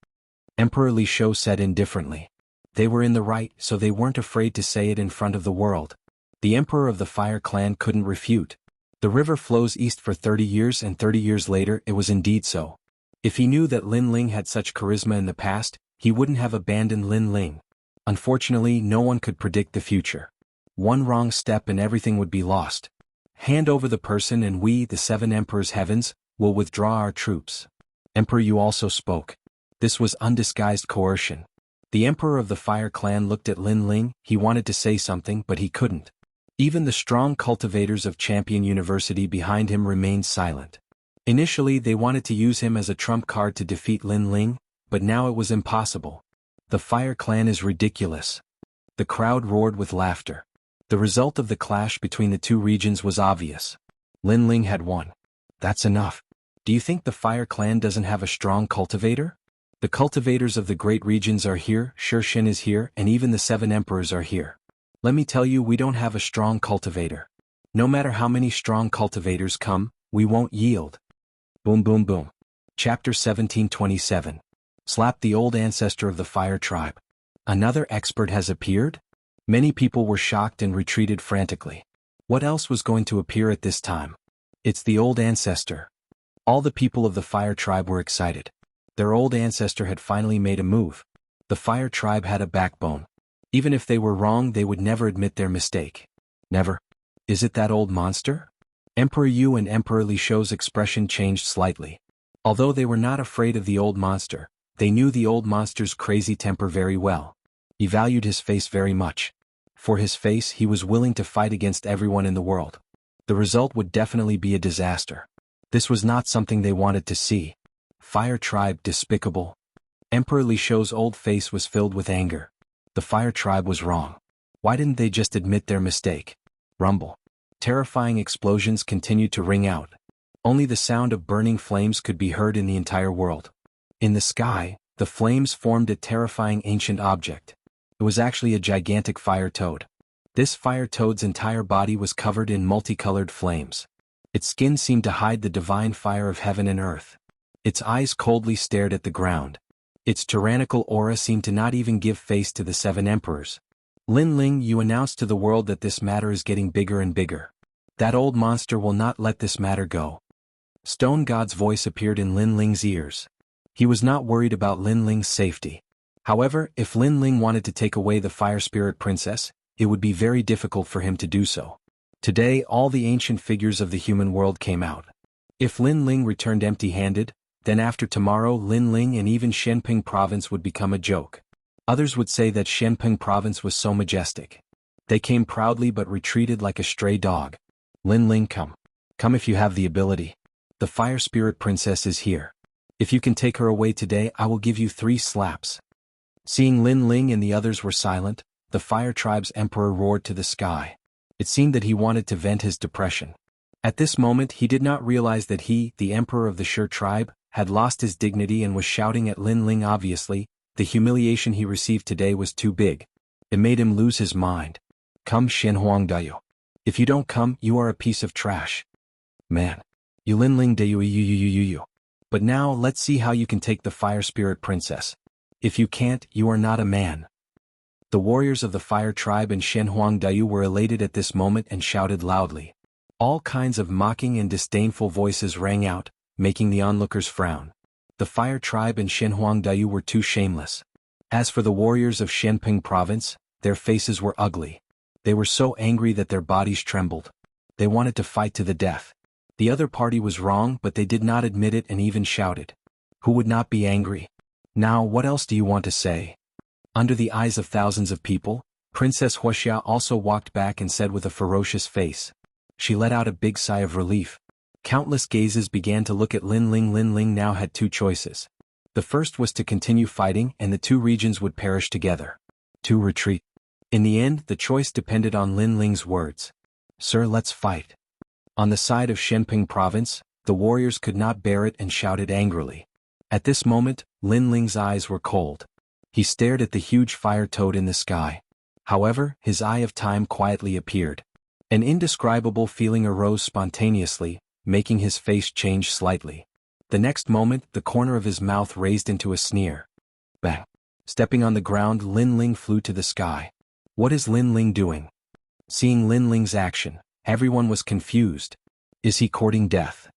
Emperor Li Shou said indifferently. They were in the right, so they weren't afraid to say it in front of the world. The Emperor of the Fire Clan couldn't refute. The river flows east for 30 years, and 30 years later it was indeed so. If he knew that Lin Ling had such charisma in the past, he wouldn't have abandoned Lin Ling. Unfortunately, no one could predict the future. One wrong step and everything would be lost. Hand over the person and we, the 7 emperors' heavens, will withdraw our troops. Emperor Yu also spoke. This was undisguised coercion. The Emperor of the Fire Clan looked at Lin Ling. He wanted to say something, but he couldn't. Even the strong cultivators of Champion University behind him remained silent. Initially, they wanted to use him as a trump card to defeat Lin Ling, but now it was impossible. The Fire Clan is ridiculous. The crowd roared with laughter. The result of the clash between the 2 regions was obvious. Lin Ling had won. That's enough. Do you think the Fire Clan doesn't have a strong cultivator? The cultivators of the great regions are here, Shixin is here, and even the 7 emperors are here. Let me tell you, we don't have a strong cultivator. No matter how many strong cultivators come, we won't yield. Boom boom boom. Chapter 1727. Slap the old ancestor of the Fire Tribe. Another expert has appeared? Many people were shocked and retreated frantically. What else was going to appear at this time? It's the old ancestor. All the people of the Fire Tribe were excited. Their old ancestor had finally made a move. The Fire Tribe had a backbone. Even if they were wrong, they would never admit their mistake. Never. Is it that old monster? Emperor Yu and Emperor Li Shou's expression changed slightly. Although they were not afraid of the old monster, they knew the old monster's crazy temper very well. He valued his face very much. For his face he was willing to fight against everyone in the world. The result would definitely be a disaster. This was not something they wanted to see. Fire tribe despicable. Emperor Li Shou's old face was filled with anger. The fire tribe was wrong. Why didn't they just admit their mistake? Rumble. Terrifying explosions continued to ring out. Only the sound of burning flames could be heard in the entire world. In the sky, the flames formed a terrifying ancient object. It was actually a gigantic fire toad. This fire toad's entire body was covered in multicolored flames. Its skin seemed to hide the divine fire of heaven and earth. Its eyes coldly stared at the ground. Its tyrannical aura seemed to not even give face to the 7 emperors. Lin Ling, you announced to the world that this matter is getting bigger and bigger. That old monster will not let this matter go. Stone God's voice appeared in Lin Ling's ears. He was not worried about Lin Ling's safety. However, if Lin Ling wanted to take away the Fire Spirit Princess, it would be very difficult for him to do so. Today all the ancient figures of the human world came out. If Lin Ling returned empty-handed, then after tomorrow Lin Ling and even Shenping Province would become a joke. Others would say that Shenping Province was so majestic. They came proudly but retreated like a stray dog. Lin Ling, come. Come if you have the ability. The Fire Spirit Princess is here. If you can take her away today, I will give you 3 slaps. Seeing Lin Ling and the others were silent, the Fire Tribe's emperor roared to the sky. It seemed that he wanted to vent his depression. At this moment he did not realize that he, the emperor of the Shi tribe, had lost his dignity and was shouting at Lin Ling. Obviously, the humiliation he received today was too big. It made him lose his mind. Come Shenhuangdayu. If you don't come, you are a piece of trash. Man. You Lin Ling Dayu you. But now let's see how you can take the Fire Spirit Princess. If you can't, you are not a man. The warriors of the Fire Tribe and Shenhuangdayu were elated at this moment and shouted loudly. All kinds of mocking and disdainful voices rang out, making the onlookers frown. The Fire Tribe and Shenhuangdayu were too shameless. As for the warriors of Shenping Province, their faces were ugly. They were so angry that their bodies trembled. They wanted to fight to the death. The other party was wrong, but they did not admit it and even shouted. Who would not be angry? Now what else do you want to say? Under the eyes of thousands of people, Princess Wuxia also walked back and said with a ferocious face. She let out a big sigh of relief. Countless gazes began to look at Lin Ling. Lin Ling now had 2 choices. The first was to continue fighting and the 2 regions would perish together. To retreat. In the end, the choice depended on Lin Ling's words. Sir, let's fight. On the side of Shenping Province, the warriors could not bear it and shouted angrily. At this moment, Lin Ling's eyes were cold. He stared at the huge fire toad in the sky. However, his eye of time quietly appeared. An indescribable feeling arose spontaneously, making his face change slightly. The next moment, the corner of his mouth raised into a sneer. Bang! Stepping on the ground, Lin Ling flew to the sky. What is Lin Ling doing? Seeing Lin Ling's action, everyone was confused. Is he courting death?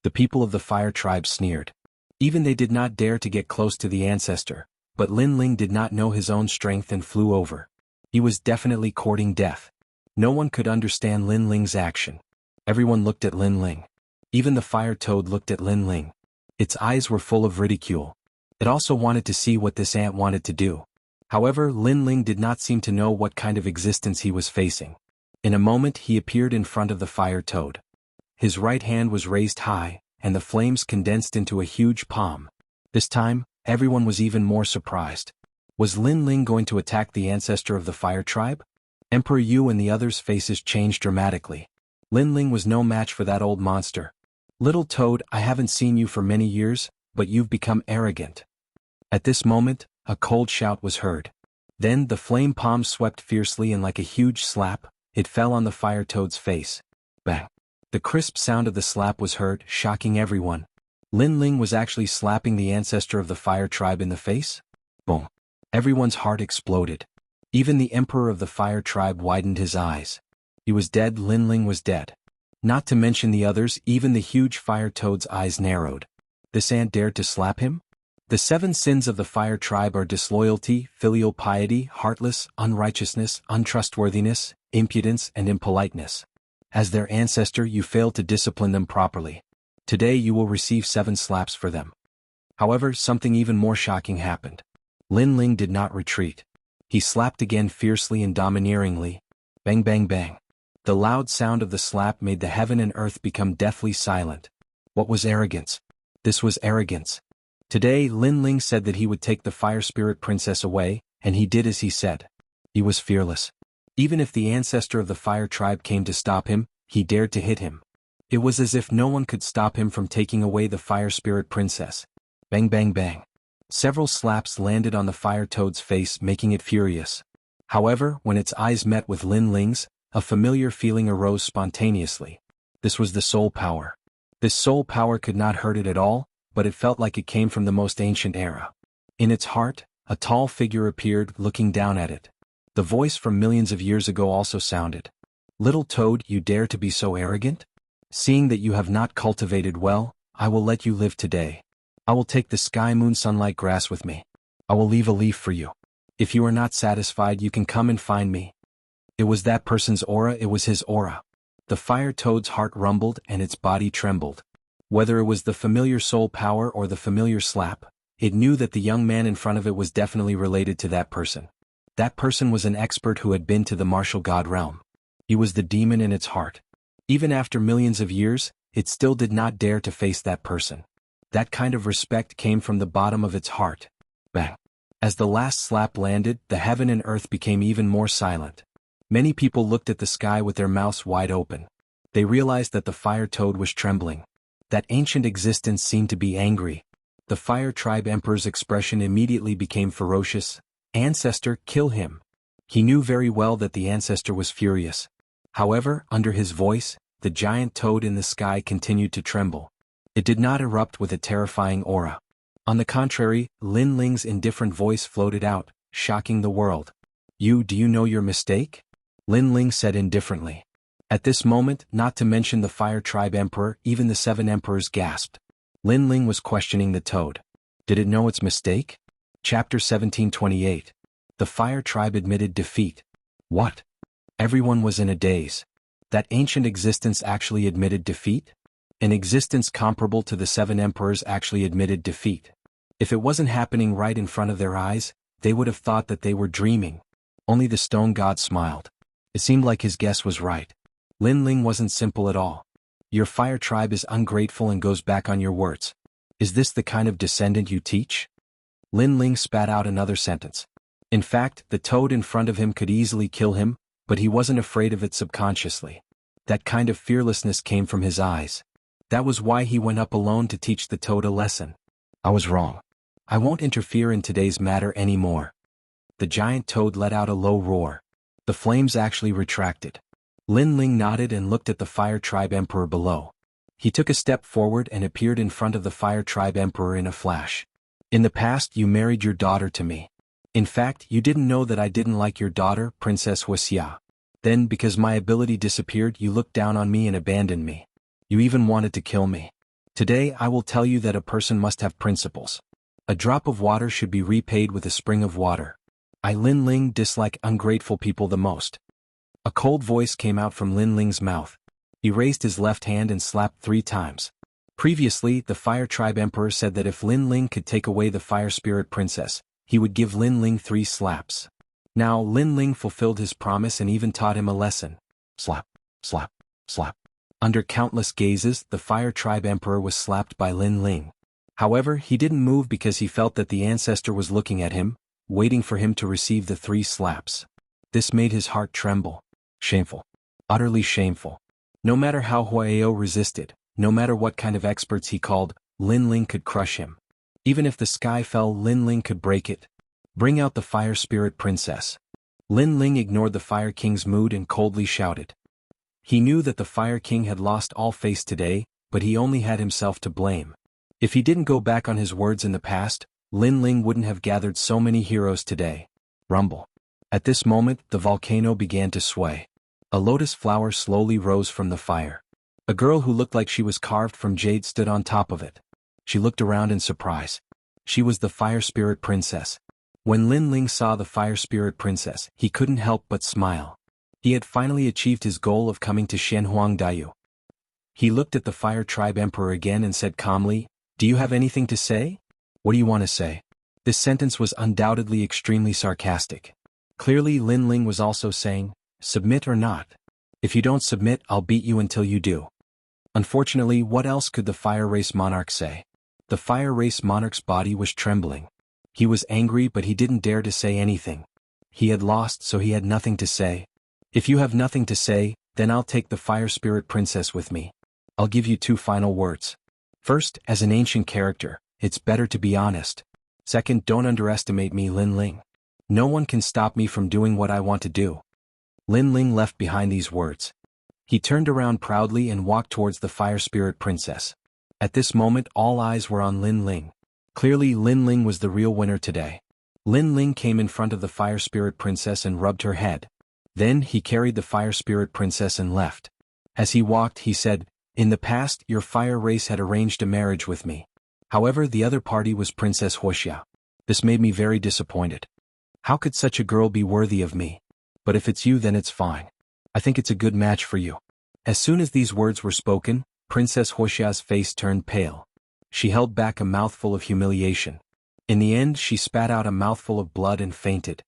The people of the Fire Tribe sneered. Even they did not dare to get close to the ancestor, but Lin Ling did not know his own strength and flew over. He was definitely courting death. No one could understand Lin Ling's action. Everyone looked at Lin Ling. Even the fire toad looked at Lin Ling. Its eyes were full of ridicule. It also wanted to see what this ant wanted to do. However, Lin Ling did not seem to know what kind of existence he was facing. In a moment he appeared in front of the fire toad. His right hand was raised high, and the flames condensed into a huge palm. This time, everyone was even more surprised. Was Lin Ling going to attack the ancestor of the Fire Tribe? Emperor Yu and the others' faces changed dramatically. Lin Ling was no match for that old monster. Little toad, I haven't seen you for many years, but you've become arrogant. At this moment, a cold shout was heard. Then the flame palm swept fiercely and like a huge slap, it fell on the fire toad's face. Bang! The crisp sound of the slap was heard, shocking everyone. Lin Ling was actually slapping the ancestor of the Fire Tribe in the face? Boom! Everyone's heart exploded. Even the emperor of the Fire Tribe widened his eyes. He was dead. Lin Ling was dead. Not to mention the others, even the huge fire toad's eyes narrowed. This ant dared to slap him? The 7 sins of the Fire Tribe are disloyalty, filial piety, heartless, unrighteousness, untrustworthiness, impudence, and impoliteness. As their ancestor, you failed to discipline them properly. Today you will receive 7 slaps for them. However, something even more shocking happened. Lin Ling did not retreat. He slapped again fiercely and domineeringly. Bang bang bang. The loud sound of the slap made the heaven and earth become deathly silent. What was arrogance? This was arrogance. Today Lin Ling said that he would take the fire spirit princess away, and he did as he said. He was fearless. Even if the ancestor of the fire tribe came to stop him, he dared to hit him. It was as if no one could stop him from taking away the fire spirit princess. Bang bang bang. Several slaps landed on the fire toad's face, making it furious. However, when its eyes met with Lin Ling's, a familiar feeling arose spontaneously. This was the soul power. This soul power could not hurt it at all, but it felt like it came from the most ancient era. In its heart, a tall figure appeared, looking down at it. The voice from millions of years ago also sounded. Little toad, you dare to be so arrogant? Seeing that you have not cultivated well, I will let you live today. I will take the sky moon sunlight grass with me. I will leave a leaf for you. If you are not satisfied, you can come and find me. It was that person's aura, it was his aura. The fire toad's heart rumbled and its body trembled. Whether it was the familiar soul power or the familiar slap, it knew that the young man in front of it was definitely related to that person. That person was an expert who had been to the martial god realm. He was the demon in its heart. Even after millions of years, it still did not dare to face that person. That kind of respect came from the bottom of its heart. Bang. As the last slap landed, the heaven and earth became even more silent. Many people looked at the sky with their mouths wide open. They realized that the fire toad was trembling. That ancient existence seemed to be angry. The fire tribe emperor's expression immediately became ferocious. Ancestor, kill him. He knew very well that the ancestor was furious. However, under his voice, the giant toad in the sky continued to tremble. It did not erupt with a terrifying aura. On the contrary, Lin Ling's indifferent voice floated out, shocking the world. Do you know your mistake? Lin Ling said indifferently. At this moment, not to mention the fire tribe emperor, even the 7 emperors gasped. Lin Ling was questioning the toad. Did it know its mistake? Chapter 1728. The fire tribe admitted defeat. What? Everyone was in a daze. That ancient existence actually admitted defeat? An existence comparable to the 7 emperors actually admitted defeat. If it wasn't happening right in front of their eyes, they would have thought that they were dreaming. Only the stone god smiled. It seemed like his guess was right. Lin Ling wasn't simple at all. Your fire tribe is ungrateful and goes back on your words. Is this the kind of descendant you teach? Lin Ling spat out another sentence. In fact, the toad in front of him could easily kill him, but he wasn't afraid of it subconsciously. That kind of fearlessness came from his eyes. That was why he went up alone to teach the toad a lesson. I was wrong. I won't interfere in today's matter anymore. The giant toad let out a low roar. The flames actually retracted. Lin Ling nodded and looked at the fire tribe emperor below. He took a step forward and appeared in front of the fire tribe emperor in a flash. In the past, you married your daughter to me. In fact, you didn't know that I didn't like your daughter, Princess Wuxia. Then, because my ability disappeared, you looked down on me and abandoned me. You even wanted to kill me. Today, I will tell you that a person must have principles. A drop of water should be repaid with a spring of water. I, Lin Ling, dislike ungrateful people the most. A cold voice came out from Lin Ling's mouth. He raised his left hand and slapped 3 times. Previously, the fire tribe emperor said that if Lin Ling could take away the fire spirit princess, he would give Lin Ling 3 slaps. Now Lin Ling fulfilled his promise and even taught him a lesson. Slap, slap, slap. Under countless gazes, the fire tribe emperor was slapped by Lin Ling. However, he didn't move because he felt that the ancestor was looking at him, waiting for him to receive the 3 slaps. This made his heart tremble. Shameful. Utterly shameful. No matter how Huayao resisted, no matter what kind of experts he called, Lin Ling could crush him. Even if the sky fell, Lin Ling could break it. Bring out the fire spirit princess. Lin Ling ignored the fire king's mood and coldly shouted. He knew that the fire king had lost all face today, but he only had himself to blame. If he didn't go back on his words in the past, Lin Ling wouldn't have gathered so many heroes today. Rumble. At this moment, the volcano began to sway. A lotus flower slowly rose from the fire. A girl who looked like she was carved from jade stood on top of it. She looked around in surprise. She was the fire spirit princess. When Lin Ling saw the fire spirit princess, he couldn't help but smile. He had finally achieved his goal of coming to Shenhuang Dayu. He looked at the Fire Tribe Emperor again and said calmly, "Do you have anything to say? What do you want to say?" This sentence was undoubtedly extremely sarcastic. Clearly Lin Ling was also saying, "Submit or not? If you don't submit, I'll beat you until you do." Unfortunately, what else could the Fire Race Monarch say? The Fire Race Monarch's body was trembling. He was angry, but he didn't dare to say anything. He had lost, so he had nothing to say. "If you have nothing to say, then I'll take the Fire Spirit Princess with me. I'll give you 2 final words. First, as an ancient character, it's better to be honest. Second, don't underestimate me, Lin Ling. No one can stop me from doing what I want to do." Lin Ling left behind these words. He turned around proudly and walked towards the Fire Spirit Princess. At this moment all eyes were on Lin Ling. Clearly Lin Ling was the real winner today. Lin Ling came in front of the Fire Spirit Princess and rubbed her head. Then he carried the Fire Spirit Princess and left. As he walked he said, "In the past your fire race had arranged a marriage with me. However, the other party was Princess Wuxia. This made me very disappointed. How could such a girl be worthy of me? But if it's you, then it's fine. I think it's a good match for you." As soon as these words were spoken, Princess Wuxia's face turned pale. She held back a mouthful of humiliation. In the end she spat out a mouthful of blood and fainted.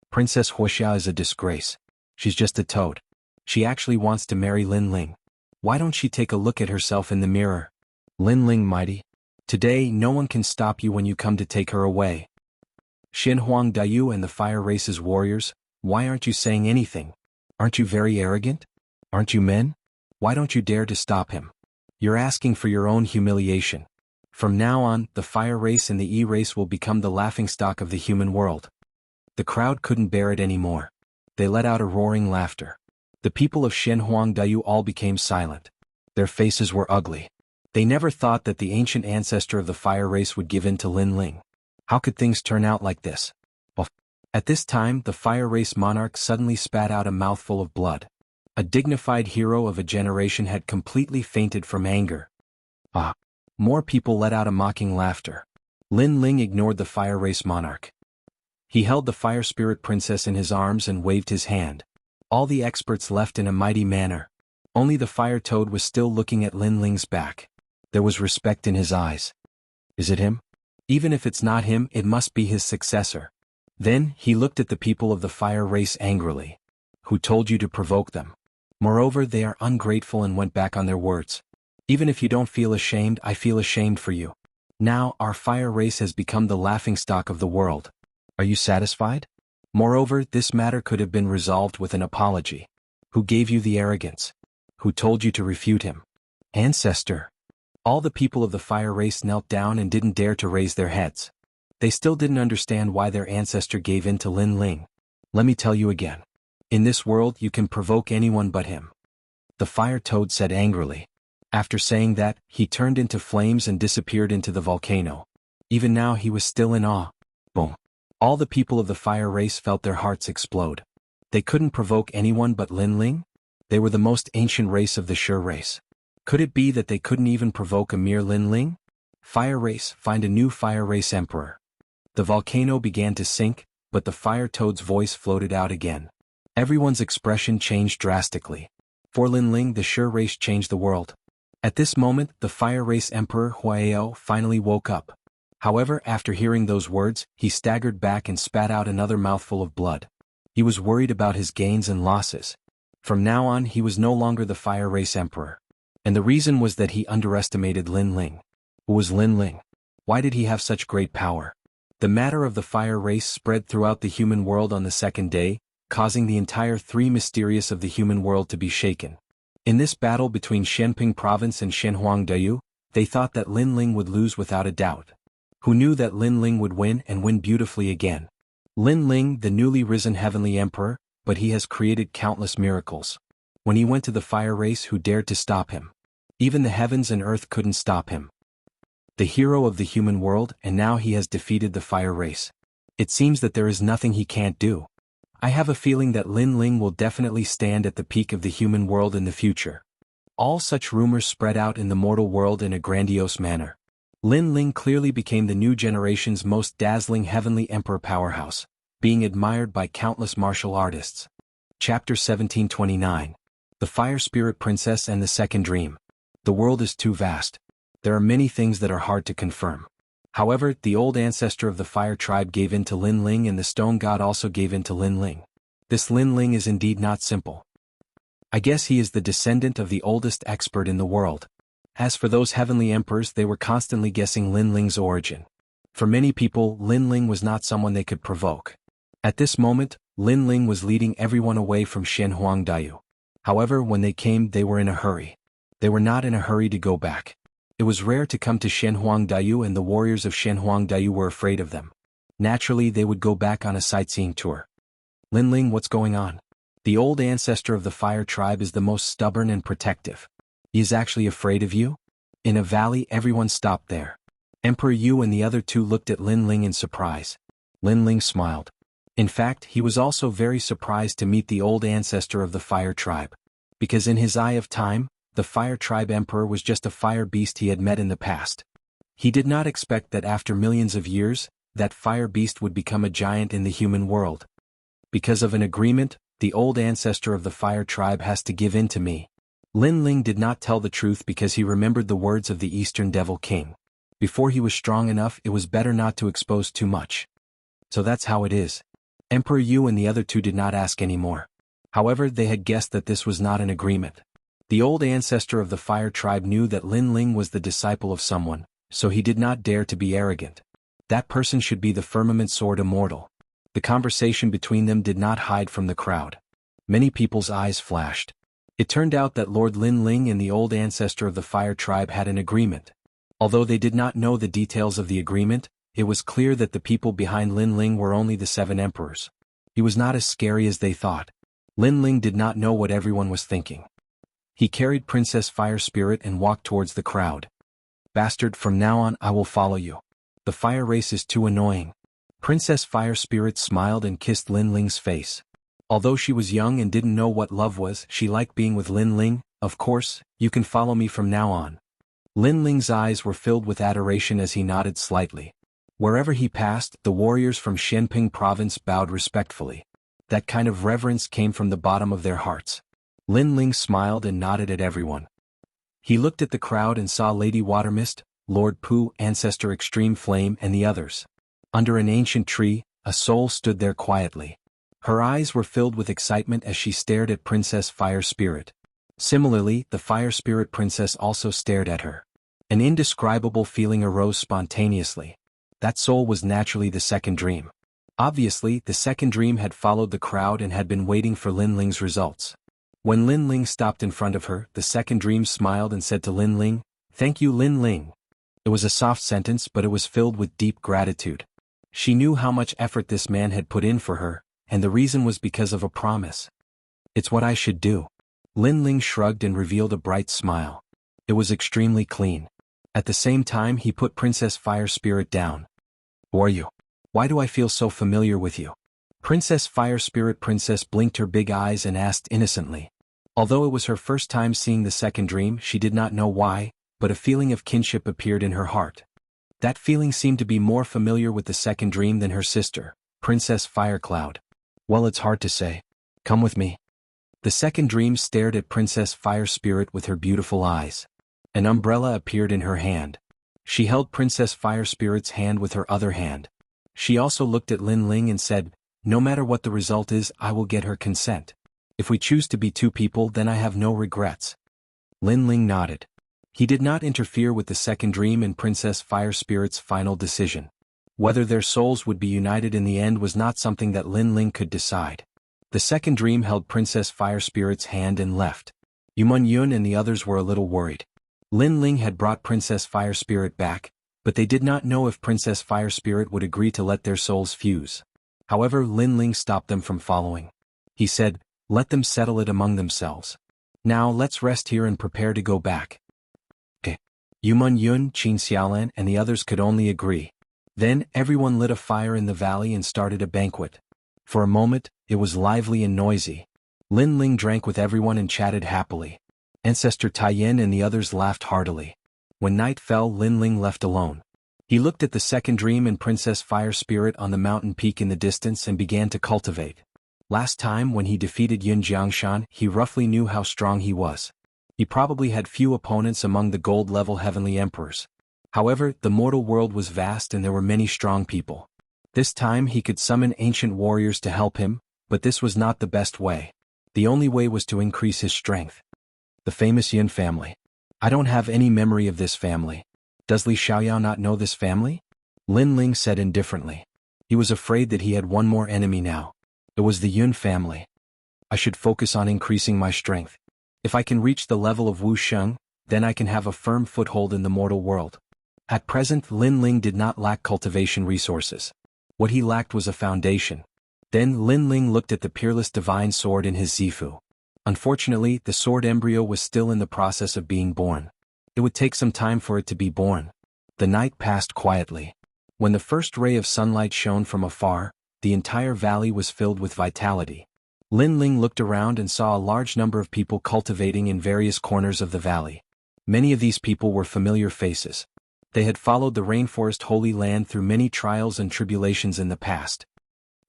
Princess Wuxia is a disgrace. She's just a toad. She actually wants to marry Lin Ling. Why don't she take a look at herself in the mirror? Lin Ling mighty. Today no one can stop you when you come to take her away. Xinhuang Dayu and the Fire Race's warriors, why aren't you saying anything? Aren't you very arrogant? Aren't you men? Why don't you dare to stop him? You're asking for your own humiliation. From now on, the Fire Race and the E-Race will become the laughingstock of the human world. The crowd couldn't bear it anymore. They let out a roaring laughter. The people of Xinhuang Dayu all became silent. Their faces were ugly. They never thought that the ancient ancestor of the Fire Race would give in to Lin Ling. How could things turn out like this? Well, at this time the Fire Race Monarch suddenly spat out a mouthful of blood. A dignified hero of a generation had completely fainted from anger. Ah! More people let out a mocking laughter. Lin Ling ignored the Fire Race Monarch. He held the Fire Spirit Princess in his arms and waved his hand. All the experts left in a mighty manner. Only the Fire Toad was still looking at Lin Ling's back. There was respect in his eyes. Is it him? Even if it's not him, it must be his successor. Then he looked at the people of the Fire Race angrily. Who told you to provoke them? Moreover, they are ungrateful and went back on their words. Even if you don't feel ashamed, I feel ashamed for you. Now our Fire Race has become the laughingstock of the world. Are you satisfied? Moreover, this matter could have been resolved with an apology. Who gave you the arrogance? Who told you to refute him? Ancestor. All the people of the Fire Race knelt down and didn't dare to raise their heads. They still didn't understand why their ancestor gave in to Lin Ling. Let me tell you again. In this world you can provoke anyone but him. The Fire Toad said angrily. After saying that, he turned into flames and disappeared into the volcano. Even now he was still in awe. Boom. All the people of the Fire Race felt their hearts explode. They couldn't provoke anyone but Lin Ling? They were the most ancient race of the Sure race. Could it be that they couldn't even provoke a mere Lin Ling? Fire Race, find a new Fire Race Emperor. The volcano began to sink, but the Fire Toad's voice floated out again. Everyone's expression changed drastically. For Lin Ling, the Sure race changed the world. At this moment, the Fire Race Emperor Huayao finally woke up. However, after hearing those words, he staggered back and spat out another mouthful of blood. He was worried about his gains and losses. From now on, he was no longer the Fire Race Emperor. And the reason was that he underestimated Lin Ling. Who was Lin Ling? Why did he have such great power? The matter of the Fire Race spread throughout the human world on the second day, causing the entire 3 mysterious of the human world to be shaken. In this battle between Shenping Province and Xinhuang Dayu, they thought that Lin Ling would lose without a doubt. Who knew that Lin Ling would win and win beautifully again? Lin Ling, the newly risen heavenly emperor, but he has created countless miracles. When he went to the Fire Race, who dared to stop him? Even the heavens and earth couldn't stop him. The hero of the human world, and now he has defeated the Fire Race. It seems that there is nothing he can't do. I have a feeling that Lin Ling will definitely stand at the peak of the human world in the future. All such rumors spread out in the mortal world in a grandiose manner. Lin Ling clearly became the new generation's most dazzling heavenly emperor powerhouse, being admired by countless martial artists. Chapter 1729. The Fire Spirit Princess and the Second Dream. The world is too vast. There are many things that are hard to confirm. However, the old ancestor of the fire tribe gave in to Lin Ling, and the stone god also gave in to Lin Ling. This Lin Ling is indeed not simple. I guess he is the descendant of the oldest expert in the world. As for those heavenly emperors, they were constantly guessing Lin Ling's origin. For many people, Lin Ling was not someone they could provoke. At this moment, Lin Ling was leading everyone away from Shenhuangdayu. However, when they came, they were in a hurry. They were not in a hurry to go back. It was rare to come to Shenhuangdayu, and the warriors of Shenhuangdayu were afraid of them. Naturally, they would go back on a sightseeing tour. Lin Ling, what's going on? The old ancestor of the fire tribe is the most stubborn and protective. He is actually afraid of you? In a valley, everyone stopped there. Emperor Yu and the other two looked at Lin Ling in surprise. Lin Ling smiled. In fact, he was also very surprised to meet the old ancestor of the fire tribe. Because in his eye of time, the fire tribe emperor was just a fire beast he had met in the past. He did not expect that after millions of years, that fire beast would become a giant in the human world. Because of an agreement, the old ancestor of the fire tribe has to give in to me. Lin Ling did not tell the truth because he remembered the words of the Eastern Devil King. Before he was strong enough, it was better not to expose too much. So that's how it is. Emperor Yu and the other two did not ask any more. However, they had guessed that this was not an agreement. The old ancestor of the fire tribe knew that Lin Ling was the disciple of someone, so he did not dare to be arrogant. That person should be the firmament sword Immortal. The conversation between them did not hide from the crowd. Many people's eyes flashed. It turned out that Lord Lin Ling and the old ancestor of the fire tribe had an agreement. Although they did not know the details of the agreement, it was clear that the people behind Lin Ling were only the 7 emperors. He was not as scary as they thought. Lin Ling did not know what everyone was thinking. He carried Princess Fire Spirit and walked towards the crowd. Bastard, from now on I will follow you. The fire race is too annoying. Princess Fire Spirit smiled and kissed Lin Ling's face. Although she was young and didn't know what love was, she liked being with Lin Ling. Of course, you can follow me from now on. Lin Ling's eyes were filled with adoration as he nodded slightly. Wherever he passed, the warriors from Shenping province bowed respectfully. That kind of reverence came from the bottom of their hearts. Lin Ling smiled and nodded at everyone. He looked at the crowd and saw Lady Watermist, Lord Pooh, Ancestor Extreme Flame, and the others. Under an ancient tree, a soul stood there quietly. Her eyes were filled with excitement as she stared at Princess Fire Spirit. Similarly, the Fire Spirit Princess also stared at her. An indescribable feeling arose spontaneously. That soul was naturally the second dream. Obviously, the second dream had followed the crowd and had been waiting for Lin Ling's results. When Lin Ling stopped in front of her, the second dream smiled and said to Lin Ling, "Thank you, Lin Ling." It was a soft sentence, but it was filled with deep gratitude. She knew how much effort this man had put in for her, and the reason was because of a promise. It's what I should do. Lin Ling shrugged and revealed a bright smile. It was extremely clean. At the same time, he put Princess Fire Spirit down. Who are you? Why do I feel so familiar with you? Princess Fire Spirit Princess blinked her big eyes and asked innocently. Although it was her first time seeing the second dream, she did not know why, but a feeling of kinship appeared in her heart. That feeling seemed to be more familiar with the second dream than her sister, Princess Firecloud. Well, it's hard to say. Come with me. The second dream stared at Princess Fire Spirit with her beautiful eyes. An umbrella appeared in her hand. She held Princess Fire Spirit's hand with her other hand. She also looked at Lin Ling and said, "No matter what the result is, I will get her consent. If we choose to be 2 people, then I have no regrets." Lin Ling nodded. He did not interfere with the second dream and Princess Fire Spirit's final decision. Whether their souls would be united in the end was not something that Lin Ling could decide. The second dream held Princess Fire Spirit's hand and left. Yumun Yun and the others were a little worried. Lin Ling had brought Princess Fire Spirit back, but they did not know if Princess Fire Spirit would agree to let their souls fuse. However, Lin Ling stopped them from following. He said, "Let them settle it among themselves. Now let's rest here and prepare to go back." Yumun Yun, Qin Xiaolan, and the others could only agree. Then, everyone lit a fire in the valley and started a banquet. For a moment, it was lively and noisy. Lin Ling drank with everyone and chatted happily. Ancestor Taiyin and the others laughed heartily. When night fell, Lin Ling left alone. He looked at the second dream and Princess Fire Spirit on the mountain peak in the distance and began to cultivate. Last time when he defeated Yun Jiangshan, he roughly knew how strong he was. He probably had few opponents among the gold-level heavenly emperors. However, the mortal world was vast and there were many strong people. This time he could summon ancient warriors to help him, but this was not the best way. The only way was to increase his strength. The famous Yun family. I don't have any memory of this family. Does Li Xiaoyao not know this family? Lin Ling said indifferently. He was afraid that he had one more enemy now. It was the Yun family. I should focus on increasing my strength. If I can reach the level of Wuxia, then I can have a firm foothold in the mortal world. At present, Lin Ling did not lack cultivation resources. What he lacked was a foundation. Then Lin Ling looked at the peerless divine sword in his Zifu. Unfortunately, the sword embryo was still in the process of being born. It would take some time for it to be born. The night passed quietly. When the first ray of sunlight shone from afar, the entire valley was filled with vitality. Lin Ling looked around and saw a large number of people cultivating in various corners of the valley. Many of these people were familiar faces. They had followed the rainforest holy land through many trials and tribulations in the past.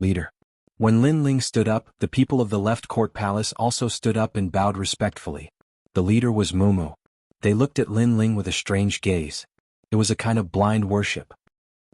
Leader. When Lin Ling stood up, the people of the left court palace also stood up and bowed respectfully. The leader was Mumu. They looked at Lin Ling with a strange gaze. It was a kind of blind worship.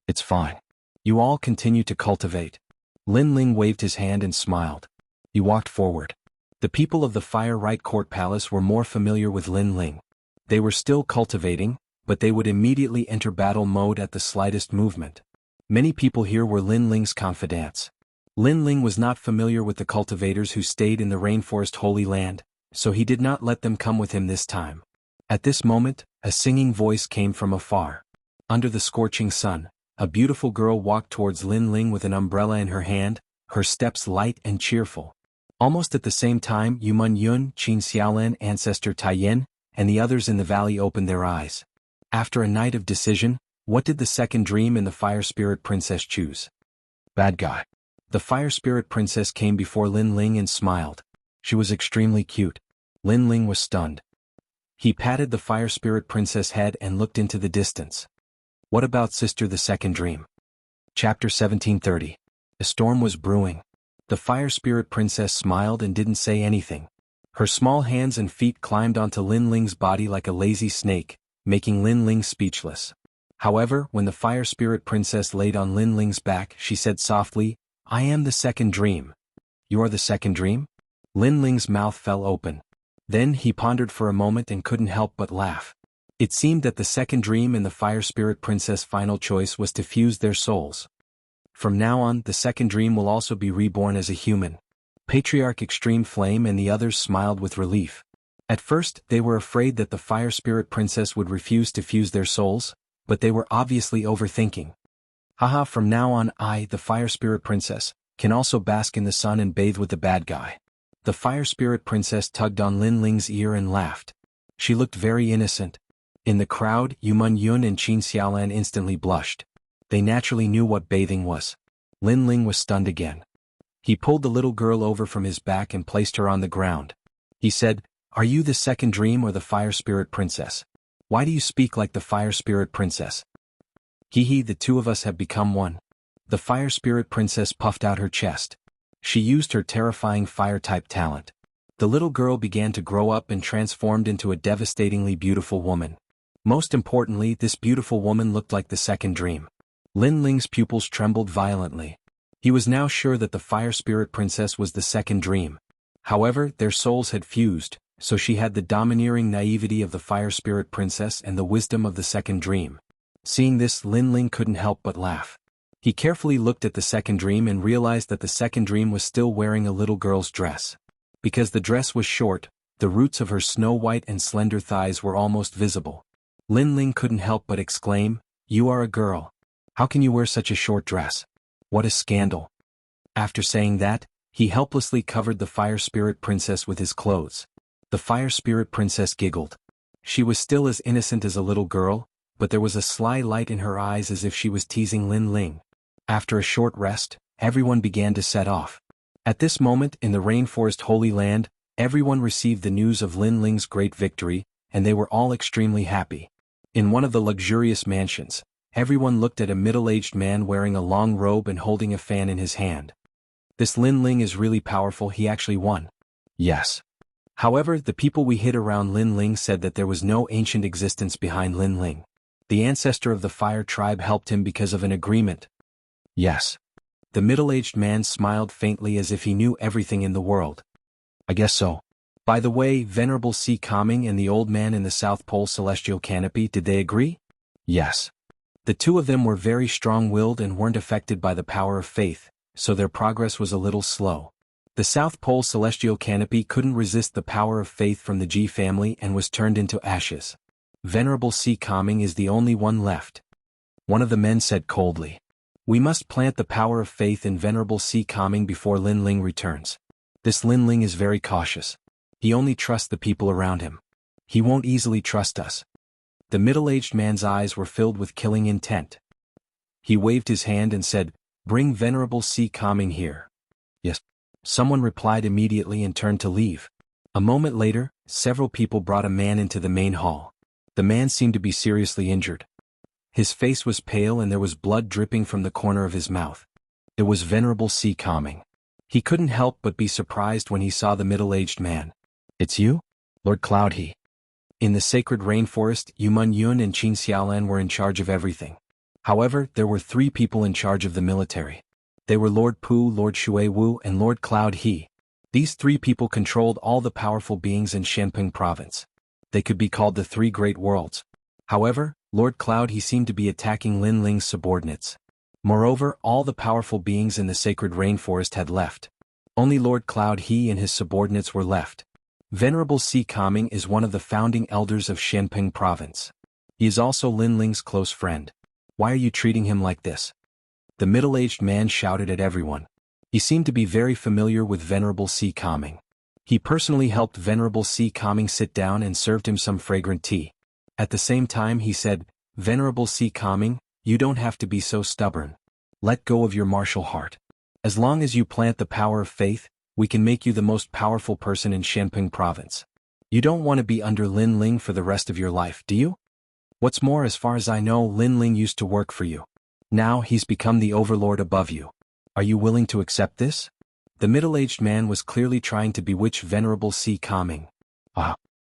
It's fine. You all continue to cultivate. Lin Ling waved his hand and smiled. He walked forward. The people of the Fire Right Court Palace were more familiar with Lin Ling. They were still cultivating, but they would immediately enter battle mode at the slightest movement. Many people here were Lin Ling's confidants. Lin Ling was not familiar with the cultivators who stayed in the rainforest holy land, so he did not let them come with him this time. At this moment, a singing voice came from afar. Under the scorching sun, a beautiful girl walked towards Lin Ling with an umbrella in her hand, her steps light and cheerful. Almost at the same time, Yuman Yun, Qin Xiaolan, ancestor Taiyan, and the others in the valley opened their eyes. After a night of decision, what did the second dream and the Fire Spirit Princess choose? Bad guy. The Fire Spirit Princess came before Lin Ling and smiled. She was extremely cute. Lin Ling was stunned. He patted the Fire Spirit Princess' head and looked into the distance. What about sister the second dream? Chapter 1730. A storm was brewing. The Fire Spirit Princess smiled and didn't say anything. Her small hands and feet climbed onto Lin Ling's body like a lazy snake, making Lin Ling speechless. However, when the Fire Spirit Princess laid on Lin Ling's back, she said softly, I am the second dream. You are the second dream? Lin Ling's mouth fell open. Then he pondered for a moment and couldn't help but laugh. It seemed that the second dream and the Fire Spirit Princess' final choice was to fuse their souls. From now on, the second dream will also be reborn as a human. Patriarch Extreme Flame and the others smiled with relief. At first, they were afraid that the Fire Spirit Princess would refuse to fuse their souls, but they were obviously overthinking. Haha, from now on I, the Fire Spirit Princess, can also bask in the sun and bathe with the bad guy. The Fire Spirit Princess tugged on Lin Ling's ear and laughed. She looked very innocent. In the crowd, Yuman Yun and Qin Xiaolan instantly blushed. They naturally knew what bathing was. Lin Ling was stunned again. He pulled the little girl over from his back and placed her on the ground. He said, Are you the second dream or the Fire Spirit Princess? Why do you speak like the Fire Spirit Princess? Hee, the two of us have become one. The Fire Spirit Princess puffed out her chest. She used her terrifying fire-type talent. The little girl began to grow up and transformed into a devastatingly beautiful woman. Most importantly, this beautiful woman looked like the second dream. Lin Ling's pupils trembled violently. He was now sure that the Fire Spirit Princess was the second dream. However, their souls had fused, so she had the domineering naivety of the Fire Spirit Princess and the wisdom of the second dream. Seeing this, Lin Ling couldn't help but laugh. He carefully looked at the second dream and realized that the second dream was still wearing a little girl's dress. Because the dress was short, the roots of her snow-white and slender thighs were almost visible. Lin Ling couldn't help but exclaim, You are a girl. How can you wear such a short dress? What a scandal. After saying that, he helplessly covered the Fire Spirit Princess with his clothes. The Fire Spirit Princess giggled. She was still as innocent as a little girl, but there was a sly light in her eyes as if she was teasing Lin Ling. After a short rest, everyone began to set off. At this moment in the Rainforest Holy Land, everyone received the news of Lin Ling's great victory, and they were all extremely happy. In one of the luxurious mansions, everyone looked at a middle-aged man wearing a long robe and holding a fan in his hand. This Lin Ling is really powerful, he actually won. Yes. However, the people we hid around Lin Ling said that there was no ancient existence behind Lin Ling. The ancestor of the fire tribe helped him because of an agreement. Yes. The middle-aged man smiled faintly as if he knew everything in the world. I guess so. By the way, Venerable Sea Calming and the old man in the South Pole celestial canopy, did they agree? Yes. The two of them were very strong-willed and weren't affected by the power of faith, so their progress was a little slow. The South Pole celestial canopy couldn't resist the power of faith from the Ji family and was turned into ashes. Venerable Sea Calming is the only one left. One of the men said coldly. We must plant the power of faith in Venerable Sea Calming before Lin Ling returns. This Lin Ling is very cautious. He only trusts the people around him. He won't easily trust us. The middle-aged man's eyes were filled with killing intent. He waved his hand and said, Bring Venerable Sea Calming here. Yes. Someone replied immediately and turned to leave. A moment later, several people brought a man into the main hall. The man seemed to be seriously injured. His face was pale and there was blood dripping from the corner of his mouth. It was Venerable Sea Calming. He couldn't help but be surprised when he saw the middle-aged man. It's you? Lord Cloud He. In the sacred rainforest, Yumun Yun and Qin Xiaolan were in charge of everything. However, there were 3 people in charge of the military. They were Lord Pu, Lord Shui Wu, and Lord Cloud He. These 3 people controlled all the powerful beings in Shenping province. They could be called the 3 great worlds. However, Lord Cloud He seemed to be attacking Lin Ling's subordinates. Moreover, all the powerful beings in the sacred rainforest had left. Only Lord Cloud He and his subordinates were left. Venerable Sea Calming is one of the founding elders of Shenping province. He is also Lin Ling's close friend. Why are you treating him like this? The middle-aged man shouted at everyone. He seemed to be very familiar with Venerable Sea Calming. He personally helped Venerable Sea Calming sit down and served him some fragrant tea. At the same time he said, Venerable Sea Calming, you don't have to be so stubborn. Let go of your martial heart. As long as you plant the power of faith, we can make you the most powerful person in Shenping province. You don't want to be under Lin Ling for the rest of your life, do you? What's more, as far as I know, Lin Ling used to work for you. Now he's become the overlord above you. Are you willing to accept this? The middle-aged man was clearly trying to bewitch Venerable Sea Calming.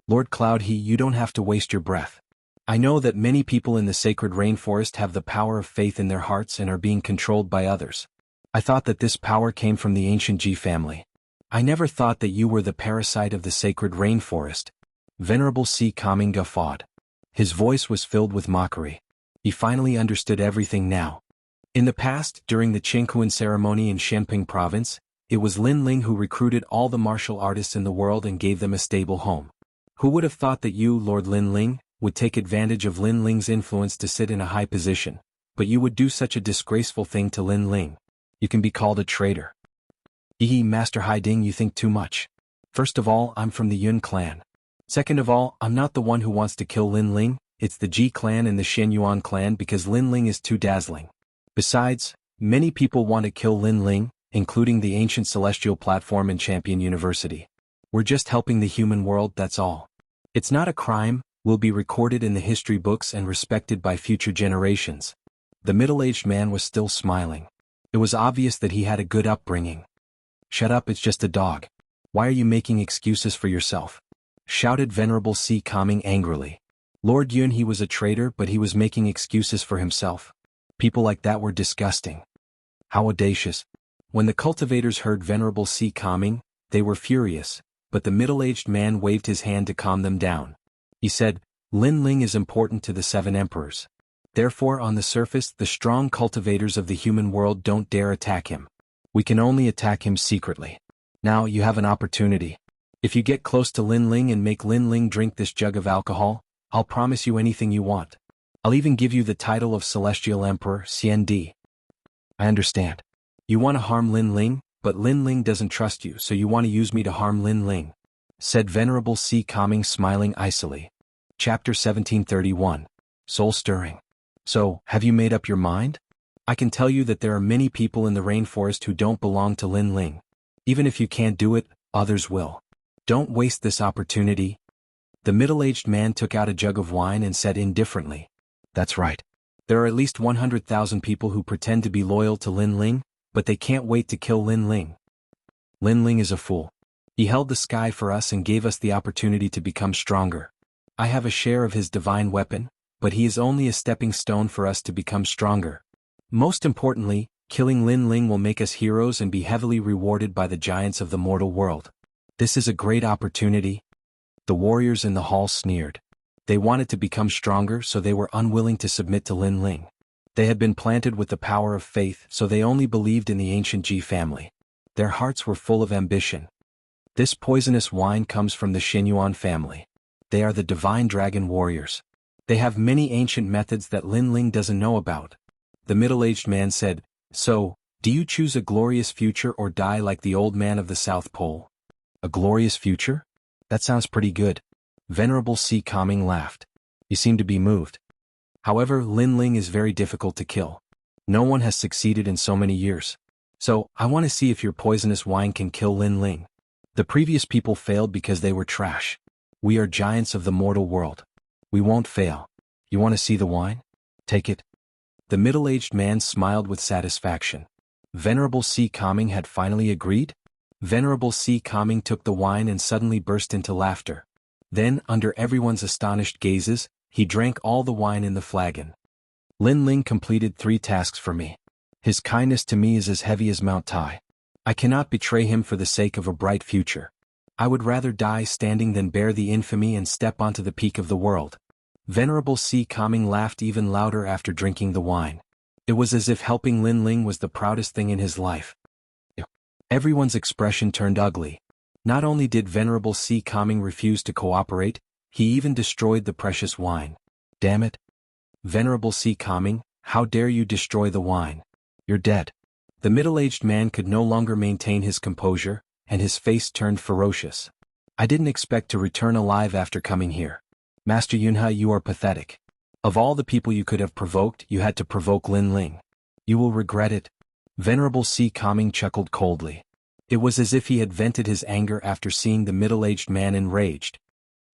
Lord Cloud He, you don't have to waste your breath. I know that many people in the sacred rainforest have the power of faith in their hearts and are being controlled by others. I thought that this power came from the ancient Ji family. I never thought that you were the parasite of the sacred rainforest. Venerable Sea Calming guffawed. His voice was filled with mockery. He finally understood everything now. In the past, during the Jianghu ceremony in Shenping province, it was Lin Ling who recruited all the martial artists in the world and gave them a stable home. Who would have thought that you, Lord Lin Ling, would take advantage of Lin Ling's influence to sit in a high position, but you would do such a disgraceful thing to Lin Ling. You can be called a traitor. Master Haiding, you think too much. First of all, I'm from the Yun clan. Second of all, I'm not the one who wants to kill Lin Ling, it's the Ji clan and the Shenyuan clan because Lin Ling is too dazzling. Besides, many people want to kill Lin Ling, including the ancient celestial platform and Champion University. We're just helping the human world, that's all. It's not a crime, will be recorded in the history books and respected by future generations. The middle-aged man was still smiling. It was obvious that he had a good upbringing. Shut up, it's just a dog. Why are you making excuses for yourself? Shouted Venerable Sea Calming angrily. Lord Yun, he was a traitor, but he was making excuses for himself. People like that were disgusting. How audacious. When the cultivators heard Venerable Sea Calming, they were furious, but the middle-aged man waved his hand to calm them down. He said, Lin Ling is important to the 7 emperors. Therefore, on the surface, the strong cultivators of the human world don't dare attack him. We can only attack him secretly. Now you have an opportunity. If you get close to Lin Ling and make Lin Ling drink this jug of alcohol, I'll promise you anything you want. I'll even give you the title of Celestial Emperor, Xiandi. I understand. You want to harm Lin Ling, but Lin Ling doesn't trust you, so you want to use me to harm Lin Ling, said Venerable Sea Calming, smiling icily. Chapter 1731. Soul Stirring. So, have you made up your mind? I can tell you that there are many people in the rainforest who don't belong to Lin Ling. Even if you can't do it, others will. Don't waste this opportunity. The middle-aged man took out a jug of wine and said indifferently, That's right. There are at least 100,000 people who pretend to be loyal to Lin Ling, but they can't wait to kill Lin Ling. Lin Ling is a fool. He held the sky for us and gave us the opportunity to become stronger. I have a share of his divine weapon, but he is only a stepping stone for us to become stronger. Most importantly, killing Lin Ling will make us heroes and be heavily rewarded by the giants of the mortal world. This is a great opportunity. The warriors in the hall sneered. They wanted to become stronger, so they were unwilling to submit to Lin Ling. They had been planted with the power of faith, so they only believed in the ancient Ji family. Their hearts were full of ambition. This poisonous wine comes from the Xianyuan family. They are the divine dragon warriors. They have many ancient methods that Lin Ling doesn't know about. The middle-aged man said, "So, do you choose a glorious future or die like the old man of the South Pole?" A glorious future? That sounds pretty good. Venerable Si Kaming laughed. You seem to be moved. However, Lin Ling is very difficult to kill. No one has succeeded in so many years. So, I want to see if your poisonous wine can kill Lin Ling. The previous people failed because they were trash. We are giants of the mortal world. We won't fail. You want to see the wine? Take it. The middle-aged man smiled with satisfaction. Venerable Si Kaming had finally agreed? Venerable Si Kaming took the wine and suddenly burst into laughter. Then, under everyone's astonished gazes, he drank all the wine in the flagon. Lin Ling completed 3 tasks for me. His kindness to me is as heavy as Mount Tai. I cannot betray him for the sake of a bright future. I would rather die standing than bear the infamy and step onto the peak of the world. Venerable Si Kaming laughed even louder after drinking the wine. It was as if helping Lin Ling was the proudest thing in his life. Everyone's expression turned ugly. Not only did Venerable Si Kaming refuse to cooperate, he even destroyed the precious wine. Damn it. Venerable Si Kaming, how dare you destroy the wine? You're dead. The middle-aged man could no longer maintain his composure, and his face turned ferocious. I didn't expect to return alive after coming here. Master Yunha, you are pathetic. Of all the people you could have provoked, you had to provoke Lin Ling. You will regret it. Venerable Si Kaming chuckled coldly. It was as if he had vented his anger after seeing the middle-aged man enraged.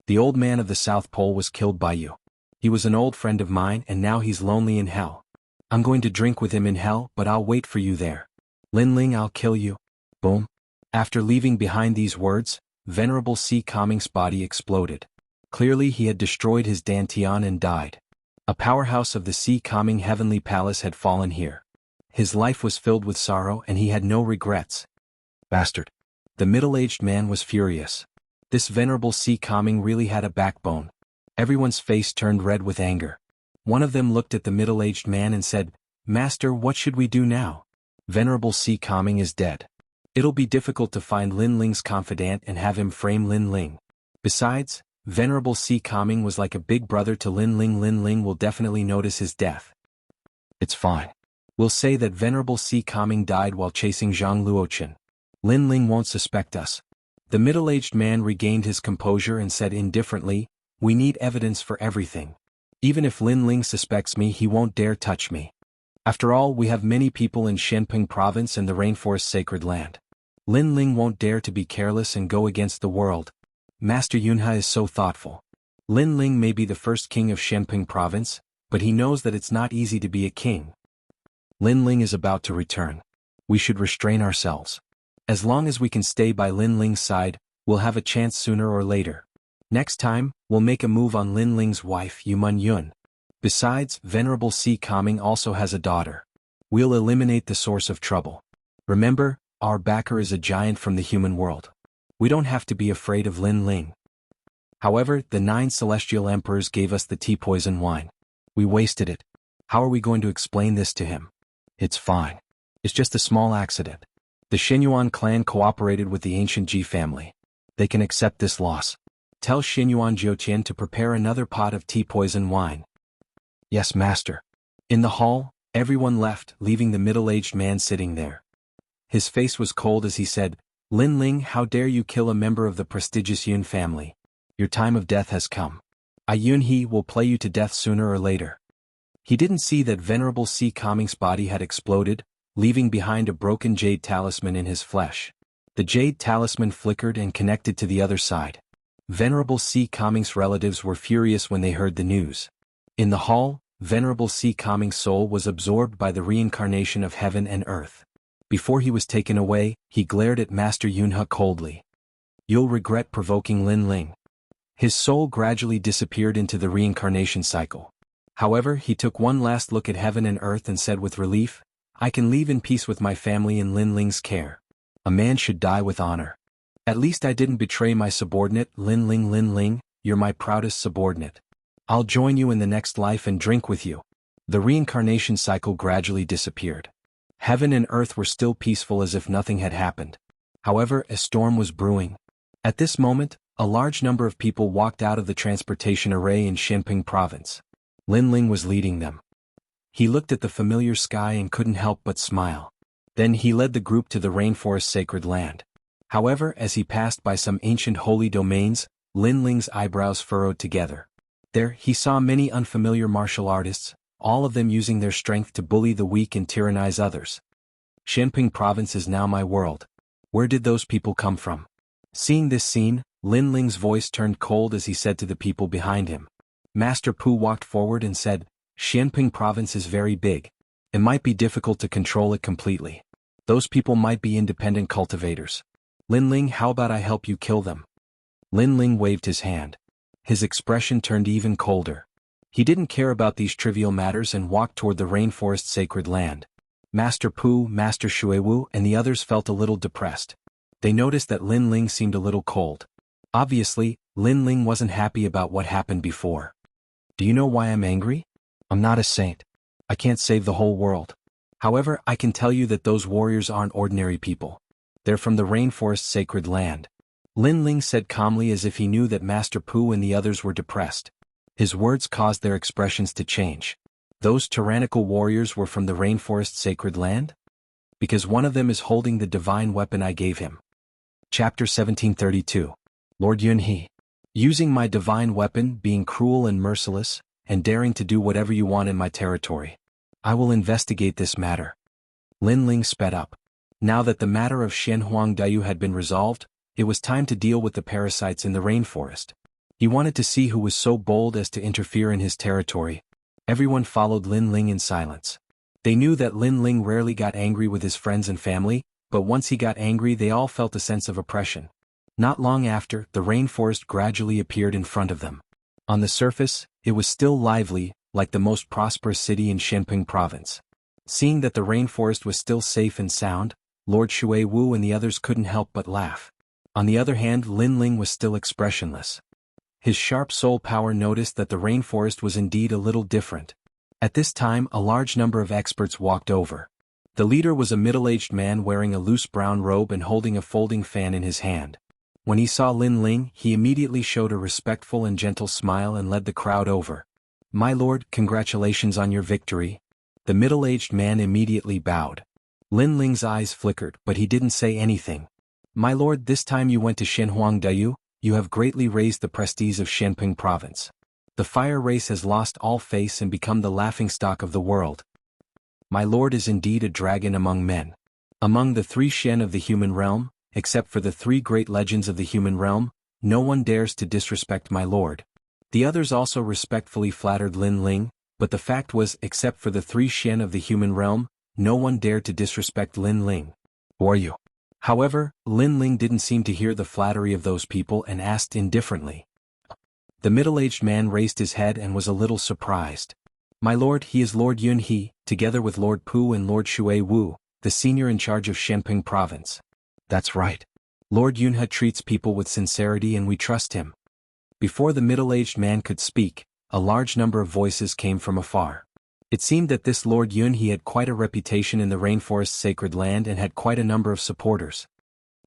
The old man of the South Pole was killed by you. He was an old friend of mine and now he's lonely in hell. I'm going to drink with him in hell, but I'll wait for you there. Lin Ling, I'll kill you. Boom. After leaving behind these words, Venerable Si Kaming's body exploded. Clearly he had destroyed his dantian and died. A powerhouse of the Si Kaming heavenly palace had fallen here. His life was filled with sorrow and he had no regrets. Bastard. The middle-aged man was furious. This Venerable Si Kaming really had a backbone. Everyone's face turned red with anger. One of them looked at the middle-aged man and said, "Master, what should we do now? Venerable Si Kaming is dead. It'll be difficult to find Lin Ling's confidant and have him frame Lin Ling. Besides, Venerable Si Kaming was like a big brother to Lin Ling. Lin Ling will definitely notice his death. It's fine. We'll say that Venerable Si Kaming died while chasing Zhang Luochen. Lin Ling won't suspect us." The middle-aged man regained his composure and said indifferently, "We need evidence for everything. Even if Lin Ling suspects me, he won't dare touch me. After all, we have many people in Shenping province and the rainforest sacred land. Lin Ling won't dare to be careless and go against the world. Master Yunha is so thoughtful. Lin Ling may be the first king of Shenping province, but he knows that it's not easy to be a king. Lin Ling is about to return. We should restrain ourselves. As long as we can stay by Lin Ling's side, we'll have a chance sooner or later. Next time, we'll make a move on Lin Ling's wife Yuman Yun. Besides, Venerable Si Kaming also has a daughter. We'll eliminate the source of trouble. Remember, our backer is a giant from the human world. We don't have to be afraid of Lin Ling." However, the 9 celestial emperors gave us the tea poison wine. We wasted it. How are we going to explain this to him? It's fine. It's just a small accident. The Xianyuan clan cooperated with the ancient Ji family. They can accept this loss. Tell Xianyuan Jiutian to prepare another pot of tea poison wine. Yes, master. In the hall, everyone left, leaving the middle-aged man sitting there. His face was cold as he said, "Lin Ling, how dare you kill a member of the prestigious Yun family? Your time of death has come. Yun He will play you to death sooner or later." He didn't see that Venerable Si Kaming's body had exploded, leaving behind a broken jade talisman in his flesh. The jade talisman flickered and connected to the other side. Venerable Si Kaming's relatives were furious when they heard the news. In the hall, Venerable Si Kaming's soul was absorbed by the reincarnation of heaven and earth. Before he was taken away, he glared at Master Yunha coldly. You'll regret provoking Lin Ling. His soul gradually disappeared into the reincarnation cycle. However, he took one last look at heaven and earth and said with relief, I can leave in peace with my family in Lin Ling's care. A man should die with honor. At least I didn't betray my subordinate, Lin Ling. Lin Ling, you're my proudest subordinate. I'll join you in the next life and drink with you. The reincarnation cycle gradually disappeared. Heaven and earth were still peaceful as if nothing had happened. However, a storm was brewing. At this moment, a large number of people walked out of the transportation array in Xianping province. Lin Ling was leading them. He looked at the familiar sky and couldn't help but smile. Then he led the group to the rainforest sacred land. However, as he passed by some ancient holy domains, Lin Ling's eyebrows furrowed together. There, he saw many unfamiliar martial artists, all of them using their strength to bully the weak and tyrannize others. Xianping province is now my world. Where did those people come from? Seeing this scene, Lin Ling's voice turned cold as he said to the people behind him. Master Pu walked forward and said, Xianping province is very big. It might be difficult to control it completely. Those people might be independent cultivators. Lin Ling, how about I help you kill them? Lin Ling waved his hand. His expression turned even colder. He didn't care about these trivial matters and walked toward the rainforest sacred land. Master Pu, Master Xuewu, and the others felt a little depressed. They noticed that Lin Ling seemed a little cold. Obviously, Lin Ling wasn't happy about what happened before. Do you know why I'm angry? I'm not a saint. I can't save the whole world. However, I can tell you that those warriors aren't ordinary people. They're from the rainforest sacred land. Lin Ling said calmly as if he knew that Master Pu and the others were depressed. His words caused their expressions to change. Those tyrannical warriors were from the rainforest sacred land? Because one of them is holding the divine weapon I gave him. Chapter 1732. Lord Yunhe. Using my divine weapon, being cruel and merciless, and daring to do whatever you want in my territory. I will investigate this matter. Lin Ling sped up. Now that the matter of Shenhuang Dayu had been resolved, it was time to deal with the parasites in the rainforest. He wanted to see who was so bold as to interfere in his territory. Everyone followed Lin Ling in silence. They knew that Lin Ling rarely got angry with his friends and family, but once he got angry they all felt a sense of oppression. Not long after, the rainforest gradually appeared in front of them. On the surface, it was still lively, like the most prosperous city in Xianping province. Seeing that the rainforest was still safe and sound, Lord Xuewu and the others couldn't help but laugh. On the other hand, Lin Ling was still expressionless. His sharp soul power noticed that the rainforest was indeed a little different. At this time, a large number of experts walked over. The leader was a middle-aged man wearing a loose brown robe and holding a folding fan in his hand. When he saw Lin Ling, he immediately showed a respectful and gentle smile and led the crowd over. My lord, congratulations on your victory. The middle-aged man immediately bowed. Lin Ling's eyes flickered, but he didn't say anything. My lord, this time you went to Shenhuang Dayu, you have greatly raised the prestige of Xianping province. The fire race has lost all face and become the laughingstock of the world. My lord is indeed a dragon among men. Among the 3 Shen of the human realm, except for the 3 great legends of the human realm, no one dares to disrespect my lord. The others also respectfully flattered Lin Ling, but the fact was, except for the 3 Shen of the human realm, no one dared to disrespect Lin Ling. Who are you? However, Lin Ling didn't seem to hear the flattery of those people and asked indifferently. The middle-aged man raised his head and was a little surprised. My lord, he is Lord Yunhe, together with Lord Pu and Lord Xuewu, the senior in charge of Xianping province. That's right. Lord Yunhe treats people with sincerity and we trust him. Before the middle-aged man could speak, a large number of voices came from afar. It seemed that this Lord Yunhe had quite a reputation in the rainforest sacred land and had quite a number of supporters.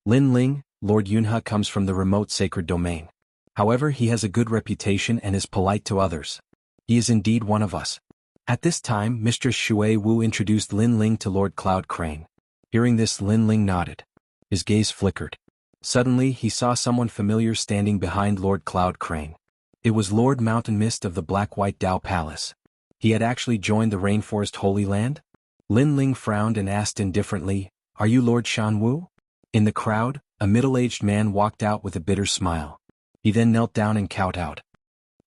Lin Ling, Lord Yunhe comes from the remote sacred domain. However, he has a good reputation and is polite to others. He is indeed one of us. At this time, Mistress Xuewu introduced Lin Ling to Lord Cloud Crane. Hearing this, Lin Ling nodded. His gaze flickered. Suddenly, he saw someone familiar standing behind Lord Cloud Crane. It was Lord Mountain Mist of the Black-White Dao Palace. He had actually joined the Rainforest Holy Land? Lin Ling frowned and asked indifferently, Are you Lord Shanwu? In the crowd, a middle-aged man walked out with a bitter smile. He then knelt down and kowed out.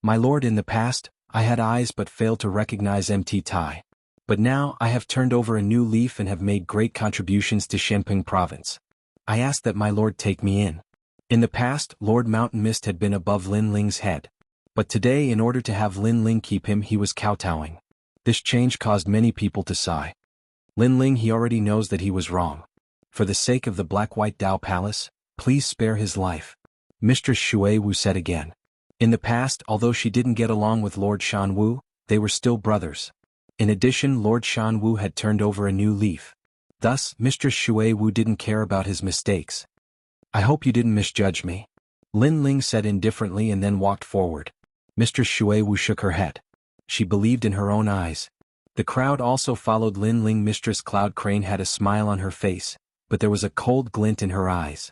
My lord, in the past, I had eyes but failed to recognize MT Tai. But now I have turned over a new leaf and have made great contributions to Xianping province. I ask that my lord take me in. In the past, Lord Mountain Mist had been above Lin Ling's head. But today, in order to have Lin Ling keep him, he was kowtowing. This change caused many people to sigh. Lin Ling, he already knows that he was wrong. For the sake of the Black-White Dao Palace, please spare his life. Mistress Shui Wu said again. In the past, although she didn't get along with Lord Shan Wu, they were still brothers. In addition, Lord Shan Wu had turned over a new leaf. Thus, Mistress Shui Wu didn't care about his mistakes. I hope you didn't misjudge me. Lin Ling said indifferently and then walked forward. Mistress Shui Wu shook her head. She believed in her own eyes. The crowd also followed Lin Ling. Mistress Cloud Crane had a smile on her face, but there was a cold glint in her eyes.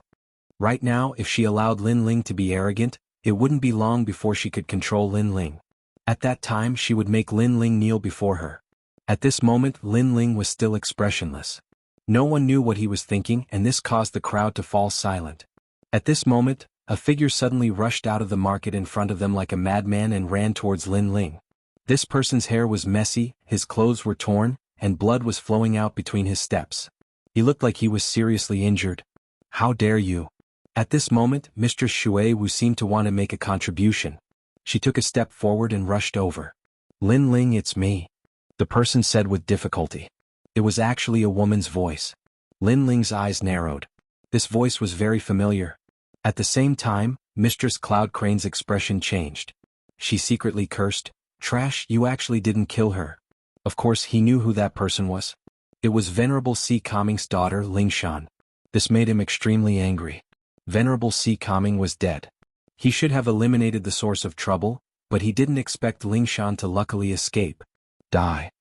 Right now, if she allowed Lin Ling to be arrogant, it wouldn't be long before she could control Lin Ling. At that time, she would make Lin Ling kneel before her. At this moment, Lin Ling was still expressionless. No one knew what he was thinking, and this caused the crowd to fall silent. At this moment, a figure suddenly rushed out of the market in front of them like a madman and ran towards Lin Ling. This person's hair was messy, his clothes were torn, and blood was flowing out between his steps. He looked like he was seriously injured. How dare you? At this moment, Mistress Shui Wu seemed to want to make a contribution. She took a step forward and rushed over. Lin Ling, it's me. The person said with difficulty. It was actually a woman's voice. Lin Ling's eyes narrowed. This voice was very familiar. At the same time, Mistress Cloud Crane's expression changed. She secretly cursed, "Trash, you actually didn't kill her." Of course he knew who that person was. It was Venerable Si Kaming's daughter, Lingshan. This made him extremely angry. Venerable Si Kaming was dead. He should have eliminated the source of trouble, but he didn't expect Lingshan to luckily escape. Die.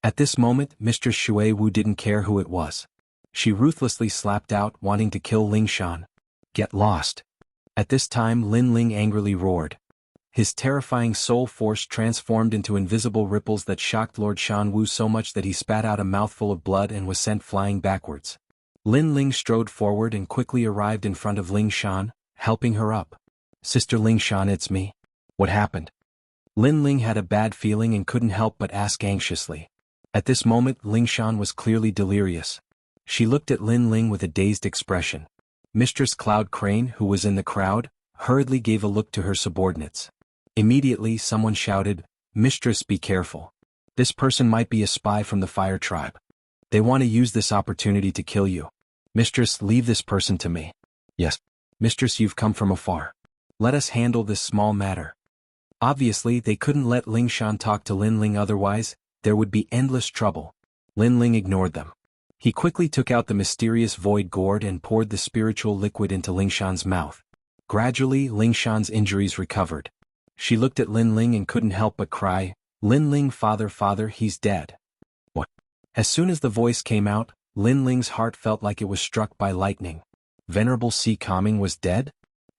At this moment, Mistress Shui Wu didn't care who it was. She ruthlessly slapped out, wanting to kill Lingshan. Get lost. At this time, Lin Ling angrily roared. His terrifying soul force transformed into invisible ripples that shocked Lord Shan Wu so much that he spat out a mouthful of blood and was sent flying backwards. Lin Ling strode forward and quickly arrived in front of Lingshan, helping her up. Sister Lingshan, it's me. What happened? Lin Ling had a bad feeling and couldn't help but ask anxiously. At this moment, Lingshan was clearly delirious. She looked at Lin Ling with a dazed expression. Mistress Cloud Crane, who was in the crowd, hurriedly gave a look to her subordinates. Immediately, someone shouted, "Mistress, be careful. This person might be a spy from the Fire Tribe. They want to use this opportunity to kill you. Mistress, leave this person to me." "Yes. Mistress, you've come from afar. Let us handle this small matter." Obviously, they couldn't let Lingshan talk to Lin Ling, otherwise, there would be endless trouble. Lin Ling ignored them. He quickly took out the mysterious void gourd and poured the spiritual liquid into Lingshan's mouth. Gradually, Lingshan's injuries recovered. She looked at Lin Ling and couldn't help but cry, "Lin Ling, father, father, he's dead." What? As soon as the voice came out, Lin Ling's heart felt like it was struck by lightning. Venerable Si Kaming was dead?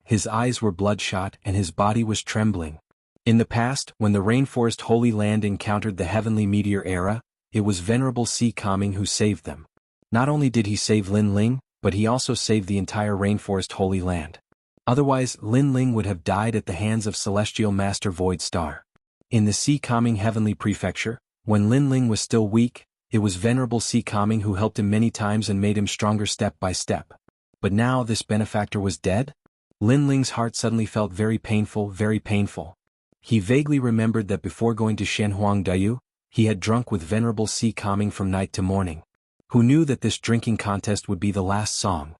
His eyes were bloodshot and his body was trembling. In the past, when the Rainforest Holy Land encountered the Heavenly Meteor Era, it was Venerable Si Kaming who saved them. Not only did he save Lin Ling, but he also saved the entire Rainforest Holy Land. Otherwise, Lin Ling would have died at the hands of Celestial Master Void Star. In the Si Kaming Heavenly Prefecture, when Lin Ling was still weak, it was Venerable Si Kaming who helped him many times and made him stronger step by step. But now this benefactor was dead? Lin Ling's heart suddenly felt very painful, very painful. He vaguely remembered that before going to Shenhuangdayu, he had drunk with Venerable Si Kaming from night to morning. Who knew that this drinking contest would be the last song?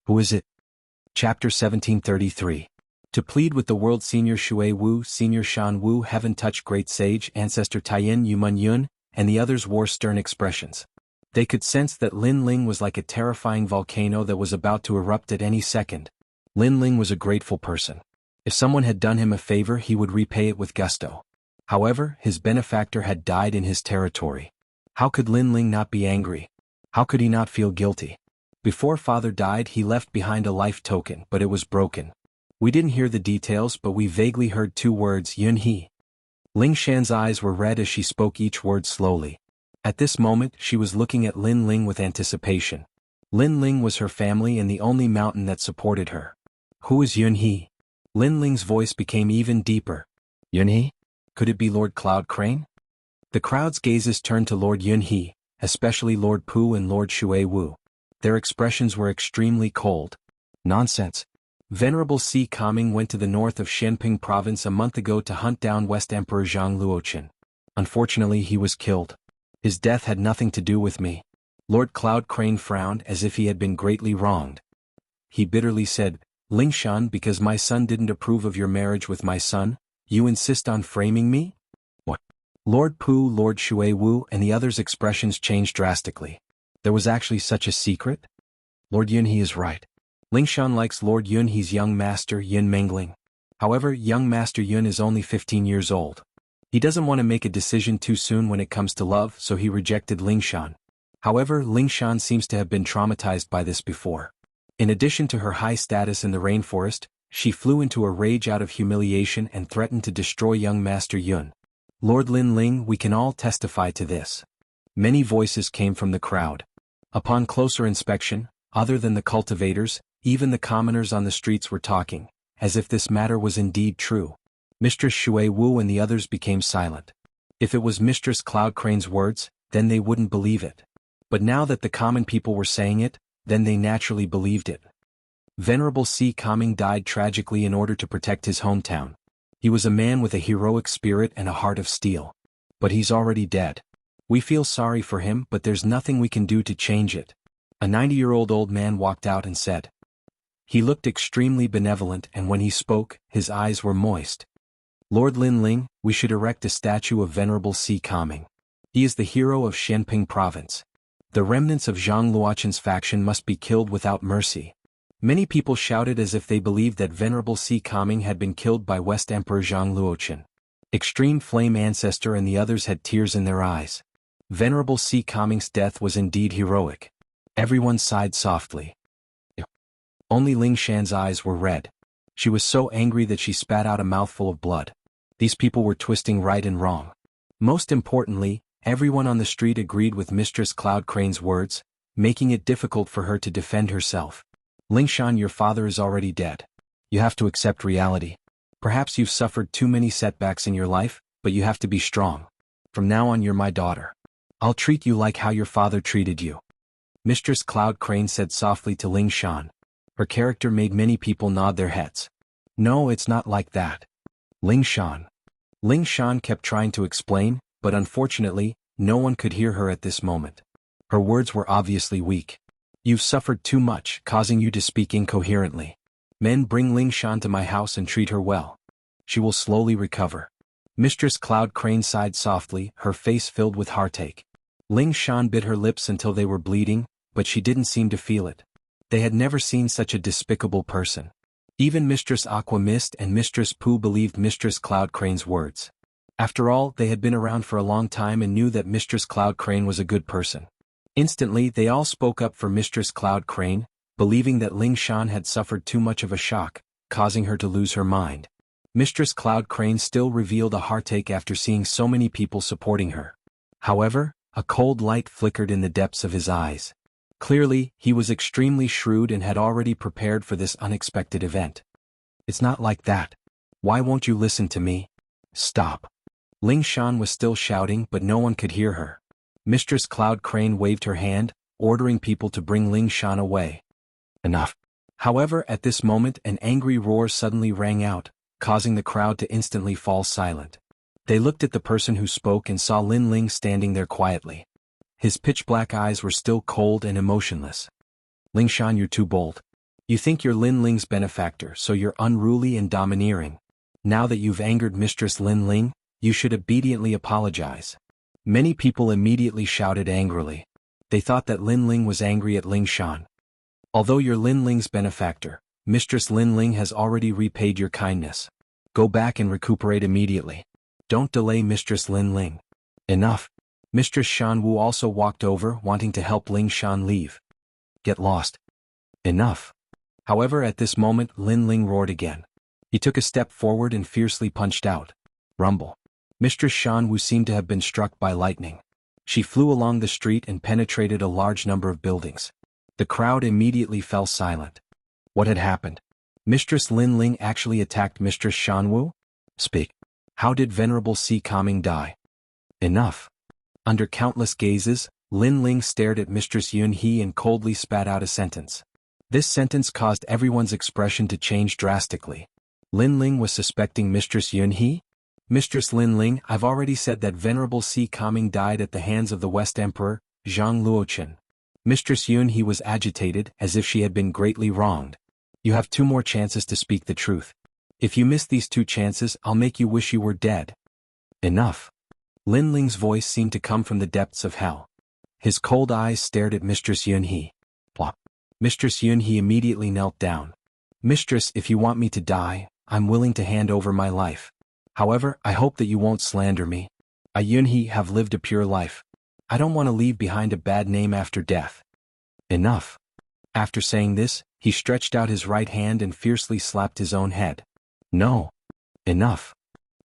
Who is it? Chapter 1733. To plead with the world, Senior Shui Wu, Senior Shan Wu, Heaven Touch, Great Sage, Ancestor Taiyin Yumun Yun, and the others wore stern expressions. They could sense that Lin Ling was like a terrifying volcano that was about to erupt at any second. Lin Ling was a grateful person. If someone had done him a favor, he would repay it with gusto. However, his benefactor had died in his territory. How could Lin Ling not be angry? How could he not feel guilty? Before father died, he left behind a life token, but it was broken. We didn't hear the details, but we vaguely heard two words, Yun He. Lingshan's eyes were red as she spoke each word slowly. At this moment, she was looking at Lin Ling with anticipation. Lin Ling was her family and the only mountain that supported her. Who is Yun He? Lin Ling's voice became even deeper. Yun He? Could it be Lord Cloud Crane? The crowd's gazes turned to Lord Yun He, especially Lord Pu and Lord Shui Wu. Their expressions were extremely cold. Nonsense. Venerable Si Kaming went to the north of Shenping province a month ago to hunt down West Emperor Zhang Luochen. Unfortunately, he was killed. His death had nothing to do with me. Lord Cloud Crane frowned as if he had been greatly wronged. He bitterly said, Lingshan, because my son didn't approve of your marriage with my son, you insist on framing me? What? Lord Pu, Lord Shui Wu, and the others' expressions changed drastically. There was actually such a secret? Lord Yunhe is right. Lingshan likes Lord Yunhe's young master Yun Mengling. However, young master Yun is only 15 years old. He doesn't want to make a decision too soon when it comes to love, so he rejected Lingshan. However, Lingshan seems to have been traumatized by this before. In addition to her high status in the rainforest, she flew into a rage out of humiliation and threatened to destroy young master Yun. Lord Lin Ling, we can all testify to this. Many voices came from the crowd. Upon closer inspection, other than the cultivators, even the commoners on the streets were talking, as if this matter was indeed true. Mistress Shui Wu and the others became silent. If it was Mistress Cloud Crane's words, then they wouldn't believe it. But now that the common people were saying it, then they naturally believed it. Venerable Si Kaming died tragically in order to protect his hometown. He was a man with a heroic spirit and a heart of steel. But he's already dead. We feel sorry for him, but there's nothing we can do to change it. A 90-year-old old man walked out and said. He looked extremely benevolent, and when he spoke, his eyes were moist. Lord Lin Ling, we should erect a statue of Venerable Si Kaming. He is the hero of Shenping province. The remnants of Zhang Luochen's faction must be killed without mercy. Many people shouted as if they believed that Venerable Si Kaming had been killed by West Emperor Zhang Luochen. Extreme Flame Ancestor and the others had tears in their eyes. Venerable Si Kaming's death was indeed heroic. Everyone sighed softly. Only Ling Shan's eyes were red. She was so angry that she spat out a mouthful of blood. These people were twisting right and wrong. Most importantly, everyone on the street agreed with Mistress Cloud Crane's words, making it difficult for her to defend herself. Lingshan, your father is already dead. You have to accept reality. Perhaps you've suffered too many setbacks in your life, but you have to be strong. From now on you're my daughter. I'll treat you like how your father treated you. Mistress Cloud Crane said softly to Lingshan. Her character made many people nod their heads. No, it's not like that. Lingshan. Lingshan kept trying to explain, but unfortunately, no one could hear her at this moment. Her words were obviously weak. You've suffered too much, causing you to speak incoherently. Men, bring Lingshan to my house and treat her well. She will slowly recover. Mistress Cloud Crane sighed softly, her face filled with heartache. Lingshan bit her lips until they were bleeding, but she didn't seem to feel it. They had never seen such a despicable person. Even Mistress Aqua Mist and Mistress Pooh believed Mistress Cloud Crane's words. After all, they had been around for a long time and knew that Mistress Cloud Crane was a good person. Instantly, they all spoke up for Mistress Cloud Crane, believing that Lingshan had suffered too much of a shock, causing her to lose her mind. Mistress Cloud Crane still revealed a heartache after seeing so many people supporting her. However, a cold light flickered in the depths of his eyes. Clearly, he was extremely shrewd and had already prepared for this unexpected event. It's not like that. Why won't you listen to me? Stop. Lingshan was still shouting, but no one could hear her. Mistress Cloud Crane waved her hand, ordering people to bring Lingshan away. Enough. However, at this moment an angry roar suddenly rang out, causing the crowd to instantly fall silent. They looked at the person who spoke and saw Lin Ling standing there quietly. His pitch-black eyes were still cold and emotionless. Lingshan, you're too bold. You think you're Lin Ling's benefactor, so you're unruly and domineering. Now that you've angered Mistress Lin Ling, you should obediently apologize. Many people immediately shouted angrily. They thought that Lin Ling was angry at Lingshan. Although you're Lin Ling's benefactor, Mistress Lin Ling has already repaid your kindness. Go back and recuperate immediately. Don't delay, Mistress Lin Ling. Enough. Mistress Shan Wu also walked over, wanting to help Lingshan leave. Get lost. Enough. However, at this moment, Lin Ling roared again. He took a step forward and fiercely punched out. Rumble. Mistress Shan Wu seemed to have been struck by lightning. She flew along the street and penetrated a large number of buildings. The crowd immediately fell silent. What had happened? Mistress Lin Ling actually attacked Mistress Shan Wu? Speak. How did Venerable Si Kaming die? Enough. Under countless gazes, Lin Ling stared at Mistress Yun He and coldly spat out a sentence. This sentence caused everyone's expression to change drastically. Lin Ling was suspecting Mistress Yunhe? Mistress Lin Ling, I've already said that Venerable Si Kaming died at the hands of the West Emperor, Zhang Luochen. Mistress Yunhe was agitated, as if she had been greatly wronged. You have 2 more chances to speak the truth. If you miss these 2 chances, I'll make you wish you were dead. Enough. Lin Ling's voice seemed to come from the depths of hell. His cold eyes stared at Mistress Yunhe. Plop. Mistress Yunhe immediately knelt down. Mistress, if you want me to die, I'm willing to hand over my life. However, I hope that you won't slander me. I Yunhe have lived a pure life. I don't want to leave behind a bad name after death. Enough. After saying this, he stretched out his right hand and fiercely slapped his own head. No. Enough.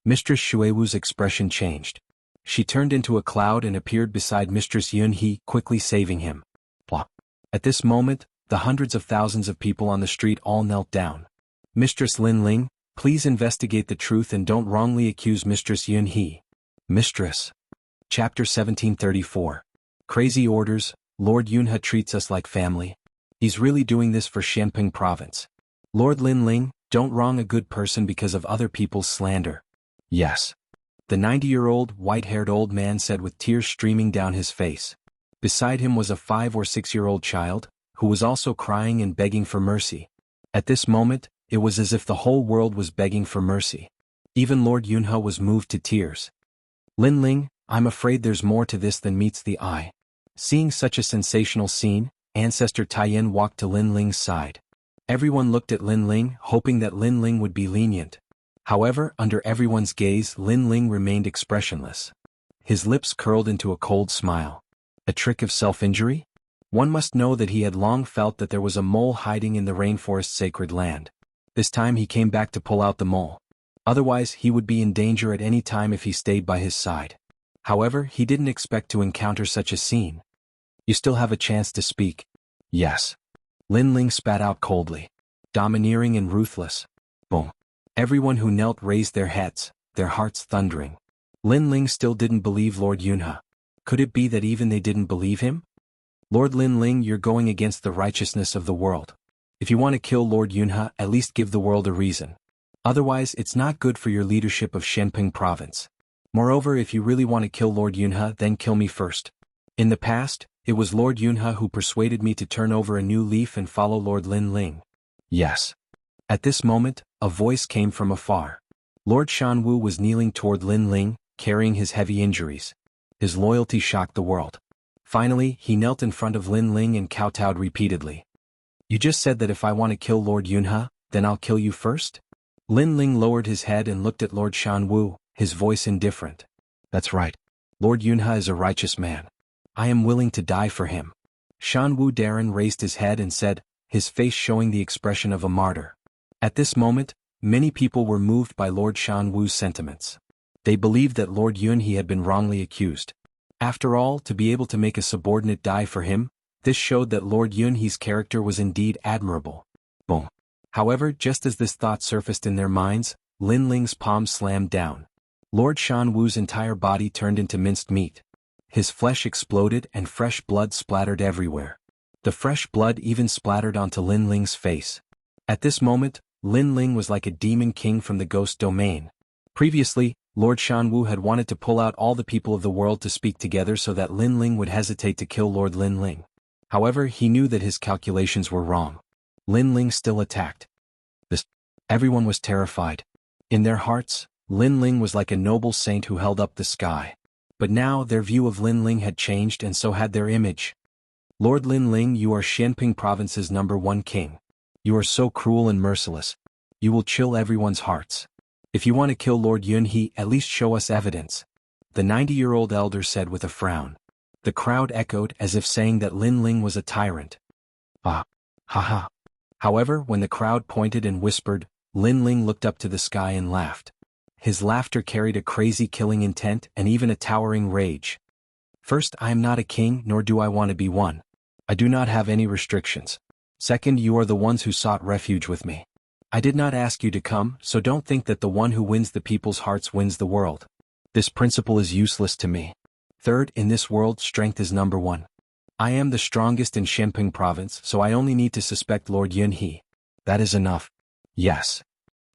Mistress Xuewu's expression changed. She turned into a cloud and appeared beside Mistress Yunhe, quickly saving him. Plop. At this moment, the hundreds of thousands of people on the street all knelt down. Mistress Lin Ling, please investigate the truth and don't wrongly accuse Mistress Yunhe. Mistress. Chapter 1734. Crazy orders. Lord Yunhe treats us like family. He's really doing this for Xianping province. Lord Lin Ling, don't wrong a good person because of other people's slander. Yes. The 90-year-old, white-haired old man said with tears streaming down his face. Beside him was a 5 or 6-year-old child, who was also crying and begging for mercy. At this moment, it was as if the whole world was begging for mercy. Even Lord Yunhe was moved to tears. Lin Ling, I'm afraid there's more to this than meets the eye. Seeing such a sensational scene, Ancestor Taiyin walked to Lin Ling's side. Everyone looked at Lin Ling, hoping that Lin Ling would be lenient. However, under everyone's gaze, Lin Ling remained expressionless. His lips curled into a cold smile. A trick of self-injury? One must know that he had long felt that there was a mole hiding in the rainforest's sacred land. This time he came back to pull out the mole. Otherwise, he would be in danger at any time if he stayed by his side. However, he didn't expect to encounter such a scene. You still have a chance to speak. Yes. Lin Ling spat out coldly. Domineering and ruthless. Boom. Everyone who knelt raised their heads, their hearts thundering. Lin Ling still didn't believe Lord Yunhe. Could it be that even they didn't believe him? Lord Lin Ling, you're going against the righteousness of the world. If you want to kill Lord Yunhe, at least give the world a reason. Otherwise, it's not good for your leadership of Xianping province. Moreover, if you really want to kill Lord Yunhe, then kill me first. In the past, it was Lord Yunhe who persuaded me to turn over a new leaf and follow Lord Lin Ling. Yes. At this moment, a voice came from afar. Lord Xianwu was kneeling toward Lin Ling, carrying his heavy injuries. His loyalty shocked the world. Finally, he knelt in front of Lin Ling and kowtowed repeatedly. You just said that if I want to kill Lord Yunhe, then I'll kill you first? Lin Ling lowered his head and looked at Lord Xianwu, his voice indifferent. That's right. Lord Yunhe is a righteous man. I am willing to die for him. Xianwu Darren raised his head and said, his face showing the expression of a martyr. At this moment, many people were moved by Lord Xianwu's sentiments. They believed that Lord Yunhe had been wrongly accused. After all, to be able to make a subordinate die for him, this showed that Lord Yunhe's character was indeed admirable. Boom. However, just as this thought surfaced in their minds, Lin Ling's palm slammed down. Lord Xianwu's entire body turned into minced meat. His flesh exploded and fresh blood splattered everywhere. The fresh blood even splattered onto Lin Ling's face. At this moment, Lin Ling was like a demon king from the ghost domain. Previously, Lord Xianwu had wanted to pull out all the people of the world to speak together so that Lin Ling would hesitate to kill Lord Lin Ling. However, he knew that his calculations were wrong. Lin Ling still attacked. Everyone was terrified. In their hearts, Lin Ling was like a noble saint who held up the sky. But now their view of Lin Ling had changed and so had their image. Lord Lin Ling, you are Xianping province's #1 king. You are so cruel and merciless. You will chill everyone's hearts. If you want to kill Lord Yunhe, at least show us evidence. The 90-year-old elder said with a frown. The crowd echoed as if saying that Lin Ling was a tyrant. Ah. Ha ha. However, when the crowd pointed and whispered, Lin Ling looked up to the sky and laughed. His laughter carried a crazy killing intent and even a towering rage. First, I am not a king, nor do I want to be one. I do not have any restrictions. Second, you are the ones who sought refuge with me. I did not ask you to come, so don't think that the one who wins the people's hearts wins the world. This principle is useless to me. Third, in this world, strength is #1. I am the strongest in Shenping province, so I only need to suspect Lord Yunhe. That is enough. Yes.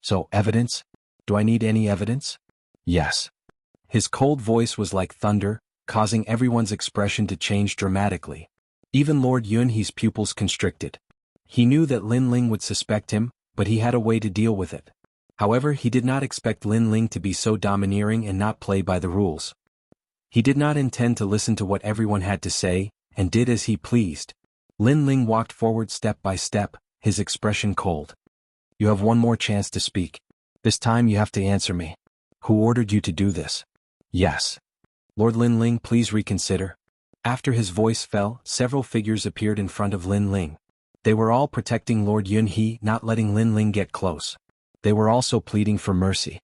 So, evidence? Do I need any evidence? Yes. His cold voice was like thunder, causing everyone's expression to change dramatically. Even Lord Yunhe's pupils constricted. He knew that Lin Ling would suspect him, but he had a way to deal with it. However, he did not expect Lin Ling to be so domineering and not play by the rules. He did not intend to listen to what everyone had to say, and did as he pleased. Lin Ling walked forward step by step, his expression cold. You have one more chance to speak. This time you have to answer me. Who ordered you to do this? Yes. Lord Lin Ling, please reconsider. After his voice fell, several figures appeared in front of Lin Ling. They were all protecting Lord Yunhe, not letting Lin Ling get close. They were also pleading for mercy.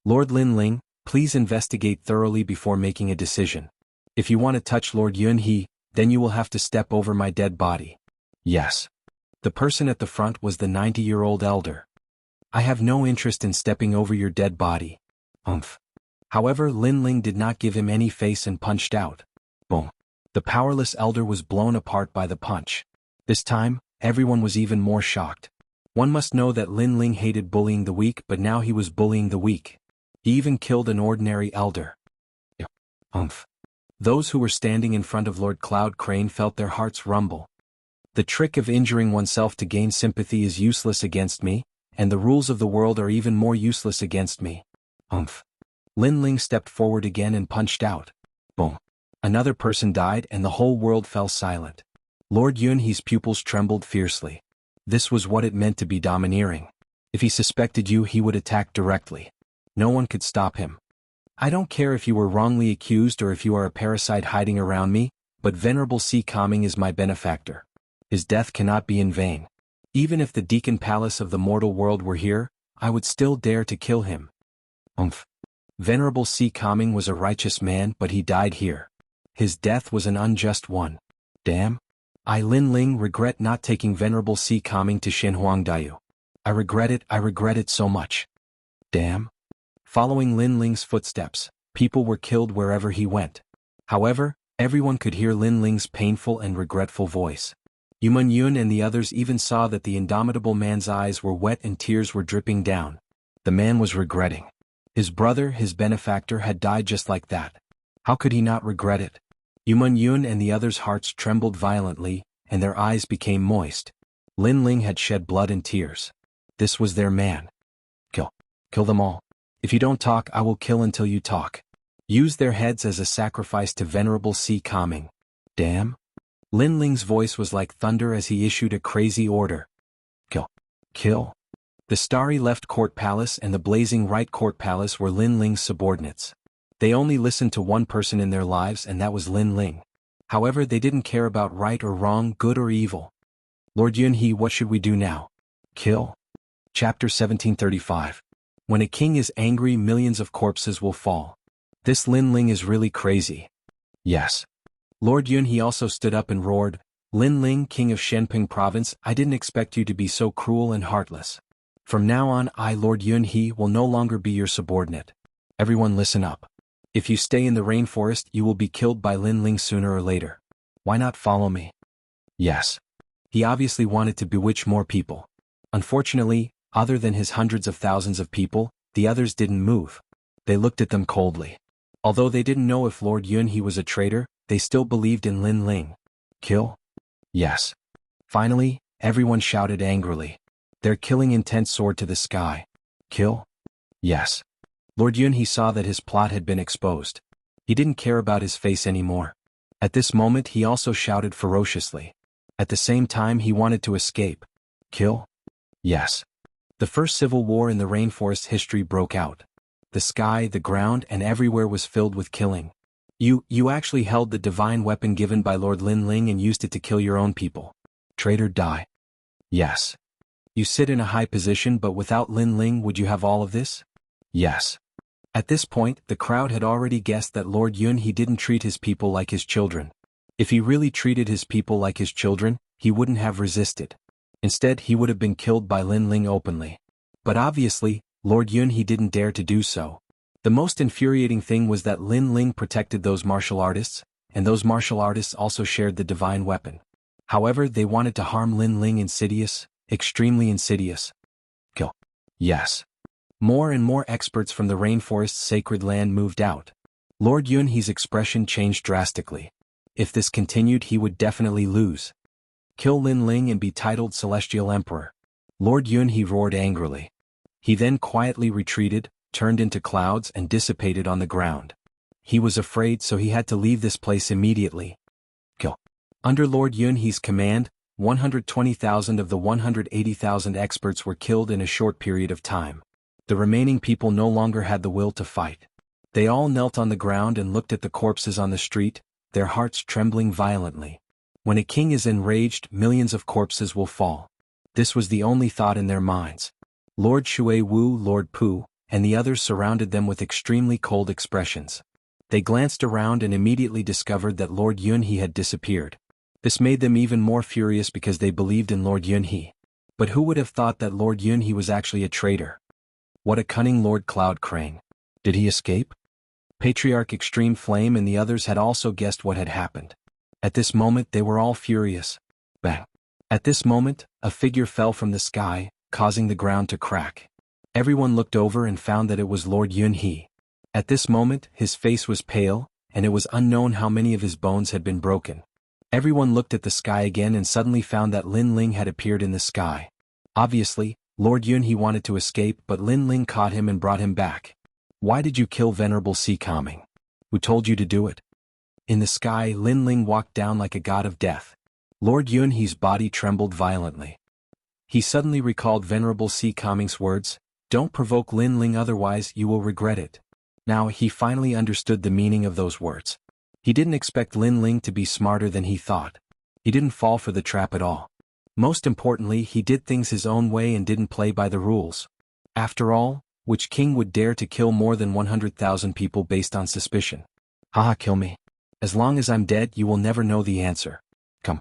Lord Lin Ling, please investigate thoroughly before making a decision. If you want to touch Lord Yunhe, then you will have to step over my dead body. Yes. The person at the front was the 90-year-old elder. I have no interest in stepping over your dead body. However, Lin Ling did not give him any face and punched out. Boom. The powerless elder was blown apart by the punch. This time, everyone was even more shocked. One must know that Lin Ling hated bullying the weak, but now he was bullying the weak. He even killed an ordinary elder. Those who were standing in front of Lord Cloud Crane felt their hearts rumble. The trick of injuring oneself to gain sympathy is useless against me, and the rules of the world are even more useless against me. Lin Ling stepped forward again and punched out. Boom. Another person died and the whole world fell silent. Lord Yunhe's pupils trembled fiercely. This was what it meant to be domineering. If he suspected you, he would attack directly. No one could stop him. I don't care if you were wrongly accused or if you are a parasite hiding around me, but Venerable Sea Calming is my benefactor. His death cannot be in vain. Even if the Deacon Palace of the mortal world were here, I would still dare to kill him. Venerable Sea Calming was a righteous man, but he died here. His death was an unjust one. Damn. I Lin Ling regret not taking Venerable Sea Calming to Shenhuangdayu. I regret it so much. Damn. Following Lin Ling's footsteps, people were killed wherever he went. However, everyone could hear Lin Ling's painful and regretful voice. Yuman Yun and the others even saw that the indomitable man's eyes were wet and tears were dripping down. The man was regretting. His brother, his benefactor, had died just like that. How could he not regret it? Yuman Yun and the others' hearts trembled violently, and their eyes became moist. Lin Ling had shed blood and tears. This was their man. Kill them all. If you don't talk, I will kill until you talk. Use their heads as a sacrifice to Venerable Sea Calming. Damn. Lin Ling's voice was like thunder as he issued a crazy order. Kill. The starry left court palace and the blazing right court palace were Lin Ling's subordinates. They only listened to one person in their lives, and that was Lin Ling. However, they didn't care about right or wrong, good or evil. Lord Yunhe, what should we do now? Kill. Chapter 1735. When a king is angry, millions of corpses will fall. This Lin Ling is really crazy. Yes. Lord Yunhe also stood up and roared, Lin Ling, king of Shenping province, I didn't expect you to be so cruel and heartless. From now on, I, Lord Yunhe, will no longer be your subordinate. Everyone listen up. If you stay in the rainforest, you will be killed by Lin Ling sooner or later. Why not follow me? Yes. He obviously wanted to bewitch more people. Unfortunately, other than his hundreds of thousands of people, the others didn't move. They looked at them coldly. Although they didn't know if Lord Yunhe was a traitor, they still believed in Lin Ling. Kill? Yes. Finally, everyone shouted angrily. Their killing intent soared to the sky. Kill? Yes. Lord Yunhe saw that his plot had been exposed. He didn't care about his face anymore. At this moment he also shouted ferociously. At the same time he wanted to escape. Kill? Yes. The first civil war in the rainforest history broke out. The sky, the ground, and everywhere was filled with killing. You actually held the divine weapon given by Lord Lin Ling and used it to kill your own people. Traitor, die. Yes. You sit in a high position, but without Lin Ling would you have all of this? Yes. At this point, the crowd had already guessed that Lord Yunhe didn't treat his people like his children. If he really treated his people like his children, he wouldn't have resisted. Instead, he would have been killed by Lin Ling openly. But obviously, Lord Yunhe didn't dare to do so. The most infuriating thing was that Lin Ling protected those martial artists, and those martial artists also shared the divine weapon. However, they wanted to harm Lin Ling. Insidious, extremely insidious. Kill. Yes. More and more experts from the rainforest's sacred land moved out. Lord Yunhe's expression changed drastically. If this continued, he would definitely lose. Kill Lin Ling and be titled Celestial Emperor. Lord Yunhe roared angrily. He then quietly retreated, turned into clouds and dissipated on the ground. He was afraid, so he had to leave this place immediately. Kill. Under Lord Yunhe's command, 120,000 of the 180,000 experts were killed in a short period of time. The remaining people no longer had the will to fight. They all knelt on the ground and looked at the corpses on the street, their hearts trembling violently. When a king is enraged, millions of corpses will fall. This was the only thought in their minds. Lord Shui Wu, Lord Pu, and the others surrounded them with extremely cold expressions. They glanced around and immediately discovered that Lord Yunhe had disappeared. This made them even more furious because they believed in Lord Yunhe. But who would have thought that Lord Yunhe was actually a traitor? What a cunning Lord Cloud Crane. Did he escape? Patriarch Extreme Flame and the others had also guessed what had happened. At this moment they were all furious. Bang. At this moment, a figure fell from the sky, causing the ground to crack. Everyone looked over and found that it was Lord Yunhe. At this moment, his face was pale, and it was unknown how many of his bones had been broken. Everyone looked at the sky again and suddenly found that Lin Ling had appeared in the sky. Obviously, Lord Yunhe wanted to escape, but Lin Ling caught him and brought him back. Why did you kill Venerable Sea Calming? Who told you to do it? In the sky, Lin Ling walked down like a god of death. Lord Yunhe's body trembled violently. He suddenly recalled Venerable Sea Calming's words, "Don't provoke Lin Ling, otherwise you will regret it." Now he finally understood the meaning of those words. He didn't expect Lin Ling to be smarter than he thought. He didn't fall for the trap at all. Most importantly, he did things his own way and didn't play by the rules. After all, which king would dare to kill more than 100,000 people based on suspicion? Haha, kill me. As long as I'm dead, you will never know the answer. Come.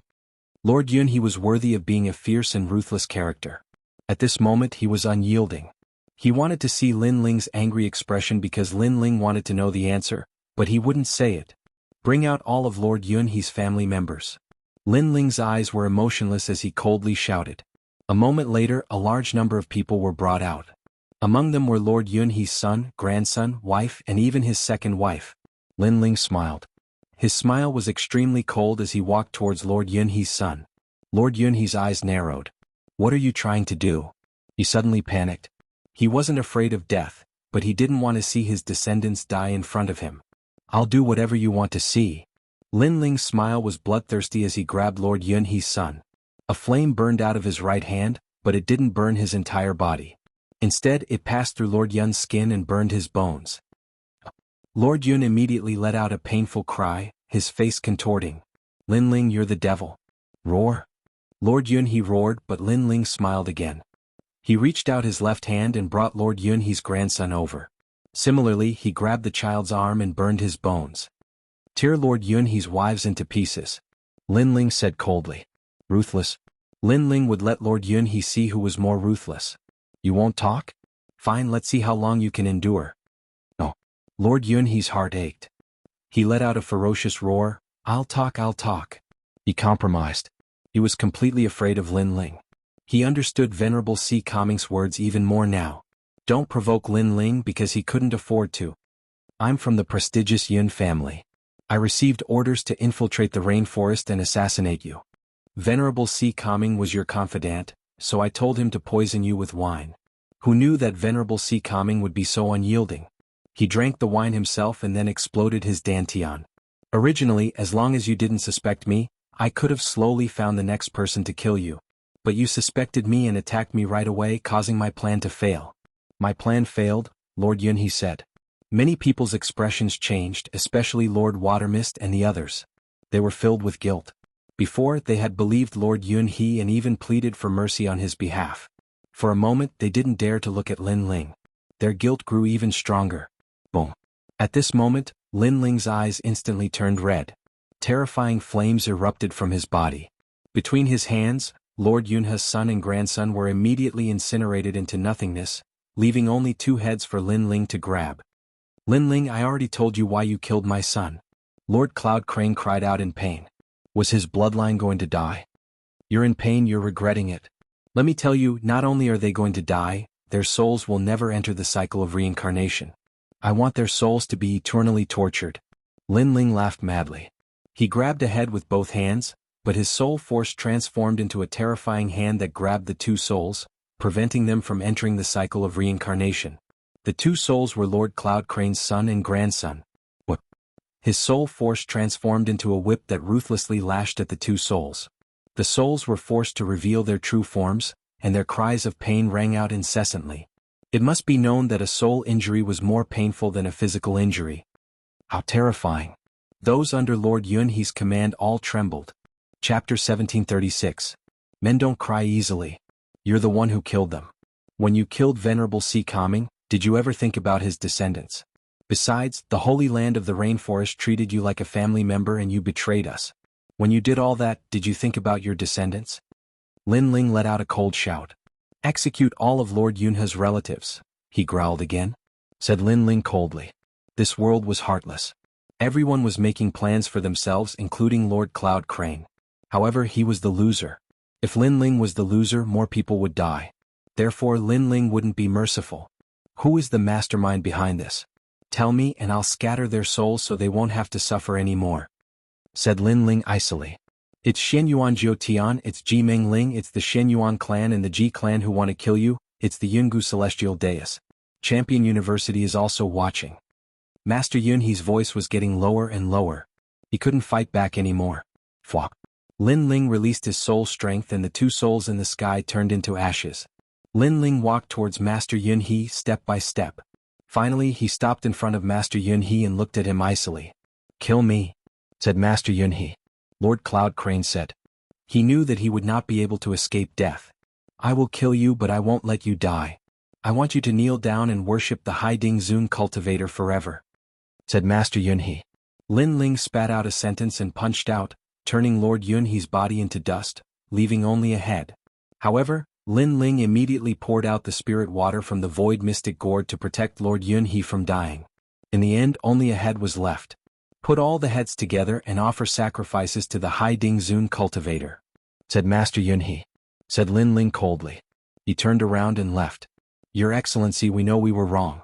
Lord Yunhe was worthy of being a fierce and ruthless character. At this moment he was unyielding. He wanted to see Lin Ling's angry expression because Lin Ling wanted to know the answer, but he wouldn't say it. Bring out all of Lord Yunhe's family members. Lin Ling's eyes were emotionless as he coldly shouted. A moment later, a large number of people were brought out. Among them were Lord Yunhe's son, grandson, wife, and even his second wife. Lin Ling smiled. His smile was extremely cold as he walked towards Lord Yunhe's son. Lord Yunhe's eyes narrowed. What are you trying to do? He suddenly panicked. He wasn't afraid of death, but he didn't want to see his descendants die in front of him. I'll do whatever you want to see. Lin Ling's smile was bloodthirsty as he grabbed Lord Yunhe's son. A flame burned out of his right hand, but it didn't burn his entire body. Instead, it passed through Lord Yun's skin and burned his bones. Lord Yun immediately let out a painful cry, his face contorting. Lin Ling, you're the devil. Roar. Lord Yunhe roared, but Lin Ling smiled again. He reached out his left hand and brought Lord Yunhe's grandson over. Similarly, he grabbed the child's arm and burned his bones. Tear Lord Yunhe's wives into pieces. Lin Ling said coldly. Ruthless. Lin Ling would let Lord Yunhe see who was more ruthless. You won't talk? Fine, let's see how long you can endure. No. Lord Yunhe's heart ached. He let out a ferocious roar. I'll talk, I'll talk. He compromised. He was completely afraid of Lin Ling. He understood Venerable Sea Calming's words even more now. Don't provoke Lin Ling because he couldn't afford to. I'm from the prestigious Yun family. I received orders to infiltrate the rainforest and assassinate you. Venerable Sea Calming was your confidant, so I told him to poison you with wine. Who knew that Venerable Sea Calming would be so unyielding? He drank the wine himself and then exploded his dantian. Originally, as long as you didn't suspect me, I could have slowly found the next person to kill you. But you suspected me and attacked me right away, causing my plan to fail. My plan failed, Lord Yunhe said. Many people's expressions changed, especially Lord Watermist and the others. They were filled with guilt. Before, they had believed Lord Yunhe and even pleaded for mercy on his behalf. For a moment, they didn't dare to look at Lin Ling. Their guilt grew even stronger. Boom. At this moment, Lin Ling's eyes instantly turned red. Terrifying flames erupted from his body. Between his hands, Lord Yunhe's son and grandson were immediately incinerated into nothingness, leaving only two heads for Lin Ling to grab. Lin Ling, I already told you why you killed my son. Lord Cloud Crane cried out in pain. Was his bloodline going to die? You're in pain, you're regretting it. Let me tell you, not only are they going to die, their souls will never enter the cycle of reincarnation. I want their souls to be eternally tortured. Lin Ling laughed madly. He grabbed a head with both hands, but his soul force transformed into a terrifying hand that grabbed the two souls, preventing them from entering the cycle of reincarnation. The two souls were Lord Cloud Crane's son and grandson. Whip. His soul force transformed into a whip that ruthlessly lashed at the two souls. The souls were forced to reveal their true forms, and their cries of pain rang out incessantly. It must be known that a soul injury was more painful than a physical injury. How terrifying. Those under Lord Yunhe's command all trembled. Chapter 1736. Men don't cry easily. You're the one who killed them. When you killed Venerable Si Kaming, did you ever think about his descendants? Besides, the Holy Land of the Rainforest treated you like a family member and you betrayed us. When you did all that, did you think about your descendants? Lin Ling let out a cold shout. Execute all of Lord Yunhe's relatives, he growled again. Said Lin Ling coldly. This world was heartless. Everyone was making plans for themselves, including Lord Cloud Crane. However, he was the loser. If Lin Ling was the loser, more people would die. Therefore, Lin Ling wouldn't be merciful. Who is the mastermind behind this? Tell me and I'll scatter their souls so they won't have to suffer anymore. Said Lin Ling icily. It's Shenyuan Jiutian, it's Ji Meng Ling, it's the Shenyuan clan and the Ji clan who want to kill you, it's the Jianghu Celestial Deus. Champion University is also watching. Master Yunhe's voice was getting lower and lower. He couldn't fight back anymore. Fwak. Lin Ling released his soul strength and the two souls in the sky turned into ashes. Lin Ling walked towards Master Yunhe step by step. Finally, he stopped in front of Master Yunhe and looked at him icily. Kill me, said Master Yunhe. Lord Cloud Crane said. He knew that he would not be able to escape death. I will kill you, but I won't let you die. I want you to kneel down and worship the Haiding Zun cultivator forever, said Master Yunhe. Lin Ling spat out a sentence and punched out, turning Lord Yunhe's body into dust, leaving only a head. However, Lin Ling immediately poured out the spirit water from the void mystic gourd to protect Lord Yunhe from dying. In the end, only a head was left. Put all the heads together and offer sacrifices to the Haiding Zun cultivator, said Master Yunhe. Said Lin Ling coldly. He turned around and left. Your Excellency, we know we were wrong.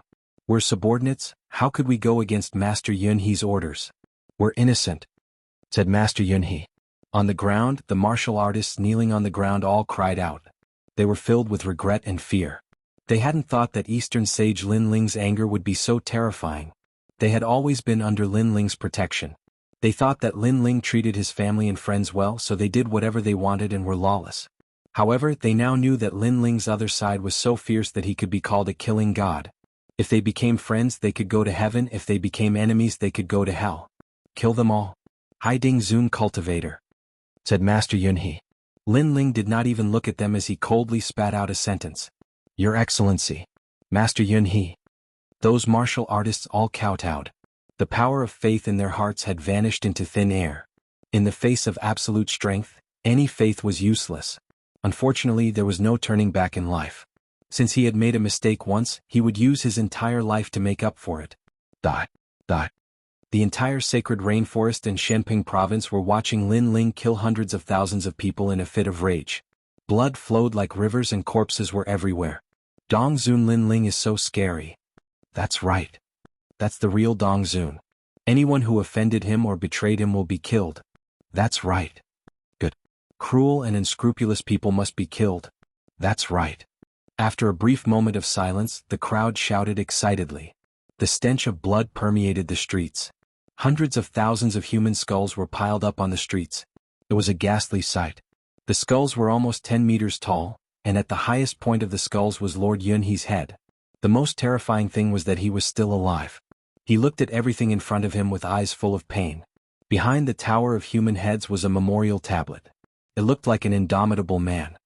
We're subordinates, how could we go against Master Yunhe's orders? We're innocent, said Master Yunhe. On the ground, the martial artists kneeling on the ground all cried out. They were filled with regret and fear. They hadn't thought that Eastern Sage Lin Ling's anger would be so terrifying. They had always been under Lin Ling's protection. They thought that Lin Ling treated his family and friends well, so they did whatever they wanted and were lawless. However, they now knew that Lin Ling's other side was so fierce that he could be called a killing god. If they became friends, they could go to heaven. If they became enemies, they could go to hell. Kill them all. Haiding Zun cultivator, said Master Yunhe. Lin Ling did not even look at them as he coldly spat out a sentence. Your Excellency, Master Yunhe. Those martial artists all kowtowed. The power of faith in their hearts had vanished into thin air. In the face of absolute strength, any faith was useless. Unfortunately, there was no turning back in life. Since he had made a mistake once, he would use his entire life to make up for it. Dot. The entire sacred rainforest in Shenping province were watching Lin Ling kill hundreds of thousands of people in a fit of rage. Blood flowed like rivers and corpses were everywhere. Dongzun Lin Ling is so scary. That's right. That's the real Dongzun. Anyone who offended him or betrayed him will be killed. That's right. Good. Cruel and unscrupulous people must be killed. That's right. After a brief moment of silence, the crowd shouted excitedly. The stench of blood permeated the streets. Hundreds of thousands of human skulls were piled up on the streets. It was a ghastly sight. The skulls were almost 10 meters tall, and at the highest point of the skulls was Lord Yunhe's head. The most terrifying thing was that he was still alive. He looked at everything in front of him with eyes full of pain. Behind the tower of human heads was a memorial tablet. It looked like an indomitable man.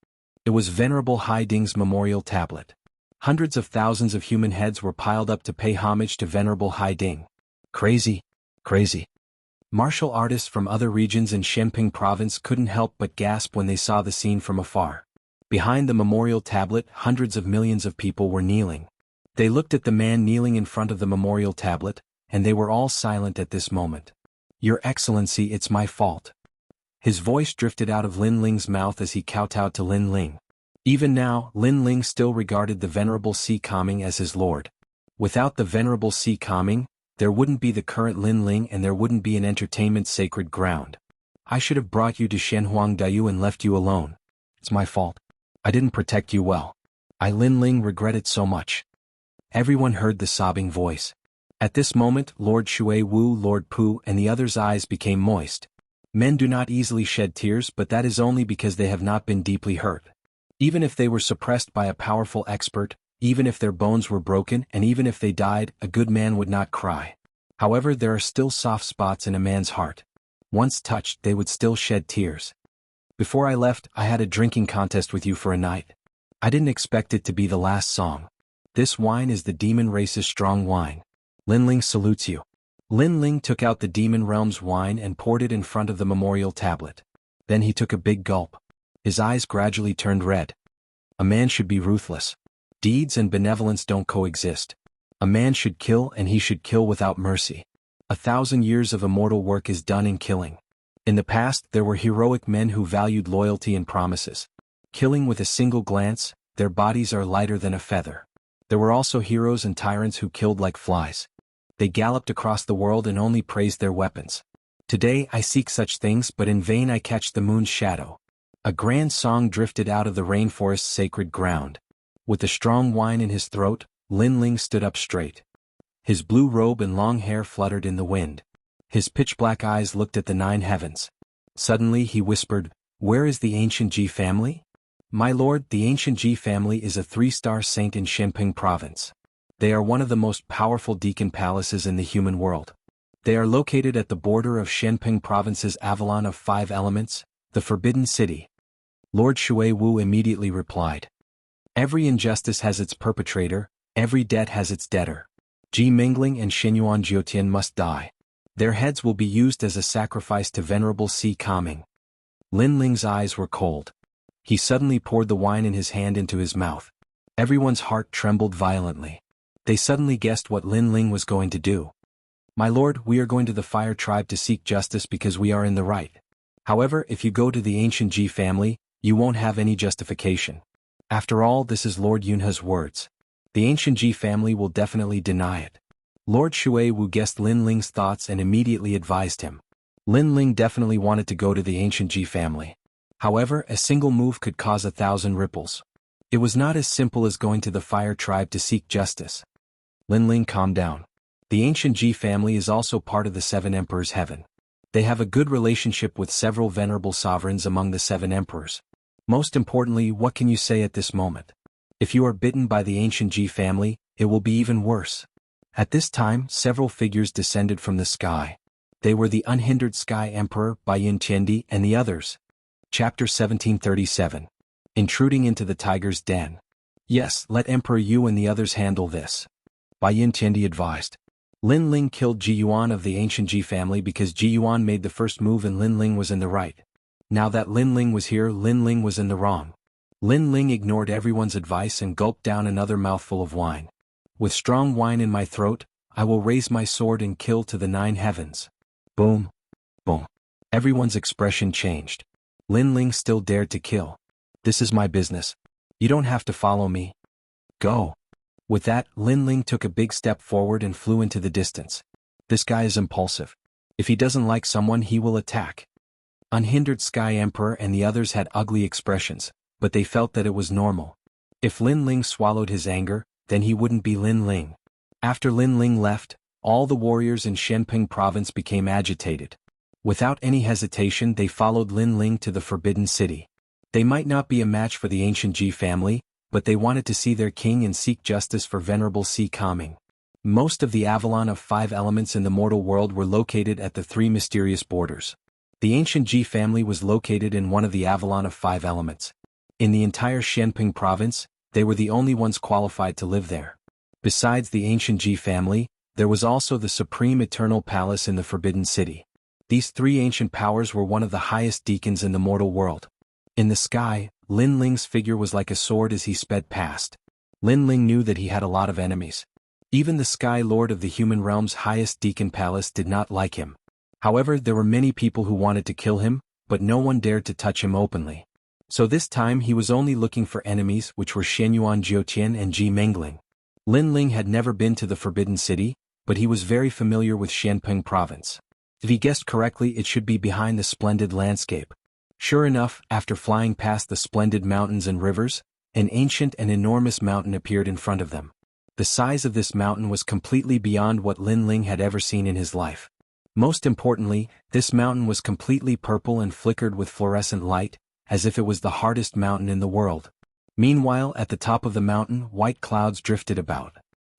It was Venerable Haiding's memorial tablet. Hundreds of thousands of human heads were piled up to pay homage to Venerable Haiding. Crazy. Martial artists from other regions in Shenping province couldn't help but gasp when they saw the scene from afar. Behind the memorial tablet, hundreds of millions of people were kneeling. They looked at the man kneeling in front of the memorial tablet, and they were all silent at this moment. Your Excellency, it's my fault. His voice drifted out of Lin Ling's mouth as he kowtowed to Lin Ling. Even now, Lin Ling still regarded the Venerable Si Kangming as his lord. Without the Venerable Si Kangming, there wouldn't be the current Lin Ling and there wouldn't be an entertainment sacred ground. I should have brought you to Shenhuangdayu and left you alone. It's my fault. I didn't protect you well. Lin Ling regretted so much. Everyone heard the sobbing voice. At this moment, Lord Shui Wu, Lord Pu, and the others' eyes became moist. Men do not easily shed tears, but that is only because they have not been deeply hurt. Even if they were suppressed by a powerful expert, even if their bones were broken, and even if they died, a good man would not cry. However, there are still soft spots in a man's heart. Once touched, they would still shed tears. Before I left, I had a drinking contest with you for a night. I didn't expect it to be the last song. This wine is the demon race's strong wine. Lin Ling salutes you. Lin Ling took out the demon realm's wine and poured it in front of the memorial tablet. Then he took a big gulp. His eyes gradually turned red. A man should be ruthless. Deeds and benevolence don't coexist. A man should kill and he should kill without mercy. 1,000 years of immortal work is done in killing. In the past, there were heroic men who valued loyalty and promises. Killing with a single glance, their bodies are lighter than a feather. There were also heroes and tyrants who killed like flies. They galloped across the world and only praised their weapons. Today I seek such things, but in vain I catch the moon's shadow. A grand song drifted out of the rainforest's sacred ground. With the strong wine in his throat, Lin Ling stood up straight. His blue robe and long hair fluttered in the wind. His pitch-black eyes looked at the 9 heavens. Suddenly he whispered, "Where is the ancient Ji family?" "My lord, the ancient Ji family is a 3-star saint in Shenping province. They are one of the most powerful deacon palaces in the human world. They are located at the border of Shenping province's Avalon of 5 elements, the Forbidden City." Lord Shui Wu immediately replied. "Every injustice has its perpetrator, every debt has its debtor. Ji Mingling and Xinyuan Jiotian must die. Their heads will be used as a sacrifice to Venerable Si Kangming." Lin Ling's eyes were cold. He suddenly poured the wine in his hand into his mouth. Everyone's heart trembled violently. They suddenly guessed what Lin Ling was going to do. "My lord, we are going to the Fire Tribe to seek justice because we are in the right. However, if you go to the ancient Ji family, you won't have any justification. After all, this is Lord Yunhe's words. The ancient Ji family will definitely deny it." Lord Shui Wu guessed Lin Ling's thoughts and immediately advised him. Lin Ling definitely wanted to go to the ancient Ji family. However, a single move could cause 1,000 ripples. It was not as simple as going to the Fire Tribe to seek justice. Lin Ling calmed down. The ancient Ji family is also part of the 7 Emperors' heaven. They have a good relationship with several venerable sovereigns among the 7 emperors. Most importantly, what can you say at this moment? If you are bitten by the ancient Ji family, it will be even worse. At this time, several figures descended from the sky. They were the unhindered Sky Emperor, Baiyin Tiandi, and the others. Chapter 1737. Intruding into the tiger's den. "Yes, let Emperor Yu and the others handle this," Baiyin Tiandi advised. Lin Ling killed Ji Yuan of the ancient Ji family because Ji Yuan made the first move and Lin Ling was in the right. Now that Lin Ling was here, Lin Ling was in the wrong. Lin Ling ignored everyone's advice and gulped down another mouthful of wine. "With strong wine in my throat, I will raise my sword and kill to the 9 heavens." Boom. Boom. Everyone's expression changed. Lin Ling still dared to kill. "This is my business. You don't have to follow me. Go." With that, Lin Ling took a big step forward and flew into the distance. This guy is impulsive. If he doesn't like someone, he will attack. Unhindered Sky Emperor and the others had ugly expressions, but they felt that it was normal. If Lin Ling swallowed his anger, then he wouldn't be Lin Ling. After Lin Ling left, all the warriors in Shenping province became agitated. Without any hesitation, they followed Lin Ling to the Forbidden City. They might not be a match for the ancient Ji family, but they wanted to see their king and seek justice for Venerable Si Kangming. Most of the Avalon of 5 elements in the mortal world were located at the 3 mysterious borders. The ancient Ji family was located in one of the Avalon of 5 elements. In the entire Shenping province, they were the only ones qualified to live there. Besides the ancient Ji family, there was also the Supreme Eternal Palace in the Forbidden City. These 3 ancient powers were one of the highest deacons in the mortal world. In the sky, Lin Ling's figure was like a sword as he sped past. Lin Ling knew that he had a lot of enemies. Even the Sky Lord of the human realm's highest deacon palace did not like him. However, there were many people who wanted to kill him, but no one dared to touch him openly. So this time he was only looking for enemies, which were Xianyuan Jiutian and Ji Mengling. Lin Ling had never been to the Forbidden City, but he was very familiar with Xianping province. If he guessed correctly, it should be behind the splendid landscape. Sure enough, after flying past the splendid mountains and rivers, an ancient and enormous mountain appeared in front of them. The size of this mountain was completely beyond what Lin Ling had ever seen in his life. Most importantly, this mountain was completely purple and flickered with fluorescent light, as if it was the hardest mountain in the world. Meanwhile, at the top of the mountain, white clouds drifted about.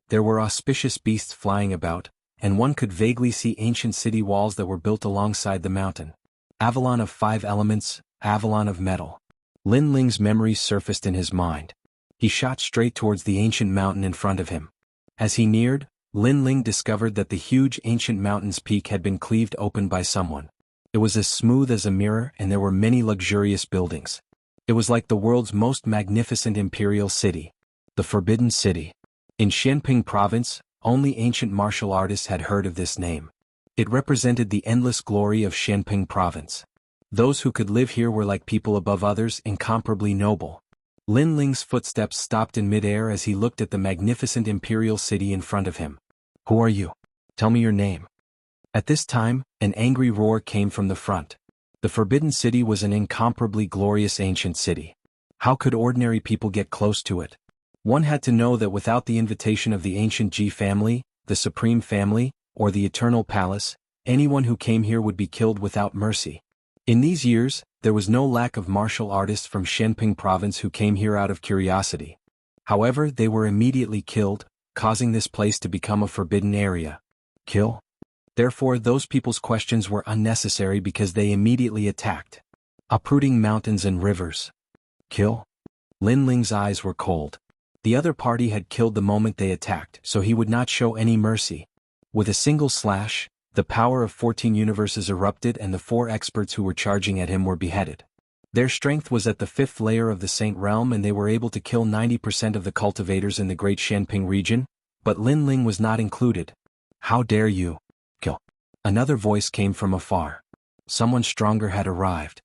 There were auspicious beasts flying about, and one could vaguely see ancient city walls that were built alongside the mountain. Avalon of 5 elements, Avalon of metal. Lin Ling's memories surfaced in his mind. He shot straight towards the ancient mountain in front of him. As he neared, Lin Ling discovered that the huge ancient mountain's peak had been cleaved open by someone. It was as smooth as a mirror, and there were many luxurious buildings. It was like the world's most magnificent imperial city. The Forbidden City. In Xianping province, only ancient martial artists had heard of this name. It represented the endless glory of Xianping province. Those who could live here were like people above others, incomparably noble. Lin Ling's footsteps stopped in midair as he looked at the magnificent imperial city in front of him. Who are you? Tell me your name. At this time, an angry roar came from the front. The Forbidden City was an incomparably glorious ancient city. How could ordinary people get close to it? One had to know that without the invitation of the ancient Ji family, the Supreme Family, or the Eternal Palace, anyone who came here would be killed without mercy. In these years, there was no lack of martial artists from Xianping province who came here out of curiosity. However, they were immediately killed, causing this place to become a forbidden area. Kill? Therefore, those people's questions were unnecessary because they immediately attacked. Uprooting mountains and rivers. Kill? Lin Ling's eyes were cold. The other party had killed the moment they attacked, so he would not show any mercy. With a single slash, the power of 14 universes erupted and the 4 experts who were charging at him were beheaded. Their strength was at the 5th layer of the Saint Realm, and they were able to kill 90% of the cultivators in the Great Xianping region, but Lin Ling was not included. How dare you? Kill. Another voice came from afar. Someone stronger had arrived.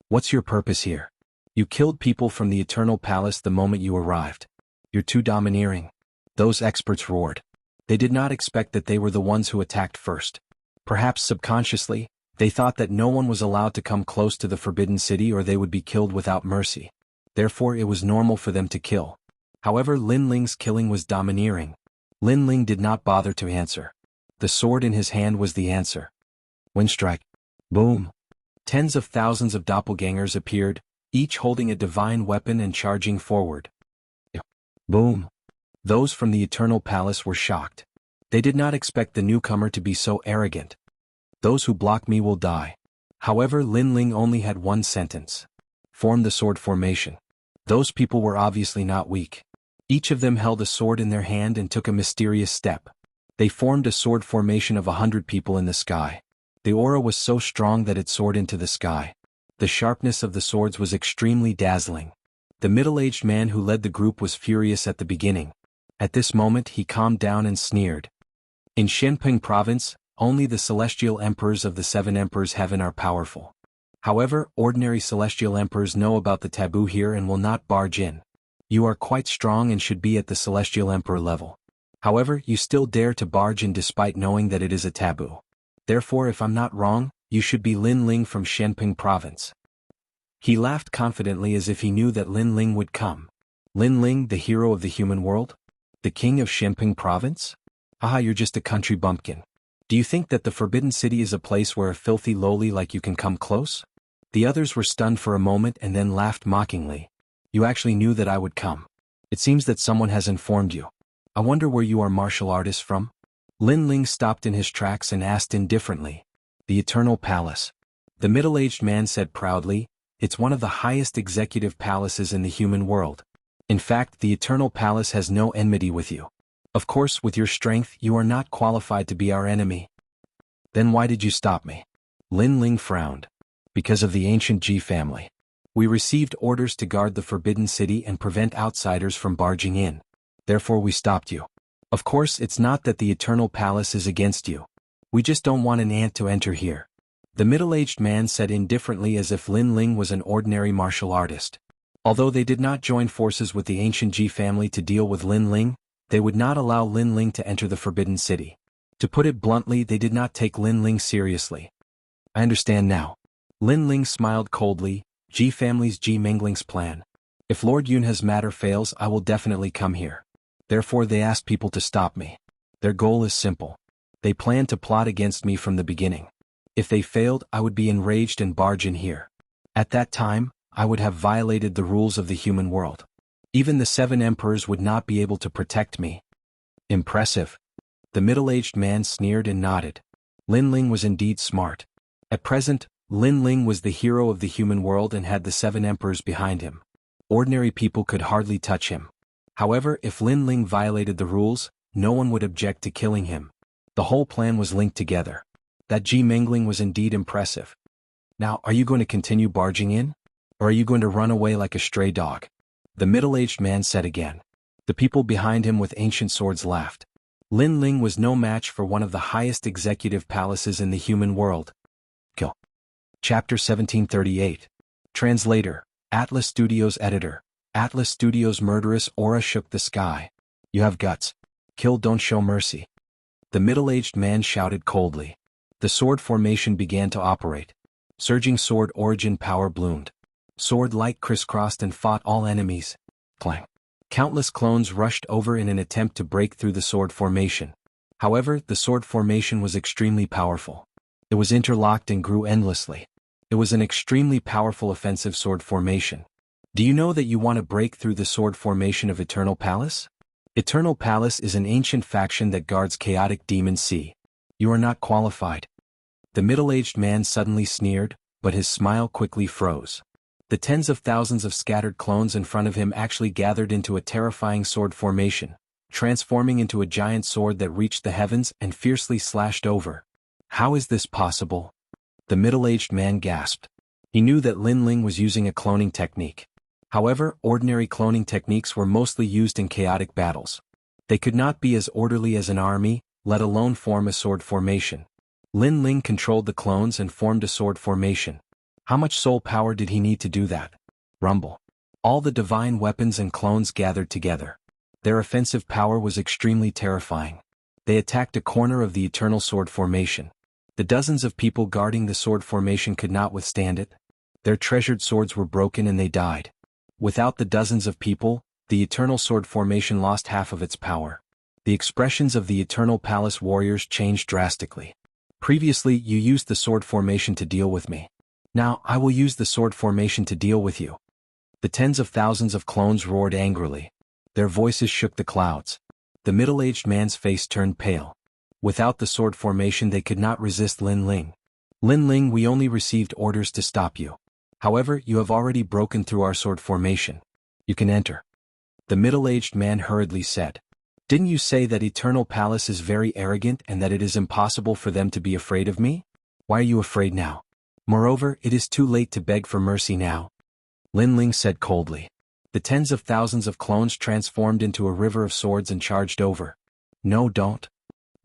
What's your purpose here? You killed people from the Eternal Palace the moment you arrived. You're too domineering. Those experts roared. They did not expect that they were the ones who attacked first. Perhaps subconsciously, they thought that no one was allowed to come close to the Forbidden City or they would be killed without mercy. Therefore, it was normal for them to kill. However, Lin Ling's killing was domineering. Lin Ling did not bother to answer. The sword in his hand was the answer. Wind strike. Boom. Tens of thousands of doppelgangers appeared, each holding a divine weapon and charging forward. Boom. Those from the Eternal Palace were shocked. They did not expect the newcomer to be so arrogant. Those who block me will die. However, Lin Ling only had one sentence. Form the sword formation. Those people were obviously not weak. Each of them held a sword in their hand and took a mysterious step. They formed a sword formation of 100 people in the sky. The aura was so strong that it soared into the sky. The sharpness of the swords was extremely dazzling. The middle-aged man who led the group was furious at the beginning. At this moment he calmed down and sneered. In Xianping province, only the celestial emperors of the 7 emperors heaven are powerful. However, ordinary celestial emperors know about the taboo here and will not barge in. You are quite strong and should be at the celestial emperor level. However, you still dare to barge in despite knowing that it is a taboo. Therefore, if I'm not wrong, you should be Lin Ling from Xianping province. He laughed confidently as if he knew that Lin Ling would come. Lin Ling, the hero of the human world? The king of Xianping province? Ah, you're just a country bumpkin. Do you think that the Forbidden City is a place where a filthy lowly like you can come close? The others were stunned for a moment and then laughed mockingly. You actually knew that I would come. It seems that someone has informed you. I wonder where you are martial artists from? Lin Ling stopped in his tracks and asked indifferently. The Eternal Palace. The middle-aged man said proudly, it's one of the highest executive palaces in the human world. In fact, the Eternal Palace has no enmity with you. Of course, with your strength, you are not qualified to be our enemy. Then why did you stop me? Lin Ling frowned. Because of the ancient Ji family. We received orders to guard the Forbidden City and prevent outsiders from barging in. Therefore we stopped you. Of course, it's not that the Eternal Palace is against you. We just don't want an ant to enter here. The middle-aged man said indifferently, as if Lin Ling was an ordinary martial artist. Although they did not join forces with the ancient Ji family to deal with Lin Ling, they would not allow Lin Ling to enter the Forbidden City. To put it bluntly, they did not take Lin Ling seriously. I understand now. Lin Ling smiled coldly. Ji family's Ji Mingling's plan. If Lord Yunhe's matter fails, I will definitely come here. Therefore they asked people to stop me. Their goal is simple. They plan to plot against me from the beginning. If they failed, I would be enraged and barge in here. At that time, I would have violated the rules of the human world. Even the 7 emperors would not be able to protect me. Impressive. The middle-aged man sneered and nodded. Lin Ling was indeed smart. At present, Lin Ling was the hero of the human world and had the 7 emperors behind him. Ordinary people could hardly touch him. However, if Lin Ling violated the rules, no one would object to killing him. The whole plan was linked together. That Ji Mingling was indeed impressive. Now, are you going to continue barging in? Or are you going to run away like a stray dog? The middle-aged man said again. The people behind him with ancient swords laughed. Lin Ling was no match for one of the highest executive palaces in the human world. Kill. Chapter 1738. Translator, Atlas Studios Editor. Atlas Studios' murderous aura shook the sky. You have guts. Kill, don't show mercy. The middle-aged man shouted coldly. The sword formation began to operate. Surging sword origin power bloomed. Sword light crisscrossed and fought all enemies. Clang. Countless clones rushed over in an attempt to break through the sword formation. However, the sword formation was extremely powerful. It was interlocked and grew endlessly. It was an extremely powerful offensive sword formation. Do you know that you want to break through the sword formation of Eternal Palace? Eternal Palace is an ancient faction that guards chaotic demon sea. You are not qualified. The middle-aged man suddenly sneered, but his smile quickly froze. The tens of thousands of scattered clones in front of him actually gathered into a terrifying sword formation, transforming into a giant sword that reached the heavens and fiercely slashed over. How is this possible? The middle-aged man gasped. He knew that Lin Ling was using a cloning technique. However, ordinary cloning techniques were mostly used in chaotic battles. They could not be as orderly as an army, let alone form a sword formation. Lin Ling controlled the clones and formed a sword formation. How much soul power did he need to do that? Rumble. All the divine weapons and clones gathered together. Their offensive power was extremely terrifying. They attacked a corner of the eternal sword formation. The dozens of people guarding the sword formation could not withstand it. Their treasured swords were broken and they died. Without the dozens of people, the eternal sword formation lost half of its power. The expressions of the Eternal Palace warriors changed drastically. Previously, you used the sword formation to deal with me. Now, I will use the sword formation to deal with you. The tens of thousands of clones roared angrily. Their voices shook the clouds. The middle-aged man's face turned pale. Without the sword formation they could not resist Lin Ling. Lin Ling, we only received orders to stop you. However, you have already broken through our sword formation. You can enter. The middle-aged man hurriedly said. Didn't you say that Eternal Palace is very arrogant and that it is impossible for them to be afraid of me? Why are you afraid now? Moreover, it is too late to beg for mercy now. Lin Ling said coldly. The tens of thousands of clones transformed into a river of swords and charged over. No, don't.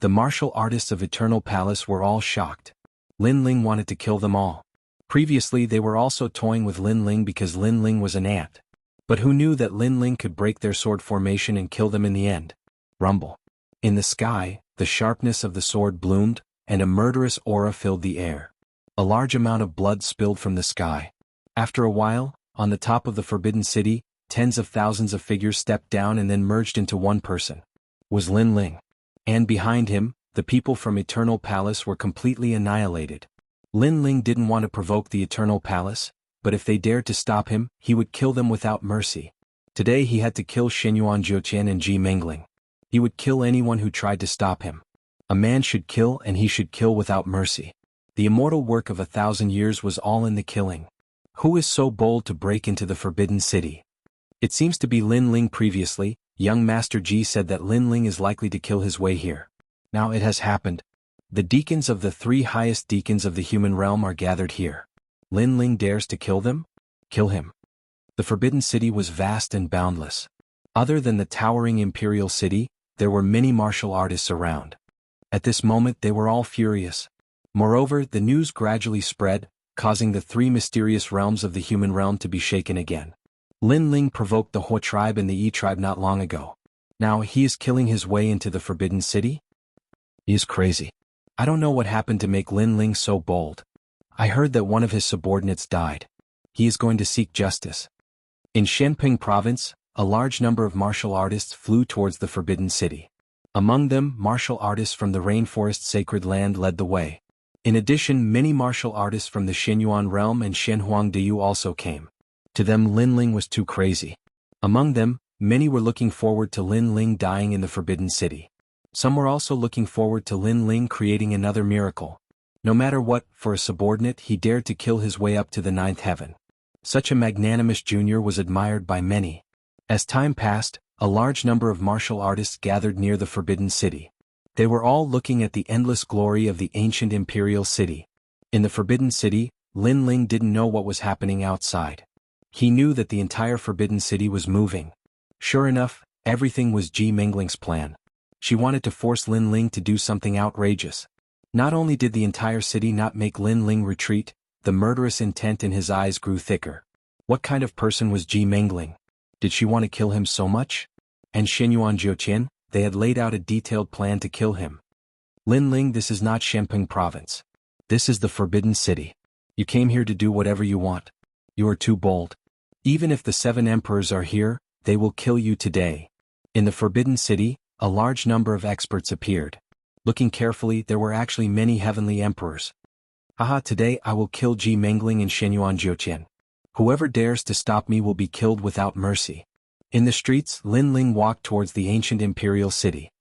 The martial artists of Eternal Palace were all shocked. Lin Ling wanted to kill them all. Previously they were also toying with Lin Ling because Lin Ling was an ant. But who knew that Lin Ling could break their sword formation and kill them in the end? Rumble. In the sky, the sharpness of the sword bloomed, and a murderous aura filled the air. A large amount of blood spilled from the sky. After a while, on the top of the Forbidden City, tens of thousands of figures stepped down and then merged into one person. Was Lin Ling. And behind him, the people from Eternal Palace were completely annihilated. Lin Ling didn't want to provoke the Eternal Palace, but if they dared to stop him, he would kill them without mercy. Today he had to kill Xinyuan Jiuqian and Ji Mingling. He would kill anyone who tried to stop him. A man should kill and he should kill without mercy. The immortal work of 1,000 years was all in the killing. Who is so bold to break into the Forbidden City? It seems to be Lin Ling. Previously, young Master Ji said that Lin Ling is likely to kill his way here. Now it has happened. The deacons of the 3 highest deacons of the human realm are gathered here. Lin Ling dares to kill them? Kill him. The Forbidden City was vast and boundless. Other than the towering imperial city, there were many martial artists around. At this moment they were all furious. Moreover, the news gradually spread, causing the three mysterious realms of the human realm to be shaken again. Lin Ling provoked the Hua tribe and the Yi tribe not long ago. Now he is killing his way into the Forbidden City? He is crazy. I don't know what happened to make Lin Ling so bold. I heard that one of his subordinates died. He is going to seek justice. In Shenping province, a large number of martial artists flew towards the Forbidden City. Among them, martial artists from the Rainforest Sacred Land led the way. In addition, many martial artists from the Xinyuan realm and Shenhuangdiyu also came. To them Lin Ling was too crazy. Among them, many were looking forward to Lin Ling dying in the Forbidden City. Some were also looking forward to Lin Ling creating another miracle. No matter what, for a subordinate he dared to kill his way up to the ninth heaven. Such a magnanimous junior was admired by many. As time passed, a large number of martial artists gathered near the Forbidden City. They were all looking at the endless glory of the ancient imperial city. In the Forbidden City, Lin Ling didn't know what was happening outside. He knew that the entire Forbidden City was moving. Sure enough, everything was Ji Mengling's plan. She wanted to force Lin Ling to do something outrageous. Not only did the entire city not make Lin Ling retreat, the murderous intent in his eyes grew thicker. What kind of person was Ji Mengling? Did she want to kill him so much? And Xinyuan Jiuqian, they had laid out a detailed plan to kill him. Lin Ling, this is not Shenping province. This is the Forbidden City. You came here to do whatever you want. You are too bold. Even if the 7 emperors are here, they will kill you today. In the Forbidden City, a large number of experts appeared. Looking carefully, there were actually many heavenly emperors. Haha, today I will kill Ji Mengling and Xinyuan Jiuqian. Whoever dares to stop me will be killed without mercy. In the streets, Lin Ling walked towards the ancient imperial city.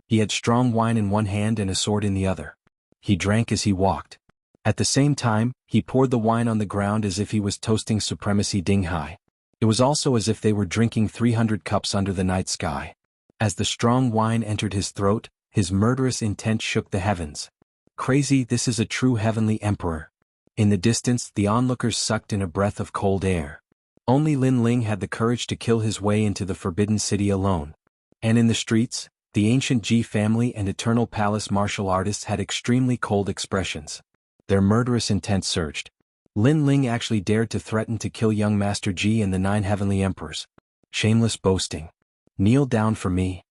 He had strong wine in one hand and a sword in the other. He drank as he walked. At the same time, he poured the wine on the ground as if he was toasting supremacy Dinghai. It was also as if they were drinking 300 cups under the night sky. As the strong wine entered his throat, his murderous intent shook the heavens. Crazy, this is a true heavenly emperor. In the distance, the onlookers sucked in a breath of cold air. Only Lin Ling had the courage to kill his way into the Forbidden City alone. And in the streets, the ancient Ji family and Eternal Palace martial artists had extremely cold expressions. Their murderous intent surged. Lin Ling actually dared to threaten to kill young Master Ji and the 9 heavenly emperors. Shameless boasting. Kneel down for me.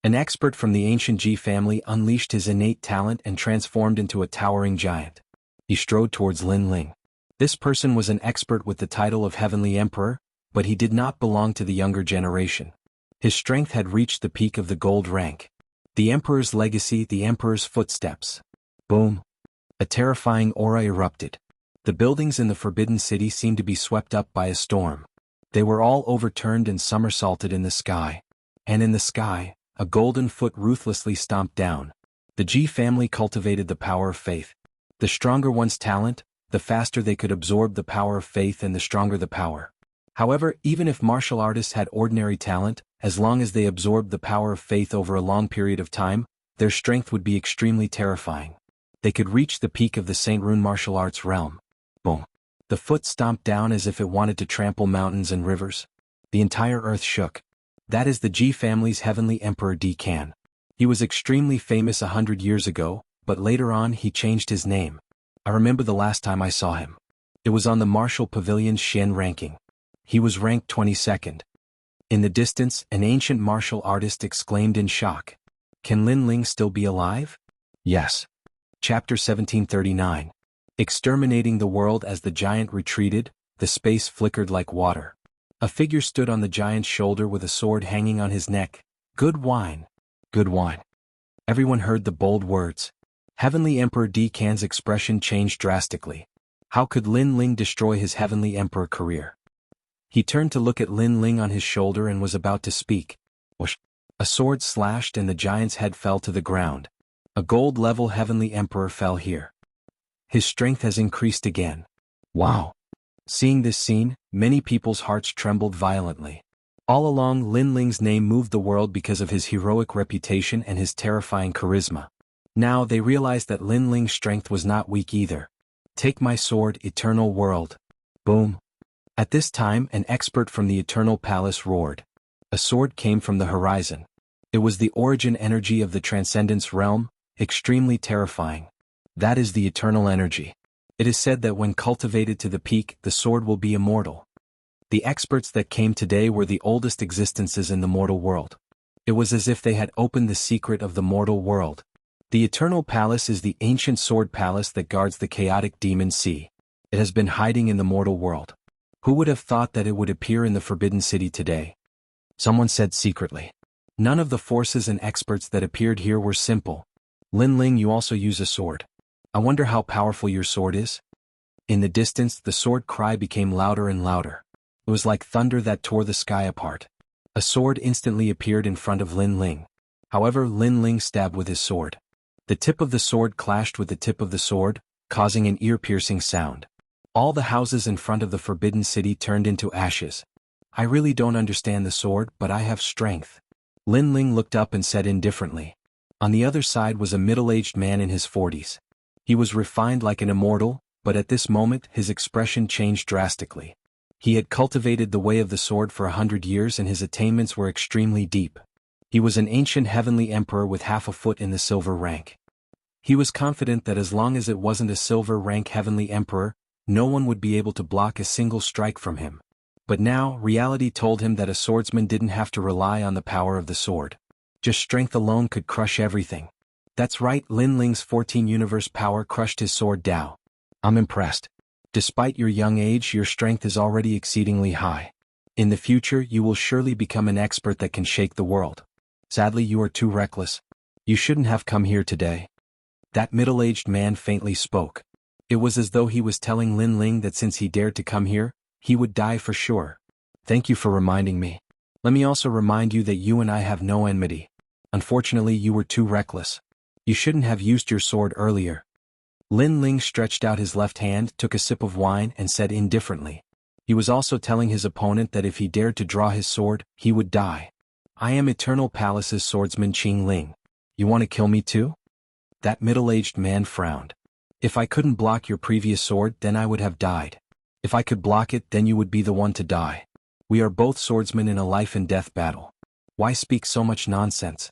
An expert from the ancient Ji family unleashed his innate talent and transformed into a towering giant. He strode towards Lin Ling. This person was an expert with the title of Heavenly Emperor, but he did not belong to the younger generation. His strength had reached the peak of the gold rank. The Emperor's legacy, the Emperor's footsteps. Boom. A terrifying aura erupted. The buildings in the Forbidden City seemed to be swept up by a storm. They were all overturned and somersaulted in the sky. And in the sky, a golden foot ruthlessly stomped down. The Ji family cultivated the power of faith. The stronger one's talent, the faster they could absorb the power of faith and the stronger the power. However, even if martial artists had ordinary talent, as long as they absorbed the power of faith over a long period of time, their strength would be extremely terrifying. They could reach the peak of the Saint Rune martial arts realm. Boom. The foot stomped down as if it wanted to trample mountains and rivers. The entire earth shook. That is the Ji family's heavenly emperor Di Kan. He was extremely famous 100 years ago, but later on he changed his name. I remember the last time I saw him. It was on the Martial Pavilion's Shen ranking. He was ranked 22nd. In the distance, an ancient martial artist exclaimed in shock. Can Lin Ling still be alive? Yes. Chapter 1739. Exterminating the world. As the giant retreated, the space flickered like water. A figure stood on the giant's shoulder with a sword hanging on his neck. Good wine. Good wine. Everyone heard the bold words. Heavenly Emperor Di Kan's expression changed drastically. How could Lin Ling destroy his Heavenly Emperor career? He turned to look at Lin Ling on his shoulder and was about to speak. Whoosh! A sword slashed and the giant's head fell to the ground. A gold-level Heavenly Emperor fell here. His strength has increased again. Wow! Seeing this scene, many people's hearts trembled violently. All along, Lin Ling's name moved the world because of his heroic reputation and his terrifying charisma. Now they realized that Lin Ling's strength was not weak either. Take my sword, Eternal World. Boom. At this time, an expert from the Eternal Palace roared. A sword came from the horizon. It was the origin energy of the Transcendence realm, extremely terrifying. That is the eternal energy. It is said that when cultivated to the peak, the sword will be immortal. The experts that came today were the oldest existences in the mortal world. It was as if they had opened the secret of the mortal world. The Eternal Palace is the ancient sword palace that guards the chaotic demon sea. It has been hiding in the mortal world. Who would have thought that it would appear in the Forbidden City today? Someone said secretly. None of the forces and experts that appeared here were simple. Lin Ling, you also use a sword. I wonder how powerful your sword is? In the distance, the sword cry became louder and louder. It was like thunder that tore the sky apart. A sword instantly appeared in front of Lin Ling. However, Lin Ling stabbed with his sword. The tip of the sword clashed with the tip of the sword, causing an ear-piercing sound. All the houses in front of the Forbidden City turned into ashes. I really don't understand the sword, but I have strength. Lin Ling looked up and said indifferently. On the other side was a middle-aged man in his 40s. He was refined like an immortal, but at this moment his expression changed drastically. He had cultivated the way of the sword for 100 years and his attainments were extremely deep. He was an ancient heavenly emperor with half a foot in the silver rank. He was confident that as long as it wasn't a silver rank heavenly emperor, no one would be able to block a single strike from him. But now, reality told him that a swordsman didn't have to rely on the power of the sword. Just strength alone could crush everything. That's right, Lin Ling's 14 universe power crushed his sword Dao. I'm impressed. Despite your young age, your strength is already exceedingly high. In the future, you will surely become an expert that can shake the world. Sadly, you are too reckless. You shouldn't have come here today. That middle-aged man faintly spoke. It was as though he was telling Lin Ling that since he dared to come here, he would die for sure. Thank you for reminding me. Let me also remind you that you and I have no enmity. Unfortunately, you were too reckless. You shouldn't have used your sword earlier. Lin Ling stretched out his left hand, took a sip of wine, and said indifferently. He was also telling his opponent that if he dared to draw his sword, he would die. I am Eternal Palace's swordsman Qing Ling. You want to kill me too? That middle-aged man frowned. If I couldn't block your previous sword, then I would have died. If I could block it, then you would be the one to die. We are both swordsmen in a life-and-death battle. Why speak so much nonsense?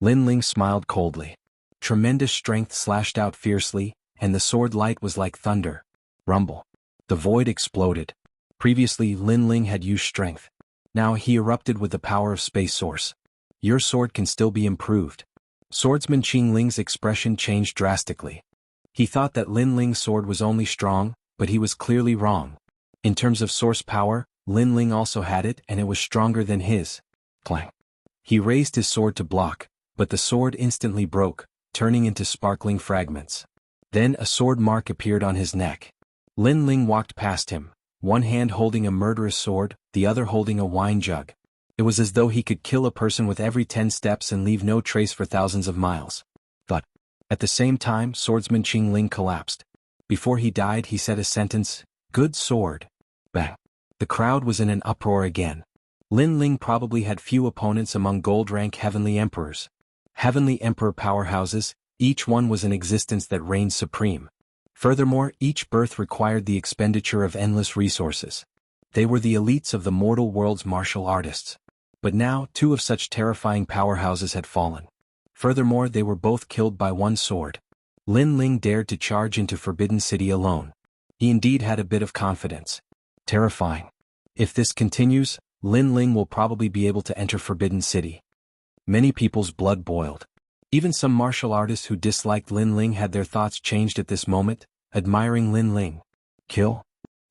Lin Ling smiled coldly. Tremendous strength slashed out fiercely, and the sword light was like thunder. Rumble. The void exploded. Previously, Lin Ling had used strength. Now he erupted with the power of space source. Your sword can still be improved. Swordsman Qing Ling's expression changed drastically. He thought that Lin Ling's sword was only strong, but he was clearly wrong. In terms of source power, Lin Ling also had it and it was stronger than his. Clang. He raised his sword to block, but the sword instantly broke, turning into sparkling fragments. Then a sword mark appeared on his neck. Lin Ling walked past him, one hand holding a murderous sword, the other holding a wine jug. It was as though he could kill a person with every 10 steps and leave no trace for thousands of miles. But at the same time, swordsman Qing Ling collapsed. Before he died, he said a sentence, "Good sword." Bang. The crowd was in an uproar again. Lin Ling probably had few opponents among gold-rank heavenly emperors. Heavenly emperor powerhouses, each one was an existence that reigned supreme. Furthermore, each birth required the expenditure of endless resources. They were the elites of the mortal world's martial artists. But now, two of such terrifying powerhouses had fallen. Furthermore, they were both killed by one sword. Lin Ling dared to charge into Forbidden City alone. He indeed had a bit of confidence. Terrifying. If this continues, Lin Ling will probably be able to enter Forbidden City. Many people's blood boiled. Even some martial artists who disliked Lin Ling had their thoughts changed at this moment, admiring Lin Ling. Kill?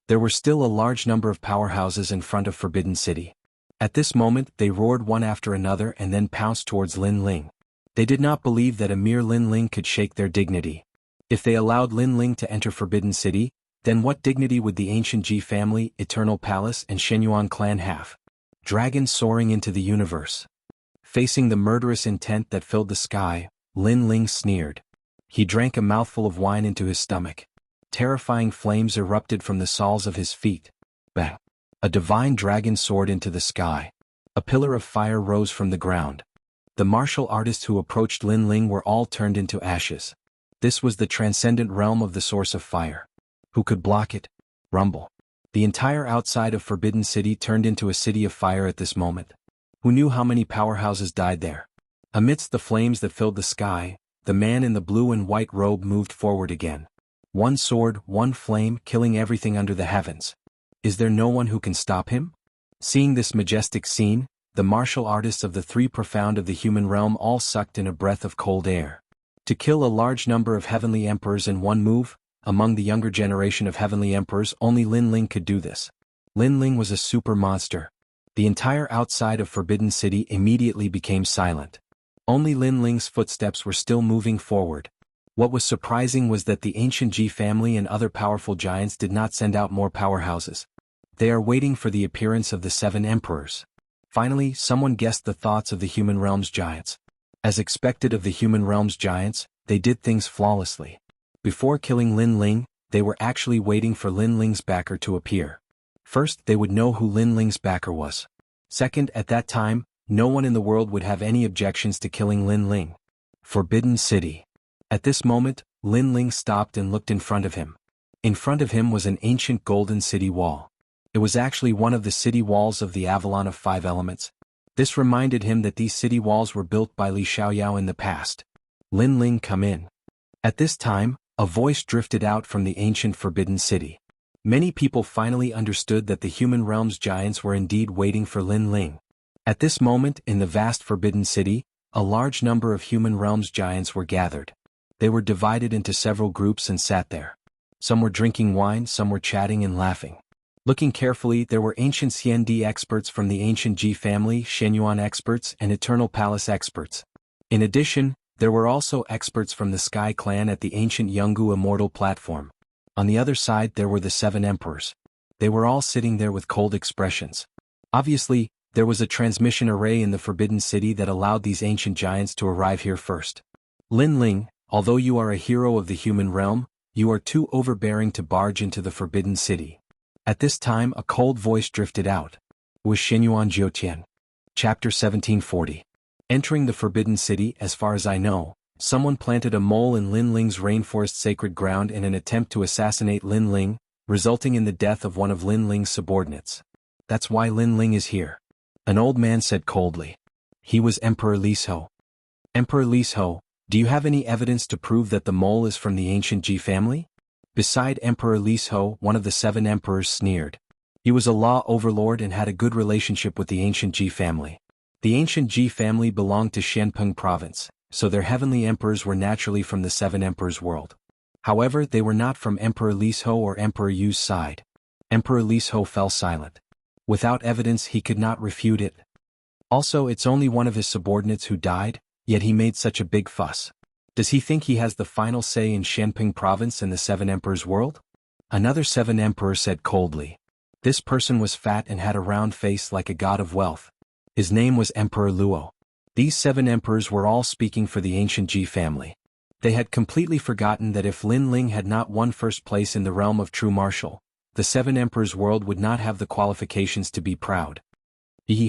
There were still a large number of powerhouses in front of Forbidden City. At this moment, they roared one after another and then pounced towards Lin Ling. They did not believe that a mere Lin Ling could shake their dignity. If they allowed Lin Ling to enter Forbidden City, then what dignity would the ancient Ji family, Eternal Palace, and Shenyuan clan have? Dragons soaring into the universe. Facing the murderous intent that filled the sky, Lin Ling sneered. He drank a mouthful of wine into his stomach. Terrifying flames erupted from the soles of his feet. Bang! A divine dragon soared into the sky. A pillar of fire rose from the ground. The martial artists who approached Lin Ling were all turned into ashes. This was the transcendent realm of the source of fire. Who could block it? Rumble. The entire outside of Forbidden City turned into a city of fire at this moment. Who knew how many powerhouses died there? Amidst the flames that filled the sky, the man in the blue and white robe moved forward again. One sword, one flame, killing everything under the heavens. Is there no one who can stop him? Seeing this majestic scene, the martial artists of the three profound of the human realm all sucked in a breath of cold air. To kill a large number of heavenly emperors in one move, among the younger generation of heavenly emperors only Lin Ling could do this. Lin Ling was a super monster. The entire outside of Forbidden City immediately became silent. Only Lin Ling's footsteps were still moving forward. What was surprising was that the ancient Ji family and other powerful giants did not send out more powerhouses. They are waiting for the appearance of the 7 emperors. Finally, someone guessed the thoughts of the human realm's giants. As expected of the human realm's giants, they did things flawlessly. Before killing Lin Ling, they were actually waiting for Lin Ling's backer to appear. First, they would know who Lin Ling's backer was. Second, at that time, no one in the world would have any objections to killing Lin Ling. Forbidden City. At this moment, Lin Ling stopped and looked in front of him. In front of him was an ancient golden city wall. It was actually one of the city walls of the Avalon of 5 elements. This reminded him that these city walls were built by Li Xiaoyao in the past. Lin Ling, come in. At this time, a voice drifted out from the ancient Forbidden City. Many people finally understood that the human realm's giants were indeed waiting for Lin Ling. At this moment, in the vast Forbidden City, a large number of human realm's giants were gathered. They were divided into several groups and sat there. Some were drinking wine, some were chatting and laughing. Looking carefully, there were ancient Xiandi experts from the ancient Ji family, Shenyuan experts, and Eternal Palace experts. In addition, there were also experts from the Sky Clan at the ancient Jianghu Immortal platform. On the other side there were the 7 emperors. They were all sitting there with cold expressions. Obviously, there was a transmission array in the Forbidden City that allowed these ancient giants to arrive here first. Lin Ling, although you are a hero of the human realm, you are too overbearing to barge into the Forbidden City. At this time a cold voice drifted out. It was Shenyuan Jiutian. Chapter 1740. Entering the Forbidden City, as far as I know, someone planted a mole in Lin Ling's rainforest sacred ground in an attempt to assassinate Lin Ling, resulting in the death of one of Lin Ling's subordinates. That's why Lin Ling is here. An old man said coldly. He was Emperor Lisho. Emperor Lisho, do you have any evidence to prove that the mole is from the ancient Ji family? Beside Emperor Lisho, one of the 7 emperors sneered. He was a law overlord and had a good relationship with the ancient Ji family. The ancient Ji family belonged to Shenpeng province, so their heavenly emperors were naturally from the 7 emperors' world. However, they were not from Emperor Lisho or Emperor Yu's side. Emperor Lisho fell silent. Without evidence he could not refute it. Also, it's only one of his subordinates who died, yet he made such a big fuss. Does he think he has the final say in Shenpeng province and the 7 emperors' world? Another 7 emperor said coldly. This person was fat and had a round face like a god of wealth. His name was Emperor Luo. These 7 emperors were all speaking for the ancient Ji family. They had completely forgotten that if Lin Ling had not won first place in the realm of true martial, the 7 emperors' world would not have the qualifications to be proud.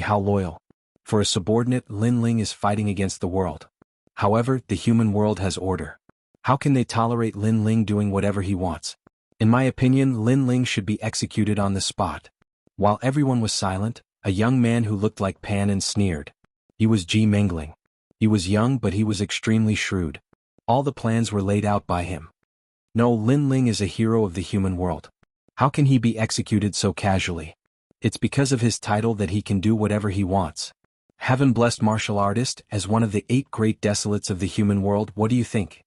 How loyal. For a subordinate, Lin Ling is fighting against the world. However, the human world has order. How can they tolerate Lin Ling doing whatever he wants? In my opinion, Lin Ling should be executed on the spot. While everyone was silent, a young man who looked like Pan and sneered. He was Ji Mingling. He was young but he was extremely shrewd. All the plans were laid out by him. No, Lin Ling is a hero of the human world. How can he be executed so casually? It's because of his title that he can do whatever he wants. Heaven-blessed martial artist, as one of the 8 great desolates of the human world, what do you think?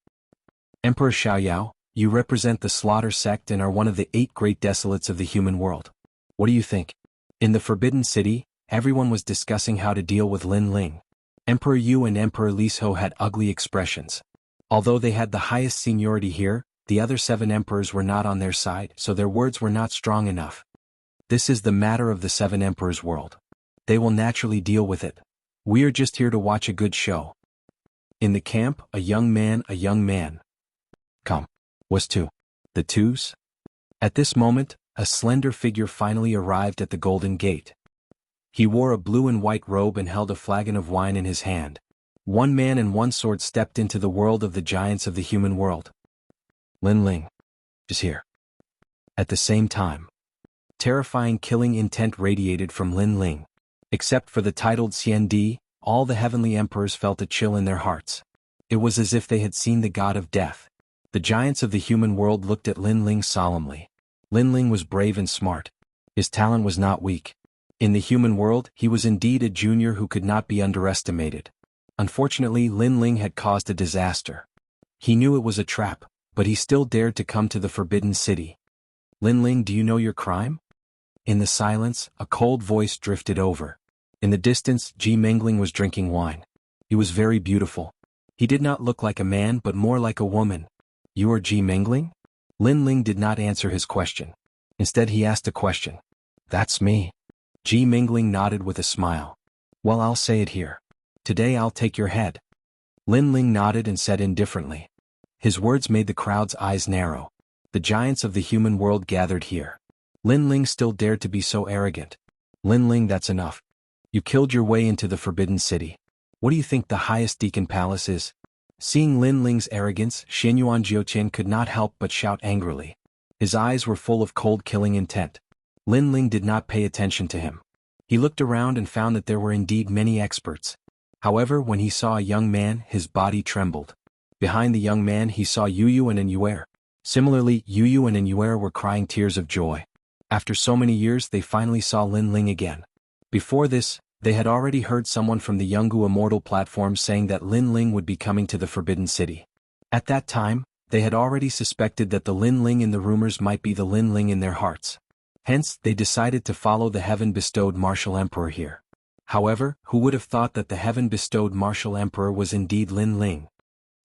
Emperor Xiaoyao, you represent the Slaughter sect and are one of the 8 great desolates of the human world. What do you think? In the Forbidden City, everyone was discussing how to deal with Lin Ling. Emperor Yu and Emperor Lisho had ugly expressions. Although they had the highest seniority here, the other 7 emperors were not on their side, so their words were not strong enough. This is the matter of the 7 emperors' world. They will naturally deal with it. We are just here to watch a good show. In the camp, a young man. Come. Was 2. The 2s? At this moment, a slender figure finally arrived at the Golden Gate. He wore a blue and white robe and held a flagon of wine in his hand. 1 man and 1 sword stepped into the world of the giants of the human world. Lin Ling is here. At the same time, terrifying killing intent radiated from Lin Ling. Except for the titled Xiandi, all the heavenly emperors felt a chill in their hearts. It was as if they had seen the god of death. The giants of the human world looked at Lin Ling solemnly. Lin Ling was brave and smart. His talent was not weak. In the human world, he was indeed a junior who could not be underestimated. Unfortunately, Lin Ling had caused a disaster. He knew it was a trap, but he still dared to come to the Forbidden City. Lin Ling, do you know your crime? In the silence, a cold voice drifted over. In the distance, Ji Mengling was drinking wine. He was very beautiful. He did not look like a man but more like a woman. You are Ji Mengling? Lin Ling did not answer his question. Instead he asked a question. That's me. Ji Mengling nodded with a smile. Well, I'll say it here. Today I'll take your head. Lin Ling nodded and said indifferently. His words made the crowd's eyes narrow. The giants of the human world gathered here. Lin Ling still dared to be so arrogant. Lin Ling, that's enough. You killed your way into the Forbidden City. What do you think the highest deacon palace is? Seeing Lin Ling's arrogance, Xianyuan Jiuqian could not help but shout angrily. His eyes were full of cold killing intent. Lin Ling did not pay attention to him. He looked around and found that there were indeed many experts. However, when he saw a young man, his body trembled. Behind the young man he saw Yu and Yuer. Similarly, Yu and Yuer were crying tears of joy. After so many years they finally saw Lin Ling again. Before this, they had already heard someone from the Jianghu Immortal platform saying that Lin Ling would be coming to the Forbidden City. At that time, they had already suspected that the Lin Ling in the rumors might be the Lin Ling in their hearts. Hence, they decided to follow the heaven-bestowed martial emperor here. However, who would have thought that the heaven-bestowed martial emperor was indeed Lin Ling?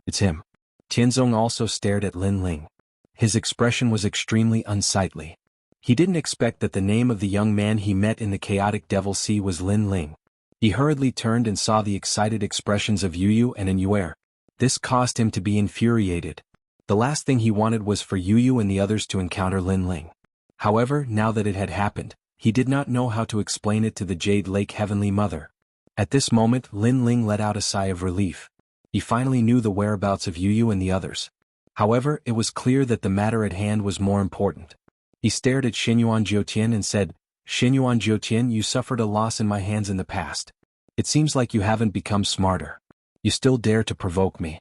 It's him. Tianzong also stared at Lin Ling. His expression was extremely unsightly. He didn't expect that the name of the young man he met in the chaotic Devil Sea was Lin Ling. He hurriedly turned and saw the excited expressions of Yu and Yuer. This caused him to be infuriated. The last thing he wanted was for Yu and the others to encounter Lin Ling. However, now that it had happened, he did not know how to explain it to the Jade Lake Heavenly Mother. At this moment, Lin Ling let out a sigh of relief. He finally knew the whereabouts of Yu and the others. However, it was clear that the matter at hand was more important. He stared at Xianyuan Jiuqian and said, Xianyuan Jiuqian, you suffered a loss in my hands in the past. It seems like you haven't become smarter. You still dare to provoke me.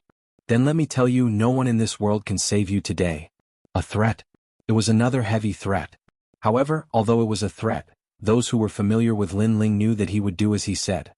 Then let me tell you, no one in this world can save you today. A threat? It was another heavy threat. However, although it was a threat, those who were familiar with Lin Ling knew that he would do as he said.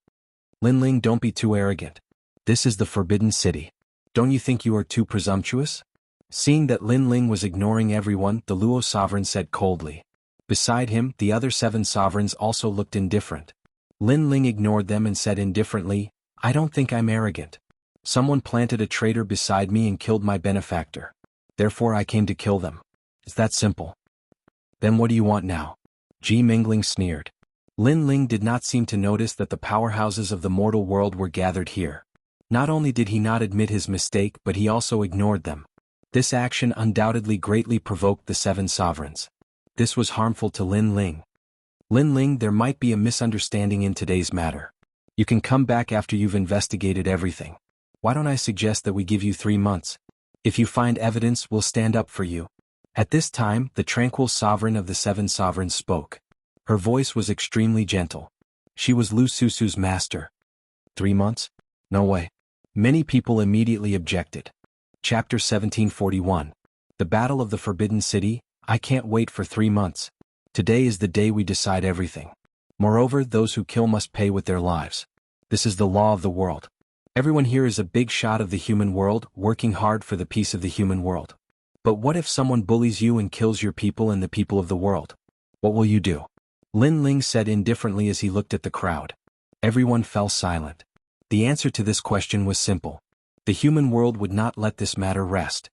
Lin Ling, don't be too arrogant. This is the Forbidden City. Don't you think you are too presumptuous? Seeing that Lin Ling was ignoring everyone, the Luo sovereign said coldly. Beside him, the other 7 sovereigns also looked indifferent. Lin Ling ignored them and said indifferently, I don't think I'm arrogant. Someone planted a traitor beside me and killed my benefactor. Therefore I came to kill them. It's that simple. Then what do you want now? Ji Mengling sneered. Lin Ling did not seem to notice that the powerhouses of the mortal world were gathered here. Not only did he not admit his mistake, but he also ignored them. This action undoubtedly greatly provoked the 7 sovereigns. This was harmful to Lin Ling. Lin Ling, there might be a misunderstanding in today's matter. You can come back after you've investigated everything. Why don't I suggest that we give you 3 months? If you find evidence, we'll stand up for you. At this time, the tranquil sovereign of the 7 sovereigns spoke. Her voice was extremely gentle. She was Lu Susu's master. 3 months? No way. Many people immediately objected. Chapter 1741. The Battle of the Forbidden City. I can't wait for 3 months. Today is the day we decide everything. Moreover, those who kill must pay with their lives. This is the law of the world. Everyone here is a big shot of the human world, working hard for the peace of the human world. But what if someone bullies you and kills your people and the people of the world? What will you do? Lin Ling said indifferently as he looked at the crowd. Everyone fell silent. The answer to this question was simple. The human world would not let this matter rest.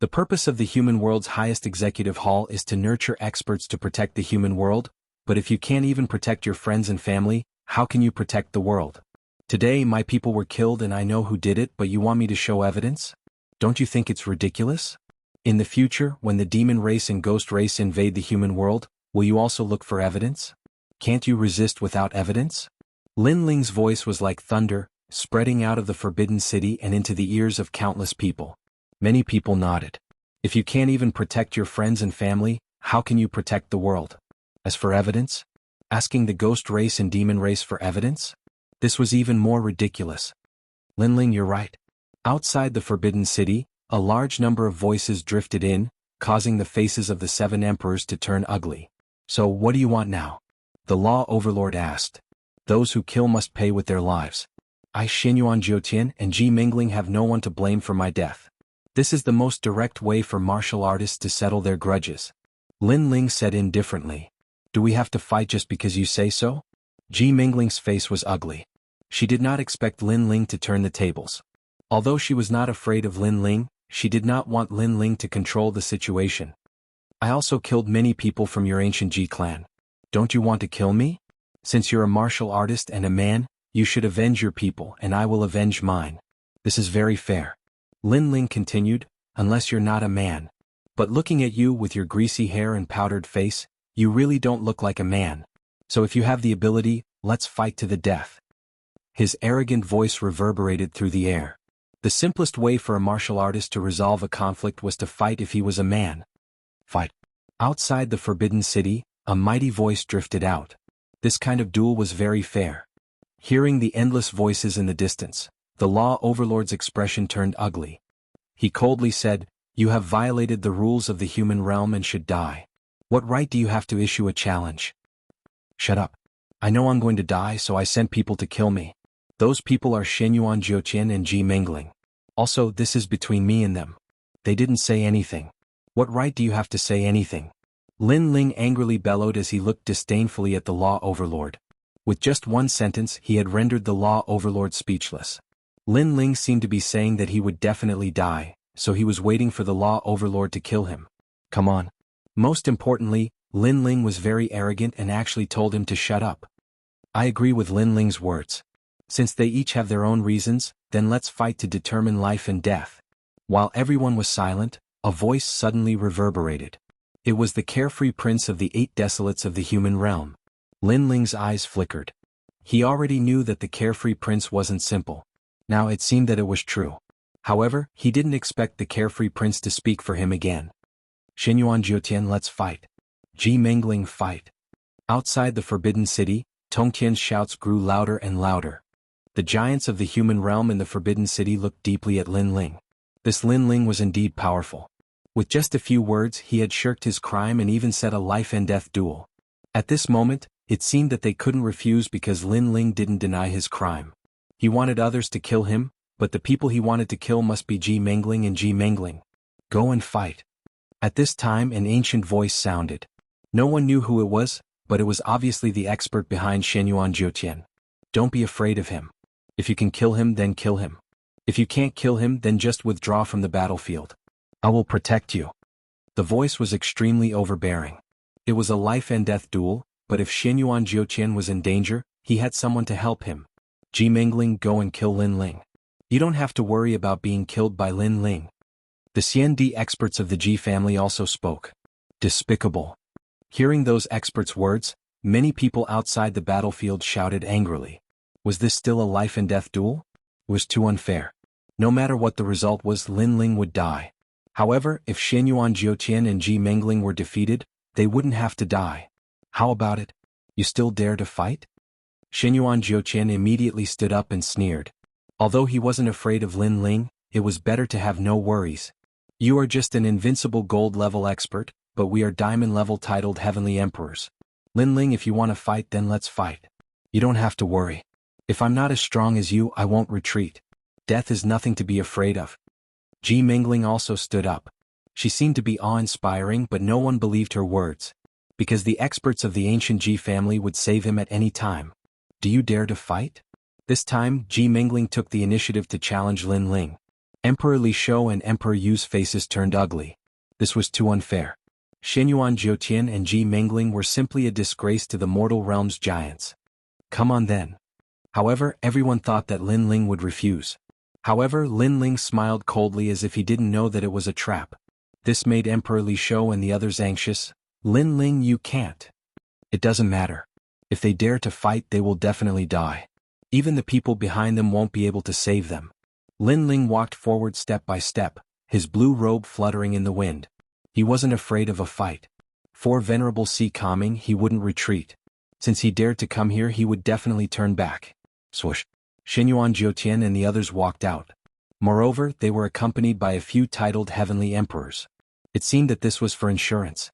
The purpose of the human world's highest executive hall is to nurture experts to protect the human world, but if you can't even protect your friends and family, how can you protect the world? Today my people were killed and I know who did it, but you want me to show evidence? Don't you think it's ridiculous? In the future, when the demon race and ghost race invade the human world, will you also look for evidence? Can't you resist without evidence? Lin Ling's voice was like thunder, spreading out of the Forbidden City and into the ears of countless people. Many people nodded. If you can't even protect your friends and family, how can you protect the world? As for evidence? Asking the ghost race and demon race for evidence? This was even more ridiculous. Lin Ling, you're right. Outside the Forbidden City, a large number of voices drifted in, causing the faces of the 7 emperors to turn ugly. So what do you want now? The law overlord asked. Those who kill must pay with their lives. I Xianyuan Jiutian and Ji Mingling have no one to blame for my death. This is the most direct way for martial artists to settle their grudges. Lin Ling said indifferently. Do we have to fight just because you say so? Ji Mingling's face was ugly. She did not expect Lin Ling to turn the tables. Although she was not afraid of Lin Ling, she did not want Lin Ling to control the situation. I also killed many people from your ancient Ji clan. Don't you want to kill me? Since you're a martial artist and a man, you should avenge your people and I will avenge mine. This is very fair. Lin Ling continued, unless you're not a man. But looking at you with your greasy hair and powdered face, you really don't look like a man. So if you have the ability, let's fight to the death. His arrogant voice reverberated through the air. The simplest way for a martial artist to resolve a conflict was to fight if he was a man. Fight. Outside the Forbidden City, a mighty voice drifted out. This kind of duel was very fair. Hearing the endless voices in the distance, the law overlord's expression turned ugly. He coldly said, you have violated the rules of the human realm and should die. What right do you have to issue a challenge? Shut up. I know I'm going to die, so I sent people to kill me. Those people are Xianyuan Jiutian and Ji Mingling. Also, this is between me and them. They didn't say anything. What right do you have to say anything? Lin Ling angrily bellowed as he looked disdainfully at the law overlord. With just one sentence, he had rendered the law overlord speechless. Lin Ling seemed to be saying that he would definitely die, so he was waiting for the law overlord to kill him. Come on. Most importantly, Lin Ling was very arrogant and actually told him to shut up. I agree with Lin Ling's words. Since they each have their own reasons, then let's fight to determine life and death. While everyone was silent, a voice suddenly reverberated. It was the carefree prince of the 8 desolates of the human realm. Lin Ling's eyes flickered. He already knew that the carefree prince wasn't simple. Now it seemed that it was true. However, he didn't expect the carefree prince to speak for him again. Xianyuan Jiutian, let's fight. Ji Mingling, fight. Outside the Forbidden City, Tongtian's shouts grew louder and louder. The giants of the human realm in the Forbidden City looked deeply at Lin Ling. This Lin Ling was indeed powerful. With just a few words, he had shirked his crime and even set a life-and-death duel. At this moment, it seemed that they couldn't refuse because Lin Ling didn't deny his crime. He wanted others to kill him, but the people he wanted to kill must be Ji Mingling and Ji Mingling. Go and fight. At this time, an ancient voice sounded. No one knew who it was, but it was obviously the expert behind Xianyuan Jiutian. Don't be afraid of him. If you can kill him, then kill him. If you can't kill him, then just withdraw from the battlefield. I will protect you. The voice was extremely overbearing. It was a life-and-death duel, but if Xianyuan Jiutian was in danger, he had someone to help him. Ji Mingling, go and kill Lin Ling. You don't have to worry about being killed by Lin Ling. The Xiandi experts of the Ji family also spoke. Despicable. Hearing those experts' words, many people outside the battlefield shouted angrily. Was this still a life-and-death duel? It was too unfair. No matter what the result was, Lin Ling would die. However, if Xianyuan Jiutian and Ji Mingling were defeated, they wouldn't have to die. How about it? You still dare to fight? Xianyuan Jiutian immediately stood up and sneered. Although he wasn't afraid of Lin Ling, it was better to have no worries. You are just an invincible gold-level expert, but we are diamond-level titled Heavenly Emperors. Lin Ling, if you want to fight, then let's fight. You don't have to worry. If I'm not as strong as you, I won't retreat. Death is nothing to be afraid of. Ji Mingling also stood up. She seemed to be awe-inspiring, but no one believed her words. Because the experts of the ancient Ji family would save him at any time. Do you dare to fight? This time, Ji Mingling took the initiative to challenge Lin Ling. Emperor Li Shou and Emperor Yu's faces turned ugly. This was too unfair. Xianyuan Jiutian and Ji Mingling were simply a disgrace to the mortal realm's giants. Come on then. However, everyone thought that Lin Ling would refuse. However, Lin Ling smiled coldly as if he didn't know that it was a trap. This made Emperor Li Shou and the others anxious. Lin Ling, you can't. It doesn't matter. If they dare to fight, they will definitely die. Even the people behind them won't be able to save them. Lin Ling walked forward step by step, his blue robe fluttering in the wind. He wasn't afraid of a fight. For Venerable See Coming, he wouldn't retreat. Since he dared to come here, he would definitely turn back. Swoosh. Xianyuan Jiutian and the others walked out. Moreover, they were accompanied by a few titled heavenly emperors. It seemed that this was for insurance.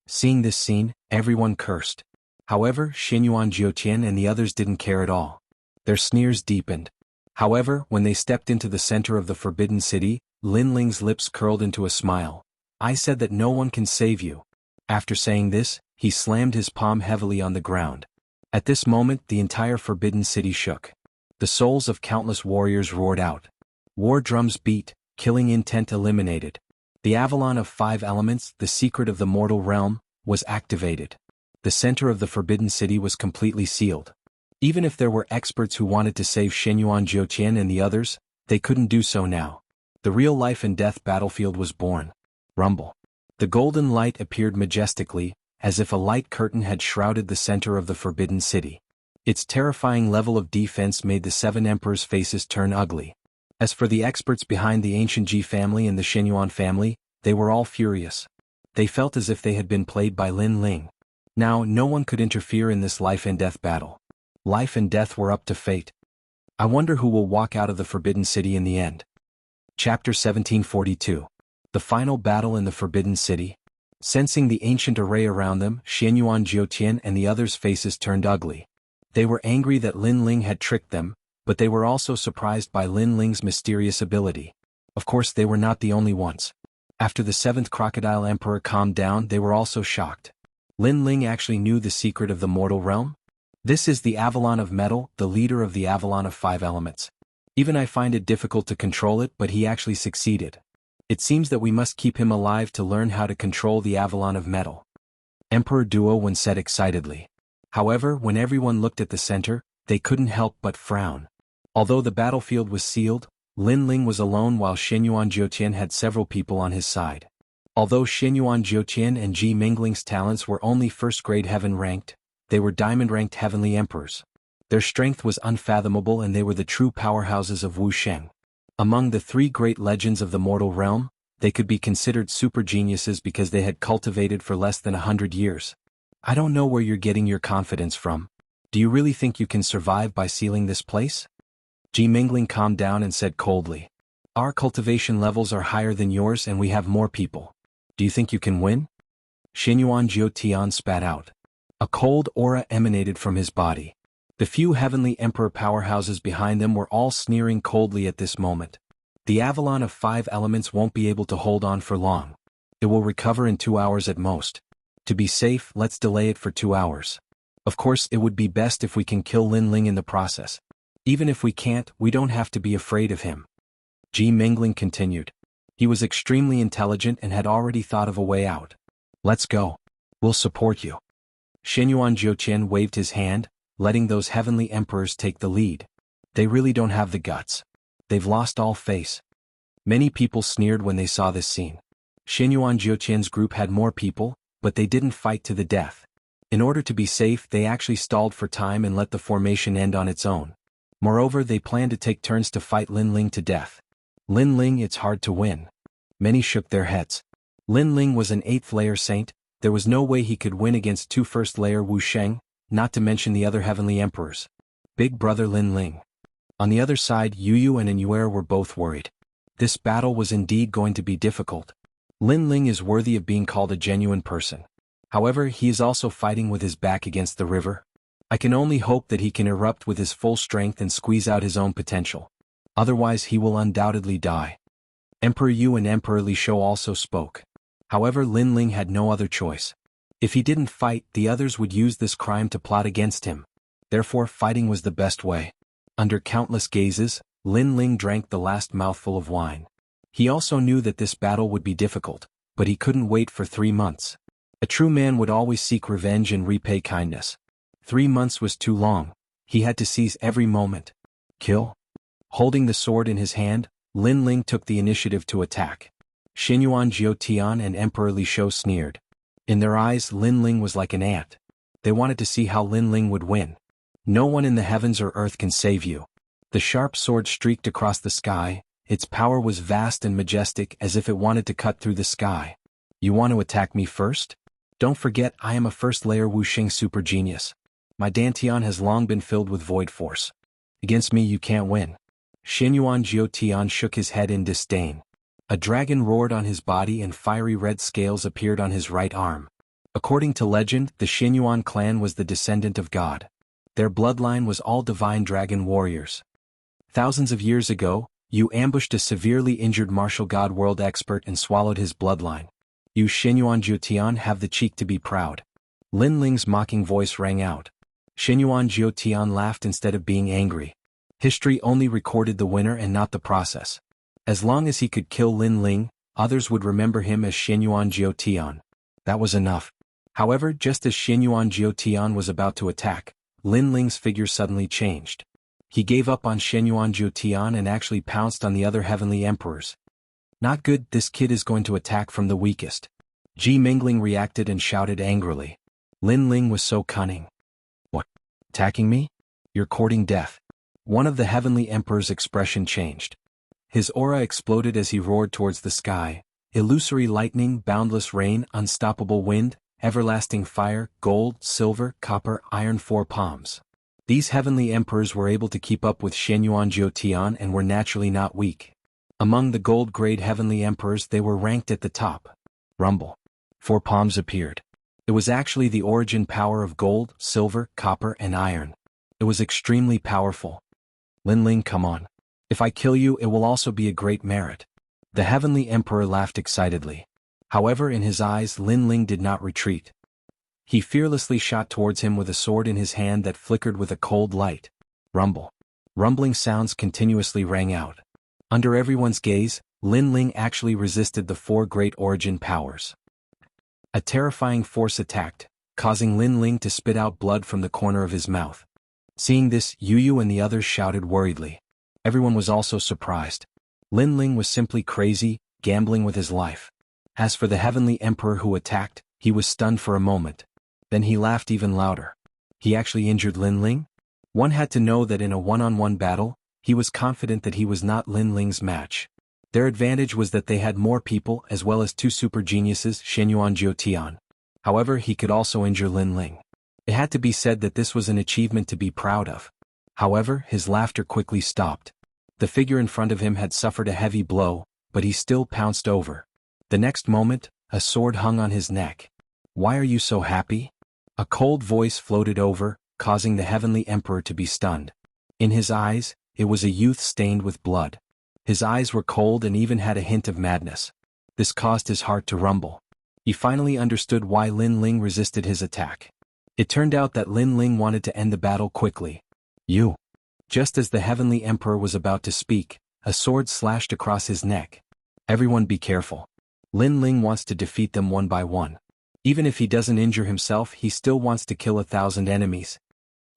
Seeing this scene, everyone cursed. However, Xinyuan Jiutian and the others didn't care at all. Their sneers deepened. However, when they stepped into the center of the Forbidden City, Lin Ling's lips curled into a smile. I said that no one can save you. After saying this, he slammed his palm heavily on the ground. At this moment, the entire Forbidden City shook. The souls of countless warriors roared out. War drums beat, killing intent eliminated. The Avalon of 5 elements, the secret of the mortal realm, was activated. The center of the Forbidden City was completely sealed. Even if there were experts who wanted to save Xinyuan Jiutian and the others, they couldn't do so now. The real life and death battlefield was born. Rumble. The golden light appeared majestically, as if a light curtain had shrouded the center of the Forbidden City. Its terrifying level of defense made the 7 emperors' faces turn ugly. As for the experts behind the ancient Ji family and the Xinyuan family, they were all furious. They felt as if they had been played by Lin Ling. Now, no one could interfere in this life and death battle. Life and death were up to fate. I wonder who will walk out of the Forbidden City in the end. Chapter 1742. The final battle in the Forbidden City. Sensing the ancient array around them, Xinyuan Jiutian and the others' faces turned ugly. They were angry that Lin Ling had tricked them, but they were also surprised by Lin Ling's mysterious ability. Of course, they were not the only ones. After the 7th Crocodile Emperor calmed down, they were also shocked. Lin Ling actually knew the secret of the mortal realm? This is the Avalon of Metal, the leader of the Avalon of 5 elements. Even I find it difficult to control it, but he actually succeeded. It seems that we must keep him alive to learn how to control the Avalon of Metal. Emperor Duo said excitedly. However, when everyone looked at the center, they couldn't help but frown. Although the battlefield was sealed, Lin Ling was alone while Xinyuan Jiutian had several people on his side. Although Xinyuan Jiutian and Ji Mingling's talents were only first-grade heaven-ranked, they were diamond-ranked heavenly emperors. Their strength was unfathomable and they were the true powerhouses of Wuxia. Among the 3 great legends of the mortal realm, they could be considered super geniuses because they had cultivated for less than 100 years. I don't know where you're getting your confidence from. Do you really think you can survive by sealing this place? Ji Mingling calmed down and said coldly. Our cultivation levels are higher than yours and we have more people. Do you think you can win? Xinyuan Jiutian spat out. A cold aura emanated from his body. The few heavenly emperor powerhouses behind them were all sneering coldly at this moment. The Avalon of 5 elements won't be able to hold on for long. It will recover in 2 hours at most. To be safe, let's delay it for 2 hours. Of course, it would be best if we can kill Lin Ling in the process. Even if we can't, we don't have to be afraid of him. Ji Mingling continued. He was extremely intelligent and had already thought of a way out. Let's go. We'll support you. Xinyuan Jiutian waved his hand, letting those heavenly emperors take the lead. They really don't have the guts. They've lost all face. Many people sneered when they saw this scene. Xinyuan Jiutian's group had more people, but they didn't fight to the death. In order to be safe, they actually stalled for time and let the formation end on its own. Moreover, they planned to take turns to fight Lin Ling to death. Lin Ling, it's hard to win. Many shook their heads. Lin Ling was an 8th-layer saint. There was no way he could win against 2 first-layer Wuxia, not to mention the other heavenly emperors. Big brother Lin Ling. On the other side, Yu and Anyuer were both worried. This battle was indeed going to be difficult. Lin Ling is worthy of being called a genuine person. However, he is also fighting with his back against the river. I can only hope that he can erupt with his full strength and squeeze out his own potential. Otherwise he will undoubtedly die. Emperor Yu and Emperor Li Shou also spoke. However, Lin Ling had no other choice. If he didn't fight, the others would use this crime to plot against him. Therefore, fighting was the best way. Under countless gazes, Lin Ling drank the last mouthful of wine. He also knew that this battle would be difficult, but he couldn't wait for 3 months. A true man would always seek revenge and repay kindness. 3 months was too long. He had to seize every moment. Kill? Holding the sword in his hand, Lin Ling took the initiative to attack. Xinyuan Jiutian and Emperor Li Shou sneered. In their eyes, Lin Ling was like an ant. They wanted to see how Lin Ling would win. No one in the heavens or earth can save you. The sharp sword streaked across the sky. Its power was vast and majestic, as if it wanted to cut through the sky. You want to attack me first? Don't forget, I am a first-layer Wuxia super genius. My dantian has long been filled with void force. Against me you can't win. Xianyuan Jiutian shook his head in disdain. A dragon roared on his body and fiery red scales appeared on his right arm. According to legend, the Xianyuan clan was the descendant of God. Their bloodline was all divine dragon warriors. Thousands of years ago, you ambushed a severely injured martial god world expert and swallowed his bloodline. You Xianyuan Jiutian have the cheek to be proud. Lin Ling's mocking voice rang out. Xianyuan Jiutian laughed instead of being angry. History only recorded the winner and not the process. As long as he could kill Lin Ling, others would remember him as Xianyuan Jiutian. That was enough. However, just as Xianyuan Jiutian was about to attack, Lin Ling's figure suddenly changed. He gave up on Xianyuan Jiutian and actually pounced on the other heavenly emperors. Not good, this kid is going to attack from the weakest. Ji Mingling reacted and shouted angrily. Lin Ling was so cunning. What? Attacking me? You're courting death. One of the heavenly emperor's expression changed. His aura exploded as he roared towards the sky. Illusory lightning, boundless rain, unstoppable wind, everlasting fire, gold, silver, copper, iron, 4 palms. These heavenly emperors were able to keep up with Xianyuan Jiutian and were naturally not weak. Among the gold-grade heavenly emperors they were ranked at the top. Rumble. 4 palms appeared. It was actually the origin power of gold, silver, copper, and iron. It was extremely powerful. Lin Ling, come on. If I kill you, it will also be a great merit. The heavenly emperor laughed excitedly. However, in his eyes, Lin Ling did not retreat. He fearlessly shot towards him with a sword in his hand that flickered with a cold light. Rumble. Rumbling sounds continuously rang out. Under everyone's gaze, Lin Ling actually resisted the 4 great origin powers. A terrifying force attacked, causing Lin Ling to spit out blood from the corner of his mouth. Seeing this, Yu and the others shouted worriedly. Everyone was also surprised. Lin Ling was simply crazy, gambling with his life. As for the heavenly emperor who attacked, he was stunned for a moment. Then he laughed even louder. He actually injured Lin Ling? One had to know that in a one-on-one battle, he was confident that he was not Lin Ling's match. Their advantage was that they had more people as well as 2 super geniuses, Xianyuan Jiutian. However, he could also injure Lin Ling. It had to be said that this was an achievement to be proud of. However, his laughter quickly stopped. The figure in front of him had suffered a heavy blow, but he still pounced over. The next moment, a sword hung on his neck. Why are you so happy? A cold voice floated over, causing the heavenly emperor to be stunned. In his eyes, it was a youth stained with blood. His eyes were cold and even had a hint of madness. This caused his heart to rumble. He finally understood why Lin Ling resisted his attack. It turned out that Lin Ling wanted to end the battle quickly. You. Just as the heavenly emperor was about to speak, a sword slashed across his neck. Everyone be careful. Lin Ling wants to defeat them one by one. Even if he doesn't injure himself, he still wants to kill 1,000 enemies.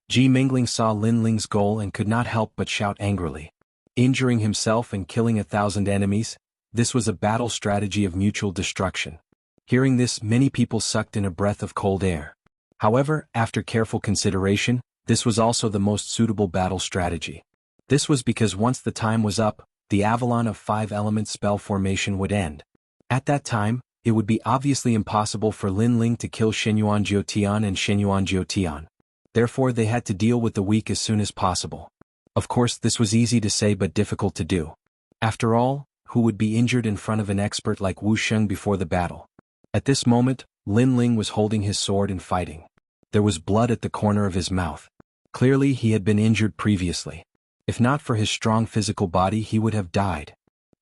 Ji Mingling saw Lin Ling's goal and could not help but shout angrily. Injuring himself and killing 1,000 enemies, this was a battle strategy of mutual destruction. Hearing this, many people sucked in a breath of cold air. However, after careful consideration, this was also the most suitable battle strategy. This was because once the time was up, the Avalon of 5-element spell formation would end. At that time, it would be obviously impossible for Lin Ling to kill Xianyuan Jiutian and Xianyuan Jiutian. Therefore they had to deal with the weak as soon as possible. Of course, this was easy to say but difficult to do. After all, who would be injured in front of an expert like Wuxia before the battle? At this moment, Lin Ling was holding his sword and fighting. There was blood at the corner of his mouth. Clearly he had been injured previously. If not for his strong physical body, he would have died.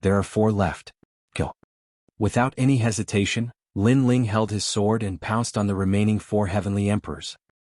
There are 4 left. Kill. Without any hesitation, Lin Ling held his sword and pounced on the remaining 4 heavenly emperors.